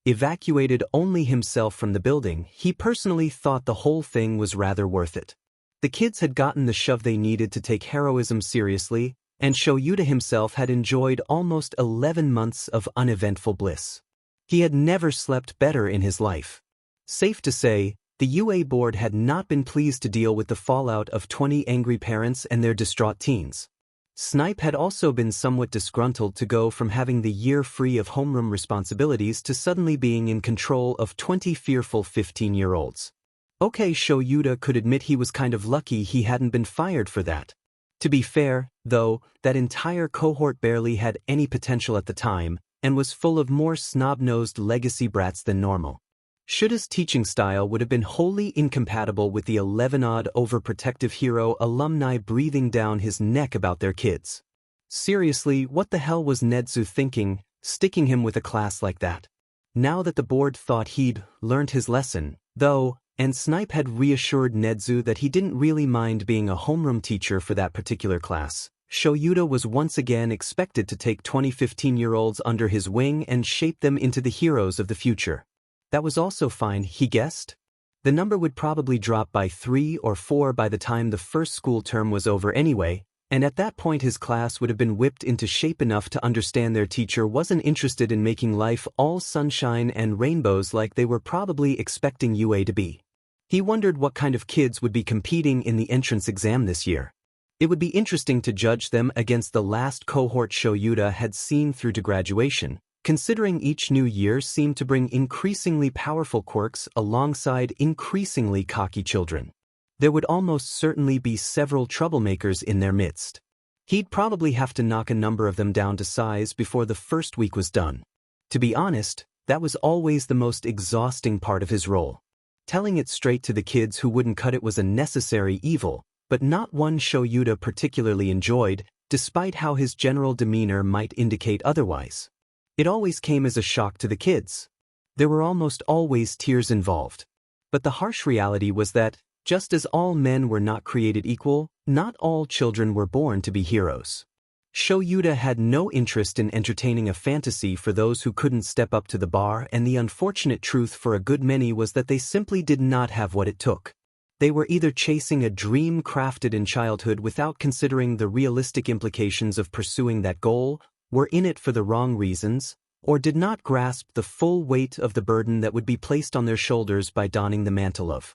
evacuated only himself from the building, he personally thought the whole thing was rather worth it. The kids had gotten the shove they needed to take heroism seriously, and Shoyuta himself had enjoyed almost 11 months of uneventful bliss. He had never slept better in his life. Safe to say, the UA board had not been pleased to deal with the fallout of 20 angry parents and their distraught teens. Snipe had also been somewhat disgruntled to go from having the year free of homeroom responsibilities to suddenly being in control of 20 fearful 15-year-olds. Okay, Shoyuta could admit he was kind of lucky he hadn't been fired for that. To be fair, though, that entire cohort barely had any potential at the time, and was full of more snob-nosed legacy brats than normal. Shuda's teaching style would have been wholly incompatible with the 11-odd overprotective hero alumni breathing down his neck about their kids. Seriously, what the hell was Nezu thinking, sticking him with a class like that? Now that the board thought he'd learned his lesson, though, and Snipe had reassured Nezu that he didn't really mind being a homeroom teacher for that particular class, Shoyuda was once again expected to take 20 15-year-olds under his wing and shape them into the heroes of the future. That was also fine, he guessed. The number would probably drop by 3 or 4 by the time the first school term was over anyway, and at that point his class would have been whipped into shape enough to understand their teacher wasn't interested in making life all sunshine and rainbows like they were probably expecting UA to be. He wondered what kind of kids would be competing in the entrance exam this year. It would be interesting to judge them against the last cohort Shoyuda had seen through to graduation, considering each new year seemed to bring increasingly powerful quirks alongside increasingly cocky children. There would almost certainly be several troublemakers in their midst. He'd probably have to knock a number of them down to size before the first week was done. To be honest, that was always the most exhausting part of his role. Telling it straight to the kids who wouldn't cut it was a necessary evil, but not one Shoyuda particularly enjoyed, despite how his general demeanor might indicate otherwise. It always came as a shock to the kids. There were almost always tears involved. But the harsh reality was that, just as all men were not created equal, not all children were born to be heroes. Shoyuda had no interest in entertaining a fantasy for those who couldn't step up to the bar, and the unfortunate truth for a good many was that they simply did not have what it took. They were either chasing a dream crafted in childhood without considering the realistic implications of pursuing that goal, were in it for the wrong reasons, or did not grasp the full weight of the burden that would be placed on their shoulders by donning the mantle of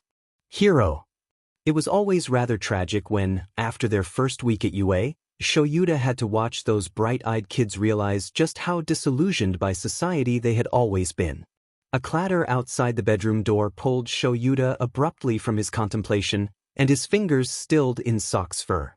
hero. It was always rather tragic when, after their first week at UA, Shoyuda had to watch those bright-eyed kids realize just how disillusioned by society they had always been. A clatter outside the bedroom door pulled Shoyuda abruptly from his contemplation, and his fingers stilled in Sock's fur.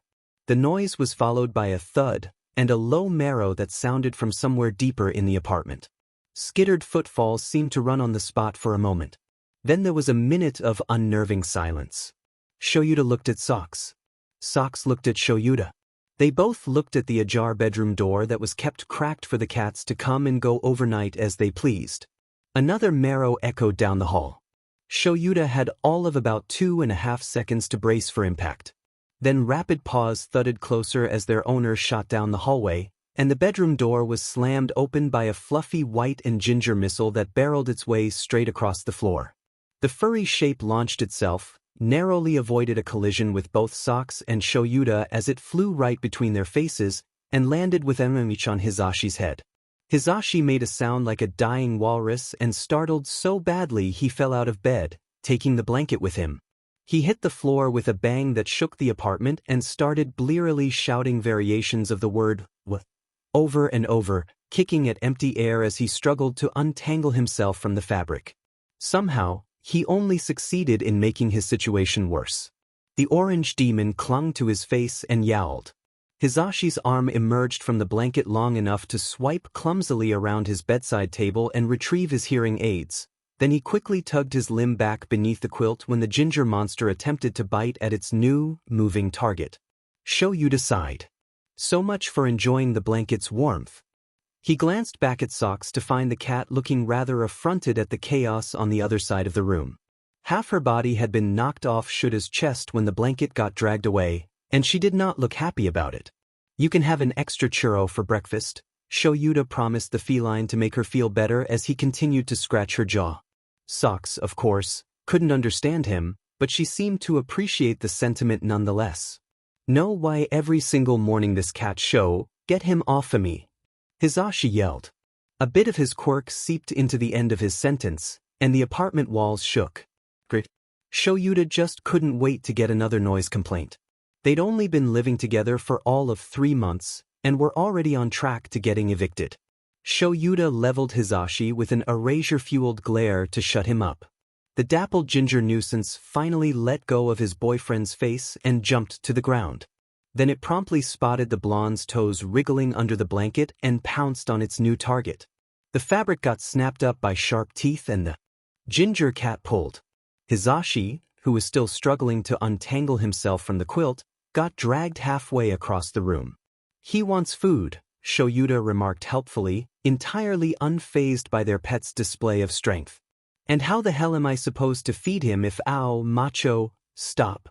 The noise was followed by a thud, and a low marrow that sounded from somewhere deeper in the apartment. Skittered footfalls seemed to run on the spot for a moment. Then there was a minute of unnerving silence. Shoyuda looked at Socks. Socks looked at Shoyuda. They both looked at the ajar bedroom door that was kept cracked for the cats to come and go overnight as they pleased. Another marrow echoed down the hall. Shoyuda had all of about 2.5 seconds to brace for impact. Then rapid paws thudded closer as their owner shot down the hallway, and the bedroom door was slammed open by a fluffy white and ginger missile that barreled its way straight across the floor. The furry shape launched itself, narrowly avoided a collision with both Socks and Shoyuda as it flew right between their faces, and landed with each on Hisashi's head. Hisashi made a sound like a dying walrus and startled so badly he fell out of bed, taking the blanket with him. He hit the floor with a bang that shook the apartment and started blearily shouting variations of the word "w" over and over, kicking at empty air as he struggled to untangle himself from the fabric. Somehow, he only succeeded in making his situation worse. The orange demon clung to his face and yowled. Hisashi's arm emerged from the blanket long enough to swipe clumsily around his bedside table and retrieve his hearing aids. Then he quickly tugged his limb back beneath the quilt when the ginger monster attempted to bite at its new, moving target. Shoyuda sighed. So much for enjoying the blanket's warmth. He glanced back at Socks to find the cat looking rather affronted at the chaos on the other side of the room. Half her body had been knocked off Shuda's chest when the blanket got dragged away, and she did not look happy about it. "You can have an extra churro for breakfast," Shoyuda promised the feline to make her feel better as he continued to scratch her jaw. Socks, of course, couldn't understand him, but she seemed to appreciate the sentiment nonetheless. "Know why every single morning this cat show, get him off of me," Hisashi yelled. A bit of his quirk seeped into the end of his sentence, and the apartment walls shook. Grit. Shoyuda just couldn't wait to get another noise complaint. They'd only been living together for all of 3 months, and were already on track to getting evicted. Shoyuda leveled Hisashi with an erasure-fueled glare to shut him up. The dappled ginger nuisance finally let go of his boyfriend's face and jumped to the ground. Then it promptly spotted the blonde's toes wriggling under the blanket and pounced on its new target. The fabric got snapped up by sharp teeth and the ginger cat pulled. Hisashi, who was still struggling to untangle himself from the quilt, got dragged halfway across the room. He wants food, Shoyuta remarked helpfully, entirely unfazed by their pet's display of strength. And how the hell am I supposed to feed him if Macho, stop.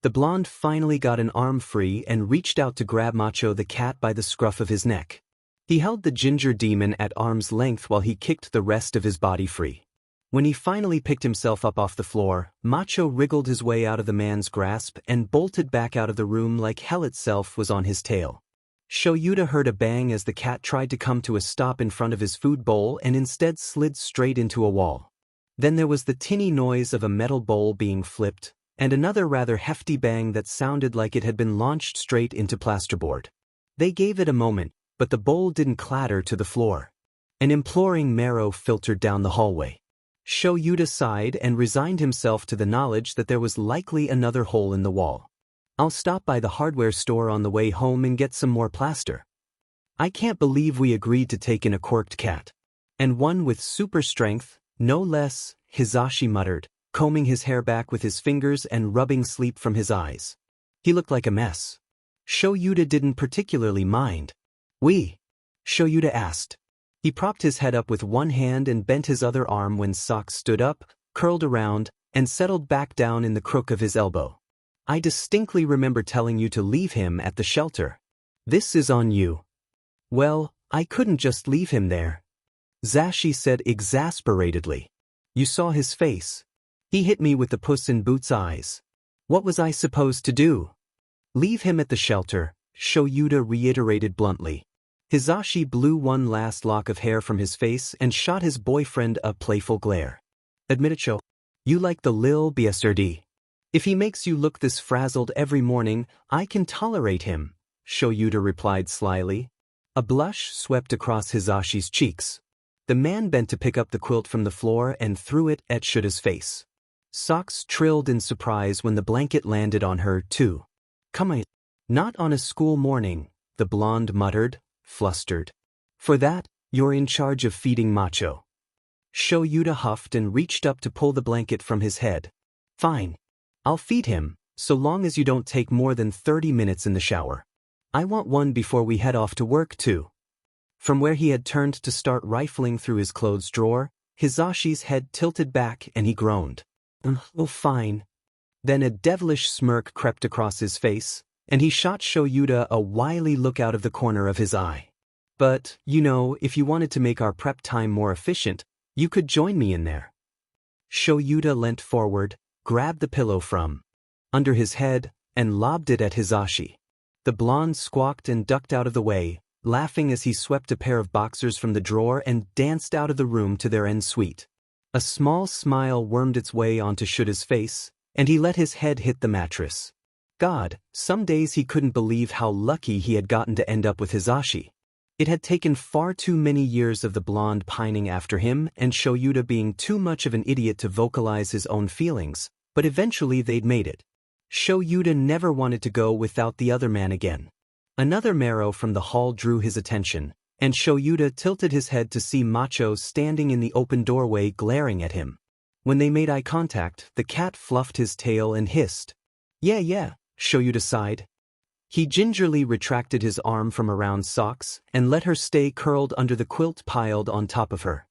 The blonde finally got an arm free and reached out to grab Macho the cat by the scruff of his neck. He held the ginger demon at arm's length while he kicked the rest of his body free. When he finally picked himself up off the floor, Macho wriggled his way out of the man's grasp and bolted back out of the room like hell itself was on his tail. Shoyuta heard a bang as the cat tried to come to a stop in front of his food bowl and instead slid straight into a wall. Then there was the tinny noise of a metal bowl being flipped, and another rather hefty bang that sounded like it had been launched straight into plasterboard. They gave it a moment, but the bowl didn't clatter to the floor. An imploring marrow filtered down the hallway. Shoyuta sighed and resigned himself to the knowledge that there was likely another hole in the wall. I'll stop by the hardware store on the way home and get some more plaster. I can't believe we agreed to take in a quirked cat. And one with super strength, no less, Hisashi muttered, combing his hair back with his fingers and rubbing sleep from his eyes. He looked like a mess. Shoyuta didn't particularly mind. Shoyuta asked. He propped his head up with one hand and bent his other arm when Socks stood up, curled around, and settled back down in the crook of his elbow. I distinctly remember telling you to leave him at the shelter. This is on you. Well, I couldn't just leave him there. Zashi said exasperatedly. You saw his face. He hit me with the Puss in Boots eyes. What was I supposed to do? Leave him at the shelter, Shoyuta reiterated bluntly. Hisashi blew one last lock of hair from his face and shot his boyfriend a playful glare. Admit it, Sho. You like the lil BSRD. If he makes you look this frazzled every morning, I can tolerate him, Shoyuta replied slyly. A blush swept across Hisashi's cheeks. The man bent to pick up the quilt from the floor and threw it at Shuta's face. Socks trilled in surprise when the blanket landed on her, too. Come on. Not on a school morning, the blonde muttered, flustered. For that, you're in charge of feeding Macho. Shoyuta huffed and reached up to pull the blanket from his head. Fine. I'll feed him, so long as you don't take more than 30 minutes in the shower. I want one before we head off to work, too. From where he had turned to start rifling through his clothes drawer, Hisashi's head tilted back and he groaned. Oh, fine. Then a devilish smirk crept across his face, and he shot Shoyuta a wily look out of the corner of his eye. But, if you wanted to make our prep time more efficient, you could join me in there. Shoyuta leant forward, grabbed the pillow from under his head, and lobbed it at Hisashi. The blonde squawked and ducked out of the way, laughing as he swept a pair of boxers from the drawer and danced out of the room to their en suite. A small smile wormed its way onto Shuta's face, and he let his head hit the mattress. God, some days he couldn't believe how lucky he had gotten to end up with Hisashi. It had taken far too many years of the blonde pining after him and Shoyuta being too much of an idiot to vocalize his own feelings, but eventually they'd made it. Shoyuta never wanted to go without the other man again. Another marrow from the hall drew his attention, and Shoyuta tilted his head to see Macho standing in the open doorway glaring at him. When they made eye contact, the cat fluffed his tail and hissed. Yeah, Shoyuta sighed. He gingerly retracted his arm from around Socks and let her stay curled under the quilt piled on top of her.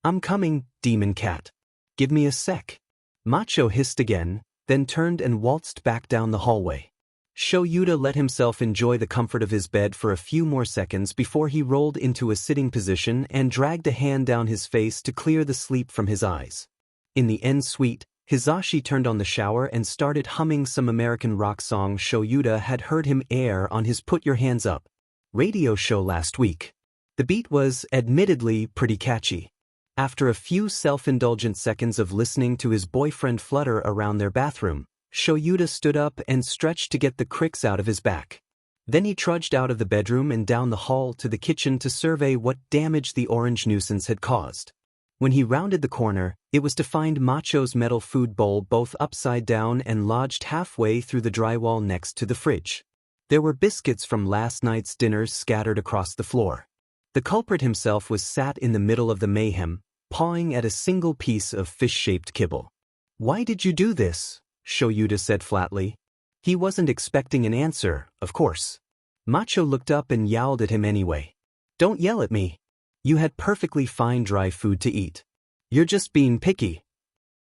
I'm coming, demon cat. Give me a sec. Macho hissed again, then turned and waltzed back down the hallway. Shoyuta let himself enjoy the comfort of his bed for a few more seconds before he rolled into a sitting position and dragged a hand down his face to clear the sleep from his eyes. In the en suite, Hisashi turned on the shower and started humming some American rock song Shoyuta had heard him air on his Put Your Hands Up radio show last week. The beat was, admittedly, pretty catchy. After a few self-indulgent seconds of listening to his boyfriend flutter around their bathroom, Shoyuta stood up and stretched to get the cricks out of his back. Then he trudged out of the bedroom and down the hall to the kitchen to survey what damage the orange nuisance had caused. When he rounded the corner, it was to find Macho's metal food bowl both upside down and lodged halfway through the drywall next to the fridge. There were biscuits from last night's dinner scattered across the floor. The culprit himself was sat in the middle of the mayhem, pawing at a single piece of fish-shaped kibble. "Why did you do this?" Shoyuda said flatly. He wasn't expecting an answer, of course. Macho looked up and yowled at him anyway. "Don't yell at me. You had perfectly fine dry food to eat. You're just being picky."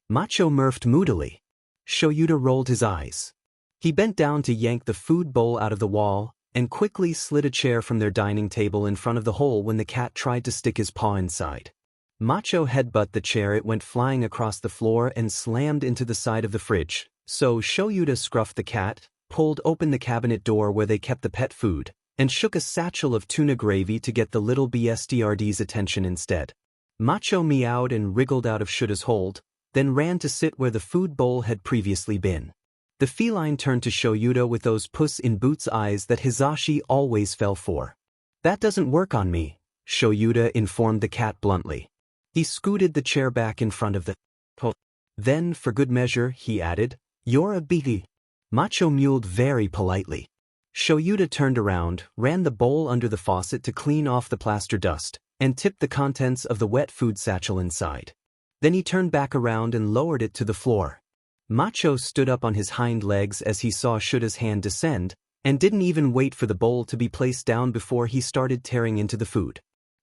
Macho murphed moodily. Shoyuda rolled his eyes. He bent down to yank the food bowl out of the wall, and quickly slid a chair from their dining table in front of the hole when the cat tried to stick his paw inside. Macho headbutt the chair. It went flying across the floor and slammed into the side of the fridge, so Shoyuda scruffed the cat, pulled open the cabinet door where they kept the pet food, and shook a satchel of tuna gravy to get the little BSTRD's attention instead. Macho meowed and wriggled out of Shuda's hold, then ran to sit where the food bowl had previously been. The feline turned to Shoyuda with those puss-in-boots eyes that Hizashi always fell for. "That doesn't work on me," Shoyuda informed the cat bluntly. He scooted the chair back in front of the pole. "Then, for good measure," he added, "you're a BD." Macho mewed very politely. Shoyuda turned around, ran the bowl under the faucet to clean off the plaster dust, and tipped the contents of the wet food satchel inside. Then he turned back around and lowered it to the floor. Macho stood up on his hind legs as he saw Shuda's hand descend, and didn't even wait for the bowl to be placed down before he started tearing into the food.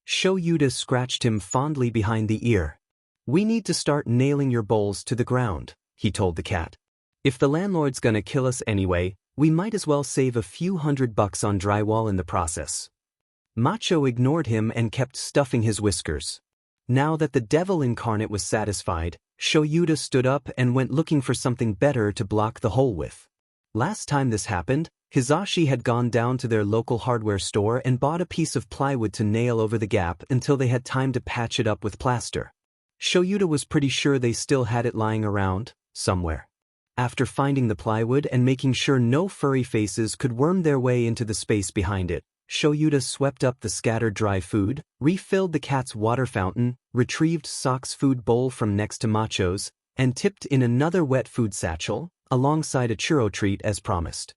Shoyuda scratched him fondly behind the ear. "We need to start nailing your bowls to the ground," he told the cat. "If the landlord's gonna kill us anyway, we might as well save a few $100 on drywall in the process." Macho ignored him and kept stuffing his whiskers. Now that the devil incarnate was satisfied, Shoyuda stood up and went looking for something better to block the hole with. Last time this happened, Hizashi had gone down to their local hardware store and bought a piece of plywood to nail over the gap until they had time to patch it up with plaster. Shoyuda was pretty sure they still had it lying around, somewhere. After finding the plywood and making sure no furry faces could worm their way into the space behind it, Shoyuda swept up the scattered dry food, refilled the cat's water fountain, retrieved Sock's food bowl from next to Macho's, and tipped in another wet food satchel, alongside a churro treat as promised.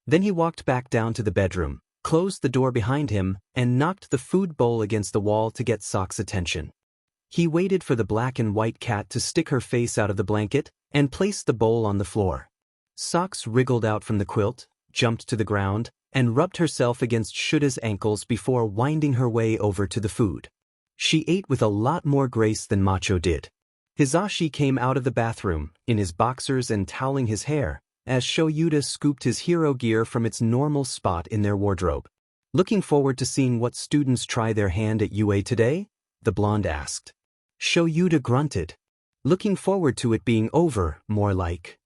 Then he walked back down to the bedroom, closed the door behind him, and knocked the food bowl against the wall to get Sock's attention. He waited for the black and white cat to stick her face out of the blanket, and placed the bowl on the floor. Socks wriggled out from the quilt, jumped to the ground, and rubbed herself against Shuda's ankles before winding her way over to the food. She ate with a lot more grace than Macho did. Hizashi came out of the bathroom, in his boxers and toweling his hair, as Shoyuda scooped his hero gear from its normal spot in their wardrobe. "Looking forward to seeing what students try their hand at UA today?" the blonde asked. Shoyuda grunted. "Looking forward to it being over, more like."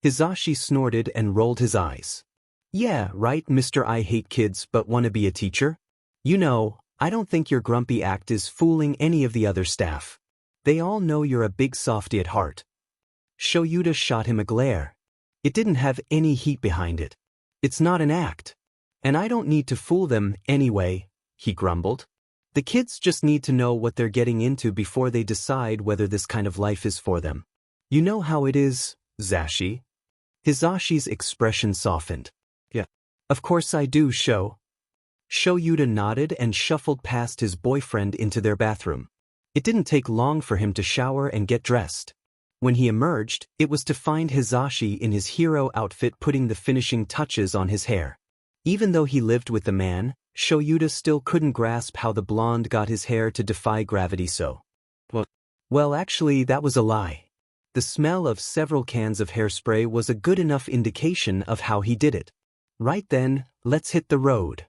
Hizashi snorted and rolled his eyes. "Yeah, right, Mr. I hate kids but wanna be a teacher. You know, I don't think your grumpy act is fooling any of the other staff. They all know you're a big softy at heart." Shoyuda shot him a glare. It didn't have any heat behind it. "It's not an act. And I don't need to fool them anyway," he grumbled. "The kids just need to know what they're getting into before they decide whether this kind of life is for them. You know how it is, Zashi." Hizashi's expression softened. "Yeah. Of course I do, Shoyuda nodded and shuffled past his boyfriend into their bathroom. It didn't take long for him to shower and get dressed. When he emerged, it was to find Hizashi in his hero outfit putting the finishing touches on his hair. Even though he lived with the man, Shoyuda still couldn't grasp how the blonde got his hair to defy gravity so. Well, actually, that was a lie. The smell of several cans of hairspray was a good enough indication of how he did it. "Right then, let's hit the road,"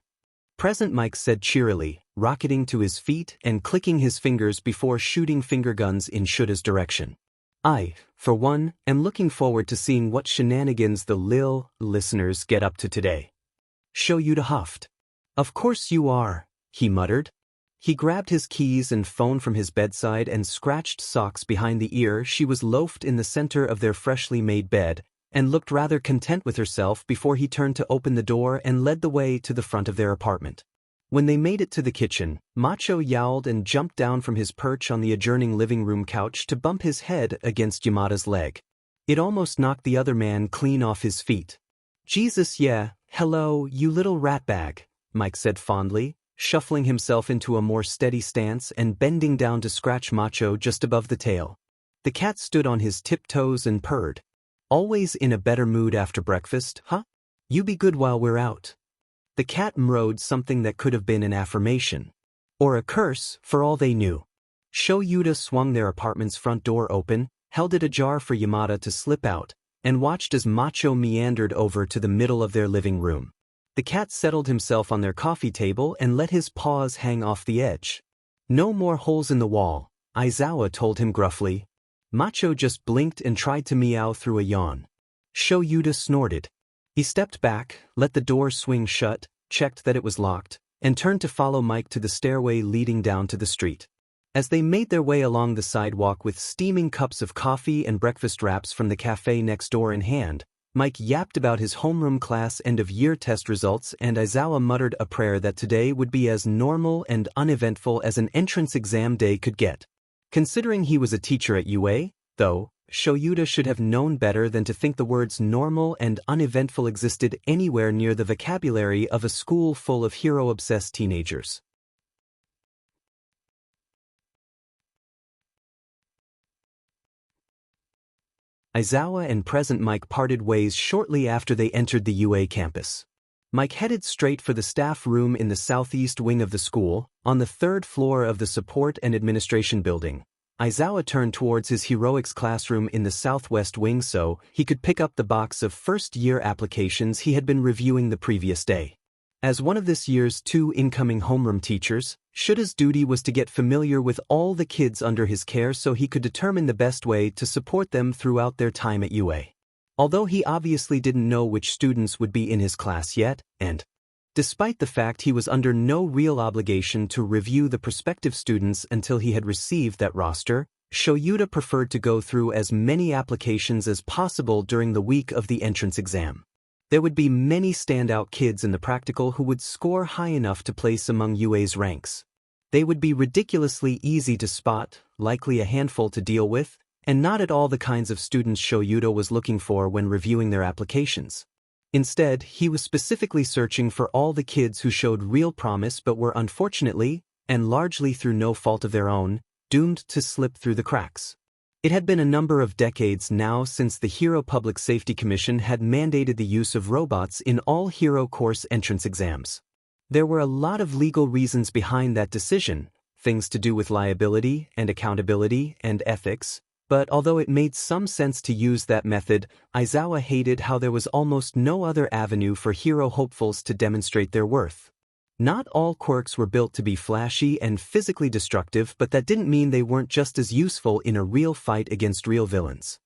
Present Mike said cheerily, rocketing to his feet and clicking his fingers before shooting finger guns in Shuda's direction. "I, for one, am looking forward to seeing what shenanigans the listeners get up to today." Shoyuda huffed. "Of course you are," he muttered. He grabbed his keys and phone from his bedside and scratched Socks behind the ear. She was loafed in the center of their freshly made bed, and looked rather content with herself before he turned to open the door and led the way to the front of their apartment. When they made it to the kitchen, Macho yowled and jumped down from his perch on the adjoining living room couch to bump his head against Yamada's leg. It almost knocked the other man clean off his feet. "Jesus, yeah, hello, you little ratbag," Mike said fondly, shuffling himself into a more steady stance and bending down to scratch Macho just above the tail. The cat stood on his tiptoes and purred. Always in a better mood after breakfast, huh? You be good while we're out. The cat murmured something that could have been an affirmation. Or a curse, for all they knew. Sho Yuta swung their apartment's front door open, held it ajar for Yamada to slip out, and watched as Macho meandered over to the middle of their living room. The cat settled himself on their coffee table and let his paws hang off the edge. No more holes in the wall, Aizawa told him gruffly. Macho just blinked and tried to meow through a yawn. Sho Yuta snorted. He stepped back, let the door swing shut, checked that it was locked, and turned to follow Mike to the stairway leading down to the street. As they made their way along the sidewalk with steaming cups of coffee and breakfast wraps from the cafe next door in hand, Mike yapped about his homeroom class end-of-year test results, and Aizawa muttered a prayer that today would be as normal and uneventful as an entrance exam day could get. Considering he was a teacher at UA, though, Sho Yuta should have known better than to think the words normal and uneventful existed anywhere near the vocabulary of a school full of hero-obsessed teenagers. Aizawa and present Mike parted ways shortly after they entered the UA campus. Mike headed straight for the staff room in the southeast wing of the school, on the third floor of the support and administration building. Aizawa turned towards his heroics classroom in the southwest wing so he could pick up the box of first-year applications he had been reviewing the previous day. As one of this year's 2 incoming homeroom teachers, Shuta's duty was to get familiar with all the kids under his care so he could determine the best way to support them throughout their time at UA. Although he obviously didn't know which students would be in his class yet, and despite the fact he was under no real obligation to review the prospective students until he had received that roster, Sho Yuta preferred to go through as many applications as possible during the week of the entrance exam. There would be many standout kids in the practical who would score high enough to place among UA's ranks. They would be ridiculously easy to spot, likely a handful to deal with, and not at all the kinds of students Sho Yuta was looking for when reviewing their applications. Instead, he was specifically searching for all the kids who showed real promise but were unfortunately, and largely through no fault of their own, doomed to slip through the cracks. It had been a number of decades now since the Hero Public Safety Commission had mandated the use of robots in all Hero Course entrance exams. There were a lot of legal reasons behind that decision, things to do with liability and accountability and ethics, but although it made some sense to use that method, Aizawa hated how there was almost no other avenue for hero hopefuls to demonstrate their worth. Not all quirks were built to be flashy and physically destructive, but that didn't mean they weren't just as useful in a real fight against real villains.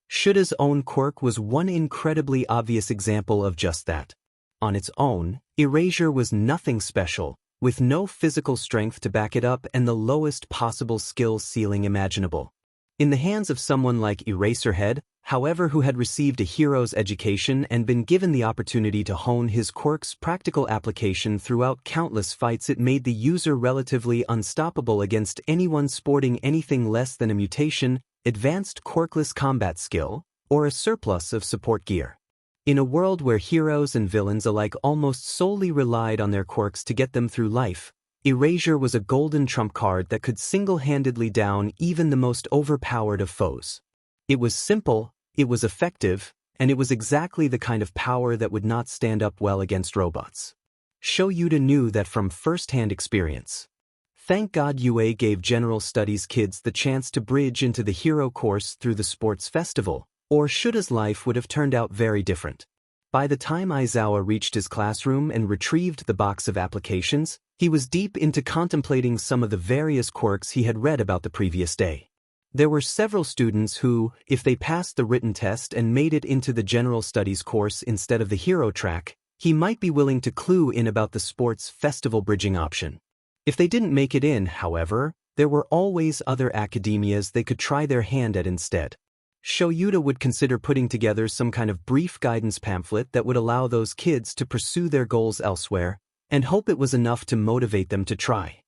Shuta's own quirk was one incredibly obvious example of just that. On its own, Erasure was nothing special, with no physical strength to back it up and the lowest possible skill ceiling imaginable. In the hands of someone like Eraserhead, however, who had received a hero's education and been given the opportunity to hone his quirk's practical application throughout countless fights, it made the user relatively unstoppable against anyone sporting anything less than a mutation, advanced quirkless combat skill, or a surplus of support gear. In a world where heroes and villains alike almost solely relied on their quirks to get them through life, Erasure was a golden trump card that could single-handedly down even the most overpowered of foes. It was simple, it was effective, and it was exactly the kind of power that would not stand up well against robots. Sho Yuta knew that from first-hand experience. Thank God UA gave General Studies kids the chance to bridge into the hero course through the sports festival, or Shuta's life would have turned out very different. By the time Aizawa reached his classroom and retrieved the box of applications, he was deep into contemplating some of the various quirks he had read about the previous day. There were several students who, if they passed the written test and made it into the General Studies course instead of the hero track, he might be willing to clue in about the sports festival bridging option. If they didn't make it in, however, there were always other academias they could try their hand at instead. Sho Yuta would consider putting together some kind of brief guidance pamphlet that would allow those kids to pursue their goals elsewhere, and hope it was enough to motivate them to try.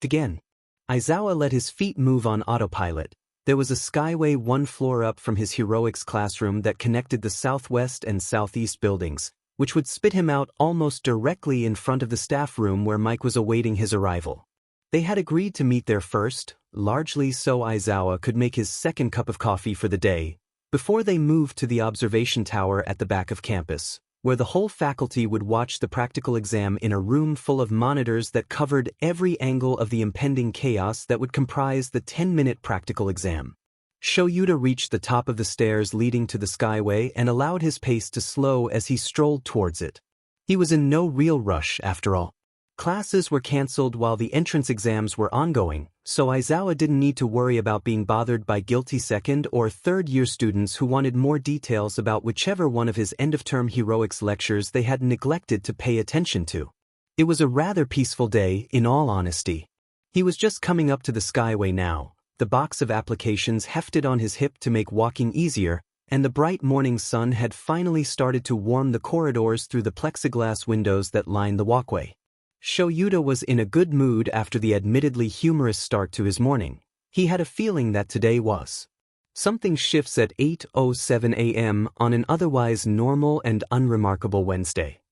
Again, Aizawa let his feet move on autopilot. There was a skyway 1 floor up from his heroics classroom that connected the southwest and southeast buildings, which would spit him out almost directly in front of the staff room where Mike was awaiting his arrival. They had agreed to meet there first, largely so Aizawa could make his second cup of coffee for the day, before they moved to the observation tower at the back of campus, where the whole faculty would watch the practical exam in a room full of monitors that covered every angle of the impending chaos that would comprise the 10-minute practical exam. Shoyuta reached the top of the stairs leading to the skyway and allowed his pace to slow as he strolled towards it. He was in no real rush, after all. Classes were cancelled while the entrance exams were ongoing, so Aizawa didn't need to worry about being bothered by guilty second- or third-year students who wanted more details about whichever one of his end-of-term heroics lectures they had neglected to pay attention to. It was a rather peaceful day, in all honesty. He was just coming up to the skyway now, the box of applications hefted on his hip to make walking easier, and the bright morning sun had finally started to warm the corridors through the plexiglass windows that lined the walkway. Shoyuta was in a good mood after the admittedly humorous start to his morning. He had a feeling that today was. Something shifts at 8:07 a.m. on an otherwise normal and unremarkable Wednesday.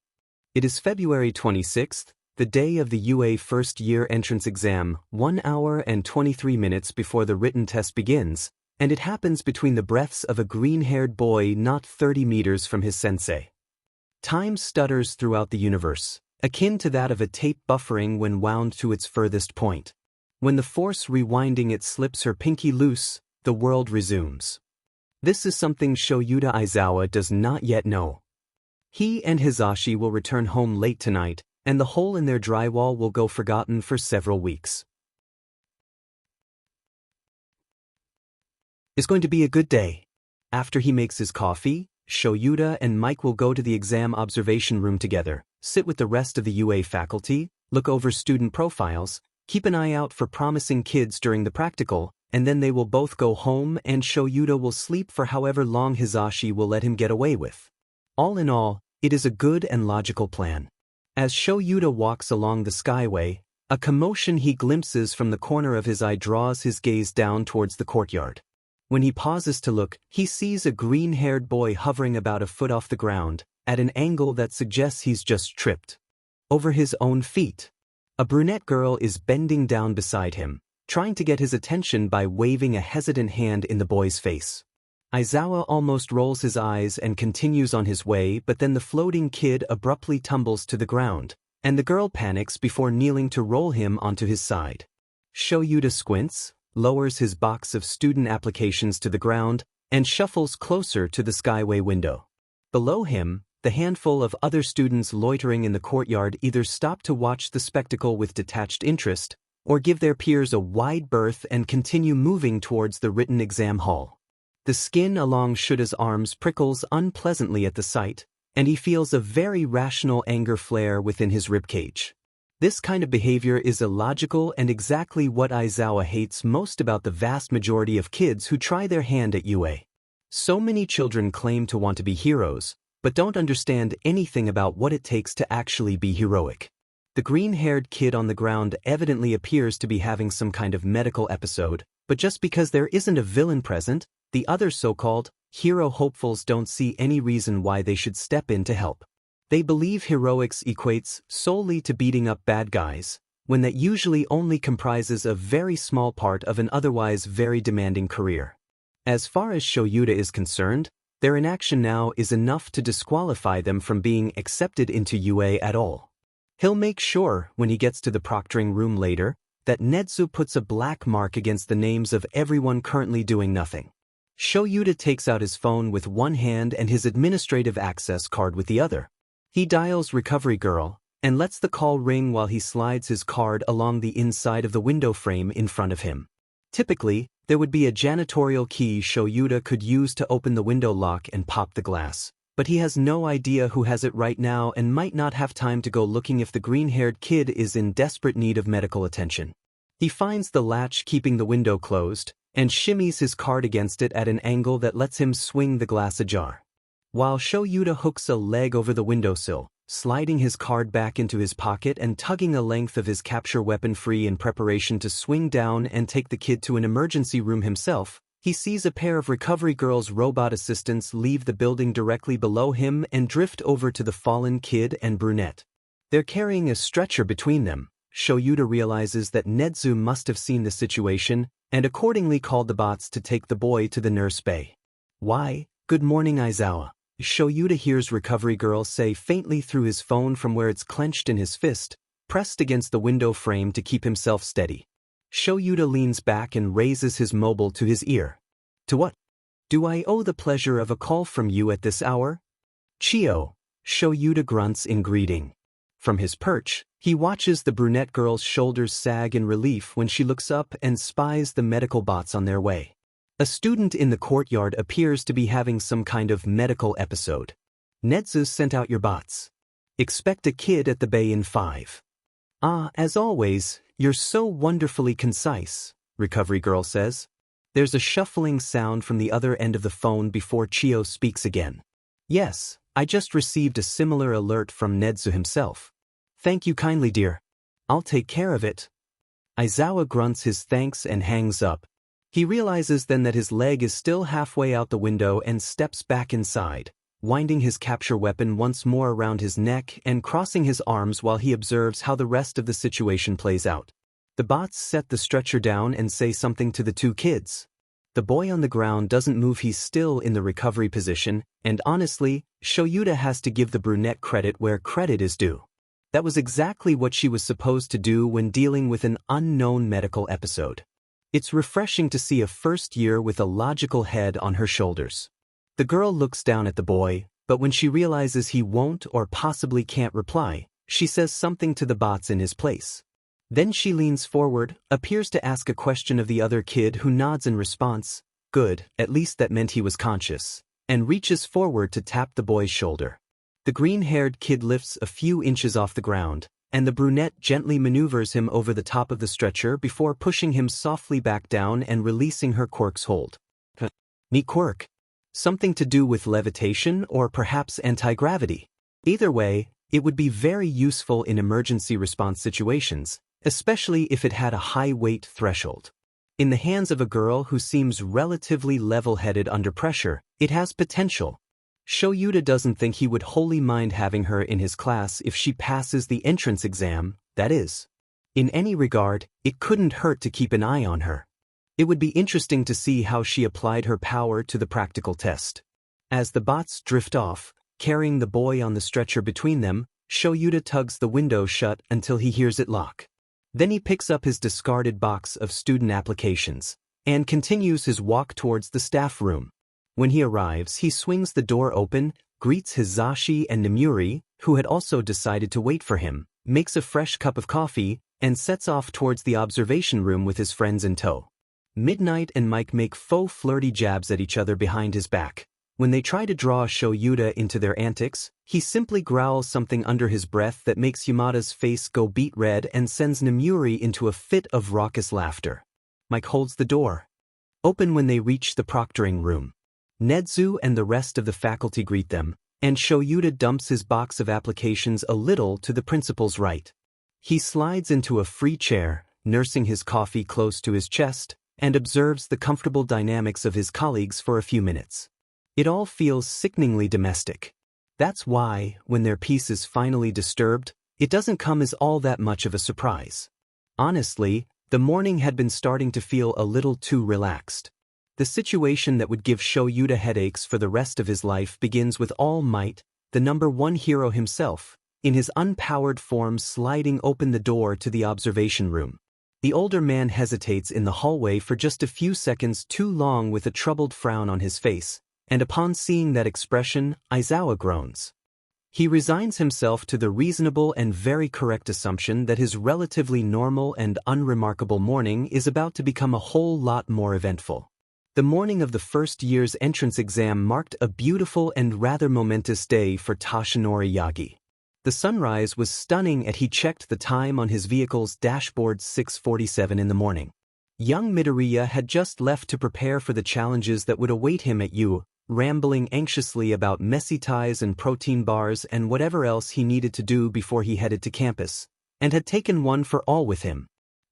It is February 26th, the day of the UA first-year entrance exam, 1 hour and 23 minutes before the written test begins, and it happens between the breaths of a green-haired boy not 30 meters from his sensei. Time stutters throughout the universe, akin to that of a tape buffering when wound to its furthest point. When the force rewinding it slips her pinky loose, the world resumes. This is something Shoyuta Aizawa does not yet know. He and Hisashi will return home late tonight, and the hole in their drywall will go forgotten for several weeks. It's going to be a good day. After he makes his coffee, Shoyuta and Mike will go to the exam observation room together, sit with the rest of the UA faculty, look over student profiles, keep an eye out for promising kids during the practical, and then they will both go home and Shoyuta will sleep for however long Hisashi will let him get away with. All in all, it is a good and logical plan. As Shoyuta walks along the skyway, a commotion he glimpses from the corner of his eye draws his gaze down towards the courtyard. When he pauses to look, he sees a green-haired boy hovering about a foot off the ground, at an angle that suggests he's just tripped over his own feet. A brunette girl is bending down beside him, trying to get his attention by waving a hesitant hand in the boy's face. Aizawa almost rolls his eyes and continues on his way, but then the floating kid abruptly tumbles to the ground, and the girl panics before kneeling to roll him onto his side. Shoyuta squints, lowers his box of student applications to the ground, and shuffles closer to the skyway window. Below him, the handful of other students loitering in the courtyard either stop to watch the spectacle with detached interest, or give their peers a wide berth and continue moving towards the written exam hall. The skin along Shuta's arms prickles unpleasantly at the sight, and he feels a very rational anger flare within his ribcage. This kind of behavior is illogical and exactly what Aizawa hates most about the vast majority of kids who try their hand at UA. So many children claim to want to be heroes, but don't understand anything about what it takes to actually be heroic. The green-haired kid on the ground evidently appears to be having some kind of medical episode, but just because there isn't a villain present, the other so-called hero hopefuls don't see any reason why they should step in to help. They believe heroics equates solely to beating up bad guys, when that usually only comprises a very small part of an otherwise very demanding career. As far as Shoyuta is concerned, their inaction now is enough to disqualify them from being accepted into UA at all. He'll make sure, when he gets to the proctoring room later, that Netsu puts a black mark against the names of everyone currently doing nothing. Shoyuta takes out his phone with one hand and his administrative access card with the other. He dials Recovery Girl, and lets the call ring while he slides his card along the inside of the window frame in front of him. Typically, there would be a janitorial key Shoyuta could use to open the window lock and pop the glass, but he has no idea who has it right now and might not have time to go looking if the green-haired kid is in desperate need of medical attention. He finds the latch keeping the window closed, and shimmies his card against it at an angle that lets him swing the glass ajar. While Shoyuta hooks a leg over the windowsill, sliding his card back into his pocket and tugging a length of his capture weapon free in preparation to swing down and take the kid to an emergency room himself, He sees a pair of Recovery Girl's robot assistants leave the building directly below him and drift over to the fallen kid and brunette. They're carrying a stretcher between them. Shoyuta realizes that Nezu must have seen the situation and accordingly called the bots to take the boy to the nurse bay. "Why, good morning Aizawa," Shoyuta hears Recovery Girl say faintly through his phone from where it's clenched in his fist, pressed against the window frame to keep himself steady. Shoyuta leans back and raises his mobile to his ear. "To what? Do I owe the pleasure of a call from you at this hour?" "Chio," Shoyuta grunts in greeting. From his perch, he watches the brunette girl's shoulders sag in relief when she looks up and spies the medical bots on their way. A student in the courtyard appears to be having some kind of medical episode. "Nezu sent out your bots. Expect a kid at the bay in 5. "Ah, as always, you're so wonderfully concise," Recovery Girl says. There's a shuffling sound from the other end of the phone before Chio speaks again. "Yes, I just received a similar alert from Nezu himself. Thank you kindly, dear. I'll take care of it." Aizawa grunts his thanks and hangs up. He realizes then that his leg is still halfway out the window and steps back inside, winding his capture weapon once more around his neck and crossing his arms while he observes how the rest of the situation plays out. The bots set the stretcher down and say something to the two kids. The boy on the ground doesn't move, he's still in the recovery position, and honestly, Shoyuta has to give the brunette credit where credit is due. That was exactly what she was supposed to do when dealing with an unknown medical episode. It's refreshing to see a first year with a logical head on her shoulders. The girl looks down at the boy, but when she realizes he won't or possibly can't reply, she says something to the bots in his place. Then she leans forward, appears to ask a question of the other kid who nods in response, "Good, at least that meant he was conscious," and reaches forward to tap the boy's shoulder. The green-haired kid lifts a few inches off the ground, and the brunette gently maneuvers him over the top of the stretcher before pushing him softly back down and releasing her Quirk's hold. Neat Quirk. Something to do with levitation or perhaps anti-gravity. Either way, it would be very useful in emergency response situations, especially if it had a high weight threshold. In the hands of a girl who seems relatively level-headed under pressure, it has potential. Shoyuta doesn't think he would wholly mind having her in his class if she passes the entrance exam, that is. In any regard, it couldn't hurt to keep an eye on her. It would be interesting to see how she applied her power to the practical test. As the bots drift off, carrying the boy on the stretcher between them, Shoyuta tugs the window shut until he hears it lock. Then he picks up his discarded box of student applications and continues his walk towards the staff room. When he arrives, he swings the door open, greets Hizashi and Nemuri, who had also decided to wait for him, makes a fresh cup of coffee, and sets off towards the observation room with his friends in tow. Midnight and Mike make faux flirty jabs at each other behind his back. When they try to draw Shoyuta into their antics, he simply growls something under his breath that makes Yamada's face go beet red and sends Nemuri into a fit of raucous laughter. Mike holds the door open when they reach the proctoring room. Nezu and the rest of the faculty greet them, and Shoyuta dumps his box of applications a little to the principal's right. He slides into a free chair, nursing his coffee close to his chest, and observes the comfortable dynamics of his colleagues for a few minutes. It all feels sickeningly domestic. That's why, when their peace is finally disturbed, it doesn't come as all that much of a surprise. Honestly, the morning had been starting to feel a little too relaxed. The situation that would give Shoyuta headaches for the rest of his life begins with All Might, the #1 hero himself, in his unpowered form sliding open the door to the observation room. The older man hesitates in the hallway for just a few seconds too long with a troubled frown on his face, and upon seeing that expression, Aizawa groans. He resigns himself to the reasonable and very correct assumption that his relatively normal and unremarkable morning is about to become a whole lot more eventful. The morning of the first year's entrance exam marked a beautiful and rather momentous day for Tashinori Yagi. The sunrise was stunning as he checked the time on his vehicle's dashboard 6:47 in the morning. Young Midoriya had just left to prepare for the challenges that would await him at U, rambling anxiously about messy ties and protein bars and whatever else he needed to do before he headed to campus, and had taken one for all with him.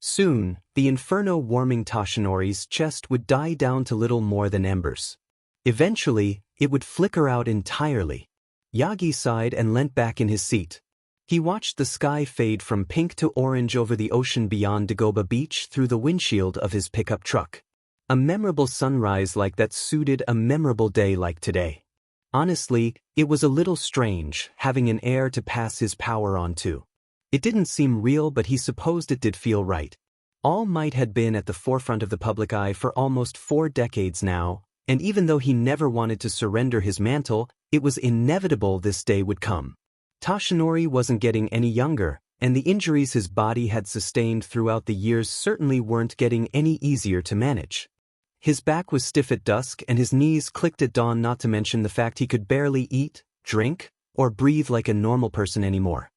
Soon, the inferno warming Toshinori's chest would die down to little more than embers. Eventually, it would flicker out entirely. Yagi sighed and leant back in his seat. He watched the sky fade from pink to orange over the ocean beyond Dagoba Beach through the windshield of his pickup truck. A memorable sunrise like that suited a memorable day like today. Honestly, it was a little strange, having an heir to pass his power on to. It didn't seem real, but he supposed it did feel right. All Might had been at the forefront of the public eye for almost 4 decades now, and even though he never wanted to surrender his mantle, it was inevitable this day would come. Toshinori wasn't getting any younger, and the injuries his body had sustained throughout the years certainly weren't getting any easier to manage. His back was stiff at dusk and his knees clicked at dawn, not to mention the fact he could barely eat, drink, or breathe like a normal person anymore.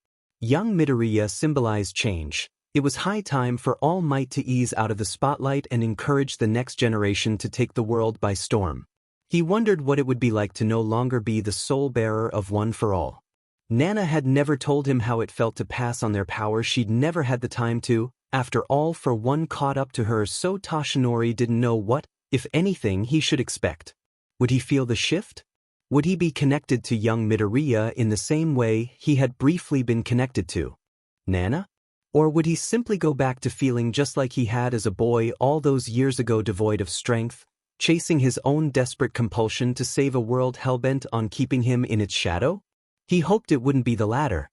Young Midoriya symbolized change. It was high time for All Might to ease out of the spotlight and encourage the next generation to take the world by storm. He wondered what it would be like to no longer be the sole bearer of One for All. Nana had never told him how it felt to pass on their power. She'd never had the time to. After All for One caught up to her, so Toshinori didn't know what, if anything, he should expect. Would he feel the shift? Would he be connected to young Midoriya in the same way he had briefly been connected to Nana? Or would he simply go back to feeling just like he had as a boy all those years ago, devoid of strength, chasing his own desperate compulsion to save a world hellbent on keeping him in its shadow? He hoped it wouldn't be the latter.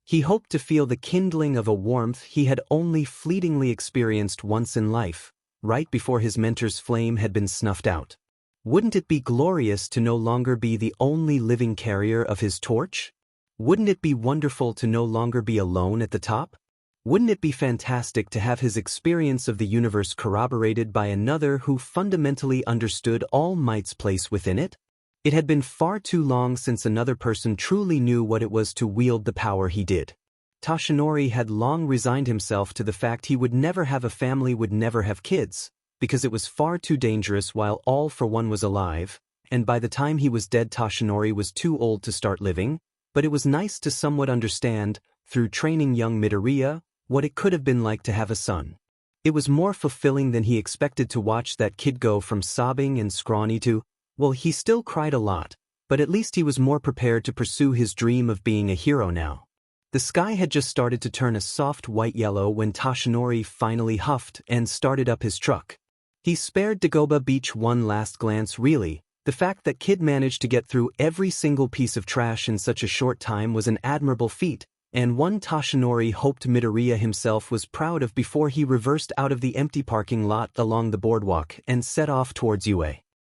He hoped to feel the kindling of a warmth he had only fleetingly experienced once in life, right before his mentor's flame had been snuffed out. Wouldn't it be glorious to no longer be the only living carrier of his torch? Wouldn't it be wonderful to no longer be alone at the top? Wouldn't it be fantastic to have his experience of the universe corroborated by another who fundamentally understood All Might's place within it? It had been far too long since another person truly knew what it was to wield the power he did. Toshinori had long resigned himself to the fact he would never have a family, would never have kids, because it was far too dangerous while All for One was alive, and by the time he was dead Toshinori was too old to start living, but it was nice to somewhat understand, through training young Midoriya, what it could have been like to have a son. It was more fulfilling than he expected to watch that kid go from sobbing and scrawny to, well, he still cried a lot, but at least he was more prepared to pursue his dream of being a hero now. The sky had just started to turn a soft white-yellow when Toshinori finally huffed and started up his truck. He spared Dagoba Beach one last glance. Really, the fact that Kid managed to get through every single piece of trash in such a short time was an admirable feat, and one Toshinori hoped Midoriya himself was proud of before he reversed out of the empty parking lot along the boardwalk and set off towards UA.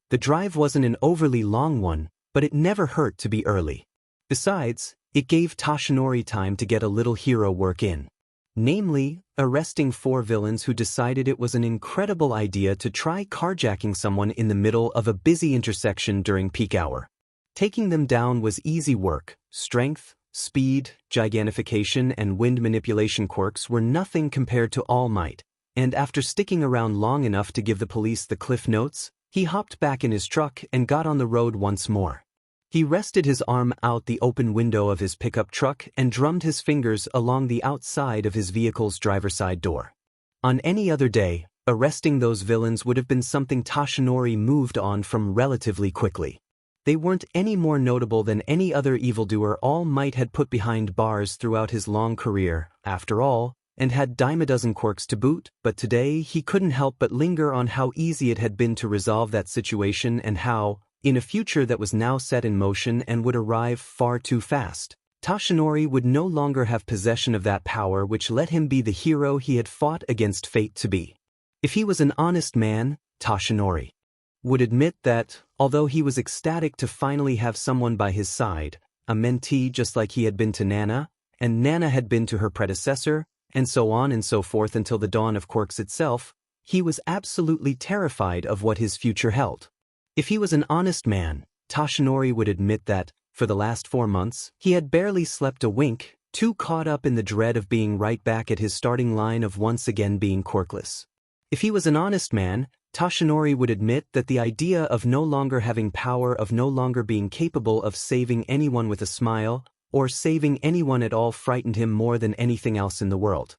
The drive wasn't an overly long one, but it never hurt to be early. Besides, it gave Toshinori time to get a little hero work in. Namely, arresting 4 villains who decided it was an incredible idea to try carjacking someone in the middle of a busy intersection during peak hour. Taking them down was easy work. Strength, speed, gigantification, and wind manipulation quirks were nothing compared to All Might, and after sticking around long enough to give the police the cliff notes, he hopped back in his truck and got on the road once more. He rested his arm out the open window of his pickup truck and drummed his fingers along the outside of his vehicle's driver's side door. On any other day, arresting those villains would have been something Toshinori moved on from relatively quickly. They weren't any more notable than any other evildoer All Might had put behind bars throughout his long career, after all, and had dime a dozen quirks to boot, but today he couldn't help but linger on how easy it had been to resolve that situation and how, in a future that was now set in motion and would arrive far too fast, Toshinori would no longer have possession of that power which let him be the hero he had fought against fate to be. If he was an honest man, Toshinori would admit that, although he was ecstatic to finally have someone by his side, a mentee just like he had been to Nana, and Nana had been to her predecessor, and so on and so forth until the dawn of Quirks itself, he was absolutely terrified of what his future held. If he was an honest man, Toshinori would admit that, for the last 4 months, he had barely slept a wink, too caught up in the dread of being right back at his starting line of once again being quirkless. If he was an honest man, Toshinori would admit that the idea of no longer having power, of no longer being capable of saving anyone with a smile, or saving anyone at all frightened him more than anything else in the world.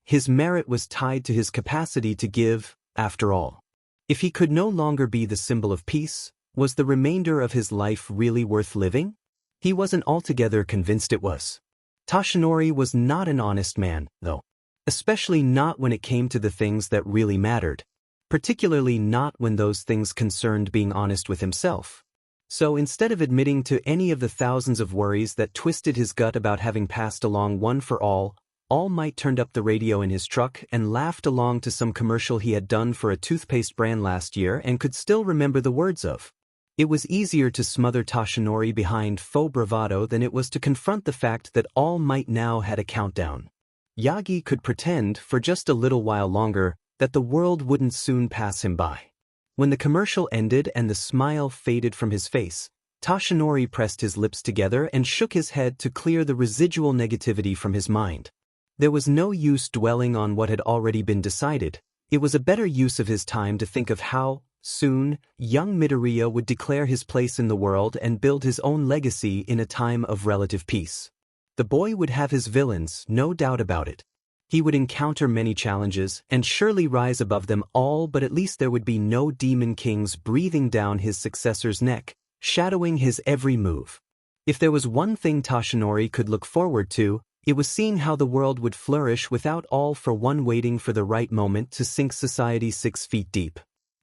His merit was tied to his capacity to give, after all. If he could no longer be the symbol of peace, was the remainder of his life really worth living? He wasn't altogether convinced it was. Toshinori was not an honest man, though. Especially not when it came to the things that really mattered. Particularly not when those things concerned being honest with himself. So instead of admitting to any of the thousands of worries that twisted his gut about having passed along One for All Might turned up the radio in his truck and laughed along to some commercial he had done for a toothpaste brand last year and could still remember the words of. It was easier to smother Toshinori behind faux bravado than it was to confront the fact that All Might now had a countdown. Yagi could pretend, for just a little while longer, that the world wouldn't soon pass him by. When the commercial ended and the smile faded from his face, Toshinori pressed his lips together and shook his head to clear the residual negativity from his mind. There was no use dwelling on what had already been decided. It was a better use of his time to think of how, soon, young Midoriya would declare his place in the world and build his own legacy in a time of relative peace. The boy would have his villains, no doubt about it. He would encounter many challenges and surely rise above them all, but at least there would be no demon kings breathing down his successor's neck, shadowing his every move. If there was one thing Toshinori could look forward to, it was seeing how the world would flourish without All for One waiting for the right moment to sink society 6 feet deep.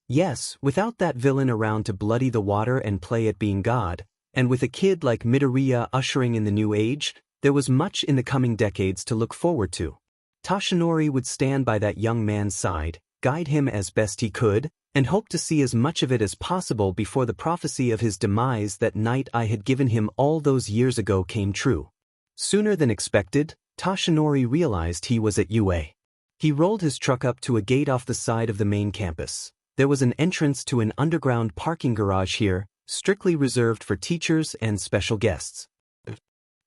Yes, without that villain around to bloody the water and play at being God, and with a kid like Midoriya ushering in the new age, there was much in the coming decades to look forward to. Toshinori would stand by that young man's side, guide him as best he could, and hope to see as much of it as possible before the prophecy of his demise that night I had given him all those years ago came true. Sooner than expected, Toshinori realized he was at UA. He rolled his truck up to a gate off the side of the main campus. There was an entrance to an underground parking garage here, strictly reserved for teachers and special guests.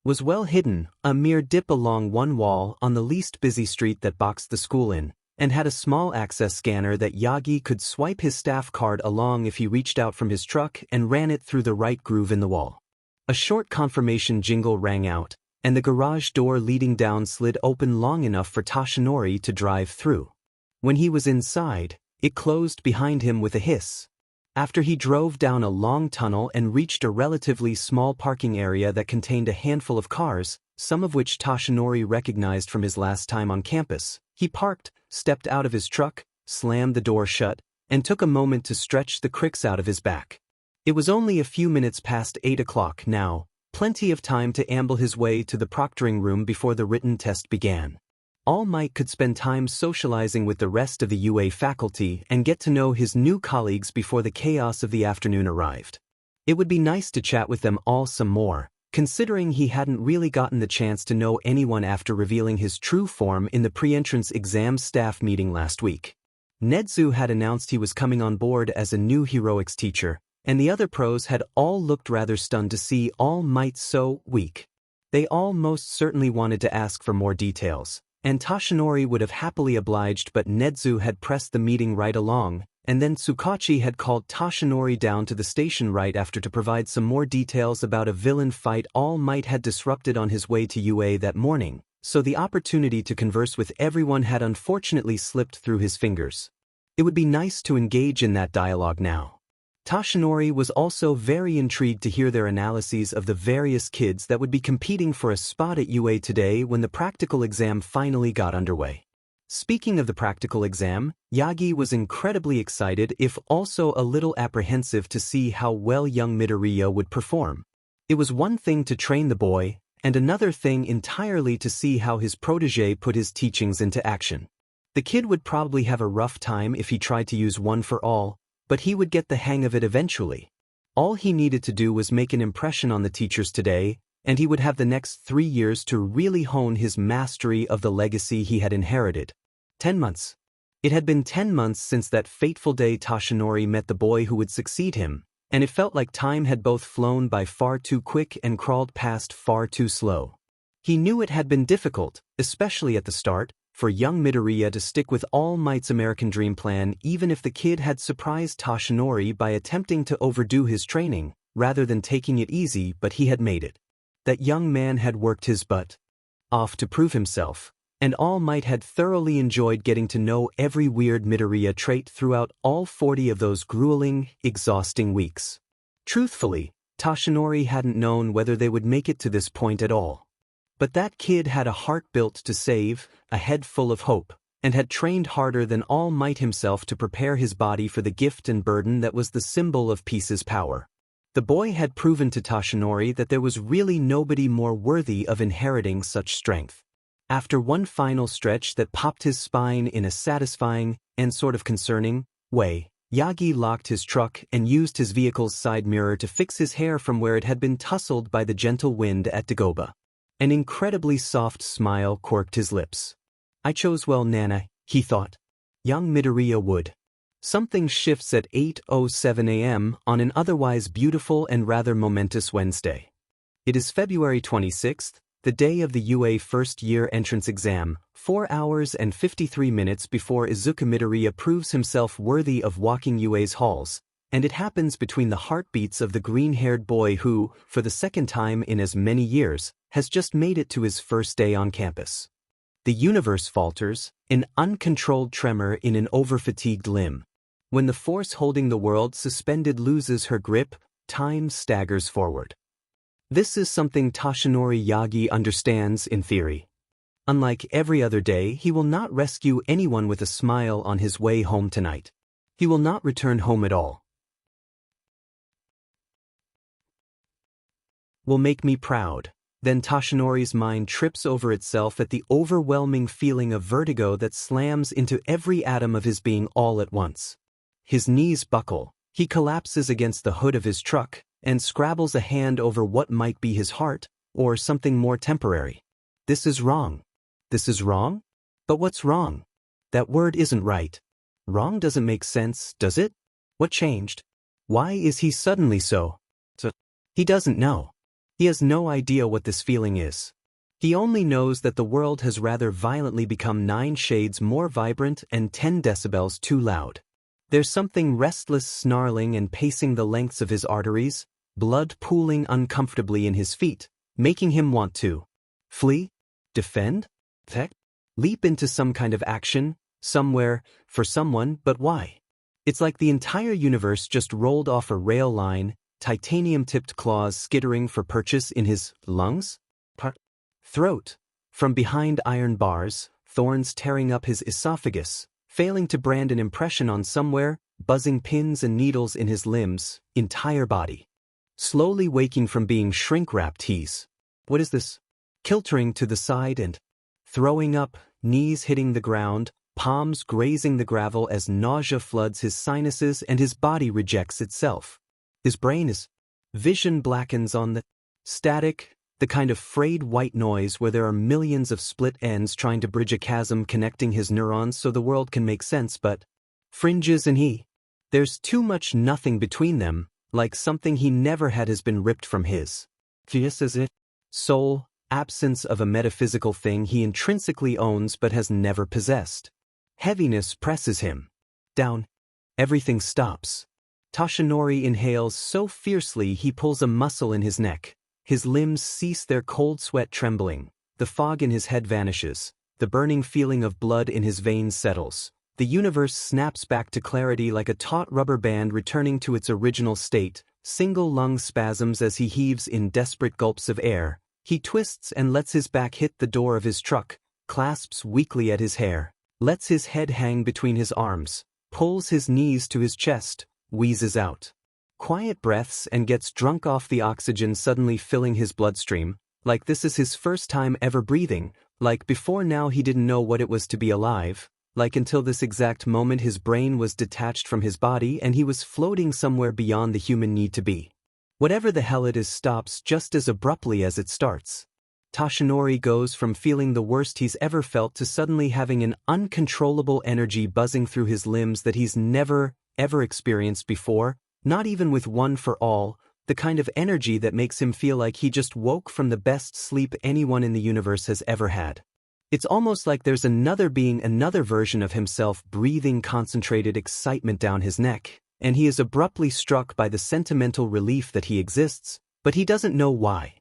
Was well hidden, a mere dip along one wall on the least busy street that boxed the school in, and had a small access scanner that Yagi could swipe his staff card along if he reached out from his truck and ran it through the right groove in the wall. A short confirmation jingle rang out, and the garage door leading down slid open long enough for Toshinori to drive through. When he was inside, it closed behind him with a hiss. After he drove down a long tunnel and reached a relatively small parking area that contained a handful of cars, some of which Toshinori recognized from his last time on campus, he parked, stepped out of his truck, slammed the door shut, and took a moment to stretch the cricks out of his back. It was only a few minutes past 8 o'clock now, plenty of time to amble his way to the proctoring room before the written test began. All Might could spend time socializing with the rest of the UA faculty and get to know his new colleagues before the chaos of the afternoon arrived. It would be nice to chat with them all some more, considering he hadn't really gotten the chance to know anyone after revealing his true form in the pre-entrance exam staff meeting last week. Nedzu had announced he was coming on board as a new heroics teacher, and the other pros had all looked rather stunned to see All Might so weak. They all most certainly wanted to ask for more details, and Toshinori would have happily obliged, but Nedzu had pressed the meeting right along, and then Tsukachi had called Toshinori down to the station right after to provide some more details about a villain fight All Might had disrupted on his way to UA that morning, so the opportunity to converse with everyone had unfortunately slipped through his fingers. It would be nice to engage in that dialogue now. Toshinori was also very intrigued to hear their analyses of the various kids that would be competing for a spot at UA today when the practical exam finally got underway. Speaking of the practical exam, Yagi was incredibly excited if also a little apprehensive to see how well young Midoriya would perform. It was one thing to train the boy, and another thing entirely to see how his protege put his teachings into action. The kid would probably have a rough time if he tried to use One for All, but he would get the hang of it eventually. All he needed to do was make an impression on the teachers today, and he would have the next 3 years to really hone his mastery of the legacy he had inherited. 10 months. It had been 10 months since that fateful day Toshinori met the boy who would succeed him, and it felt like time had both flown by far too quick and crawled past far too slow. He knew it had been difficult, especially at the start, for young Midoriya to stick with All Might's American dream plan even if the kid had surprised Toshinori by attempting to overdo his training, rather than taking it easy, but he had made it. That young man had worked his butt off to prove himself, and All Might had thoroughly enjoyed getting to know every weird Midoriya trait throughout all 40 of those grueling, exhausting weeks. Truthfully, Toshinori hadn't known whether they would make it to this point at all. But that kid had a heart built to save, a head full of hope, and had trained harder than All Might himself to prepare his body for the gift and burden that was the symbol of Peace's power. The boy had proven to Toshinori that there was really nobody more worthy of inheriting such strength. After one final stretch that popped his spine in a satisfying, and sort of concerning, way, Yagi locked his truck and used his vehicle's side mirror to fix his hair from where it had been tousled by the gentle wind at Dagoba. An incredibly soft smile quirked his lips. I chose well, Nana, he thought. Young Midoriya would. Something shifts at 8:07 a.m. on an otherwise beautiful and rather momentous Wednesday. It is February 26th, the day of the UA first-year entrance exam, 4 hours and 53 minutes before Izuku Midoriya proves himself worthy of walking UA's halls, and it happens between the heartbeats of the green-haired boy who, for the second time in as many years, has just made it to his first day on campus. The universe falters, an uncontrolled tremor in an overfatigued limb. When the force holding the world suspended loses her grip, time staggers forward. This is something Toshinori Yagi understands in theory. Unlike every other day, he will not rescue anyone with a smile on his way home tonight. He will not return home at all. Will make me proud. Then Toshinori's mind trips over itself at the overwhelming feeling of vertigo that slams into every atom of his being all at once. His knees buckle, he collapses against the hood of his truck, and scrabbles a hand over what might be his heart, or something more temporary. This is wrong. This is wrong? But what's wrong? That word isn't right. Wrong doesn't make sense, does it? What changed? Why is he suddenly so? He doesn't know. He has no idea what this feeling is. He only knows that the world has rather violently become 9 shades more vibrant and 10 decibels too loud. There's something restless snarling and pacing the lengths of his arteries, blood pooling uncomfortably in his feet, making him want to flee, defend, leap into some kind of action, somewhere, for someone, but why? It's like the entire universe just rolled off a rail line, titanium-tipped claws skittering for purchase in his lungs, throat, from behind iron bars, thorns tearing up his esophagus, failing to brand an impression on somewhere, buzzing pins and needles in his limbs, entire body. Slowly waking from being shrink-wrapped, what is this? Kiltering to the side and throwing up, knees hitting the ground, palms grazing the gravel as nausea floods his sinuses and his body rejects itself. His brain is. Vision blackens on the static, the kind of frayed white noise where there are millions of split ends trying to bridge a chasm connecting his neurons so the world can make sense, but fringes and he. There's too much nothing between them, like something he never had has been ripped from his. Is it? Soul, absence of a metaphysical thing he intrinsically owns but has never possessed. Heaviness presses him down. Everything stops. Toshinori inhales so fiercely he pulls a muscle in his neck. His limbs cease their cold sweat trembling. The fog in his head vanishes. The burning feeling of blood in his veins settles. The universe snaps back to clarity like a taut rubber band returning to its original state. Single lung spasms as he heaves in desperate gulps of air. He twists and lets his back hit the door of his truck, clasps weakly at his hair, lets his head hang between his arms, pulls his knees to his chest, wheezes out quiet breaths and gets drunk off the oxygen suddenly filling his bloodstream, like this is his first time ever breathing, like before now he didn't know what it was to be alive, like until this exact moment his brain was detached from his body and he was floating somewhere beyond the human need to be. Whatever the hell it is stops just as abruptly as it starts. Toshinori goes from feeling the worst he's ever felt to suddenly having an uncontrollable energy buzzing through his limbs that he's never, ever experienced before, not even with One for All, the kind of energy that makes him feel like he just woke from the best sleep anyone in the universe has ever had. It's almost like there's another being, another version of himself breathing concentrated excitement down his neck, and he is abruptly struck by the sentimental relief that he exists, but he doesn't know why.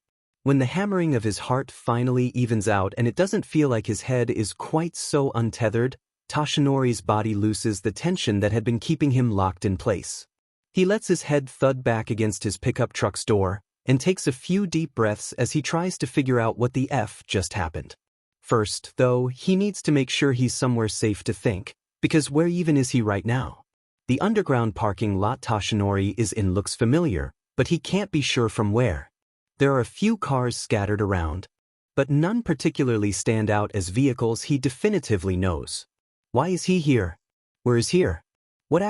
When the hammering of his heart finally evens out and it doesn't feel like his head is quite so untethered, Toshinori's body looses the tension that had been keeping him locked in place. He lets his head thud back against his pickup truck's door and takes a few deep breaths as he tries to figure out what the F just happened. First, though, he needs to make sure he's somewhere safe to think, because where even is he right now? The underground parking lot Toshinori is in looks familiar, but he can't be sure from where. There are a few cars scattered around, but none particularly stand out as vehicles he definitively knows. Why is he here? Where is here? When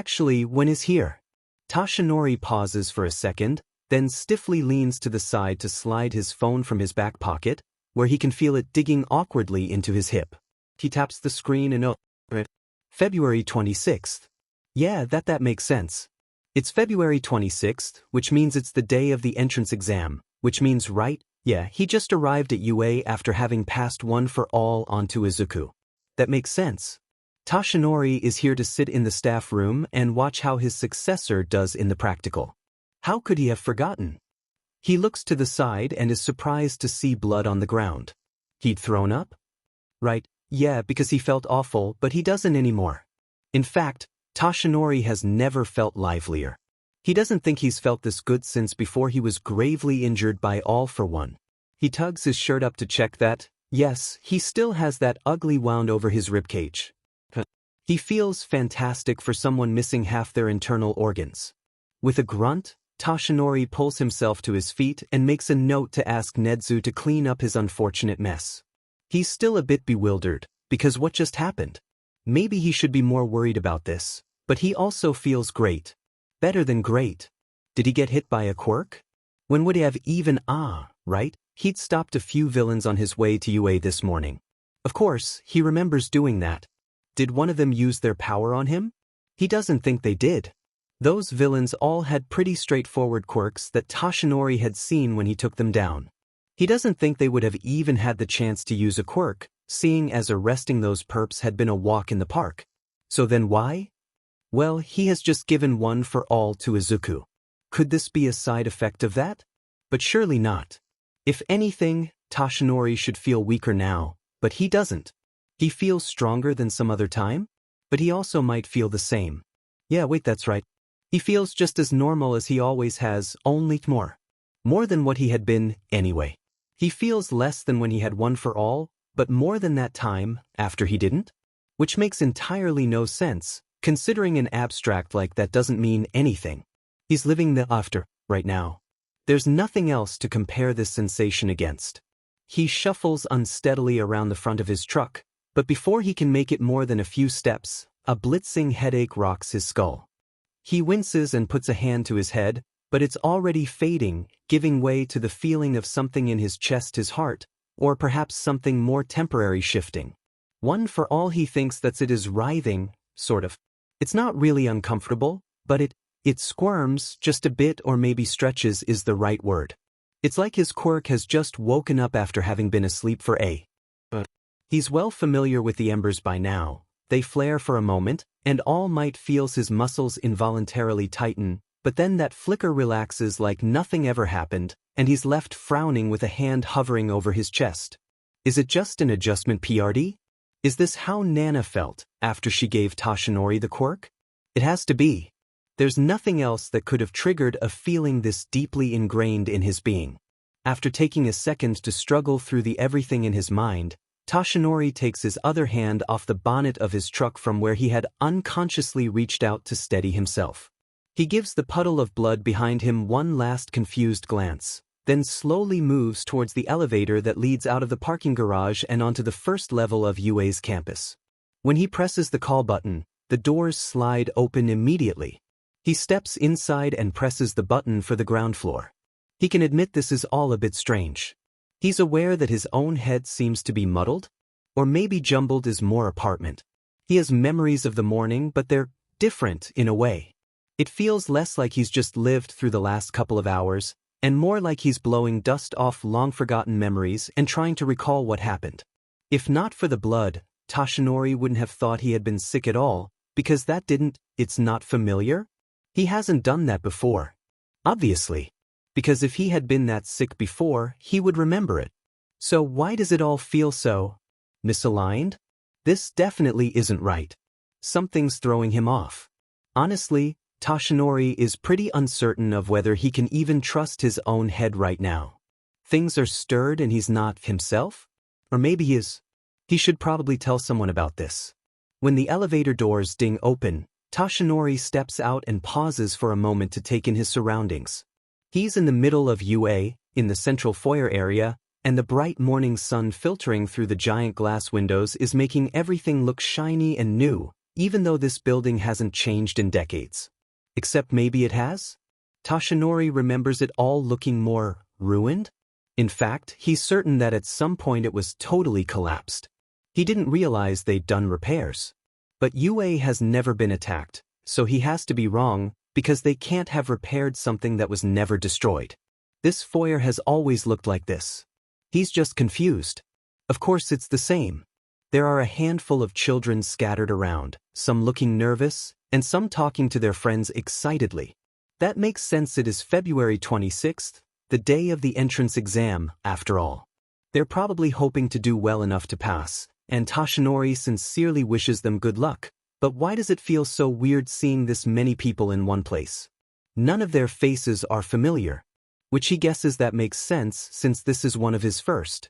is here? Toshinori pauses for a second, then stiffly leans to the side to slide his phone from his back pocket, where he can feel it digging awkwardly into his hip. He taps the screen and February 26th. Yeah, that makes sense. It's February 26th, which means it's the day of the entrance exam, which means he just arrived at UA after having passed one for all onto Izuku. That makes sense. Toshinori is here to sit in the staff room and watch how his successor does in the practical. How could he have forgotten? He looks to the side and is surprised to see blood on the ground. He'd thrown up? Right, yeah, because he felt awful, but he doesn't anymore. In fact, Toshinori has never felt livelier. He doesn't think he's felt this good since before he was gravely injured by All for One. He tugs his shirt up to check that, yes, he still has that ugly wound over his ribcage. He feels fantastic for someone missing half their internal organs. With a grunt, Toshinori pulls himself to his feet and makes a note to ask Nedzu to clean up his unfortunate mess. He's still a bit bewildered, because what just happened? Maybe he should be more worried about this, but he also feels great. Better than great. Did he get hit by a quirk? When would he have even right? He'd stopped a few villains on his way to UA this morning. Of course, he remembers doing that. Did one of them use their power on him? He doesn't think they did. Those villains all had pretty straightforward quirks that Toshinori had seen when he took them down. He doesn't think they would have even had the chance to use a quirk, seeing as arresting those perps had been a walk in the park. So then why? Well, he has just given one for all to Izuku. Could this be a side effect of that? But surely not. If anything, Toshinori should feel weaker now, but he doesn't. He feels stronger than some other time, but he also might feel the same. Yeah, wait, that's right. He feels just as normal as he always has, only more. More than what he had been, anyway. He feels less than when he had one for all, but more than that time, after he didn't? Which makes entirely no sense, considering an abstract like that doesn't mean anything. He's living the after, right now. There's nothing else to compare this sensation against. He shuffles unsteadily around the front of his truck, but before he can make it more than a few steps, a blitzing headache rocks his skull. He winces and puts a hand to his head, but it's already fading, giving way to the feeling of something in his chest, his heart, or perhaps something more temporary shifting. One for all, he thinks that it is writhing, sort of. It's not really uncomfortable, but it squirms just a bit, or maybe stretches is the right word. It's like his quirk has just woken up after having been asleep for but he's well familiar with the embers by now. They flare for a moment, and All Might feels his muscles involuntarily tighten, but then that flicker relaxes like nothing ever happened, and he's left frowning with a hand hovering over his chest. Is it just an adjustment, PRD? Is this how Nana felt after she gave Toshinori the quirk? It has to be. There's nothing else that could have triggered a feeling this deeply ingrained in his being. After taking a second to struggle through the everything in his mind, Toshinori takes his other hand off the bonnet of his truck from where he had unconsciously reached out to steady himself. He gives the puddle of blood behind him one last confused glance, then slowly moves towards the elevator that leads out of the parking garage and onto the first level of UA's campus. When he presses the call button, the doors slide open immediately. He steps inside and presses the button for the ground floor. He can admit this is all a bit strange. He's aware that his own head seems to be muddled, or maybe jumbled is more apartment. He has memories of the morning, but they're different in a way. It feels less like he's just lived through the last couple of hours, and more like he's blowing dust off long-forgotten memories and trying to recall what happened. If not for the blood, Toshinori wouldn't have thought he had been sick at all, because it's not familiar? He hasn't done that before. Obviously. Because if he had been that sick before, he would remember it. So why does it all feel so misaligned? This definitely isn't right. Something's throwing him off. Honestly, Toshinori is pretty uncertain of whether he can even trust his own head right now. Things are stirred and he's not himself? Or maybe he is. He should probably tell someone about this. When the elevator doors ding open, Toshinori steps out and pauses for a moment to take in his surroundings. He's in the middle of UA, in the central foyer area, and the bright morning sun filtering through the giant glass windows is making everything look shiny and new, even though this building hasn't changed in decades. Except maybe it has? Toshinori remembers it all looking more ruined? In fact, he's certain that at some point it was totally collapsed. He didn't realize they'd done repairs. But UA has never been attacked, so he has to be wrong, because they can't have repaired something that was never destroyed. This foyer has always looked like this. He's just confused. Of course it's the same. There are a handful of children scattered around, some looking nervous, and some talking to their friends excitedly. That makes sense. It is February 26th, the day of the entrance exam, after all. They're probably hoping to do well enough to pass, and Toshinori sincerely wishes them good luck. But why does it feel so weird seeing this many people in one place? None of their faces are familiar, which he guesses that makes sense since this is one of his first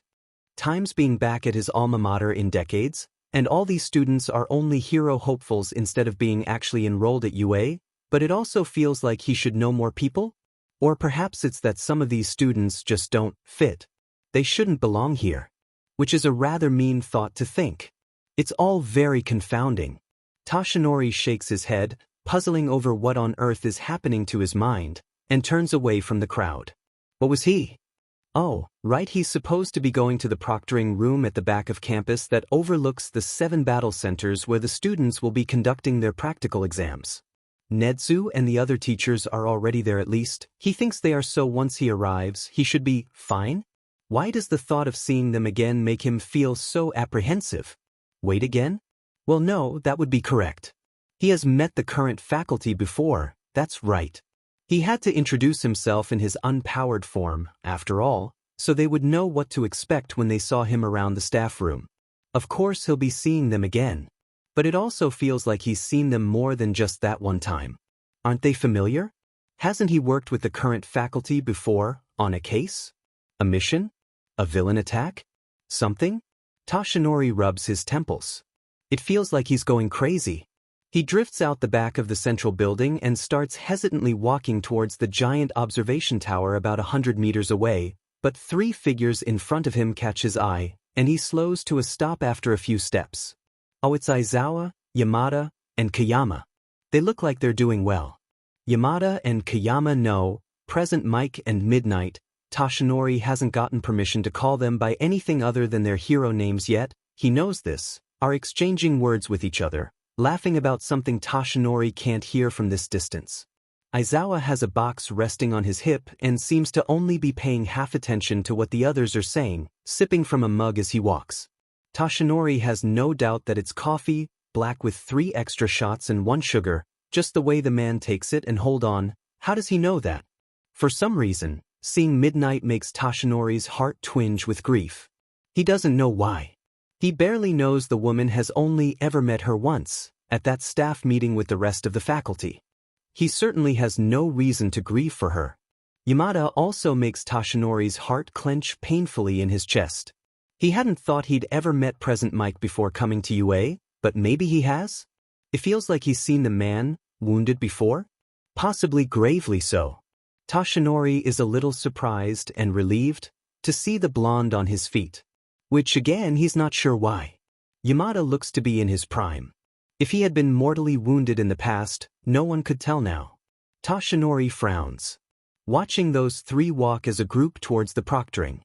times being back at his alma mater in decades, and all these students are only hero hopefuls instead of being actually enrolled at UA, but it also feels like he should know more people? Or perhaps it's that some of these students just don't fit. They shouldn't belong here. Which is a rather mean thought to think. It's all very confounding. Toshinori shakes his head, puzzling over what on earth is happening to his mind, and turns away from the crowd. What was he? Oh, right, he's supposed to be going to the proctoring room at the back of campus that overlooks the 7 battle centers where the students will be conducting their practical exams. Netsu and the other teachers are already there. At least he thinks they are, so once he arrives, he should be fine? Why does the thought of seeing them again make him feel so apprehensive? Wait again? Well, no, that would be correct. He has met the current faculty before, that's right. He had to introduce himself in his unpowered form, after all, so they would know what to expect when they saw him around the staff room. Of course he'll be seeing them again. But it also feels like he's seen them more than just that one time. Aren't they familiar? Hasn't he worked with the current faculty before, on a case? A mission? A villain attack? Something? Toshinori rubs his temples. It feels like he's going crazy. He drifts out the back of the central building and starts hesitantly walking towards the giant observation tower about 100 meters away, but 3 figures in front of him catch his eye, and he slows to a stop after a few steps. Oh, it's Aizawa, Yamada, and Kayama. They look like they're doing well. Yamada and Kayama know, Present Mike and Midnight. Toshinori hasn't gotten permission to call them by anything other than their hero names yet. He knows this, are exchanging words with each other, laughing about something Toshinori can't hear from this distance. Aizawa has a box resting on his hip and seems to only be paying half attention to what the others are saying, sipping from a mug as he walks. Toshinori has no doubt that it's coffee, black with 3 extra shots and 1 sugar, just the way the man takes it. And hold on, how does he know that? For some reason, seeing Midnight makes Toshinori's heart twinge with grief. He doesn't know why. He barely knows the woman, has only ever met her once, at that staff meeting with the rest of the faculty. He certainly has no reason to grieve for her. Yamada also makes Toshinori's heart clench painfully in his chest. He hadn't thought he'd ever met Present Mike before coming to UA, but maybe he has? It feels like he's seen the man, wounded before? Possibly gravely so. Toshinori is a little surprised and relieved to see the blonde on his feet. Which again, he's not sure why. Yamada looks to be in his prime. If he had been mortally wounded in the past, no one could tell now. Toshinori frowns, watching those 3 walk as a group towards the proctoring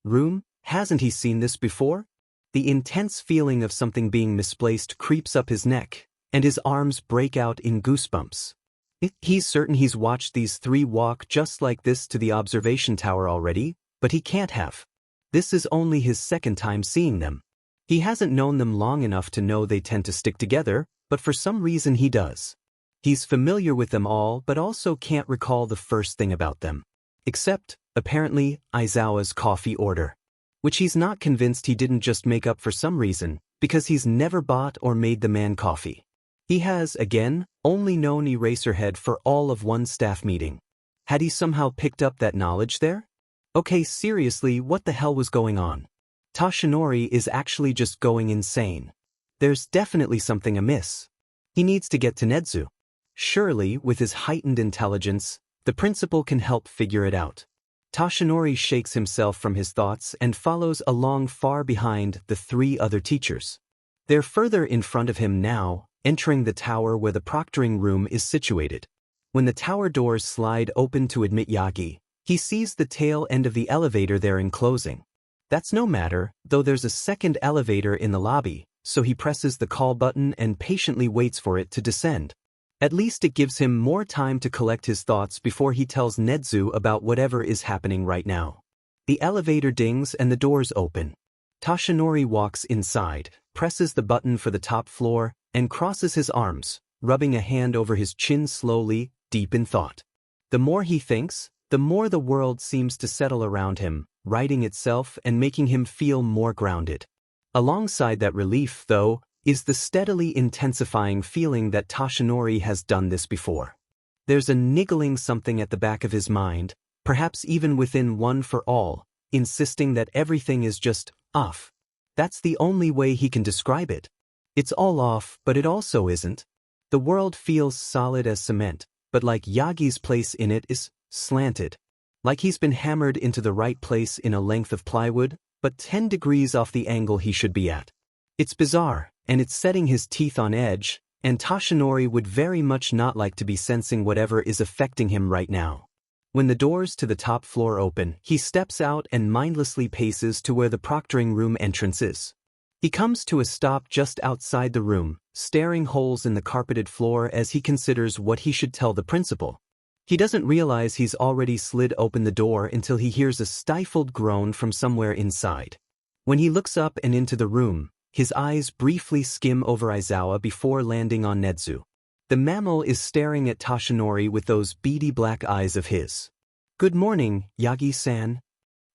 room. Hasn't he seen this before? The intense feeling of something being misplaced creeps up his neck, and his arms break out in goosebumps. He's certain he's watched these 3 walk just like this to the observation tower already, but he can't have. This is only his 2nd time seeing them. He hasn't known them long enough to know they tend to stick together, but for some reason he does. He's familiar with them all but also can't recall the first thing about them. Except, apparently, Aizawa's coffee order. Which he's not convinced he didn't just make up for some reason, because he's never bought or made the man coffee. He has, again, only known Eraserhead for all of one staff meeting. Had he somehow picked up that knowledge there? Okay, seriously, what the hell was going on? Toshinori is actually just going insane. There's definitely something amiss. He needs to get to Nedzu. Surely, with his heightened intelligence, the principal can help figure it out. Toshinori shakes himself from his thoughts and follows along far behind the three other teachers. They're further in front of him now, entering the tower where the proctoring room is situated. When the tower doors slide open to admit Yagi, he sees the tail end of the elevator there enclosing. That's no matter, though there's a second elevator in the lobby, so he presses the call button and patiently waits for it to descend. At least it gives him more time to collect his thoughts before he tells Nedzu about whatever is happening right now. The elevator dings and the doors open. Toshinori walks inside, presses the button for the top floor, and crosses his arms, rubbing a hand over his chin slowly, deep in thought. The more he thinks, the more the world seems to settle around him, righting itself and making him feel more grounded. Alongside that relief, though, is the steadily intensifying feeling that Toshinori has done this before. There's a niggling something at the back of his mind, perhaps even within One for All, insisting that everything is just off. That's the only way he can describe it. It's all off, but it also isn't. The world feels solid as cement, but like Yagi's place in it is slanted. Like he's been hammered into the right place in a length of plywood, but 10 degrees off the angle he should be at. It's bizarre, and it's setting his teeth on edge, and Toshinori would very much not like to be sensing whatever is affecting him right now. When the doors to the top floor open, he steps out and mindlessly paces to where the proctoring room entrance is. He comes to a stop just outside the room, staring holes in the carpeted floor as he considers what he should tell the principal. He doesn't realize he's already slid open the door until he hears a stifled groan from somewhere inside. When he looks up and into the room, his eyes briefly skim over Aizawa before landing on Nedzu. The mammal is staring at Toshinori with those beady black eyes of his. "Good morning, Yagi-san."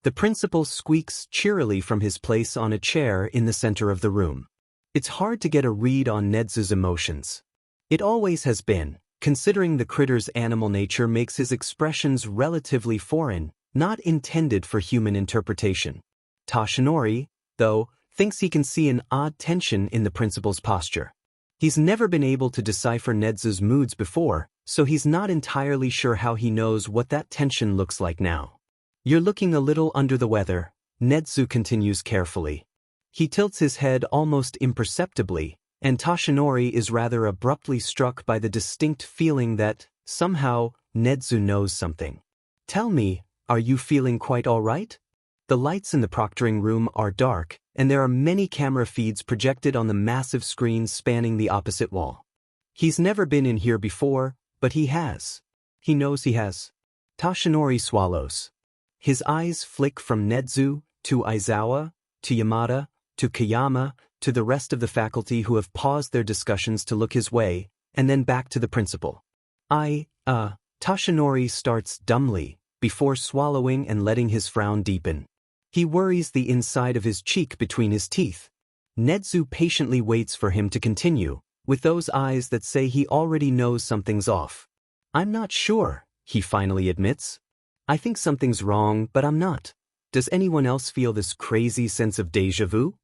The principal squeaks cheerily from his place on a chair in the center of the room. It's hard to get a read on Nedzu's emotions. It always has been, considering the critter's animal nature makes his expressions relatively foreign, not intended for human interpretation. Toshinori, though, thinks he can see an odd tension in the principal's posture. He's never been able to decipher Nedzu's moods before, so he's not entirely sure how he knows what that tension looks like now. "You're looking a little under the weather," Nedzu continues carefully. He tilts his head almost imperceptibly, and Toshinori is rather abruptly struck by the distinct feeling that, somehow, Nedzu knows something. "Tell me, are you feeling quite all right?" The lights in the proctoring room are dark, and there are many camera feeds projected on the massive screen spanning the opposite wall. He's never been in here before, but he has. He knows he has. Toshinori swallows. His eyes flick from Nedzu, to Aizawa, to Yamada, to Kayama, to the rest of the faculty who have paused their discussions to look his way, and then back to the principal. Toshinori starts dumbly, before swallowing and letting his frown deepen. He worries the inside of his cheek between his teeth. Nedzu patiently waits for him to continue, with those eyes that say he already knows something's off. "I'm not sure," he finally admits. "I think something's wrong, but I'm not. Does anyone else feel this crazy sense of déjà vu?"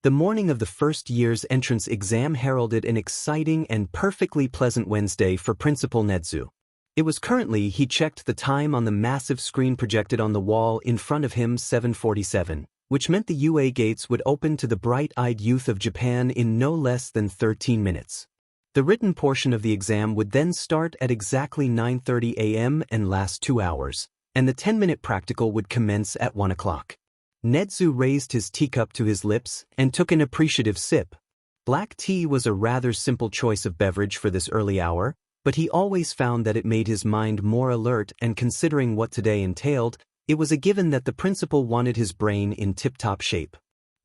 The morning of the first year's entrance exam heralded an exciting and perfectly pleasant Wednesday for Principal Nedzu. It was currently, he checked the time on the massive screen projected on the wall in front of him, 7:47, which meant the UA gates would open to the bright-eyed youth of Japan in no less than 13 minutes. The written portion of the exam would then start at exactly 9:30 a.m. and last 2 hours, and the 10-minute practical would commence at 1 o'clock. Nedzu raised his teacup to his lips and took an appreciative sip. Black tea was a rather simple choice of beverage for this early hour, but he always found that it made his mind more alert, and considering what today entailed, it was a given that the principal wanted his brain in tip-top shape.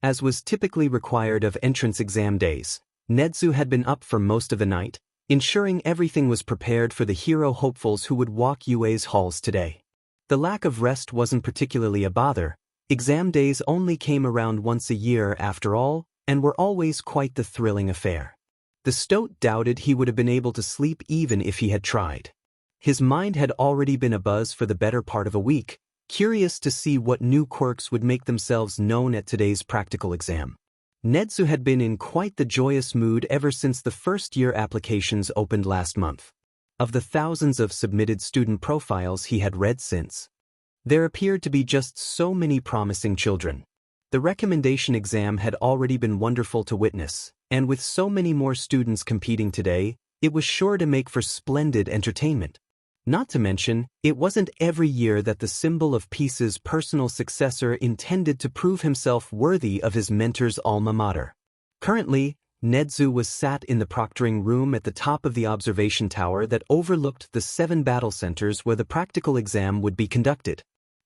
As was typically required of entrance exam days, Nedzu had been up for most of the night, ensuring everything was prepared for the hero hopefuls who would walk UA's halls today. The lack of rest wasn't particularly a bother. Exam days only came around once a year after all, and were always quite the thrilling affair. The stoat doubted he would have been able to sleep even if he had tried. His mind had already been abuzz for the better part of a week, curious to see what new quirks would make themselves known at today's practical exam. Nedzu had been in quite the joyous mood ever since the first-year applications opened last month. Of the thousands of submitted student profiles he had read since, there appeared to be just so many promising children. The recommendation exam had already been wonderful to witness, and with so many more students competing today, it was sure to make for splendid entertainment. Not to mention, it wasn't every year that the symbol of peace's personal successor intended to prove himself worthy of his mentor's alma mater. Currently, Nedzu was sat in the proctoring room at the top of the observation tower that overlooked the 7 battle centers where the practical exam would be conducted.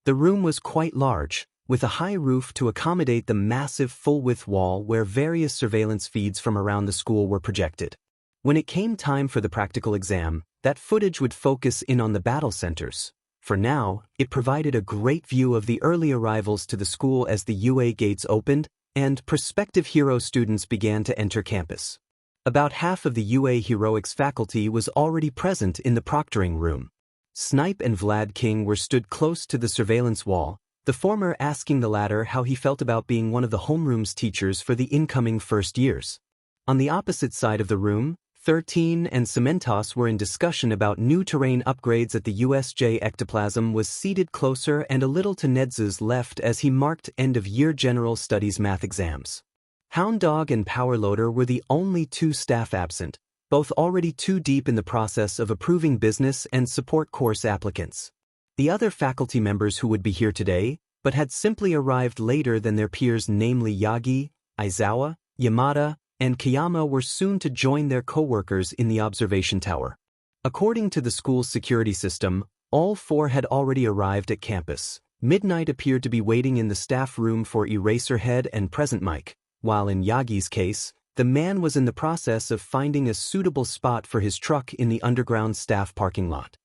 The room was quite large, with a high roof to accommodate the massive full-width wall where various surveillance feeds from around the school were projected. When it came time for the practical exam, that footage would focus in on the battle centers. For now, it provided a great view of the early arrivals to the school as the UA gates opened and prospective hero students began to enter campus. About half of the UA Heroics faculty was already present in the proctoring room. Snipe and Vlad King were stood close to the surveillance wall, the former asking the latter how he felt about being one of the homeroom's teachers for the incoming first years. On the opposite side of the room, 13 and Cementos were in discussion about new terrain upgrades at the USJ Ectoplasm was seated closer and a little to Nedzu's left as he marked end-of-year general studies math exams. Hound Dog and Powerloader were the only 2 staff absent, both already too deep in the process of approving business and support course applicants. The other faculty members who would be here today, but had simply arrived later than their peers, namely Yagi, Aizawa, Yamada, and Kayama, were soon to join their co-workers in the observation tower. According to the school's security system, all 4 had already arrived at campus. Midnight appeared to be waiting in the staff room for Eraserhead and Present Mike, while in Yagi's case, the man was in the process of finding a suitable spot for his truck in the underground staff parking lot.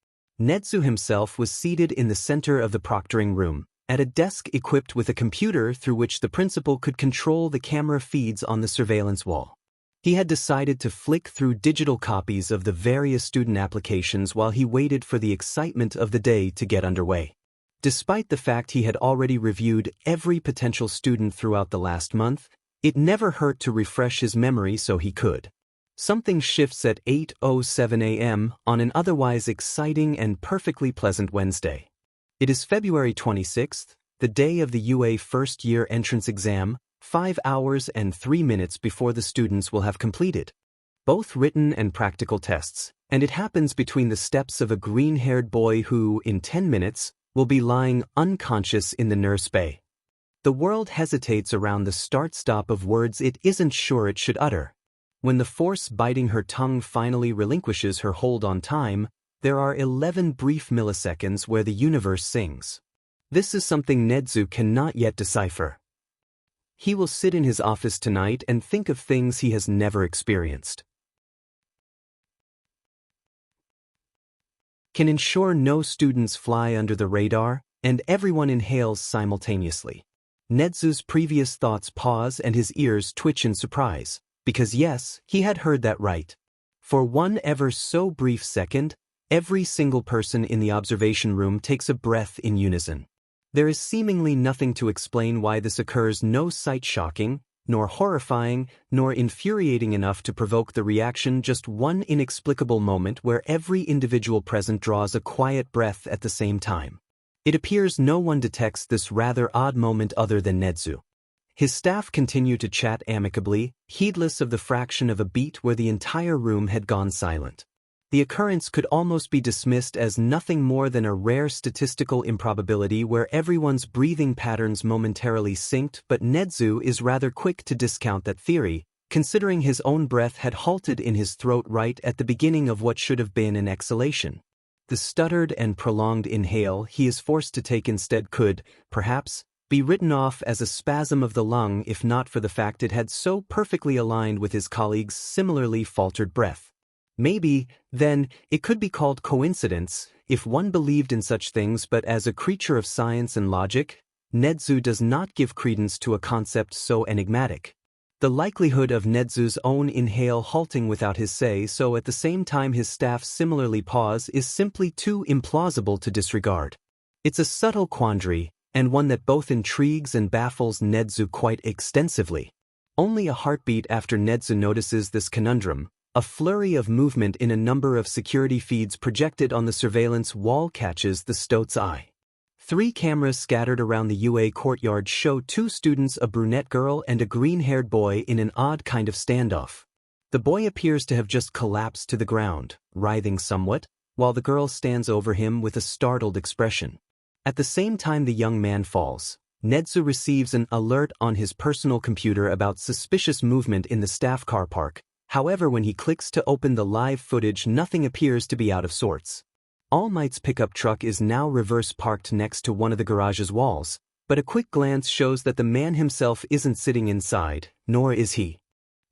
Nedzu himself was seated in the center of the proctoring room, at a desk equipped with a computer through which the principal could control the camera feeds on the surveillance wall. He had decided to flick through digital copies of the various student applications while he waited for the excitement of the day to get underway. Despite the fact he had already reviewed every potential student throughout the last month, it never hurt to refresh his memory so he could. Something shifts at 8:07 a.m. on an otherwise exciting and perfectly pleasant Wednesday. It is February 26th, the day of the UA first-year entrance exam, 5 hours and 3 minutes before the students will have completed both written and practical tests, and it happens between the steps of a green-haired boy who, in 10 minutes, will be lying unconscious in the nurse bay. The world hesitates around the start-stop of words it isn't sure it should utter. When the force biting her tongue finally relinquishes her hold on time, there are 11 brief milliseconds where the universe sings. This is something Nedzu cannot yet decipher. He will sit in his office tonight and think of things he has never experienced. Can ensure no students fly under the radar, and everyone inhales simultaneously. Nedzu's previous thoughts pause and his ears twitch in surprise, because yes, he had heard that right. For one ever so brief second, every single person in the observation room takes a breath in unison. There is seemingly nothing to explain why this occurs, no sight shocking, nor horrifying, nor infuriating enough to provoke the reaction, just one inexplicable moment where every individual present draws a quiet breath at the same time. It appears no one detects this rather odd moment other than Nedzu. His staff continue to chat amicably, heedless of the fraction of a beat where the entire room had gone silent. The occurrence could almost be dismissed as nothing more than a rare statistical improbability where everyone's breathing patterns momentarily synced, but Nedzu is rather quick to discount that theory, considering his own breath had halted in his throat right at the beginning of what should have been an exhalation. The stuttered and prolonged inhale he is forced to take instead could, perhaps, be written off as a spasm of the lung if not for the fact it had so perfectly aligned with his colleague's similarly faltered breath. Maybe, then, it could be called coincidence, if one believed in such things, but as a creature of science and logic, Nezu does not give credence to a concept so enigmatic. The likelihood of Nezu's own inhale halting without his say-so at the same time his staff similarly pause is simply too implausible to disregard. It's a subtle quandary, and one that both intrigues and baffles Nezu quite extensively. Only a heartbeat after Nezu notices this conundrum, a flurry of movement in a number of security feeds projected on the surveillance wall catches the stoat's eye. 3 cameras scattered around the UA courtyard show 2 students, a brunette girl and a green-haired boy, in an odd kind of standoff. The boy appears to have just collapsed to the ground, writhing somewhat, while the girl stands over him with a startled expression. At the same time the young man falls, Nezu receives an alert on his personal computer about suspicious movement in the staff car park. However, when he clicks to open the live footage, nothing appears to be out of sorts. All Might's pickup truck is now reverse parked next to one of the garage's walls, but a quick glance shows that the man himself isn't sitting inside, nor is he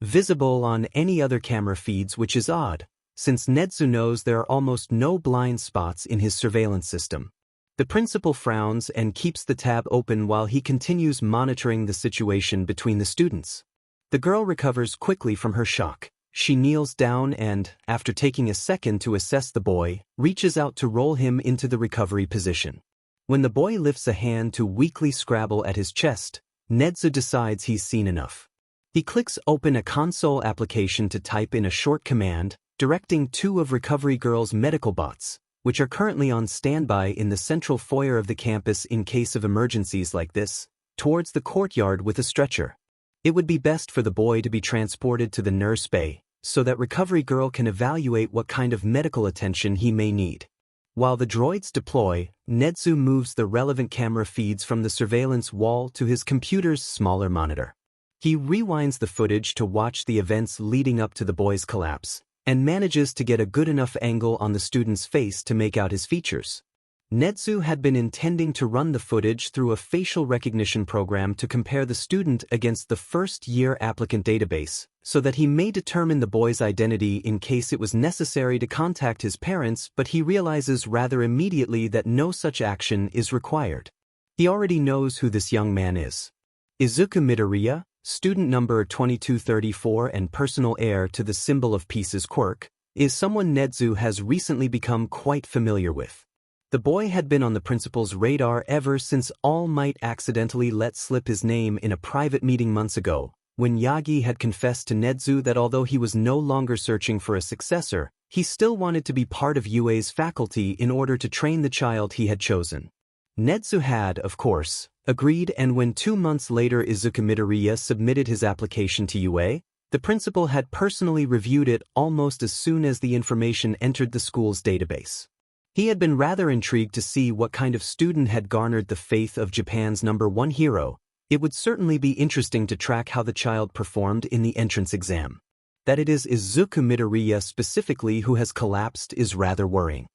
visible on any other camera feeds, which is odd, since Nezu knows there are almost no blind spots in his surveillance system. The principal frowns and keeps the tab open while he continues monitoring the situation between the students. The girl recovers quickly from her shock. She kneels down and, after taking a second to assess the boy, reaches out to roll him into the recovery position. When the boy lifts a hand to weakly scrabble at his chest, Nezu decides he's seen enough. He clicks open a console application to type in a short command, directing 2 of Recovery Girl's medical bots, which are currently on standby in the central foyer of the campus in case of emergencies like this, towards the courtyard with a stretcher. It would be best for the boy to be transported to the nurse bay, so that Recovery Girl can evaluate what kind of medical attention he may need. While the droids deploy, Nezu moves the relevant camera feeds from the surveillance wall to his computer's smaller monitor. He rewinds the footage to watch the events leading up to the boy's collapse, and manages to get a good enough angle on the student's face to make out his features. Nezu had been intending to run the footage through a facial recognition program to compare the student against the first-year applicant database, so that he may determine the boy's identity in case it was necessary to contact his parents, but he realizes rather immediately that no such action is required. He already knows who this young man is. Izuku Midoriya, student number 2234 and personal heir to the symbol of peace's Quirk, is someone Nezu has recently become quite familiar with. The boy had been on the principal's radar ever since All Might accidentally let slip his name in a private meeting months ago, when Yagi had confessed to Nezu that although he was no longer searching for a successor, he still wanted to be part of UA's faculty in order to train the child he had chosen. Nezu had, of course, agreed, and when 2 months later Izuku Midoriya submitted his application to UA, the principal had personally reviewed it almost as soon as the information entered the school's database. He had been rather intrigued to see what kind of student had garnered the faith of Japan's #1 hero. It would certainly be interesting to track how the child performed in the entrance exam. That it is Izuku Midoriya specifically who has collapsed is rather worrying.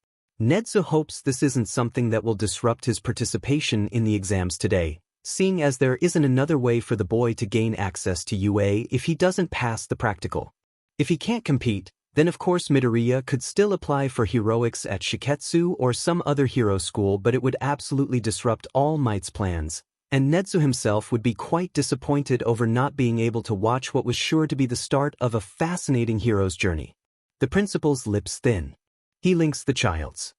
Nezu hopes this isn't something that will disrupt his participation in the exams today, seeing as there isn't another way for the boy to gain access to UA if he doesn't pass the practical. If he can't compete, then of course Midoriya could still apply for heroics at Shiketsu or some other hero school, but it would absolutely disrupt All Might's plans, and Nezu himself would be quite disappointed over not being able to watch what was sure to be the start of a fascinating hero's journey. The principal's lips thin. He links the child's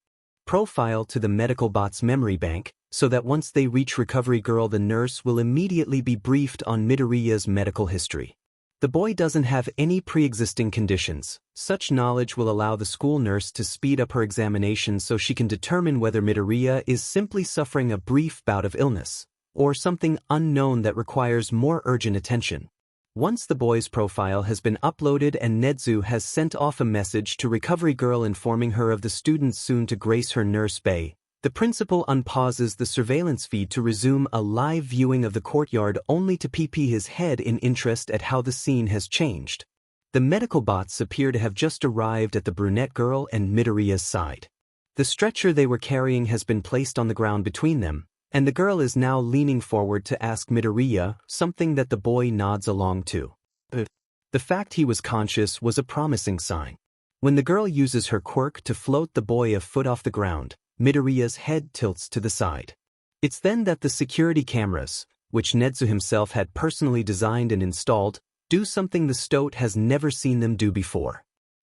profile to the medical bot's memory bank, so that once they reach Recovery Girl the nurse will immediately be briefed on Midoriya's medical history. The boy doesn't have any pre-existing conditions. Such knowledge will allow the school nurse to speed up her examination so she can determine whether Midoriya is simply suffering a brief bout of illness, or something unknown that requires more urgent attention. Once the boy's profile has been uploaded and Nezu has sent off a message to Recovery Girl informing her of the students soon to grace her nurse bay, the principal unpauses the surveillance feed to resume a live viewing of the courtyard only to PP his head in interest at how the scene has changed. The medical bots appear to have just arrived at the brunette girl and Midoriya's side. The stretcher they were carrying has been placed on the ground between them, and the girl is now leaning forward to ask Midoriya something that the boy nods along to. The fact he was conscious was a promising sign. When the girl uses her quirk to float the boy a foot off the ground, Midoriya's head tilts to the side. It's then that the security cameras, which Nezu himself had personally designed and installed, do something the stoat has never seen them do before.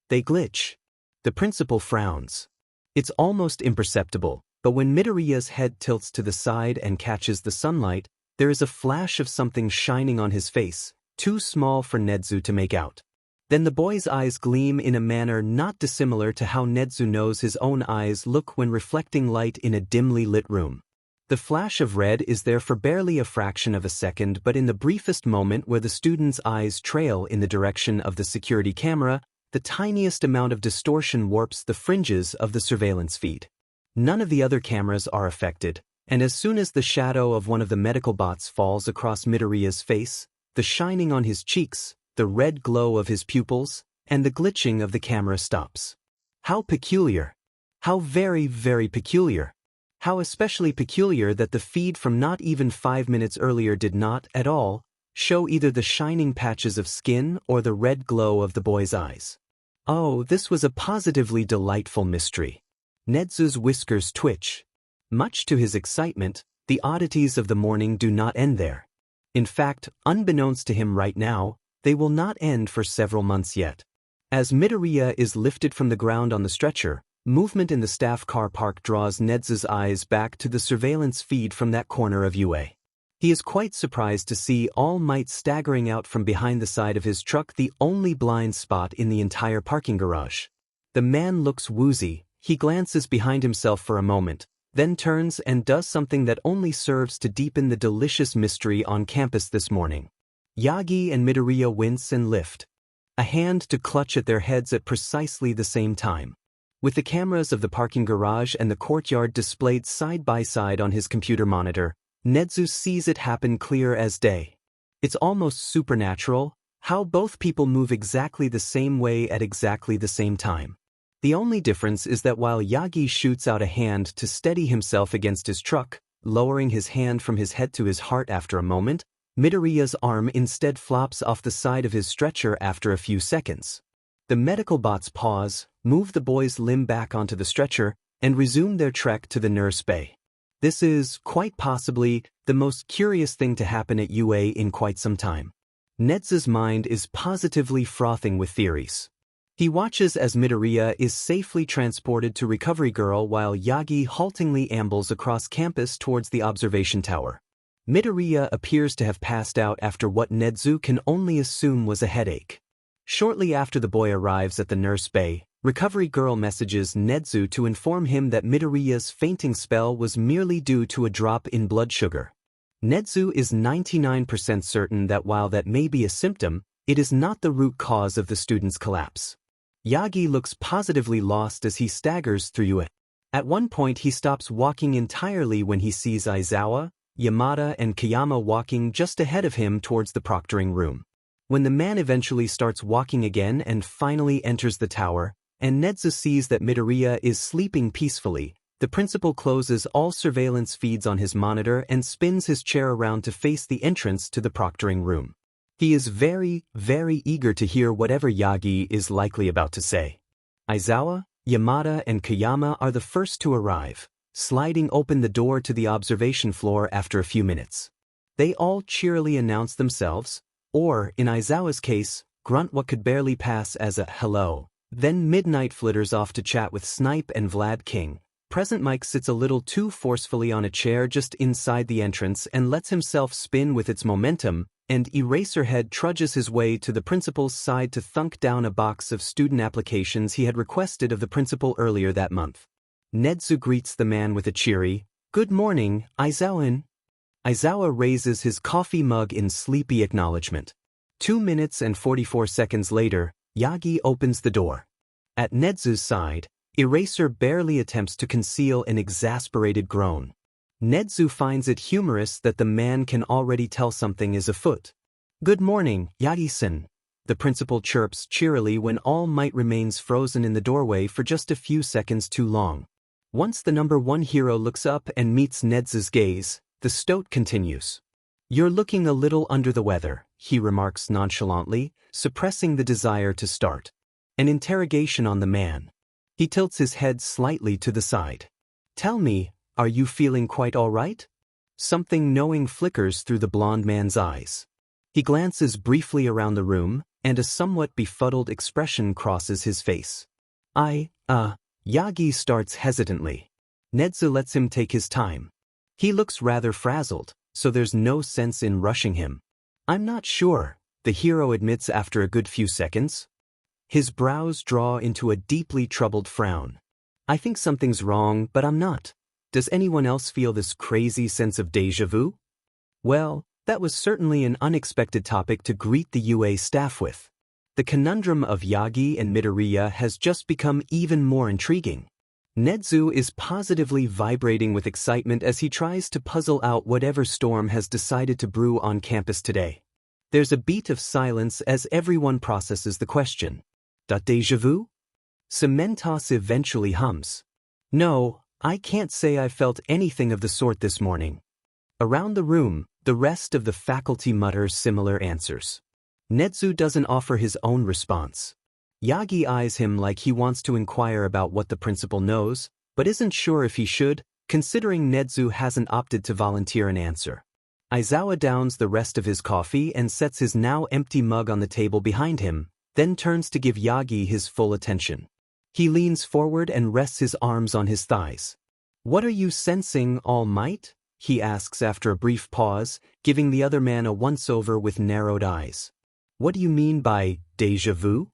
They glitch. The principal frowns. It's almost imperceptible, but when Midoriya's head tilts to the side and catches the sunlight, there is a flash of something shining on his face, too small for Nezu to make out. Then the boy's eyes gleam in a manner not dissimilar to how Nezu knows his own eyes look when reflecting light in a dimly lit room. The flash of red is there for barely a fraction of a second, but in the briefest moment where the student's eyes trail in the direction of the security camera, the tiniest amount of distortion warps the fringes of the surveillance feed. None of the other cameras are affected, and as soon as the shadow of one of the medical bots falls across Midoriya's face, the shining on his cheeks, the red glow of his pupils, and the glitching of the camera stops. How peculiar. How very, very peculiar. How especially peculiar that the feed from not even 5 minutes earlier did not, at all, show either the shining patches of skin or the red glow of the boy's eyes. Oh, this was a positively delightful mystery. Nezu's whiskers twitch. Much to his excitement, the oddities of the morning do not end there. In fact, unbeknownst to him right now, they will not end for several months yet. As Midoriya is lifted from the ground on the stretcher, movement in the staff car park draws Nezu's eyes back to the surveillance feed from that corner of UA. He is quite surprised to see All Might staggering out from behind the side of his truck, the only blind spot in the entire parking garage. The man looks woozy. He glances behind himself for a moment, then turns and does something that only serves to deepen the delicious mystery on campus this morning. Yagi and Midoriya wince and lift. A hand to clutch at their heads at precisely the same time. With the cameras of the parking garage and the courtyard displayed side by side on his computer monitor, Nezu sees it happen clear as day. It's almost supernatural, how both people move exactly the same way at exactly the same time. The only difference is that while Yagi shoots out a hand to steady himself against his truck, lowering his hand from his head to his heart after a moment, Midoriya's arm instead flops off the side of his stretcher after a few seconds. The medical bots pause, move the boy's limb back onto the stretcher, and resume their trek to the nurse bay. This is, quite possibly, the most curious thing to happen at UA in quite some time. Nezu's mind is positively frothing with theories. He watches as Midoriya is safely transported to Recovery Girl while Yagi haltingly ambles across campus towards the observation tower. Midoriya appears to have passed out after what Nezu can only assume was a headache. Shortly after the boy arrives at the nurse bay, Recovery Girl messages Nezu to inform him that Midoriya's fainting spell was merely due to a drop in blood sugar. Nezu is 99% certain that while that may be a symptom, it is not the root cause of the student's collapse. Yagi looks positively lost as he staggers through it. At one point he stops walking entirely when he sees Aizawa, Yamada and Kayama walking just ahead of him towards the proctoring room. When the man eventually starts walking again and finally enters the tower, and Nezu sees that Midoriya is sleeping peacefully, the principal closes all surveillance feeds on his monitor and spins his chair around to face the entrance to the proctoring room. He is very, very eager to hear whatever Yagi is likely about to say. Aizawa, Yamada and Kayama are the first to arrive, sliding open the door to the observation floor after a few minutes. They all cheerily announce themselves, or, in Aizawa's case, grunt what could barely pass as a hello. Then Midnight flitters off to chat with Snipe and Vlad King. Present Mike sits a little too forcefully on a chair just inside the entrance and lets himself spin with its momentum, and Eraserhead trudges his way to the principal's side to thunk down a box of student applications he had requested of the principal earlier that month. Nezu greets the man with a cheery, "Good morning, Aizawa." Aizawa raises his coffee mug in sleepy acknowledgement. 2 minutes and 44 seconds later, Yagi opens the door. At Nezu's side, Eraser barely attempts to conceal an exasperated groan. Nezu finds it humorous that the man can already tell something is afoot. "Good morning, Yagi-san," the principal chirps cheerily when All Might remains frozen in the doorway for just a few seconds too long. Once the number one hero looks up and meets Nezu's gaze, the stoat continues. "You're looking a little under the weather," he remarks nonchalantly, suppressing the desire to start. an interrogation on the man. He tilts his head slightly to the side. Tell me, are you feeling quite all right? Something knowing flickers through the blond man's eyes. He glances briefly around the room, and a somewhat befuddled expression crosses his face. Yagi starts hesitantly. Nedzu lets him take his time. He looks rather frazzled, so there's no sense in rushing him. I'm not sure, the hero admits after a good few seconds. His brows draw into a deeply troubled frown. I think something's wrong, but I'm not. Does anyone else feel this crazy sense of déjà vu? Well, that was certainly an unexpected topic to greet the UA staff with. The conundrum of Yagi and Midoriya has just become even more intriguing. Nedzu is positively vibrating with excitement as he tries to puzzle out whatever storm has decided to brew on campus today. There's a beat of silence as everyone processes the question. Déjà vu? Cementos eventually hums. No, I can't say I felt anything of the sort this morning. Around the room, the rest of the faculty mutters similar answers. Nedzu doesn't offer his own response. Yagi eyes him like he wants to inquire about what the principal knows, but isn't sure if he should, considering Nedzu hasn't opted to volunteer an answer. Aizawa downs the rest of his coffee and sets his now empty mug on the table behind him, then turns to give Yagi his full attention. He leans forward and rests his arms on his thighs. What are you sensing, All Might? He asks after a brief pause, giving the other man a once-over with narrowed eyes. What do you mean by déjà vu?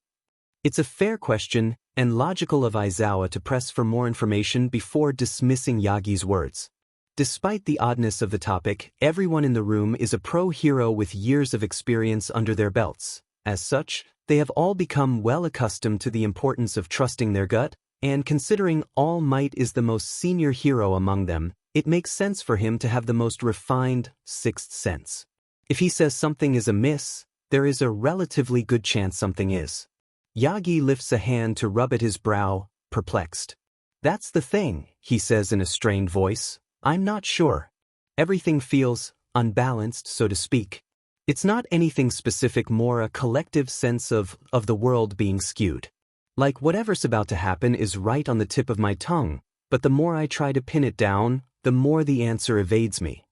It's a fair question, and logical of Aizawa to press for more information before dismissing Yagi's words. Despite the oddness of the topic, everyone in the room is a pro-hero with years of experience under their belts. As such, they have all become well accustomed to the importance of trusting their gut, and considering All Might is the most senior hero among them, it makes sense for him to have the most refined sixth sense. If he says something is amiss, there is a relatively good chance something is. Yagi lifts a hand to rub at his brow, perplexed. That's the thing, he says in a strained voice. I'm not sure. Everything feels unbalanced, so to speak. It's not anything specific, more a collective sense of the world being skewed. Like whatever's about to happen is right on the tip of my tongue, but the more I try to pin it down, the more the answer evades me.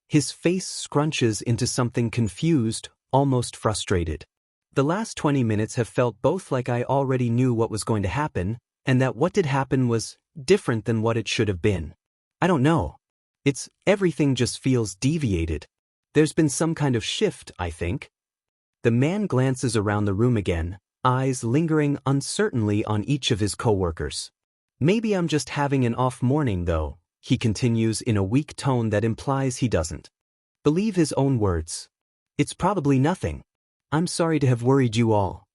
His face scrunches into something confused, almost frustrated. The last 20 minutes have felt both like I already knew what was going to happen, and that what did happen was different than what it should have been. I don't know. Everything just feels deviated. There's been some kind of shift, I think. The man glances around the room again, eyes lingering uncertainly on each of his coworkers. Maybe I'm just having an off morning though, he continues in a weak tone that implies he doesn't believe his own words. It's probably nothing. I'm sorry to have worried you all.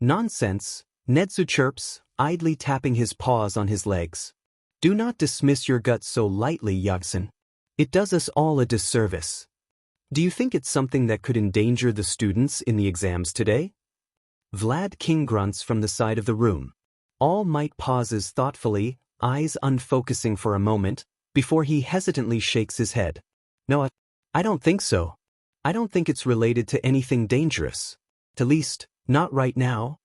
Nonsense, Nedzu chirps, idly tapping his paws on his legs. Do not dismiss your gut so lightly, Yagsen. It does us all a disservice. Do you think it's something that could endanger the students in the exams today? Vlad King grunts from the side of the room. All Might pauses thoughtfully, eyes unfocusing for a moment, before he hesitantly shakes his head. No, I don't think so. I don't think it's related to anything dangerous. At least, not right now.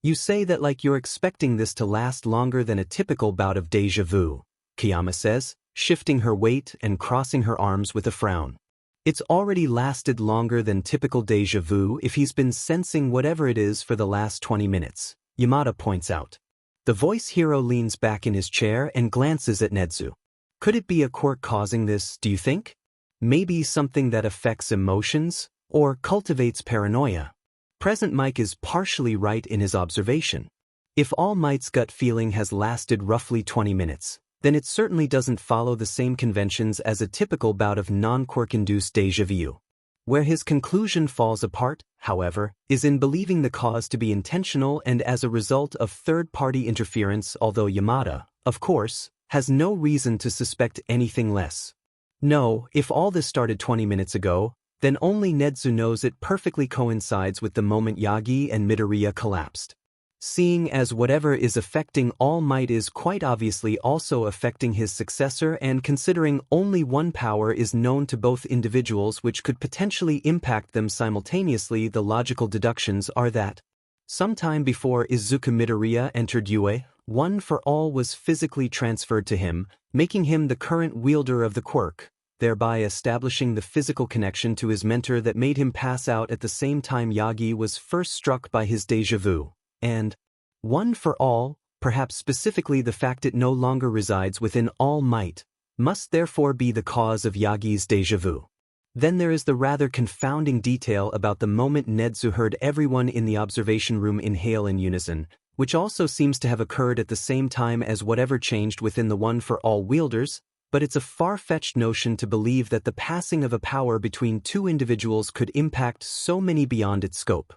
You say that like you're expecting this to last longer than a typical bout of déjà vu, Kiyama says, shifting her weight and crossing her arms with a frown. It's already lasted longer than typical déjà vu if he's been sensing whatever it is for the last 20 minutes, Yamada points out. The voice hero leans back in his chair and glances at Nedzu. Could it be a quirk causing this, do you think? Maybe something that affects emotions, or cultivates paranoia. Present Mike is partially right in his observation. If All Might's gut feeling has lasted roughly 20 minutes, then it certainly doesn't follow the same conventions as a typical bout of non-quirk-induced déjà vu. Where his conclusion falls apart, however, is in believing the cause to be intentional and as a result of third-party interference, although Yamada, of course, has no reason to suspect anything less. No, if all this started 20 minutes ago, then only Nedzu knows it perfectly coincides with the moment Yagi and Midoriya collapsed. Seeing as whatever is affecting All Might is quite obviously also affecting his successor, and considering only one power is known to both individuals which could potentially impact them simultaneously, the logical deductions are that Sometime before Izuku Midoriya entered UA, One for All was physically transferred to him, making him the current wielder of the quirk, thereby establishing the physical connection to his mentor that made him pass out at the same time Yagi was first struck by his déjà vu. And One for All, perhaps specifically the fact it no longer resides within All Might, must therefore be the cause of Yagi's déjà vu. Then there is the rather confounding detail about the moment Nedzu heard everyone in the observation room inhale in unison, which also seems to have occurred at the same time as whatever changed within the One for All wielders, but it's a far-fetched notion to believe that the passing of a power between two individuals could impact so many beyond its scope.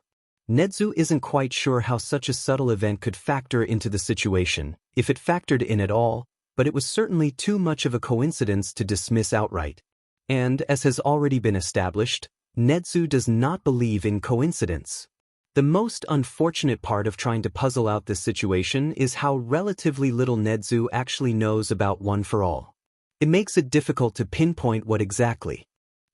Nedzu isn't quite sure how such a subtle event could factor into the situation, if it factored in at all, but it was certainly too much of a coincidence to dismiss outright. And, as has already been established, Nedzu does not believe in coincidence. The most unfortunate part of trying to puzzle out this situation is how relatively little Nedzu actually knows about One for All. It makes it difficult to pinpoint what exactly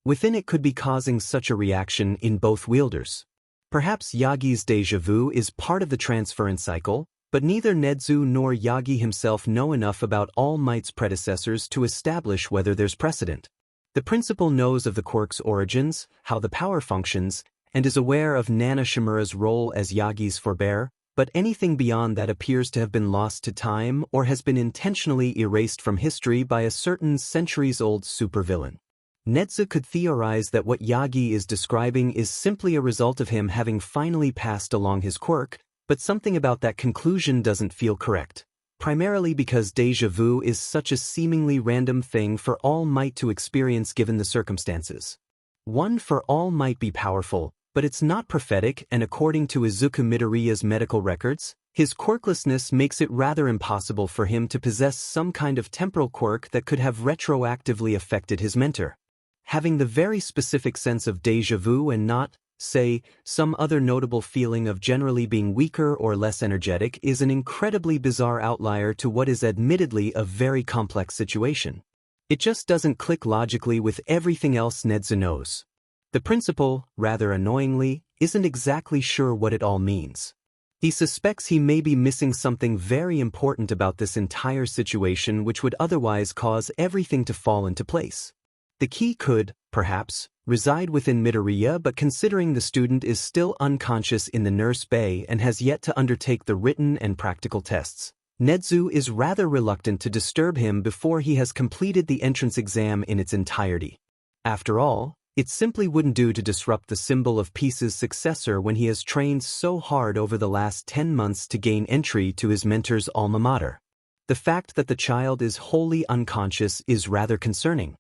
within it could be causing such a reaction in both wielders. Perhaps Yagi's déjà vu is part of the transference cycle, but neither Nedzu nor Yagi himself know enough about All Might's predecessors to establish whether there's precedent. The principal knows of the quirk's origins, how the power functions, and is aware of Nana Shimura's role as Yagi's forebear, but anything beyond that appears to have been lost to time or has been intentionally erased from history by a certain centuries-old supervillain. Nedzu could theorize that what Yagi is describing is simply a result of him having finally passed along his quirk, but something about that conclusion doesn't feel correct. Primarily because déjà vu is such a seemingly random thing for All Might to experience given the circumstances. One for All might be powerful, but it's not prophetic, and according to Izuku Midoriya's medical records, his quirklessness makes it rather impossible for him to possess some kind of temporal quirk that could have retroactively affected his mentor. Having the very specific sense of déjà vu and not, say, some other notable feeling of generally being weaker or less energetic is an incredibly bizarre outlier to what is admittedly a very complex situation. It just doesn't click logically with everything else Nedzu knows. The principal, rather annoyingly, isn't exactly sure what it all means. He suspects he may be missing something very important about this entire situation which would otherwise cause everything to fall into place. The key could, perhaps, reside within Midoriya, but considering the student is still unconscious in the nurse bay and has yet to undertake the written and practical tests, Nedzu is rather reluctant to disturb him before he has completed the entrance exam in its entirety. After all, it simply wouldn't do to disrupt the symbol of peace's successor when he has trained so hard over the last 10 months to gain entry to his mentor's alma mater. The fact that the child is wholly unconscious is rather concerning,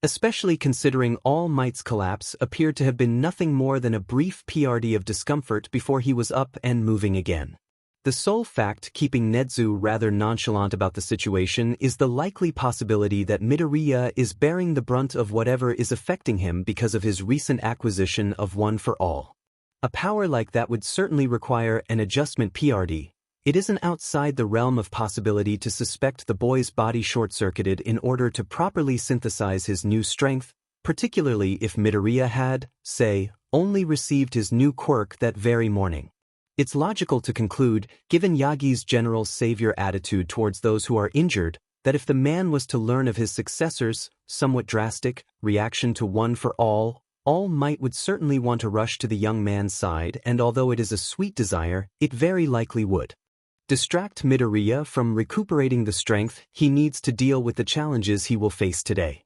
especially considering All Might's collapse appeared to have been nothing more than a brief PRD of discomfort before he was up and moving again. The sole fact keeping Nedzu rather nonchalant about the situation is the likely possibility that Midoriya is bearing the brunt of whatever is affecting him because of his recent acquisition of One for All. A power like that would certainly require an adjustment PRD. It isn't outside the realm of possibility to suspect the boy's body short-circuited in order to properly synthesize his new strength, particularly if Midoriya had, say, only received his new quirk that very morning. It's logical to conclude, given Yagi's general savior attitude towards those who are injured, that if the man was to learn of his successor's, somewhat drastic, reaction to One for All, All Might would certainly want to rush to the young man's side, and although it is a sweet desire, it very likely would distract Midoriya from recuperating the strength he needs to deal with the challenges he will face today.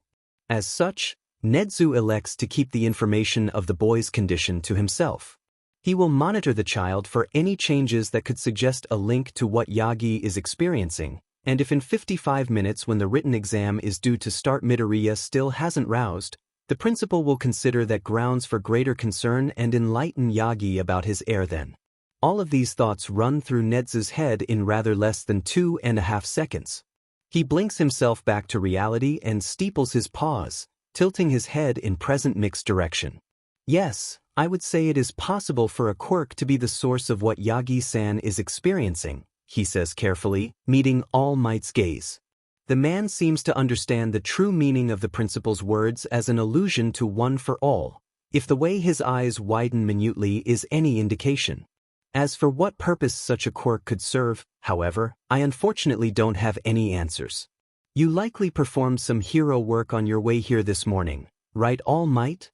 As such, Nedzu elects to keep the information of the boy's condition to himself. He will monitor the child for any changes that could suggest a link to what Yagi is experiencing, and if in 55 minutes when the written exam is due to start Midoriya still hasn't roused, the principal will consider that grounds for greater concern and enlighten Yagi about his heir then. All of these thoughts run through Nedzu's head in rather less than 2.5 seconds. He blinks himself back to reality and steeples his paws, tilting his head in present mixed direction. Yes, I would say it is possible for a quirk to be the source of what Yagi-san is experiencing, he says carefully, meeting All Might's gaze. The man seems to understand the true meaning of the principal's words as an allusion to One for All, if the way his eyes widen minutely is any indication. As for what purpose such a quirk could serve, however, I unfortunately don't have any answers. You likely performed some hero work on your way here this morning, right, All Might?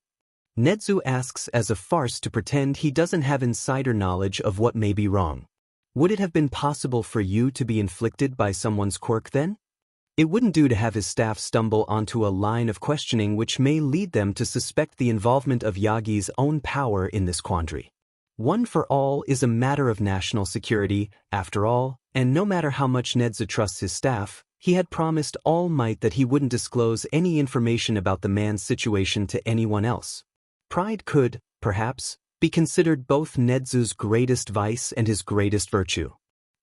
Nezu asks as a farce to pretend he doesn't have insider knowledge of what may be wrong. Would it have been possible for you to be inflicted by someone's quirk then? It wouldn't do to have his staff stumble onto a line of questioning which may lead them to suspect the involvement of Yagi's own power in this quandary. One for all is a matter of national security, after all, and no matter how much Nezu trusts his staff, he had promised All Might that he wouldn't disclose any information about the man's situation to anyone else. Pride could, perhaps, be considered both Nezu's greatest vice and his greatest virtue.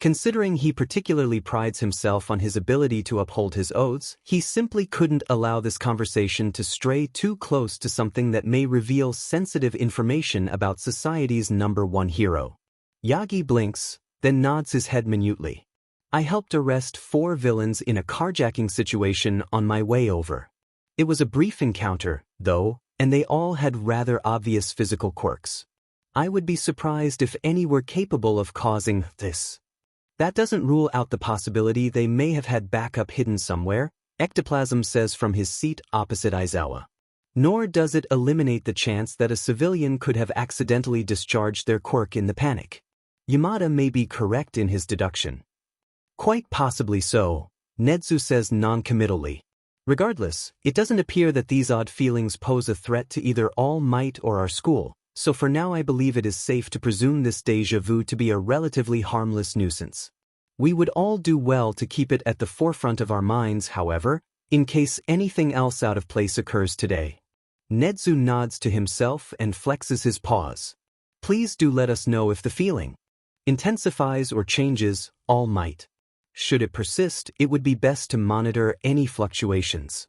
Considering he particularly prides himself on his ability to uphold his oaths, he simply couldn't allow this conversation to stray too close to something that may reveal sensitive information about society's #1 hero. Yagi blinks, then nods his head minutely. I helped arrest 4 villains in a carjacking situation on my way over. It was a brief encounter, though, and they all had rather obvious physical quirks. I would be surprised if any were capable of causing this. That doesn't rule out the possibility they may have had backup hidden somewhere, Ectoplasm says from his seat opposite Aizawa. Nor does it eliminate the chance that a civilian could have accidentally discharged their quirk in the panic. Yamada may be correct in his deduction. Quite possibly so, Nezu says non-committally. Regardless, it doesn't appear that these odd feelings pose a threat to either All Might or our school, so for now I believe it is safe to presume this déjà vu to be a relatively harmless nuisance. We would all do well to keep it at the forefront of our minds, however, in case anything else out of place occurs today. Nezu nods to himself and flexes his paws. Please do let us know if the feeling intensifies or changes, All Might. Should it persist, it would be best to monitor any fluctuations.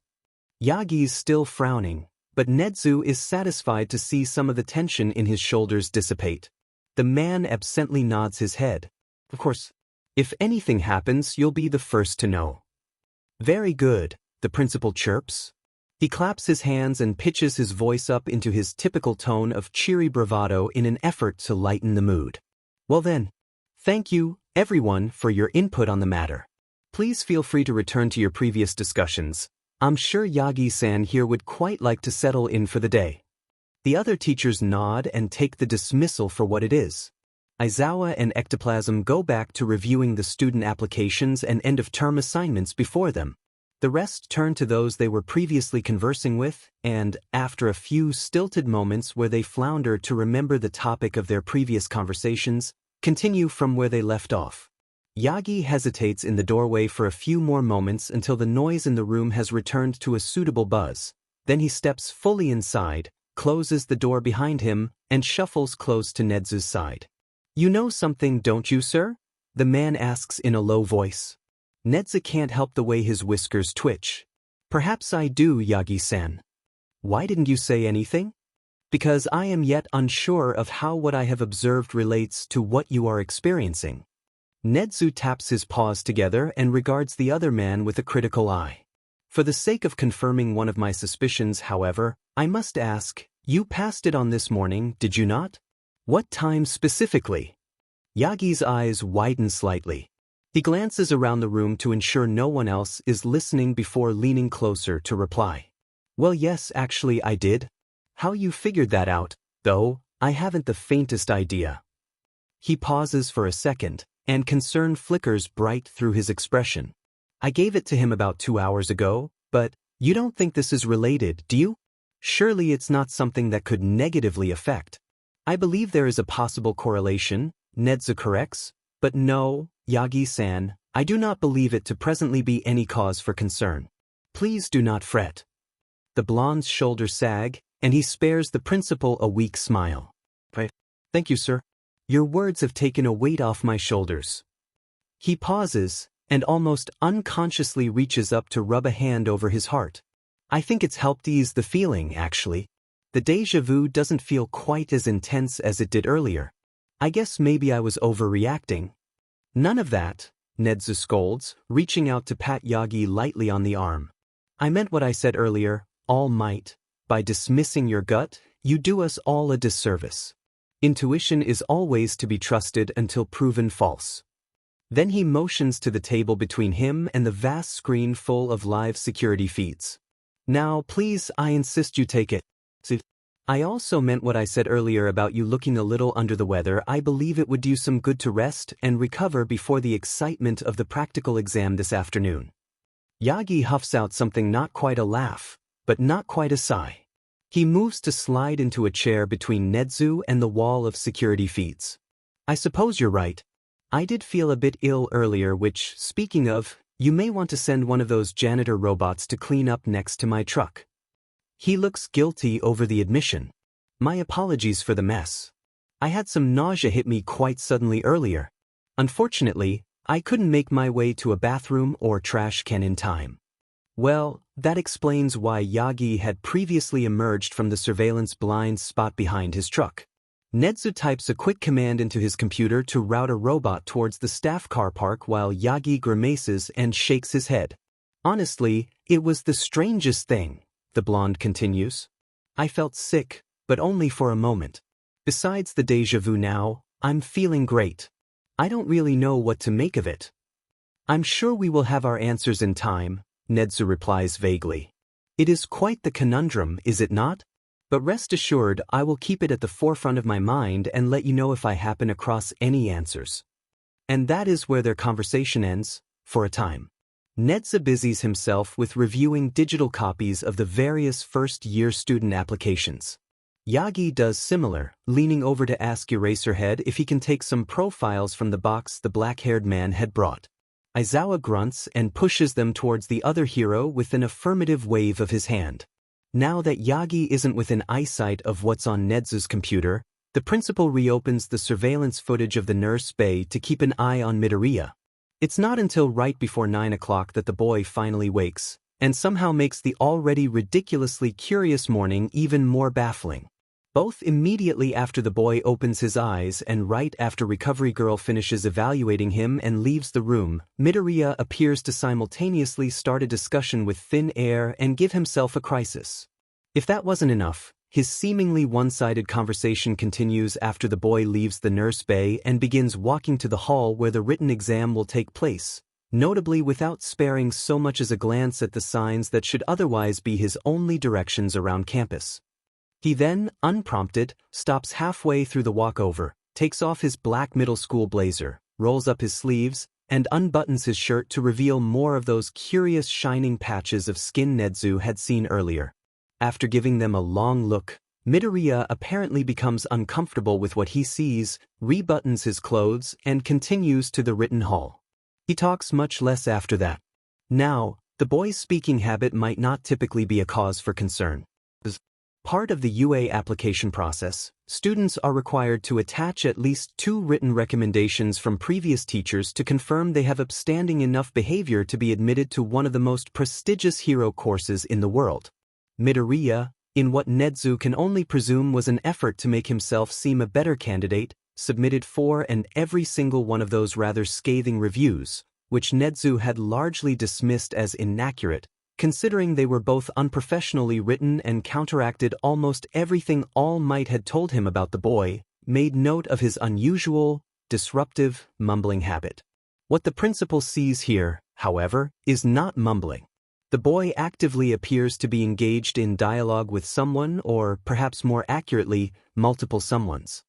Yagi's still frowning, but Nezu is satisfied to see some of the tension in his shoulders dissipate. The man absently nods his head. Of course, if anything happens, you'll be the first to know. Very good, the principal chirps. He claps his hands and pitches his voice up into his typical tone of cheery bravado in an effort to lighten the mood. Well then, thank you, everyone, for your input on the matter. Please feel free to return to your previous discussions. I'm sure Yagi-san here would quite like to settle in for the day. The other teachers nod and take the dismissal for what it is. Aizawa and Ectoplasm go back to reviewing the student applications and end-of-term assignments before them. The rest turn to those they were previously conversing with, and, after a few stilted moments where they flounder to remember the topic of their previous conversations, continue from where they left off. Yagi hesitates in the doorway for a few more moments until the noise in the room has returned to a suitable buzz. Then he steps fully inside, closes the door behind him, and shuffles close to Nezu's side. You know something, don't you, sir? The man asks in a low voice. Nezu can't help the way his whiskers twitch. Perhaps I do, Yagi-san. Why didn't you say anything? Because I am yet unsure of how what I have observed relates to what you are experiencing. Nezu taps his paws together and regards the other man with a critical eye. For the sake of confirming one of my suspicions, however, I must ask, you passed it on this morning, did you not? What time specifically? Yagi's eyes widen slightly. He glances around the room to ensure no one else is listening before leaning closer to reply. Well, yes, actually I did. How you figured that out, though, I haven't the faintest idea. He pauses for a second, and concern flickers bright through his expression. I gave it to him about 2 hours ago, but you don't think this is related, do you? Surely it's not something that could negatively affect. I believe there is a possible correlation, Nezu corrects, but no, Yagi-san, I do not believe it to presently be any cause for concern. Please do not fret. The blonde's shoulders sag, and he spares the principal a weak smile. Thank you, sir. Your words have taken a weight off my shoulders. He pauses, and almost unconsciously reaches up to rub a hand over his heart. I think it's helped ease the feeling, actually. The déjà vu doesn't feel quite as intense as it did earlier. I guess maybe I was overreacting. None of that, Nezu scolds, reaching out to pat Yagi lightly on the arm. I meant what I said earlier, All Might. By dismissing your gut, you do us all a disservice. Intuition is always to be trusted until proven false. Then he motions to the table between him and the vast screen full of live security feeds. Now, please, I insist you take it. I also meant what I said earlier about you looking a little under the weather. I believe it would do some good to rest and recover before the excitement of the practical exam this afternoon. Yagi huffs out something not quite a laugh, but not quite a sigh. He moves to slide into a chair between Nezu and the wall of security feeds. I suppose you're right. I did feel a bit ill earlier, which, speaking of, you may want to send one of those janitor robots to clean up next to my truck. He looks guilty over the admission. My apologies for the mess. I had some nausea hit me quite suddenly earlier. Unfortunately, I couldn't make my way to a bathroom or trash can in time. Well, that explains why Yagi had previously emerged from the surveillance blind spot behind his truck. Nezu types a quick command into his computer to route a robot towards the staff car park while Yagi grimaces and shakes his head. Honestly, it was the strangest thing, the blonde continues. I felt sick, but only for a moment. Besides the déjà vu now, I'm feeling great. I don't really know what to make of it. I'm sure we will have our answers in time, Nezu replies vaguely. It is quite the conundrum, is it not? But rest assured, I will keep it at the forefront of my mind and let you know if I happen across any answers. And that is where their conversation ends, for a time. Nezu busies himself with reviewing digital copies of the various first-year student applications. Yagi does similar, leaning over to ask Eraserhead if he can take some profiles from the box the black-haired man had brought. Aizawa grunts and pushes them towards the other hero with an affirmative wave of his hand. Now that Yagi isn't within eyesight of what's on Nezu's computer, the principal reopens the surveillance footage of the nurse bay to keep an eye on Midoriya. It's not until right before 9 o'clock that the boy finally wakes, and somehow makes the already ridiculously curious morning even more baffling. Both immediately after the boy opens his eyes and right after Recovery Girl finishes evaluating him and leaves the room, Midoriya appears to simultaneously start a discussion with thin air and give himself a crisis. If that wasn't enough, his seemingly one-sided conversation continues after the boy leaves the nurse bay and begins walking to the hall where the written exam will take place, notably without sparing so much as a glance at the signs that should otherwise be his only directions around campus. He then, unprompted, stops halfway through the walkover, takes off his black middle school blazer, rolls up his sleeves, and unbuttons his shirt to reveal more of those curious shining patches of skin Nezu had seen earlier. After giving them a long look, Midoriya apparently becomes uncomfortable with what he sees, rebuttons his clothes, and continues to the written hall. He talks much less after that. Now, the boy's speaking habit might not typically be a cause for concern. As part of the UA application process, students are required to attach at least 2 written recommendations from previous teachers to confirm they have upstanding enough behavior to be admitted to one of the most prestigious hero courses in the world. Midoriya, in what Nezu can only presume was an effort to make himself seem a better candidate, submitted 4 and every single one of those rather scathing reviews, which Nezu had largely dismissed as inaccurate, considering they were both unprofessionally written and counteracted almost everything All Might had told him about the boy, made note of his unusual, disruptive, mumbling habit. What the principal sees here, however, is not mumbling. The boy actively appears to be engaged in dialogue with someone or, perhaps more accurately, multiple someones.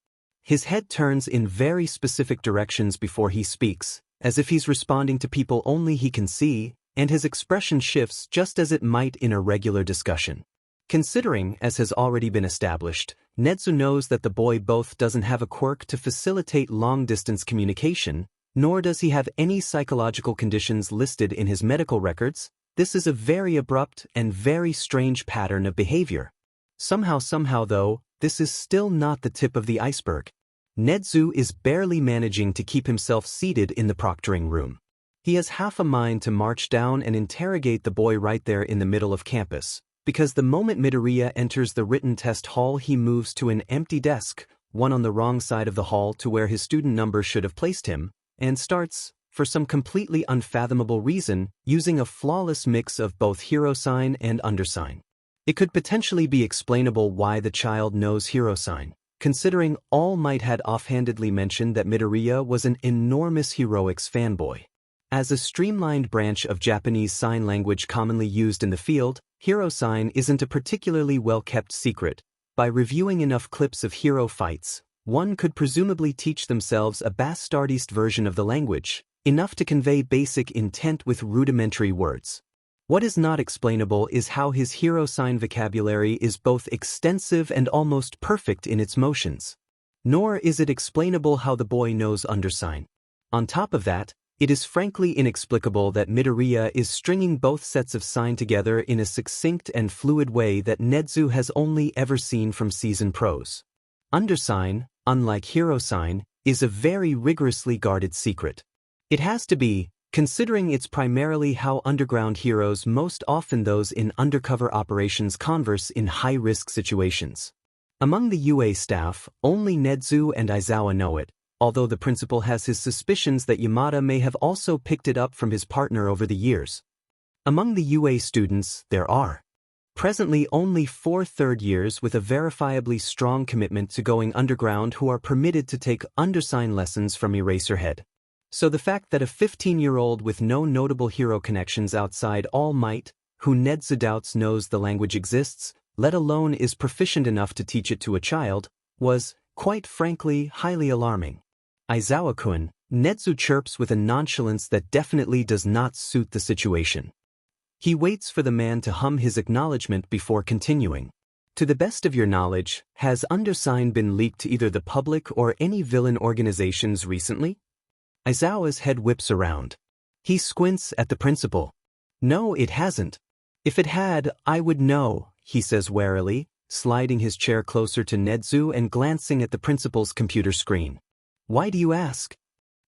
His head turns in very specific directions before he speaks, as if he's responding to people only he can see, and his expression shifts just as it might in a regular discussion. Considering, as has already been established, Nezu knows that the boy both doesn't have a quirk to facilitate long-distance communication, nor does he have any psychological conditions listed in his medical records. This is a very abrupt and very strange pattern of behavior. Somehow though, this is still not the tip of the iceberg. Nezu is barely managing to keep himself seated in the proctoring room. He has half a mind to march down and interrogate the boy right there in the middle of campus, because the moment Midoriya enters the written test hall he moves to an empty desk, one on the wrong side of the hall to where his student number should have placed him, and starts, for some completely unfathomable reason, using a flawless mix of both hero sign and undersign. It could potentially be explainable why the child knows hero sign, considering All Might had offhandedly mentioned that Midoriya was an enormous heroics fanboy. As a streamlined branch of Japanese sign language commonly used in the field, hero sign isn't a particularly well-kept secret. By reviewing enough clips of hero fights, one could presumably teach themselves a bastardized version of the language, enough to convey basic intent with rudimentary words. What is not explainable is how his hero sign vocabulary is both extensive and almost perfect in its motions. Nor is it explainable how the boy knows undersign. On top of that, it is frankly inexplicable that Midoriya is stringing both sets of sign together in a succinct and fluid way that Nezu has only ever seen from season pros. Undersign, unlike hero sign, is a very rigorously guarded secret. It has to be, considering it's primarily how underground heroes, most often those in undercover operations, converse in high-risk situations. Among the UA staff, only Nezu and Aizawa know it, although the principal has his suspicions that Yamada may have also picked it up from his partner over the years. Among the UA students, there are presently only 4 third years with a verifiably strong commitment to going underground who are permitted to take undersign lessons from Eraserhead. So the fact that a 15-year-old with no notable hero connections outside All Might, who Nezu doubts knows the language exists, let alone is proficient enough to teach it to a child, was, quite frankly, highly alarming. Aizawa-kun, Nezu chirps with a nonchalance that definitely does not suit the situation. He waits for the man to hum his acknowledgement before continuing. To the best of your knowledge, has undersign been leaked to either the public or any villain organizations recently? Aizawa's head whips around. He squints at the principal. No, it hasn't. If it had, I would know, he says warily, sliding his chair closer to Nezu and glancing at the principal's computer screen. Why do you ask?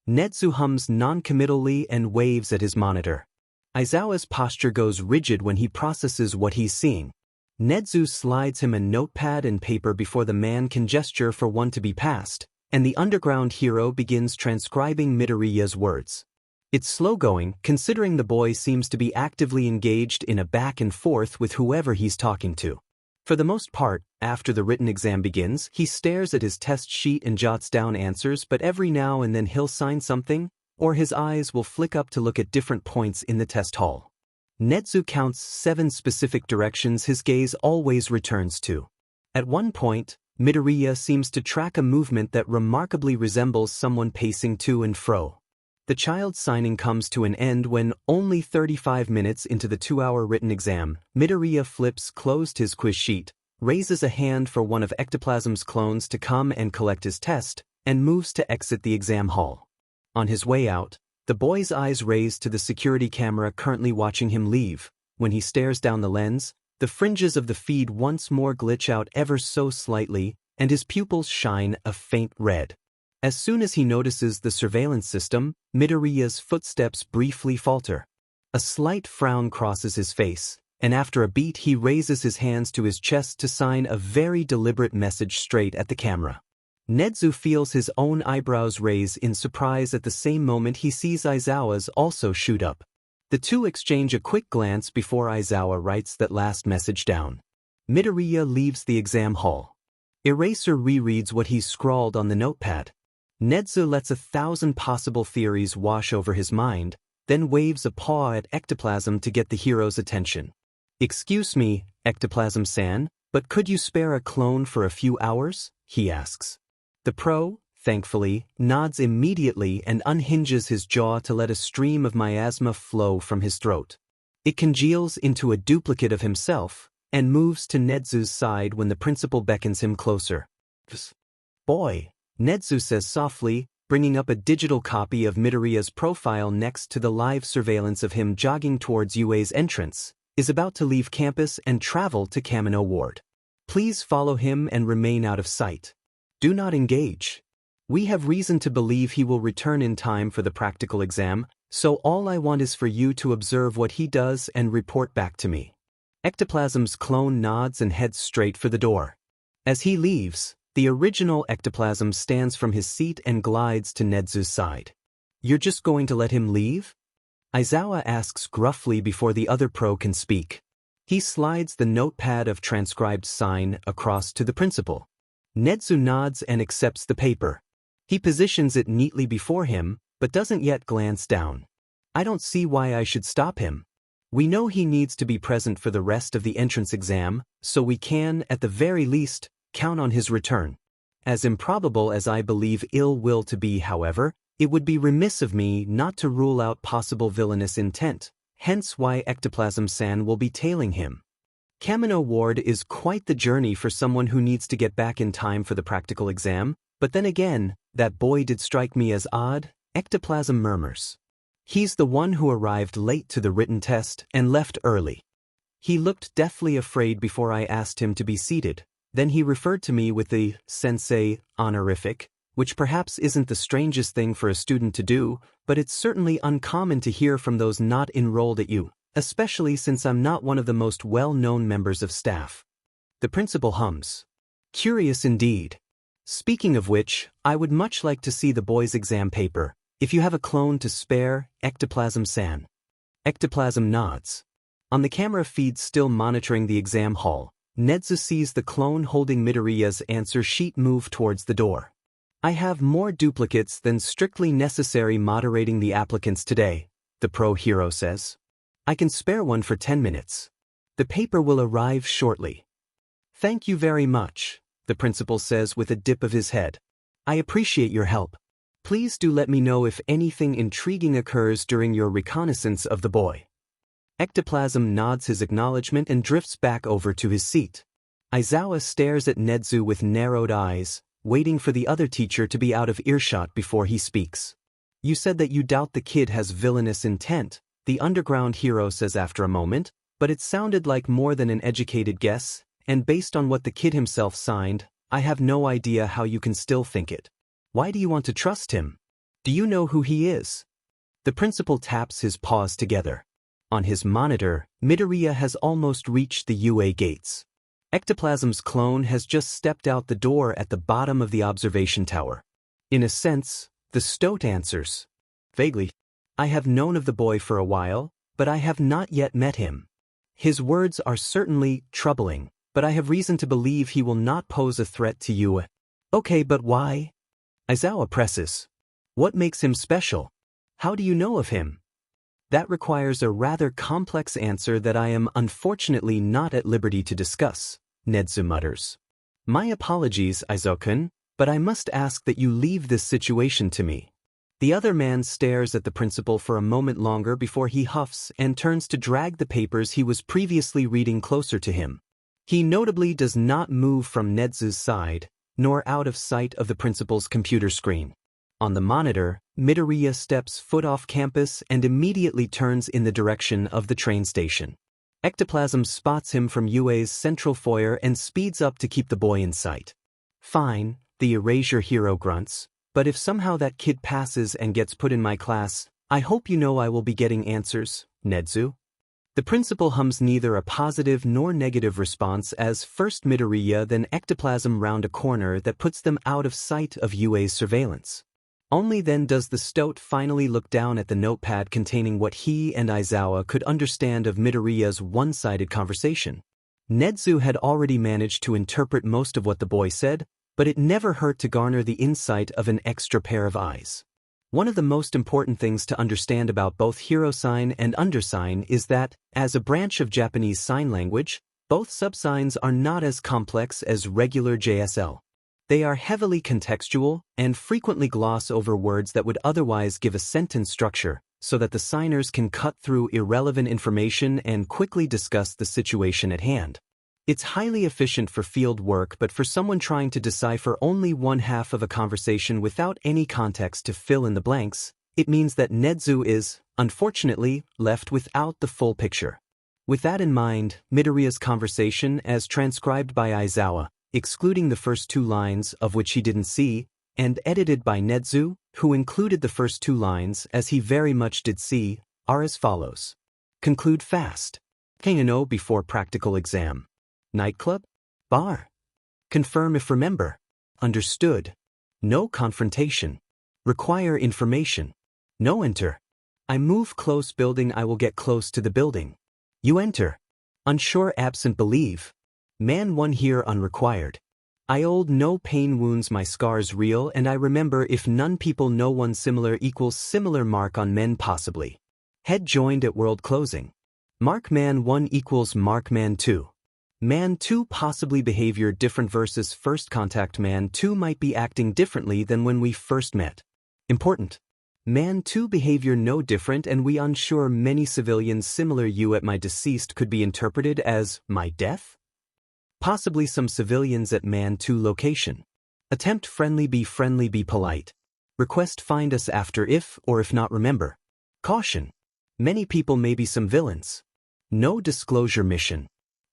Nezu hums non-committally and waves at his monitor. Aizawa's posture goes rigid when he processes what he's seeing. Nezu slides him a notepad and paper before the man can gesture for one to be passed, and the underground hero begins transcribing Midoriya's words. It's slow-going, considering the boy seems to be actively engaged in a back and forth with whoever he's talking to. For the most part, after the written exam begins, he stares at his test sheet and jots down answers, but every now and then he'll sign something, or his eyes will flick up to look at different points in the test hall. Nezu counts 7 specific directions his gaze always returns to. At one point, Midoriya seems to track a movement that remarkably resembles someone pacing to and fro. The child's signing comes to an end when, only 35 minutes into the 2-hour written exam, Midoriya flips closed his quiz sheet, raises a hand for one of Ectoplasm's clones to come and collect his test, and moves to exit the exam hall. On his way out, the boy's eyes raise to the security camera currently watching him leave. When he stares down the lens, the fringes of the feed once more glitch out ever so slightly, and his pupils shine a faint red. As soon as he notices the surveillance system, Midoriya's footsteps briefly falter. A slight frown crosses his face, and after a beat he raises his hands to his chest to sign a very deliberate message straight at the camera. Nezu feels his own eyebrows raise in surprise at the same moment he sees Aizawa's also shoot up. The two exchange a quick glance before Aizawa writes that last message down. Midoriya leaves the exam hall. Eraser rereads what he's scrawled on the notepad. Nezu lets 1,000 possible theories wash over his mind, then waves a paw at Ectoplasm to get the hero's attention. Excuse me, Ectoplasm-san, but could you spare a clone for a few hours? He asks. The pro, thankfully, nods immediately and unhinges his jaw to let a stream of miasma flow from his throat. It congeals into a duplicate of himself, and moves to Nezu's side when the principal beckons him closer. Boy, Nezu says softly, bringing up a digital copy of Midoriya's profile next to the live surveillance of him jogging towards UA's entrance, is about to leave campus and travel to Kamino Ward. Please follow him and remain out of sight. Do not engage. We have reason to believe he will return in time for the practical exam, so all I want is for you to observe what he does and report back to me. Ectoplasm's clone nods and heads straight for the door. As he leaves, the original Ectoplasm stands from his seat and glides to Nezu's side. You're just going to let him leave? Aizawa asks gruffly before the other pro can speak. He slides the notepad of transcribed sign across to the principal. Nedzu nods and accepts the paper. He positions it neatly before him, but doesn't yet glance down. I don't see why I should stop him. We know he needs to be present for the rest of the entrance exam, so we can, at the very least, count on his return. As improbable as I believe ill will to be, however, it would be remiss of me not to rule out possible villainous intent, hence why Ectoplasm-san will be tailing him. Kamino Ward is quite the journey for someone who needs to get back in time for the practical exam, but then again, that boy did strike me as odd, Ectoplasm murmurs. He's the one who arrived late to the written test and left early. He looked deathly afraid before I asked him to be seated, then he referred to me with the sensei honorific, which perhaps isn't the strangest thing for a student to do, but it's certainly uncommon to hear from those not enrolled at you, especially since I'm not one of the most well-known members of staff. The principal hums. Curious indeed. Speaking of which, I would much like to see the boy's exam paper, if you have a clone to spare, Ectoplasm-san. Ectoplasm nods. On the camera feed still monitoring the exam hall, Nedzu sees the clone holding Midoriya's answer sheet move towards the door. I have more duplicates than strictly necessary moderating the applicants today, the pro hero says. I can spare one for 10 minutes. The paper will arrive shortly. Thank you very much, the principal says with a dip of his head. I appreciate your help. Please do let me know if anything intriguing occurs during your reconnaissance of the boy. Ectoplasm nods his acknowledgement and drifts back over to his seat. Aizawa stares at Nedzu with narrowed eyes, waiting for the other teacher to be out of earshot before he speaks. You said that you doubt the kid has villainous intent, the underground hero says after a moment, but it sounded like more than an educated guess, and based on what the kid himself signed, I have no idea how you can still think it. Why do you want to trust him? Do you know who he is? The principal taps his paws together. On his monitor, Midoriya has almost reached the UA gates. Ectoplasm's clone has just stepped out the door at the bottom of the observation tower. In a sense, the stoat answers. Vaguely. I have known of the boy for a while, but I have not yet met him. His words are certainly troubling, but I have reason to believe he will not pose a threat to you. Okay, but why? Aizawa presses. What makes him special? How do you know of him? That requires a rather complex answer that I am unfortunately not at liberty to discuss, Nedzu mutters. My apologies, Aizawa-kun, but I must ask that you leave this situation to me. The other man stares at the principal for a moment longer before he huffs and turns to drag the papers he was previously reading closer to him. He notably does not move from Nedzu's side, nor out of sight of the principal's computer screen. On the monitor, Midoriya steps foot off campus and immediately turns in the direction of the train station. Ectoplasm spots him from UA's central foyer and speeds up to keep the boy in sight. Fine, the erasure hero grunts, but if somehow that kid passes and gets put in my class, I hope you know I will be getting answers, Nedzu. The principal hums neither a positive nor negative response as first Midoriya then Ectoplasm round a corner that puts them out of sight of UA's surveillance. Only then does the stoat finally look down at the notepad containing what he and Aizawa could understand of Midoriya's one-sided conversation. Nedzu had already managed to interpret most of what the boy said, but it never hurt to garner the insight of an extra pair of eyes. One of the most important things to understand about both hero sign and undersign is that, as a branch of Japanese sign language, both subsigns are not as complex as regular JSL. They are heavily contextual and frequently gloss over words that would otherwise give a sentence structure, so that the signers can cut through irrelevant information and quickly discuss the situation at hand. It's highly efficient for field work, but for someone trying to decipher only one half of a conversation without any context to fill in the blanks, it means that Nedzu is, unfortunately, left without the full picture. With that in mind, Midoriya's conversation, as transcribed by Aizawa, excluding the first two lines of which he didn't see, and edited by Nedzu, who included the first two lines as he very much did see, are as follows. Conclude fast. Kano before practical exam. Nightclub? Bar. Confirm if remember. Understood. No confrontation. Require information. No enter. I move close building I will get close to the building. You enter. Unsure absent believe. Man one here unrequired. I old no pain wounds my scars real, and I remember if none people no one similar equals similar mark on men possibly. Head joined at world closing. Mark man 1 equals mark man 2. Man 2 possibly behavior different versus first contact. Man 2 might be acting differently than when we first met. Important. Man 2 behavior no different, and we unsure many civilians similar you at my deceased could be interpreted as my death? Possibly some civilians at Man 2 location. Attempt friendly be polite. Request find us after if or if not remember. Caution. Many people may be some villains. No disclosure mission.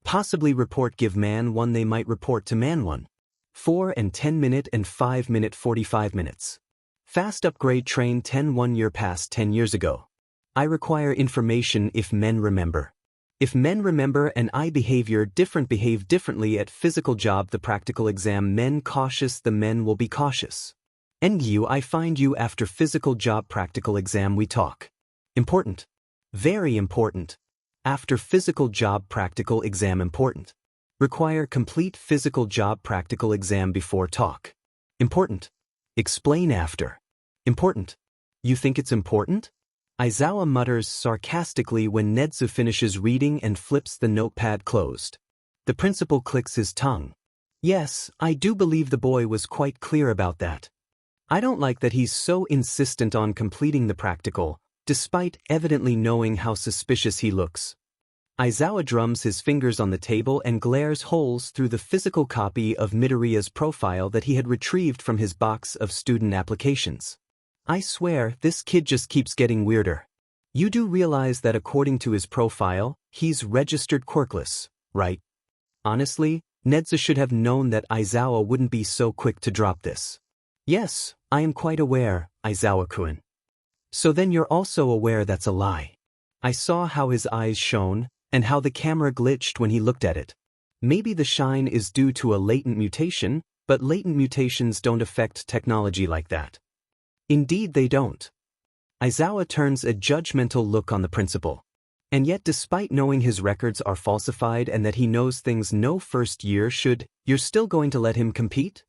Possibly report give Man 1 they might report to Man 1. 4 and 10 minute and 5 minute 45 minutes. Fast upgrade train 10 1 year past 10 years ago. I require information if men remember. If men remember and I behavior different behave differently at physical job the practical exam men cautious the men will be cautious. And you I find you after physical job practical exam we talk. Important. Very important. After physical job practical exam important. Require complete physical job practical exam before talk. Important. Explain after. Important. You think it's important? Aizawa mutters sarcastically when Netsu finishes reading and flips the notepad closed. The principal clicks his tongue. Yes, I do believe the boy was quite clear about that. I don't like that he's so insistent on completing the practical, despite evidently knowing how suspicious he looks. Aizawa drums his fingers on the table and glares holes through the physical copy of Midoriya's profile that he had retrieved from his box of student applications. I swear, this kid just keeps getting weirder. You do realize that according to his profile, he's registered quirkless, right? Honestly, Netsu should have known that Aizawa wouldn't be so quick to drop this. Yes, I am quite aware, Aizawa-kun. So then you're also aware that's a lie. I saw how his eyes shone, and how the camera glitched when he looked at it. Maybe the shine is due to a latent mutation, but latent mutations don't affect technology like that. Indeed they don't. Aizawa turns a judgmental look on the principal. And yet despite knowing his records are falsified and that he knows things no first year should, you're still going to let him compete?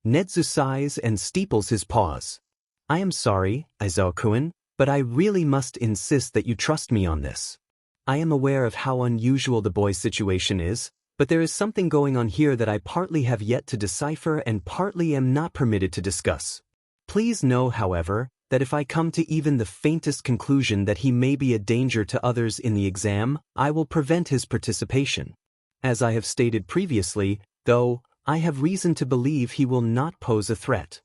Netsu sighs and steeples his paws. I am sorry, Aizawa-kun, but I really must insist that you trust me on this. I am aware of how unusual the boy's situation is, but there is something going on here that I partly have yet to decipher and partly am not permitted to discuss. Please know, however, that if I come to even the faintest conclusion that he may be a danger to others in the exam, I will prevent his participation. As I have stated previously, though, I have reason to believe he will not pose a threat.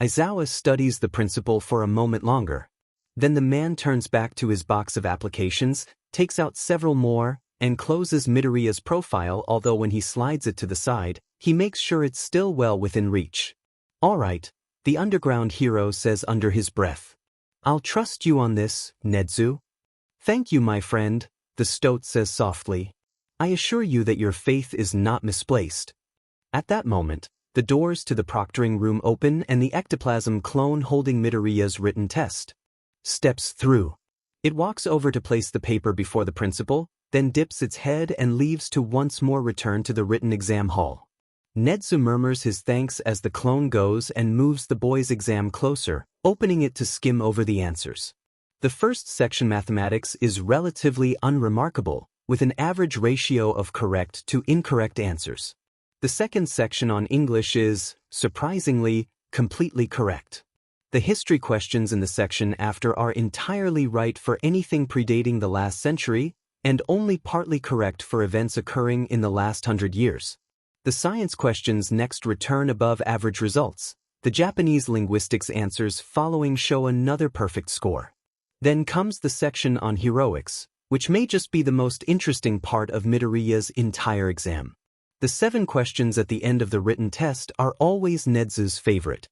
Aizawa studies the principal for a moment longer. Then the man turns back to his box of applications, takes out several more, and closes Midoriya's profile, although when he slides it to the side, he makes sure it's still well within reach. All right, the underground hero says under his breath. I'll trust you on this, Netsu. Thank you, my friend, the stoat says softly. I assure you that your faith is not misplaced. At that moment, the doors to the proctoring room open and the ectoplasm clone holding Midoriya's written test steps through. It walks over to place the paper before the principal, then dips its head and leaves to once more return to the written exam hall. Netsu murmurs his thanks as the clone goes and moves the boy's exam closer, opening it to skim over the answers. The first section, mathematics, is relatively unremarkable, with an average ratio of correct to incorrect answers. The second section on English is, surprisingly, completely correct. The history questions in the section after are entirely right for anything predating the last century, and only partly correct for events occurring in the last 100 years. The science questions next return above average results. The Japanese linguistics answers following show another perfect score. Then comes the section on heroics, which may just be the most interesting part of Midoriya's entire exam. The 7 questions at the end of the written test are always Netsu's favorite.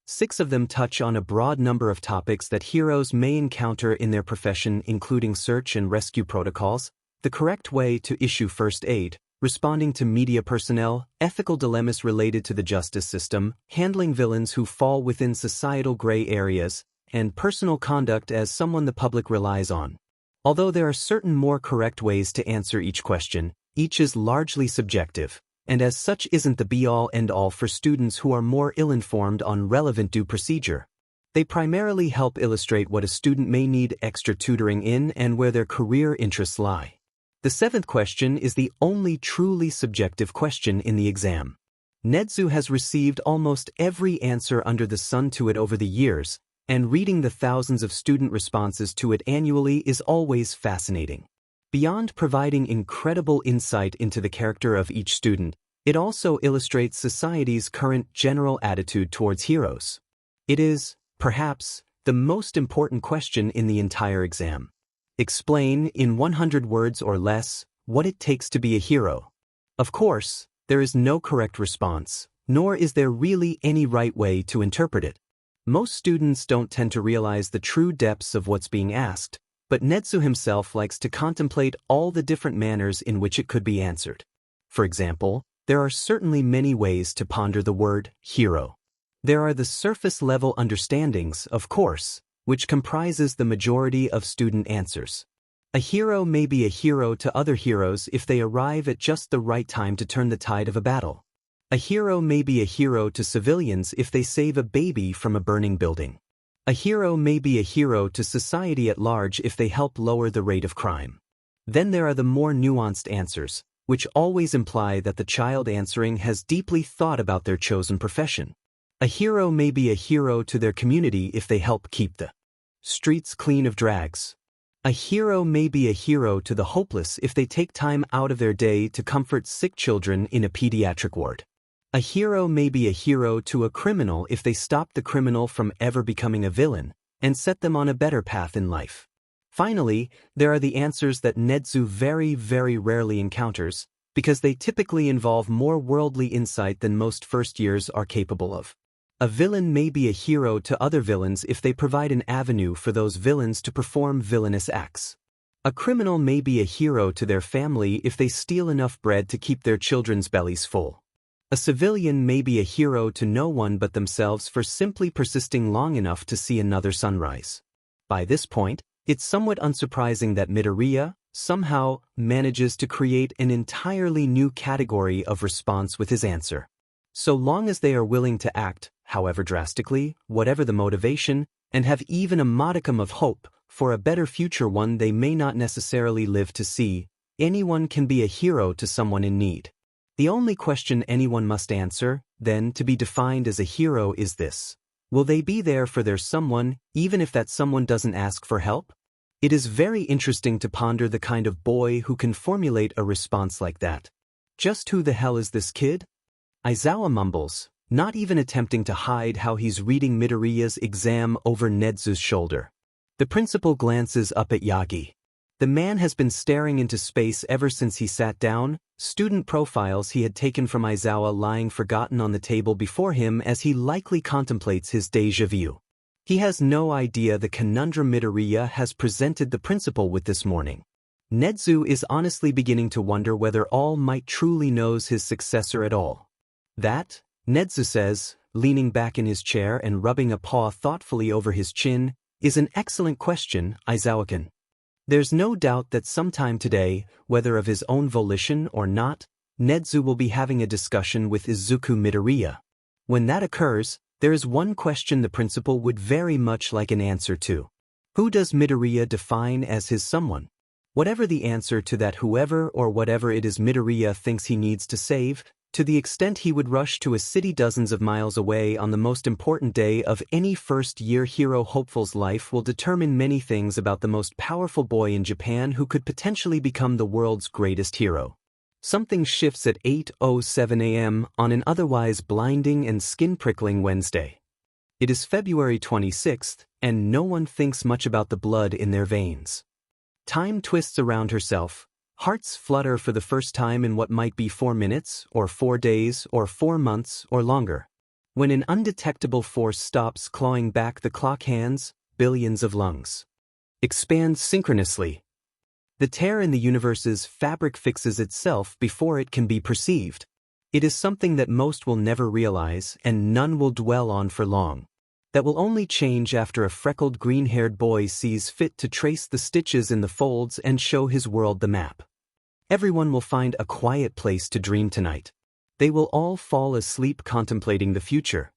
6 of them touch on a broad number of topics that heroes may encounter in their profession, including search and rescue protocols, the correct way to issue first aid, responding to media personnel, ethical dilemmas related to the justice system, handling villains who fall within societal gray areas, and personal conduct as someone the public relies on. Although there are certain more correct ways to answer each question, each is largely subjective, and as such isn't the be-all end-all for students who are more ill-informed on relevant due procedure. They primarily help illustrate what a student may need extra tutoring in and where their career interests lie. The seventh question is the only truly subjective question in the exam. Nedzu has received almost every answer under the sun to it over the years, and reading the thousands of student responses to it annually is always fascinating. Beyond providing incredible insight into the character of each student, it also illustrates society's current general attitude towards heroes. It is, perhaps, the most important question in the entire exam. Explain, in 100 words or less, what it takes to be a hero. Of course, there is no correct response, nor is there really any right way to interpret it. Most students don't tend to realize the true depths of what's being asked, but Nedzu himself likes to contemplate all the different manners in which it could be answered. For example, there are certainly many ways to ponder the word hero. There are the surface-level understandings, of course, which comprises the majority of student answers. A hero may be a hero to other heroes if they arrive at just the right time to turn the tide of a battle. A hero may be a hero to civilians if they save a baby from a burning building. A hero may be a hero to society at large if they help lower the rate of crime. Then there are the more nuanced answers, which always imply that the child answering has deeply thought about their chosen profession. A hero may be a hero to their community if they help keep the streets clean of drags. A hero may be a hero to the hopeless if they take time out of their day to comfort sick children in a pediatric ward. A hero may be a hero to a criminal if they stop the criminal from ever becoming a villain and set them on a better path in life. Finally, there are the answers that Nedzu very, very rarely encounters, because they typically involve more worldly insight than most first years are capable of. A villain may be a hero to other villains if they provide an avenue for those villains to perform villainous acts. A criminal may be a hero to their family if they steal enough bread to keep their children's bellies full. A civilian may be a hero to no one but themselves for simply persisting long enough to see another sunrise. By this point, it's somewhat unsurprising that Midoriya, somehow, manages to create an entirely new category of response with his answer. So long as they are willing to act, however drastically, whatever the motivation, and have even a modicum of hope for a better future one they may not necessarily live to see, anyone can be a hero to someone in need. The only question anyone must answer, then, to be defined as a hero is this: will they be there for their someone, even if that someone doesn't ask for help? It is very interesting to ponder the kind of boy who can formulate a response like that. Just who the hell is this kid? Aizawa mumbles, not even attempting to hide how he's reading Midoriya's exam over Nedzu's shoulder. The principal glances up at Yagi. The man has been staring into space ever since he sat down, student profiles he had taken from Aizawa lying forgotten on the table before him as he likely contemplates his déjà vu. He has no idea the conundrum Midoriya has presented the principal with this morning. Nedzu is honestly beginning to wonder whether All Might truly knows his successor at all. That, Nedzu says, leaning back in his chair and rubbing a paw thoughtfully over his chin, is an excellent question, Aizawa-kun. There's no doubt that sometime today, whether of his own volition or not, Nedzu will be having a discussion with Izuku Midoriya. When that occurs, there is one question the principal would very much like an answer to. Who does Midoriya define as his someone? Whatever the answer to that, whoever or whatever it is Midoriya thinks he needs to save, to the extent he would rush to a city dozens of miles away on the most important day of any first-year hero hopeful's life will determine many things about the most powerful boy in Japan who could potentially become the world's greatest hero. Something shifts at 8:07 a.m. on an otherwise blinding and skin-prickling Wednesday. It is February 26th, and no one thinks much about the blood in their veins. Time twists around herself. Hearts flutter for the first time in what might be 4 minutes, or 4 days, or 4 months, or longer. When an undetectable force stops clawing back the clock hands, billions of lungs expand synchronously. The tear in the universe's fabric fixes itself before it can be perceived. It is something that most will never realize and none will dwell on for long. That will only change after a freckled green-haired boy sees fit to trace the stitches in the folds and show his world the map. Everyone will find a quiet place to dream tonight. They will all fall asleep contemplating the future.